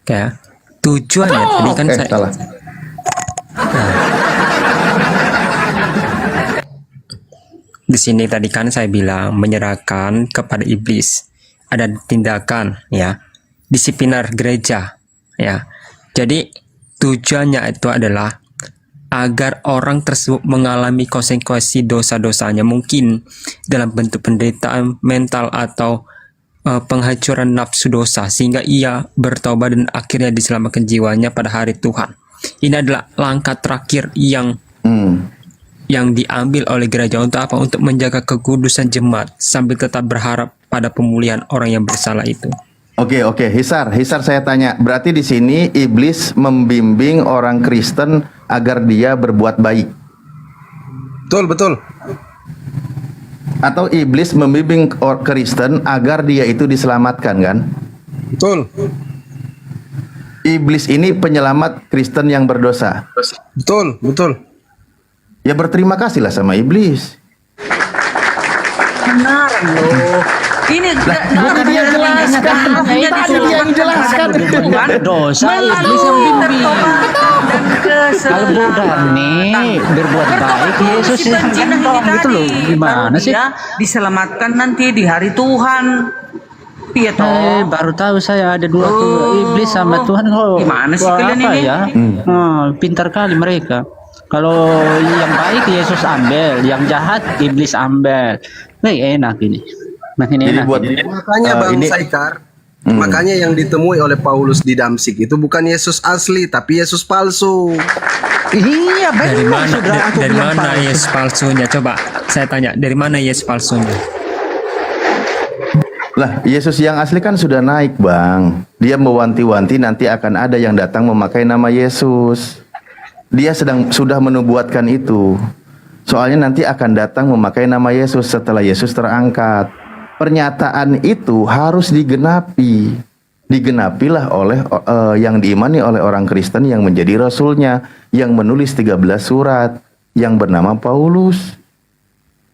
Kayak tujuannya tadi kan saya salah. Di sini tadi kan saya bilang menyerahkan kepada iblis. Ada tindakan ya disipliner gereja ya. Jadi tujuannya itu adalah agar orang tersebut mengalami konsekuensi dosa-dosanya, mungkin dalam bentuk penderitaan mental atau penghancuran nafsu dosa, sehingga ia bertobat dan akhirnya diselamatkan jiwanya pada hari Tuhan. Ini adalah langkah terakhir yang diambil oleh gereja untuk apa? Untuk menjaga kekudusan jemaat sambil tetap berharap pada pemulihan orang yang bersalah itu. Oke, Hisar saya tanya, berarti di sini iblis membimbing orang Kristen agar dia berbuat baik. Betul. Atau iblis membimbing orang Kristen agar dia itu diselamatkan kan? Betul. Iblis ini penyelamat Kristen yang berdosa. Betul. Ya berterima kasihlah sama iblis. Benar loh. Ini bukan dia yang jelaskan. Tadi dia yang jelaskan. Dosa iblis yang bimbing. Kalau Bu Darni berbuat baik, Yesus yang tolong gitu loh. Gimana sih? Dia diselamatkan nanti di hari Tuhan. Iya toh. Baru tahu saya ada dua tuh, iblis sama Tuhan. Gimana sih kalian apa ini? ya? Pintar kali mereka. Kalau yang baik Yesus ambil, yang jahat iblis ambil. Enak ini. Makin enak. Makanya Bang Saikar, makanya yang ditemui oleh Paulus di Damsik itu bukan Yesus asli, tapi Yesus palsu. Iya, Dari benar mana saudara, aku dari bilang mana palsu. Yesus palsunya? Coba saya tanya, dari mana Yesus palsunya? Lah, Yesus yang asli kan sudah naik, Bang. Dia mewanti-wanti nanti akan ada yang datang memakai nama Yesus. Dia sudah menubuatkan itu. Soalnya nanti akan datang memakai nama Yesus setelah Yesus terangkat. Pernyataan itu harus digenapi. Digenapilah oleh yang diimani oleh orang Kristen yang menjadi rasulnya, yang menulis 13 surat, yang bernama Paulus.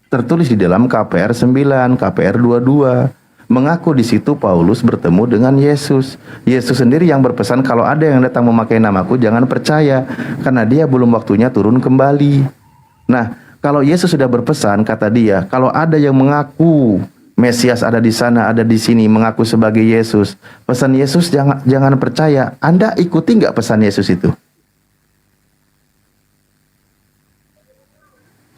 Tertulis di dalam KPR 9, KPR 22. Mengaku di situ Paulus bertemu dengan Yesus. Yesus sendiri yang berpesan kalau ada yang datang memakai namaku jangan percaya, karena dia belum waktunya turun kembali. Nah, kalau Yesus sudah berpesan, kata dia, kalau ada yang mengaku Mesias ada di sana, ada di sini, mengaku sebagai Yesus, pesan Yesus jangan percaya. Anda ikuti nggak pesan Yesus itu?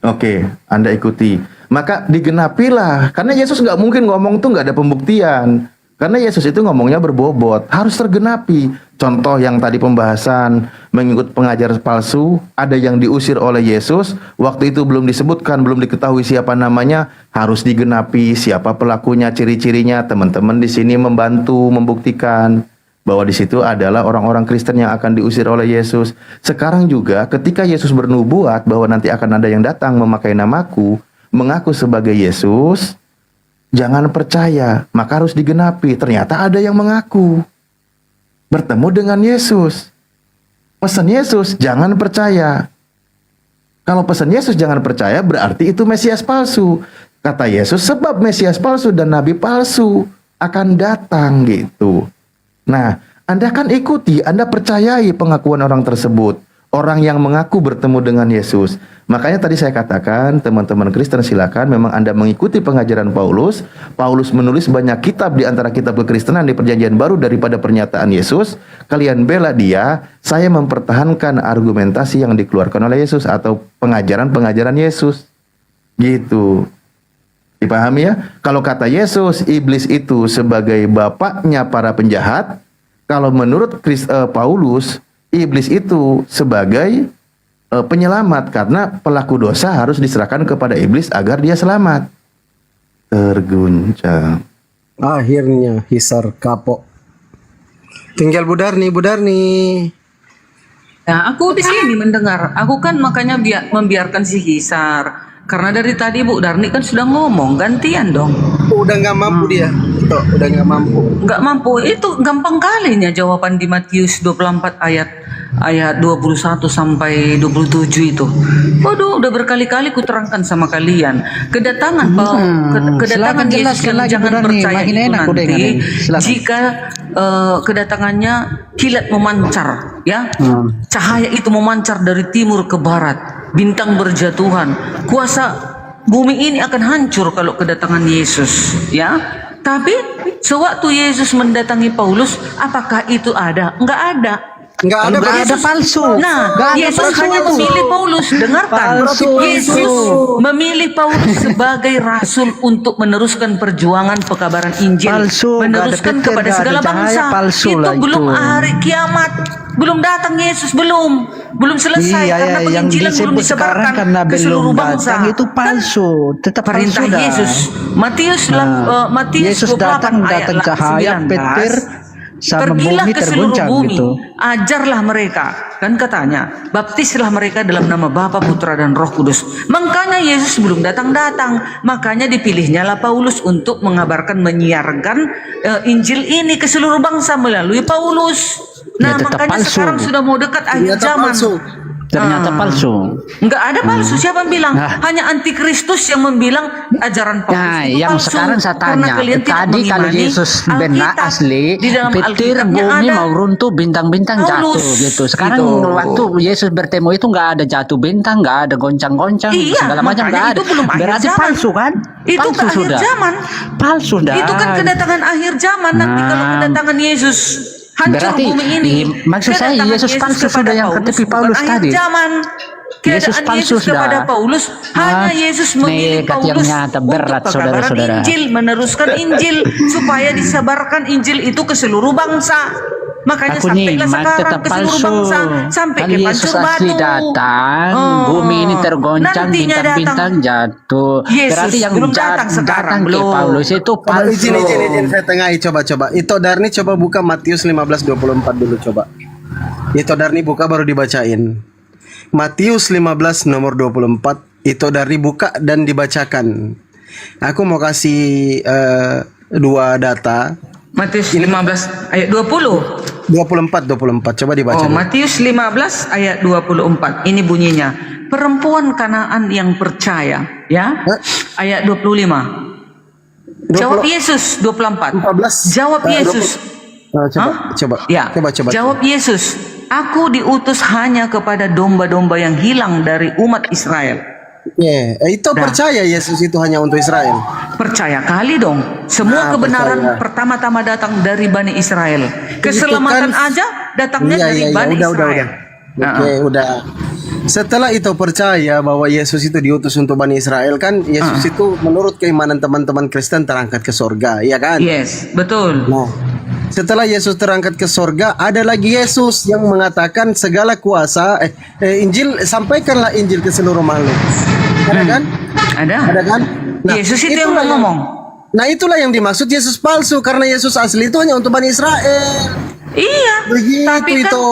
Oke, Anda ikuti. Maka digenapilah, karena Yesus nggak mungkin ngomong tuh nggak ada pembuktian. Karena Yesus itu ngomongnya berbobot, harus tergenapi. Contoh yang tadi pembahasan mengikut pengajar palsu, ada yang diusir oleh Yesus, waktu itu belum disebutkan, belum diketahui siapa namanya, harus digenapi siapa pelakunya, ciri-cirinya. Teman-teman di sini membantu membuktikan bahwa di situ adalah orang-orang Kristen yang akan diusir oleh Yesus. Sekarang juga ketika Yesus bernubuat bahwa nanti akan ada yang datang memakai namaku, mengaku sebagai Yesus, jangan percaya, maka harus digenapi. Ternyata ada yang mengaku bertemu dengan Yesus. Pesan Yesus, jangan percaya. Kalau pesan Yesus jangan percaya, berarti itu Mesias palsu. Kata Yesus, sebab Mesias palsu dan Nabi palsu akan datang gitu. Nah, Anda kan ikuti, Anda percayai pengakuan orang tersebut. Orang yang mengaku bertemu dengan Yesus. Makanya tadi saya katakan, teman-teman Kristen silakan memang Anda mengikuti pengajaran Paulus. Paulus menulis banyak kitab di antara kitab kekristenan di Perjanjian Baru daripada pernyataan Yesus. Kalian bela dia, saya mempertahankan argumentasi yang dikeluarkan oleh Yesus atau pengajaran-pengajaran Yesus. Gitu. Dipahami ya? Kalau kata Yesus, iblis itu sebagai bapaknya para penjahat. Kalau menurut Paulus, iblis itu sebagai penyelamat, karena pelaku dosa harus diserahkan kepada iblis agar dia selamat. Terguncang. Akhirnya hisar kapok. Tinggal Budarni. Nah, aku di sini mendengar. Aku kan makanya membiarkan si Hisar. Karena dari tadi Bu Darni kan sudah ngomong, gantian dong. Udah nggak mampu dia. Tuh, udah nggak mampu. Nggak mampu, itu gampang kalinya jawaban di Matius 24 ayat 21 sampai 27 itu. Waduh, udah berkali-kali kuterangkan sama kalian. Kedatangan kedatangan Yesus yang jangan percaya itu nanti jika kedatangannya kilat memancar, ya. Cahaya itu memancar dari timur ke barat. Bintang berjatuhan, kuasa bumi ini akan hancur kalau kedatangan Yesus, ya. Tapi sewaktu Yesus mendatangi Paulus, apakah itu ada? Enggak ada. Enggak ada palsu. Nah, Nggak ada Yesus palsu. hanya memilih Paulus. Dengarkan, Palsu. Yesus memilih Paulus sebagai rasul untuk meneruskan perjuangan pekabaran Injil, Palsu. Nggak ada meneruskan Peter, kepada nggak ada segala cahaya, bangsa. palsu Itu lah belum itu. hari kiamat, belum datang Yesus, belum selesai karena yang penginjilan belum disebut sekarang disebarkan karena ke seluruh belum bangsa. datang itu palsu, tetap Perintah palsu dah. Yesus, Matius Yesus 28 datang ayat cahaya 19, Peter sama pergilah bumi ke seluruh terguncang bumi, gitu. ajarlah mereka, kan katanya, baptislah mereka dalam nama Bapa, Putra dan Roh Kudus. Makanya Yesus belum datang-datang, makanya dipilihnya lah Paulus untuk mengabarkan, menyiarkan Injil ini ke seluruh bangsa melalui Paulus. Nah, tetap makanya palsu. sekarang sudah mau dekat akhir zaman. Ternyata palsu. Enggak ada palsu. Siapa yang bilang? Hanya antikristus yang membilang ajaran Paulus Nah, itu yang palsu. sekarang saya Karena tanya, kalian tidak tadi kalau mengimani Yesus benar Alkitab. asli, Di dalam petir Alkitabnya bumi ada mau runtuh, bintang-bintang Paulus, jatuh gitu. Sekarang gitu. waktu Yesus bertemu itu nggak ada jatuh bintang, nggak ada goncang-goncang, Iya, segala macam makanya nggak ada. itu belum akhir Berarti zaman. palsu kan? Itu palsu ke akhir sudah. zaman. Palsu dah. Itu kan kedatangan akhir zaman nanti kalau kedatangan Yesus. Hancur Berarti, bumi ini. maksud saya Kedatangan Yesus palsu kepada sudah yang Paulus ketepi bukan Paulus akhir tadi. zaman. Yesus Keadaan palsu Yesus kepada sudah. Paulus, hanya Yesus memilih nekat yang Paulus nyata, untuk berat, pekabaran saudara-saudara. Injil, meneruskan Injil supaya disebarkan Injil itu ke seluruh bangsa. Makanya Aku sampailah nyimak sekarang tetap ke seluruh palsu. bangsa, sampai Kalau ke Yesus Pancur asli Batu. datang, Oh, bumi ini tergoncang, nantinya bintang-bintang datang. jatuh. Yesus Berarti yang belum datang sekarang, datang ke belum. Paulus itu Coba palsu. izin saya tengahi coba. Itu Darni coba buka Matius 15:24 dulu coba. Itu Darni buka baru dibacain. Matius 15 nomor 24 itu Darni buka dan dibacakan. Aku mau kasih dua data. Matius 15 ayat 20. 24 coba dibaca. Oh, Matius 15 ayat 24. Ini bunyinya. Perempuan Kanaan yang percaya, ya. Ayat 25. Jawab Yesus 24. 14. Jawab Yesus. Coba. Ya. Coba. Jawab Yesus, aku diutus hanya kepada domba-domba yang hilang dari umat Israel. Itu percaya Yesus itu hanya untuk Israel. Percaya kali dong. Semua kebenaran percaya. pertama-tama datang dari Bani Israel. Keselamatan aja datangnya dari Bani Israel. Oke, udah. Setelah itu percaya bahwa Yesus itu diutus untuk Bani Israel kan, Yesus itu menurut keimanan teman-teman Kristen terangkat ke sorga, ya kan? Yes, betul. Nah, setelah Yesus terangkat ke sorga, ada lagi Yesus yang mengatakan segala kuasa, Injil, sampaikanlah Injil ke seluruh makhluk. Ada kan? Ada kan? Nah, Yesus itu yang itulah ngomong. Nah, itulah yang dimaksud Yesus palsu, karena Yesus asli itu hanya untuk Bani Israel. Iya. Begitu Tapi kan, itu.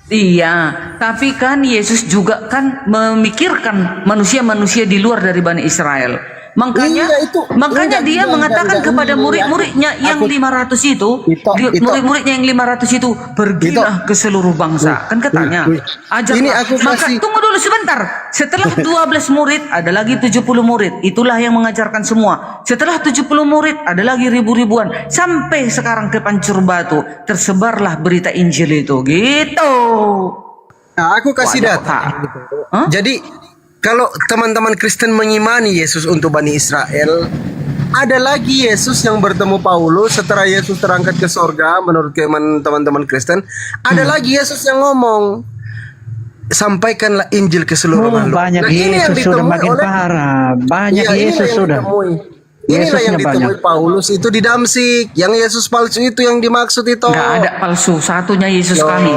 Iya, tapi kan Yesus juga kan memikirkan manusia-manusia di luar dari Bani Israel. Makanya, makanya dia mengatakan kepada murid-muridnya yang 500 itu, murid-muridnya yang 500 itu, pergilah ke seluruh bangsa. Kan katanya, ajarlah. Maka tunggu dulu sebentar. Setelah 12 murid, ada lagi 70 murid. Itulah yang mengajarkan semua. Setelah 70 murid, ada lagi ribu-ribuan. Sampai sekarang ke Pancur Batu, tersebarlah berita Injil itu. Gitu. Nah, aku kasih data. Jadi kalau teman-teman Kristen mengimani Yesus untuk Bani Israel, ada lagi Yesus yang bertemu Paulus setelah Yesus terangkat ke sorga menurut keimanan teman-teman Kristen. Ada lagi Yesus yang ngomong, sampaikanlah Injil ke seluruh makhluk. Banyak Yesus sudah makin parah. Banyak Yesus sudah. Inilah yang ditemui Paulus itu di Damsik. Yang Yesus palsu itu yang dimaksud itu. Nggak ada palsu, satunya Yesus kami.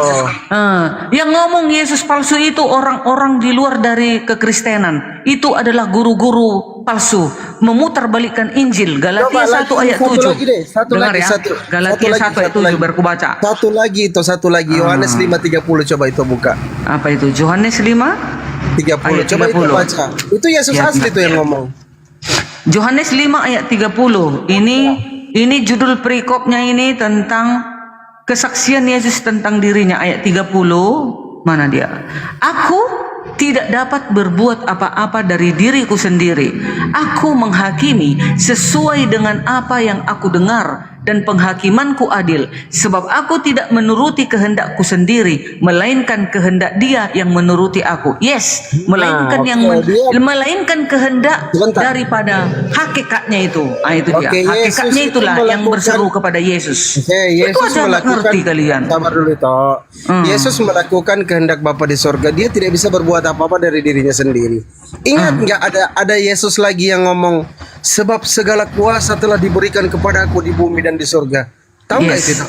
Yang ngomong Yesus palsu itu orang-orang di luar dari kekristenan. Itu adalah guru-guru palsu, memutarbalikkan Injil. Galatia 1 ayat 7. Dengar ya. Galatia 1 ayat 7 baru ku baca. Satu lagi Yohanes 5:30 coba itu buka. Apa itu? Yohanes 5 30. Coba itu baca. Itu Yesus asli itu yang ngomong. Yohanes 5 ayat 30. Ini judul perikopnya ini tentang kesaksian Yesus tentang dirinya. Ayat 30. Mana dia? Aku tidak dapat berbuat apa-apa dari diriku sendiri. Aku menghakimi sesuai dengan apa yang aku dengar, dan penghakimanku adil, sebab aku tidak menuruti kehendakku sendiri, melainkan kehendak Dia yang menuruti aku. Yes, melainkan melainkan kehendak daripada hakikatnya itu. Itu dia. Hakikatnya itulah yang berseru kepada Yesus. Itu aja nggak ngerti kalian. Sabar dulu toh. Yesus melakukan kehendak Bapa di sorga. Dia tidak bisa berbuat apa-apa dari dirinya sendiri. Ingat nggak ada Yesus lagi yang ngomong, sebab segala kuasa telah diberikan kepadaku di bumi dan di surga. Tahu nggak itu?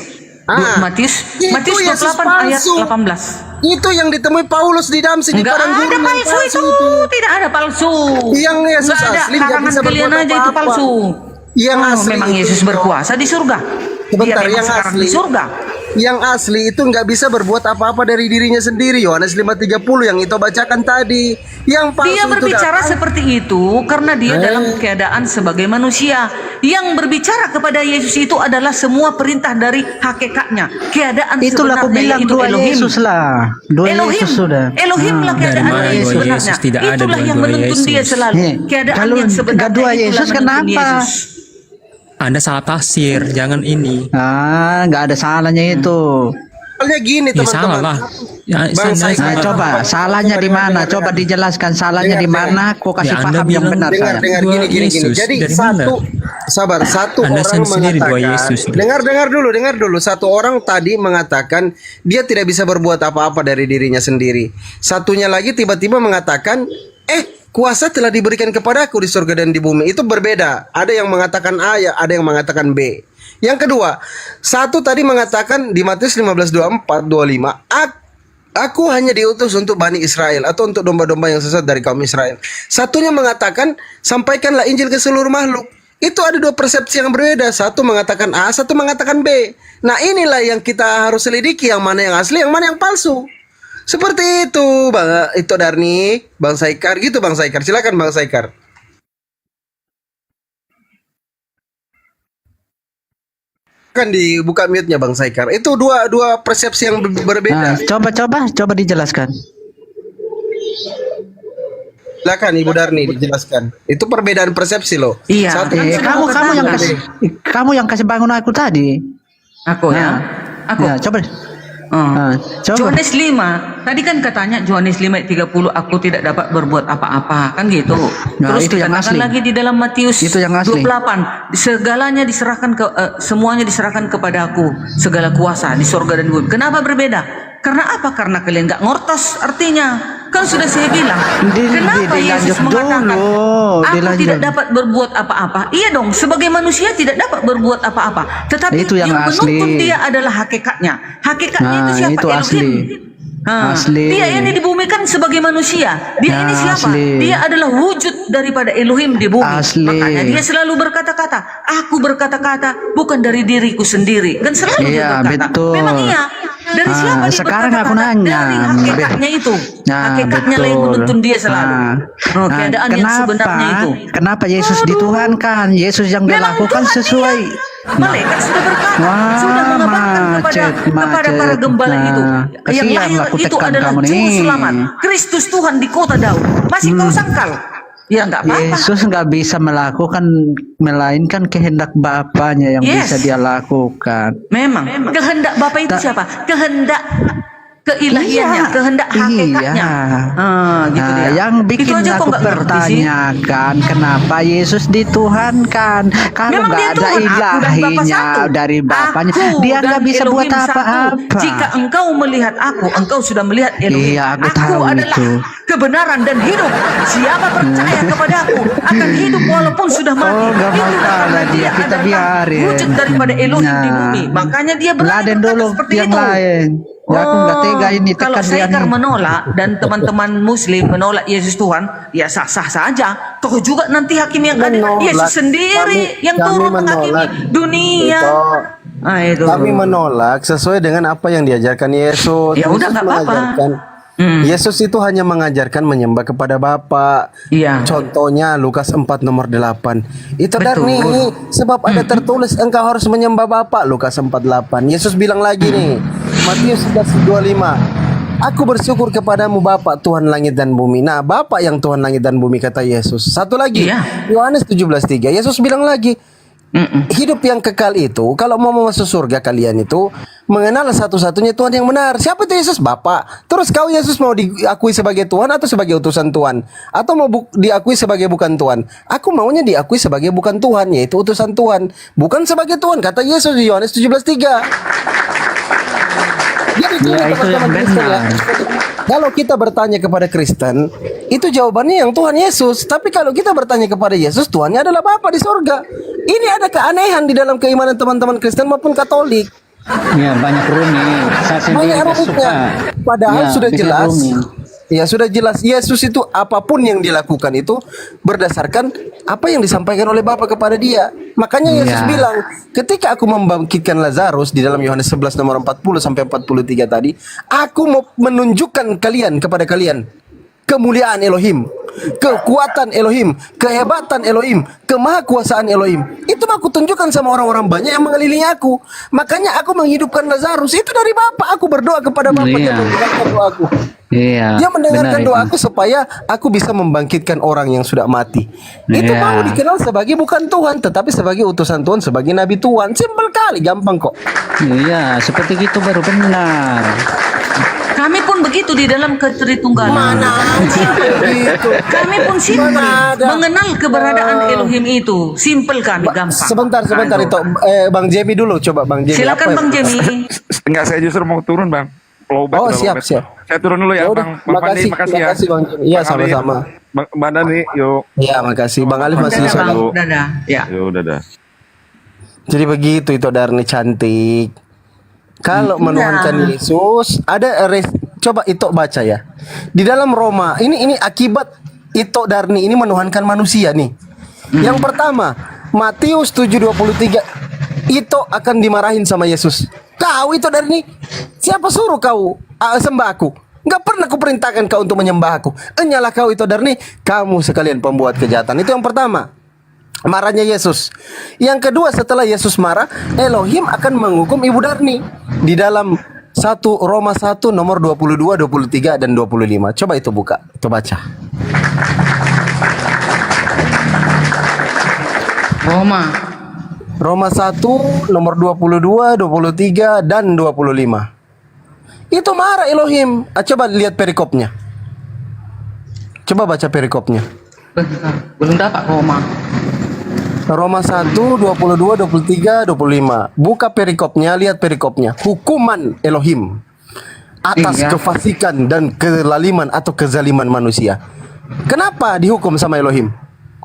Matius 28 ayat 18. Itu yang ditemui Paulus di Damsik. Enggak ada palsu itu. Tidak ada palsu. Yang Yesus asli karangan kalian aja itu palsu. Yang asli memang Yesus berkuasa di surga. Sebentar, yang asli di surga. Yang asli itu nggak bisa berbuat apa-apa dari dirinya sendiri. Yohanes 5:30 yang itu bacakan tadi. Yang palsu dia berbicara itu seperti itu karena dia dalam keadaan sebagai manusia. Yang berbicara kepada Yesus itu adalah semua perintah dari hakikatnya. Keadaan itulah aku bilang itu dua Elohim. Yesus lah. Dua Elohim. Yesus sudah. Elohim lah keadaan Dari yang mana dua Yesus? sebenarnya. Tidak ada Itulah yang dua menuntun Yesus. dia selalu. Keadaan Kalau yang sebenarnya dua itulah Yesus menuntun kenapa? Yesus. Anda salah tafsir, jangan ini. Nggak ada salahnya itu. Soalnya gini Ya salah lah. Coba salahnya di mana? Coba dijelaskan salahnya di mana. Kok kasih Ya, Anda paham yang bilang benar saya. dengar gini. Jadi Dari satu Anda orang sendiri dua mengatakan, Yesus. dengar dulu. Satu orang tadi mengatakan dia tidak bisa berbuat apa-apa dari dirinya sendiri. Satunya lagi tiba-tiba mengatakan, kuasa telah diberikan kepadaku di surga dan di bumi. Itu berbeda. Ada yang mengatakan A, ada yang mengatakan B. Yang kedua, satu tadi mengatakan di Matius 15:24, 25, aku hanya diutus untuk Bani Israel atau untuk domba-domba yang sesat dari kaum Israel. Satunya mengatakan, sampaikanlah Injil ke seluruh makhluk. Itu ada dua persepsi yang berbeda. Satu mengatakan A, satu mengatakan B. Nah inilah yang kita harus selidiki, yang mana yang asli, yang mana yang palsu. Seperti itu, Bang itu Darni, Bang Saikar, gitu Bang Saikar. Silakan Bang Saikar. Kan dibuka mute-nya Bang Saikar. Itu dua persepsi yang berbeda. Coba dijelaskan. Silakan Ibu Darni dijelaskan. Itu perbedaan persepsi loh. Iya. Satu Kamu yang kasih bangun aku tadi. Aku ya. Aku. Ya, coba. Yohanes 5. Tadi kan katanya Yohanes 5 ayat 30, aku tidak dapat berbuat apa-apa, kan gitu. Nah, Terus itu yang dikatakan asli. lagi di dalam Matius Itu yang asli. 28, segalanya diserahkan semuanya diserahkan kepada aku, segala kuasa di sorga dan bumi. Kenapa berbeda? Karena apa? Karena kalian nggak ngortos artinya. Kan sudah saya bilang. Kenapa Yesus mengatakan aku tidak dapat berbuat apa-apa? Iya dong, sebagai manusia tidak dapat berbuat apa-apa. Tetapi Itu yang menuntun asli. dia adalah hakikatnya. Hakikatnya itu siapa? Itu asli. Elohim. Asli. Dia ini dibumikan sebagai manusia. Dia ini siapa? Asli. Dia adalah wujud daripada Elohim di bumi. Asli. Makanya dia selalu berkata-kata, aku berkata-kata bukan dari diriku sendiri. Kan selalu dia Iya, berkata. betul. Memang iya. Dari siapa dia sekarang berkata-kata? aku nanya. Dari hakikatnya itu. Hakikatnya lah yang menuntun dia selalu. Keadaan yang sebenarnya itu. Kenapa Yesus dituhankan? Yesus yang dilakukan sesuai. Malaikat sudah berkata, sudah mengabarkan kepada para gembala itu. Yang lahir itu adalah juru selamat. Kristus Tuhan di kota Daud. Masih kau sangkal? Ya nggak apa-apa. Yesus nggak bisa melakukan melainkan kehendak Bapaknya yang bisa dia lakukan. Memang kehendak Bapa itu siapa? Kehendak keilahiannya, kehendak hakikatnya. Gitu dia. Yang bikin Itu aja kok aku nggak ngerti sih? pertanyakan kenapa Yesus dituhankan kalau Memang nggak dia ada Tuhan, aku dan Bapa ilahinya satu. dari Bapaknya, Aku dia dan nggak bisa Elohim buat satu. apa-apa. Jika engkau melihat aku, engkau sudah melihat Elohim. Iya, aku tahu adalah itu. kebenaran dan hidup. Siapa percaya kepada aku akan hidup walaupun sudah mati. nggak Itu mau karena kalah dia, kita adalah biarin. wujud daripada Elohim di bumi. Makanya dia berani Laden berkata dulu seperti yang itu. lain. Ya, aku nggak tega ini Kalau tekan dia Saikar nih. menolak dan teman-teman Muslim menolak Yesus Tuhan, ya sah-sah saja. Toh juga nanti hakim yang adil Yesus sendiri yang turun menghakimi dunia. Itu. Kami menolak sesuai dengan apa yang diajarkan Yesus. Ya udah, Yesus nggak apa-apa. mengajarkan, Yesus itu hanya mengajarkan menyembah kepada Bapa. Iya. Contohnya Lukas 4 nomor 8. Itu Betul. Darni, sebab ada tertulis engkau harus menyembah Bapa. Lukas 4:8. Yesus bilang lagi nih, Matius 11:25. Aku bersyukur kepadamu Bapa Tuhan langit dan bumi. Nah, Bapa yang Tuhan langit dan bumi kata Yesus. Satu lagi, Yohanes 17:3. Yesus bilang lagi, hidup yang kekal itu, kalau mau masuk surga kalian itu mengenal satu-satunya Tuhan yang benar. Siapa itu Yesus? Bapa. Terus kau Yesus mau diakui sebagai Tuhan atau sebagai utusan Tuhan? Atau mau diakui sebagai bukan Tuhan? Aku maunya diakui sebagai bukan Tuhan, yaitu utusan Tuhan, bukan sebagai Tuhan, kata Yesus di Yohanes 17:3. Jadi Ya, itu yang Kristen ya, benar. kalau kita bertanya kepada Kristen, itu jawabannya yang Tuhan Yesus. Tapi kalau kita bertanya kepada Yesus, Tuhannya adalah Bapa di surga. Ini ada keanehan di dalam keimanan teman-teman Kristen maupun Katolik. Ya, banyak rumit. Saya sendiri Banyak nggak rumitnya. suka. Padahal Ya, sudah bikin jelas. rumit. Ya sudah jelas Yesus itu apapun yang dilakukan itu berdasarkan apa yang disampaikan oleh Bapa kepada dia. Makanya Yesus Ya. bilang, ketika aku membangkitkan Lazarus di dalam Yohanes 11 nomor 40 sampai 43 tadi, aku mau menunjukkan kepada kalian kemuliaan Elohim, kekuatan Elohim, kehebatan Elohim, kemahakuasaan Elohim. Itu aku tunjukkan sama orang-orang banyak yang mengelilingi aku. Makanya aku menghidupkan Lazarus itu dari Bapa. Aku berdoa kepada Bapa, Iya. dia mendengarkan doaku. Iya. Dia mendengarkan benar doaku supaya aku bisa membangkitkan orang yang sudah mati. Itu Iya. mau dikenal sebagai bukan Tuhan, tetapi sebagai utusan Tuhan, sebagai nabi Tuhan. Simpel kali, gampang kok. Iya, seperti gitu baru benar. Kami pun begitu di dalam Ketritunggalan. Mana begitu? Kami pun simpel mengenal keberadaan Elohim itu. Simpel kami, gampang. Sebentar itu Bang Jemi dulu, coba Bang Jemi. Silakan Apa- Bang Jemi. Enggak, saya justru mau turun, Bang. Lowbat, Oh, udah siap, lowbat. siap. Saya turun dulu ya, Ya udah, Bang. Bang Fandi, makasih ya. makasih, Bang Jemi. Iya, Bang Alif, sama-sama. Bang Dani, yuk. Iya, makasih. Bang Alif masih di Dadah, sana. Bang. Dadah. Ya. Yuk, dadah. Jadi begitu itu Darni cantik. Kalau menuhankan Yesus, coba itu baca ya. Di dalam Roma, ini akibat itu Darni ini menuhankan manusia nih. Yang pertama, Matius 7:23, itu akan dimarahin sama Yesus. Kau itu Darni, siapa suruh kau sembah aku? Nggak pernah kuperintahkan kau untuk menyembah aku. Enyalah kau itu Darni, kamu sekalian pembuat kejahatan. Itu yang pertama. Marahnya Yesus. Yang kedua, setelah Yesus marah, Elohim akan menghukum Ibu Darni di dalam Roma 1 nomor 22, 23 dan 25. Coba itu buka, itu baca. Roma 1 nomor 22, 23 dan 25. Itu marah Elohim. Coba lihat perikopnya. Coba baca perikopnya. Bentar, belum dapat Roma 1, 22, 23, 25. Buka perikopnya, lihat perikopnya. Hukuman Elohim atas kefasikan dan kelaliman atau kezaliman manusia. Kenapa dihukum sama Elohim?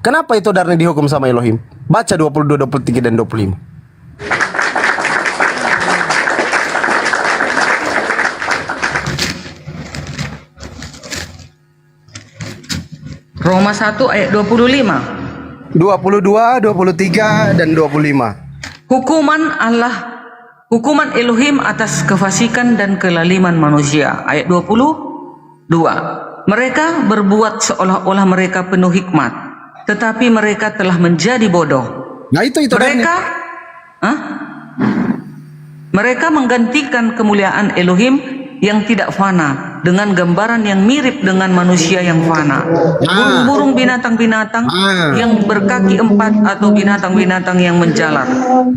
Kenapa itu Darni dihukum sama Elohim? Baca 22, 23 dan 25. Roma 1 ayat 25. 22, 23 dan 25. Hukuman Elohim atas kefasikan dan kelaliman manusia. Ayat 22. Mereka berbuat seolah-olah mereka penuh hikmat, tetapi mereka telah menjadi bodoh. Nah itu Mereka menggantikan kemuliaan Elohim yang tidak fana dengan gambaran yang mirip dengan manusia yang fana, burung-burung, binatang-binatang yang berkaki 4 atau binatang-binatang yang menjalar.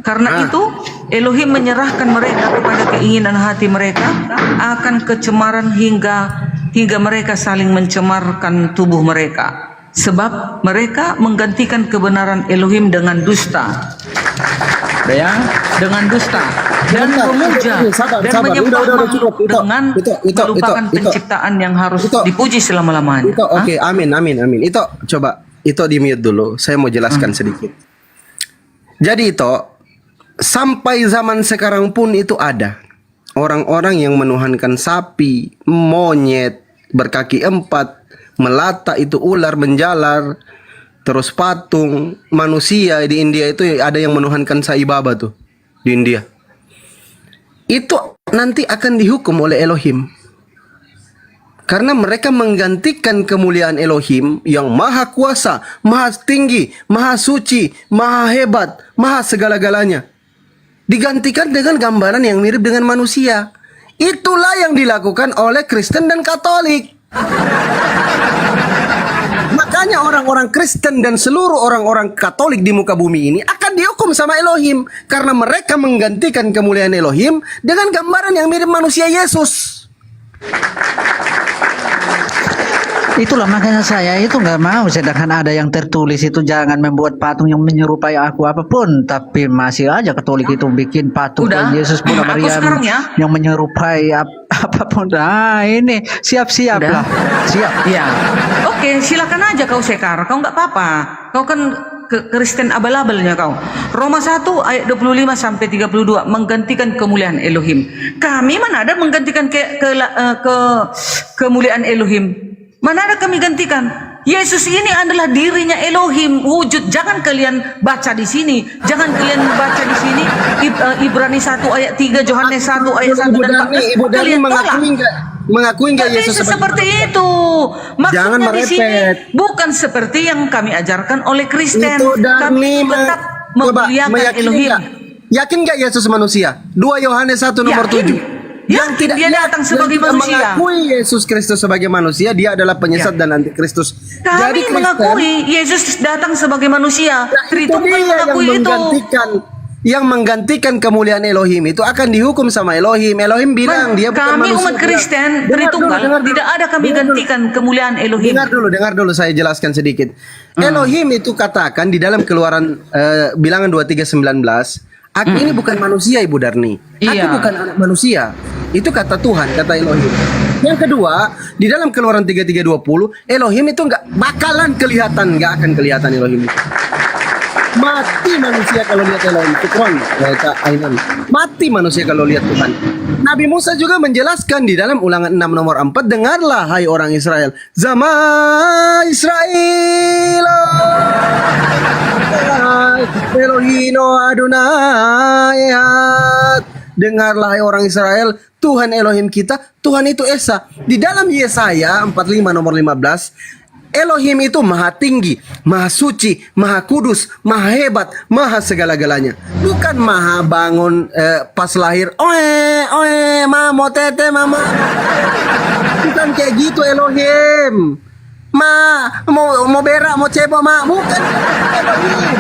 Karena itu Elohim menyerahkan mereka kepada keinginan hati mereka akan kecemaran hingga mereka saling mencemarkan tubuh mereka, sebab mereka menggantikan kebenaran Elohim dengan dusta. Dengan dusta dan memuja dan menyembah dengan melupakan penciptaan yang harus dipuji selama-lamanya. Oke, amin. Itu coba itu di mute dulu. Saya mau jelaskan sedikit. Jadi itu sampai zaman sekarang pun itu ada orang-orang yang menuhankan sapi, monyet, berkaki 4, melata itu ular menjalar. Terus patung manusia di India itu ada yang menuhankan Sai Baba tuh di India. Itu nanti akan dihukum oleh Elohim. Karena mereka menggantikan kemuliaan Elohim yang maha kuasa, maha tinggi, maha suci, maha hebat, maha segala-galanya. Digantikan dengan gambaran yang mirip dengan manusia. Itulah yang dilakukan oleh Kristen dan Katolik. Makanya orang-orang Kristen dan seluruh orang-orang Katolik di muka bumi ini akan dihukum sama Elohim karena mereka menggantikan kemuliaan Elohim dengan gambaran yang mirip manusia Yesus. Itulah makanya saya itu nggak mau, sedangkan ada yang tertulis itu jangan membuat patung yang menyerupai aku apapun, tapi masih aja Katolik itu bikin patung Yesus Bunda Maryam yang menyerupai apapun. Nah ini siap-siap lah, siap. Ya, oke, silakan aja kau Sekar, kau nggak apa-apa, kau kan Kristen abal-abalnya kau. Roma 1 ayat 25 sampai 32 menggantikan kemuliaan Elohim. Kami mana ada menggantikan kemuliaan Elohim? Mana ada kami gantikan? Yesus ini adalah dirinya Elohim wujud. Jangan kalian baca di sini. Jangan kalian baca di sini Ibrani 1 ayat 3, Yohanes 1 ayat 1 dan 14. Ibu Darni mengakui enggak Yesus seperti itu? Maksudnya jangan di sini bukan seperti yang kami ajarkan oleh Kristen. Kami tetap memuliakan Elohim. Yakin enggak Yesus manusia? 2 Yohanes 1 nomor 7. Yang tidak dia datang sebagai manusia. Mengakui Yesus Kristus sebagai manusia, dia adalah penyesat dan antikristus. Kami mengakui Yesus datang sebagai manusia. Tritunggal mengakui itu. Yang menggantikan kemuliaan Elohim itu akan dihukum sama Elohim. Elohim bilang dia bukan manusia. Kami umat Kristen Tritunggal tidak ada kami gantikan kemuliaan Elohim. Dengar dulu saya jelaskan sedikit. Elohim itu katakan di dalam Keluaran bilangan 23:19. Aku ini bukan manusia, Ibu Darni. Aku bukan anak manusia. Itu kata Tuhan, kata Elohim. Yang kedua, di dalam Keluaran 33:20, Elohim itu nggak bakalan kelihatan, nggak akan kelihatan Elohim. Mati manusia kalau lihat Elohim. Syukron, Kak Ainan. Mati manusia kalau lihat Tuhan. Nabi Musa juga menjelaskan di dalam Ulangan 6 nomor 4, dengarlah hai orang Israel. Zama Israel. Elohino Adonai Ehad. Dengarlah hai orang Israel, Tuhan Elohim kita, Tuhan itu Esa. Di dalam Yesaya 45 nomor 15, Elohim itu maha tinggi, maha suci, maha kudus, maha hebat, maha segala-galanya. Bukan maha bangun pas lahir, oe, mama, tete, mama. Bukan kayak gitu Elohim. Mau berak, mau cebok, bukan Elohim.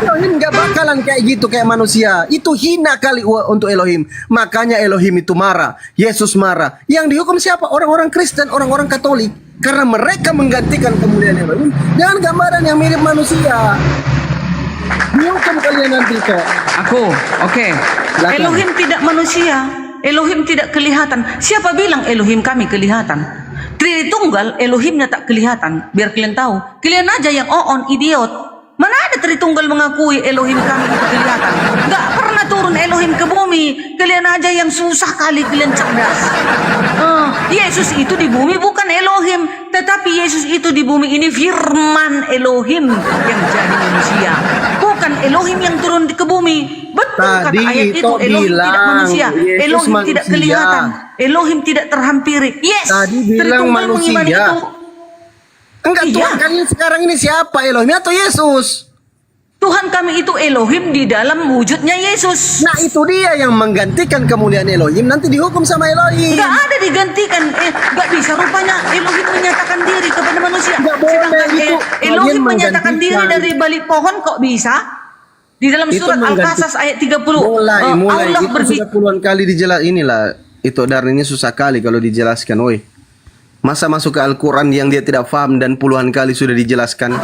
Elohim gak bakalan kayak gitu kayak manusia. Itu hina kali untuk Elohim. Makanya Elohim itu marah. Yesus marah. Yang dihukum siapa? Orang-orang Kristen, orang-orang Katolik. Karena mereka menggantikan kemuliaan Elohim dengan gambaran yang mirip manusia. Dihukum kalian nanti kok. Oke. Elohim tidak manusia. Elohim tidak kelihatan. Siapa bilang Elohim kami kelihatan? Tritunggal Elohimnya tak kelihatan. Biar kalian tahu. Kalian aja yang idiot. Mana ada Tritunggal mengakui Elohim kami itu kelihatan? Gak pernah turun Elohim ke bumi. Kalian aja yang susah kali, kalian cerdas. Yesus itu di bumi bukan Elohim, tetapi Yesus itu di bumi ini firman Elohim yang jadi manusia. Bukan Elohim yang turun ke bumi. Betul kata ayat itu, Elohim tidak manusia. Elohim tidak kelihatan. Elohim tidak terhampiri. Yes, tadi bilang manusia. Enggak, Tuhan kalian sekarang ini siapa? Elohim atau Yesus? Tuhan kami itu Elohim di dalam wujudnya Yesus. Nah itu dia yang menggantikan kemuliaan Elohim, nanti dihukum sama Elohim. Enggak ada digantikan. Enggak bisa rupanya Elohim menyatakan diri kepada manusia. Sedangkan Elohim menyatakan diri dari balik pohon kok bisa? Di dalam surat Al-Qasas ayat 30. Mulai Allah itu sudah puluhan kali dijelas inilah. Itu Dar ini susah kali kalau dijelaskan, woi. Masa masuk ke Al-Quran yang dia tidak paham dan puluhan kali sudah dijelaskan.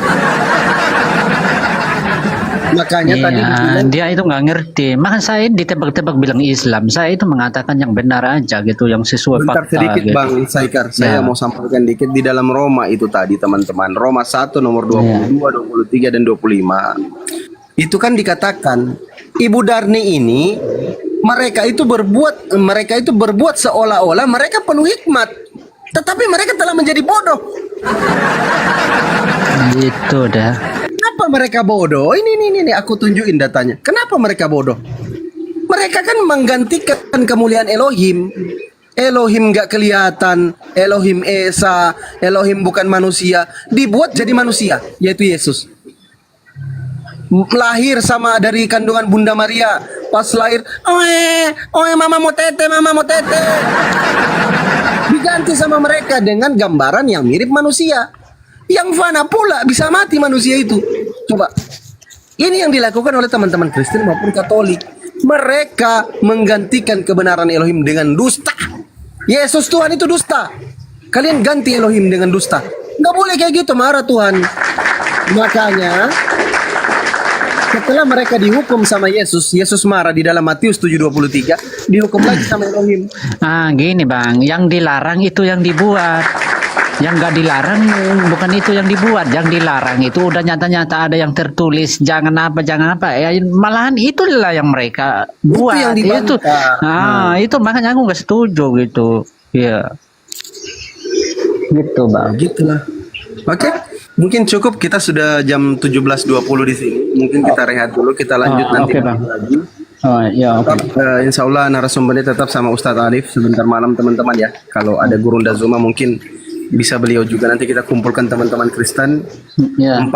Makanya tadi dia itu nggak ngerti. Maka saya ditebak-tebak bilang Islam. Saya itu mengatakan yang benar aja gitu, yang sesuai bentar fakta. sedikit gitu. Bang Saikar, saya mau sampaikan dikit di dalam Roma itu tadi teman-teman. Roma 1 nomor 22, 23 dan 25. Itu kan dikatakan Ibu Darni ini mereka itu berbuat seolah-olah mereka penuh hikmat. Tetapi mereka telah menjadi bodoh. Gitu dah. Kenapa mereka bodoh? Ini aku tunjukin datanya. Kenapa mereka bodoh? Mereka kan menggantikan kemuliaan Elohim. Elohim gak kelihatan, Elohim Esa, Elohim bukan manusia, dibuat jadi manusia, yaitu Yesus. Lahir sama dari kandungan Bunda Maria. Pas lahir, oe mama mau tete. Diganti sama mereka dengan gambaran yang mirip manusia. Yang fana pula bisa mati manusia itu. Coba. Ini yang dilakukan oleh teman-teman Kristen maupun Katolik. Mereka menggantikan kebenaran Elohim dengan dusta. Yesus Tuhan itu dusta. Kalian ganti Elohim dengan dusta. Nggak boleh kayak gitu, marah Tuhan. Makanya setelah mereka dihukum sama Yesus, Yesus marah di dalam Matius 7:23, dihukum lagi sama Elohim. Gini Bang, yang dilarang itu yang dibuat. Yang gak dilarang bukan itu yang dibuat. Yang dilarang itu udah nyata-nyata ada yang tertulis jangan apa. Ya malahan itulah yang mereka buat. Itu yang dibantah. Itu makanya aku gak setuju gitu. Iya. Gitu Bang. Gitulah. Oke. Mungkin cukup, kita sudah jam 17.20 di sini. Mungkin kita rehat dulu, kita lanjut nanti Bang. lagi. Insya Allah narasumbernya tetap sama Ustadz Alif sebentar malam teman-teman ya. Kalau ada Gurunda Zuma mungkin bisa beliau juga, nanti kita kumpulkan teman-teman Kristen 4-5-6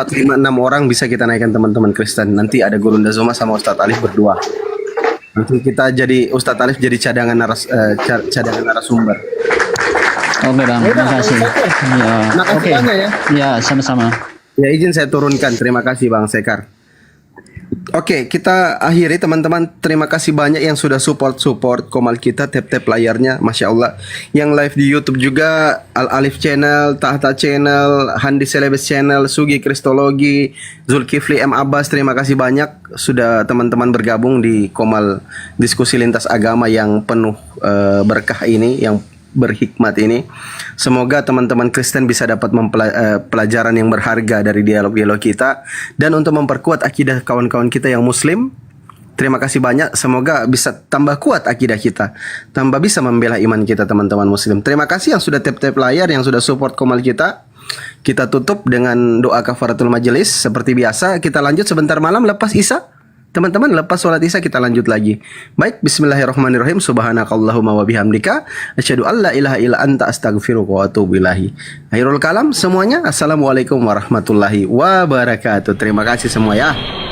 orang, bisa kita naikkan teman-teman Kristen. Nanti ada Gurunda Zuma sama Ustadz Alif berdua. Nanti kita jadi Ustadz Alif jadi cadangan narasumber. Oke Bang, terima kasih. Makasih banyak ya. Ya, sama-sama. Ya izin saya turunkan. Terima kasih Bang Sekar. Oke, kita akhiri teman-teman. Terima kasih banyak yang sudah support Komal kita, tap layarnya, Masya Allah. Yang live di YouTube juga, Al Alif Channel, Tahta Channel, Handi Celebes Channel, Sugi Kristologi, Zulkifli M Abbas. Terima kasih banyak sudah teman-teman bergabung di Komal Diskusi Lintas Agama yang penuh berkah ini, yang berhikmat ini. Semoga teman-teman Kristen bisa dapat pelajaran yang berharga dari dialog-dialog kita, dan untuk memperkuat akidah kawan-kawan kita yang Muslim. Terima kasih banyak. Semoga bisa tambah kuat akidah kita, tambah bisa membela iman kita teman-teman Muslim. Terima kasih yang sudah tap-tap layar, yang sudah support Komal kita. Kita tutup dengan doa kafaratul majelis. Seperti biasa, kita lanjut sebentar malam lepas Isya. Teman-teman, lepas sholat Isya kita lanjut lagi. Baik, bismillahirrahmanirrahim. Subhanakallahumma wa bihamdika asyhadu an la ilaha illa anta astaghfiruka wa atubu ilahi. Akhirul kalam semuanya. Assalamualaikum warahmatullahi wabarakatuh. Terima kasih semua ya.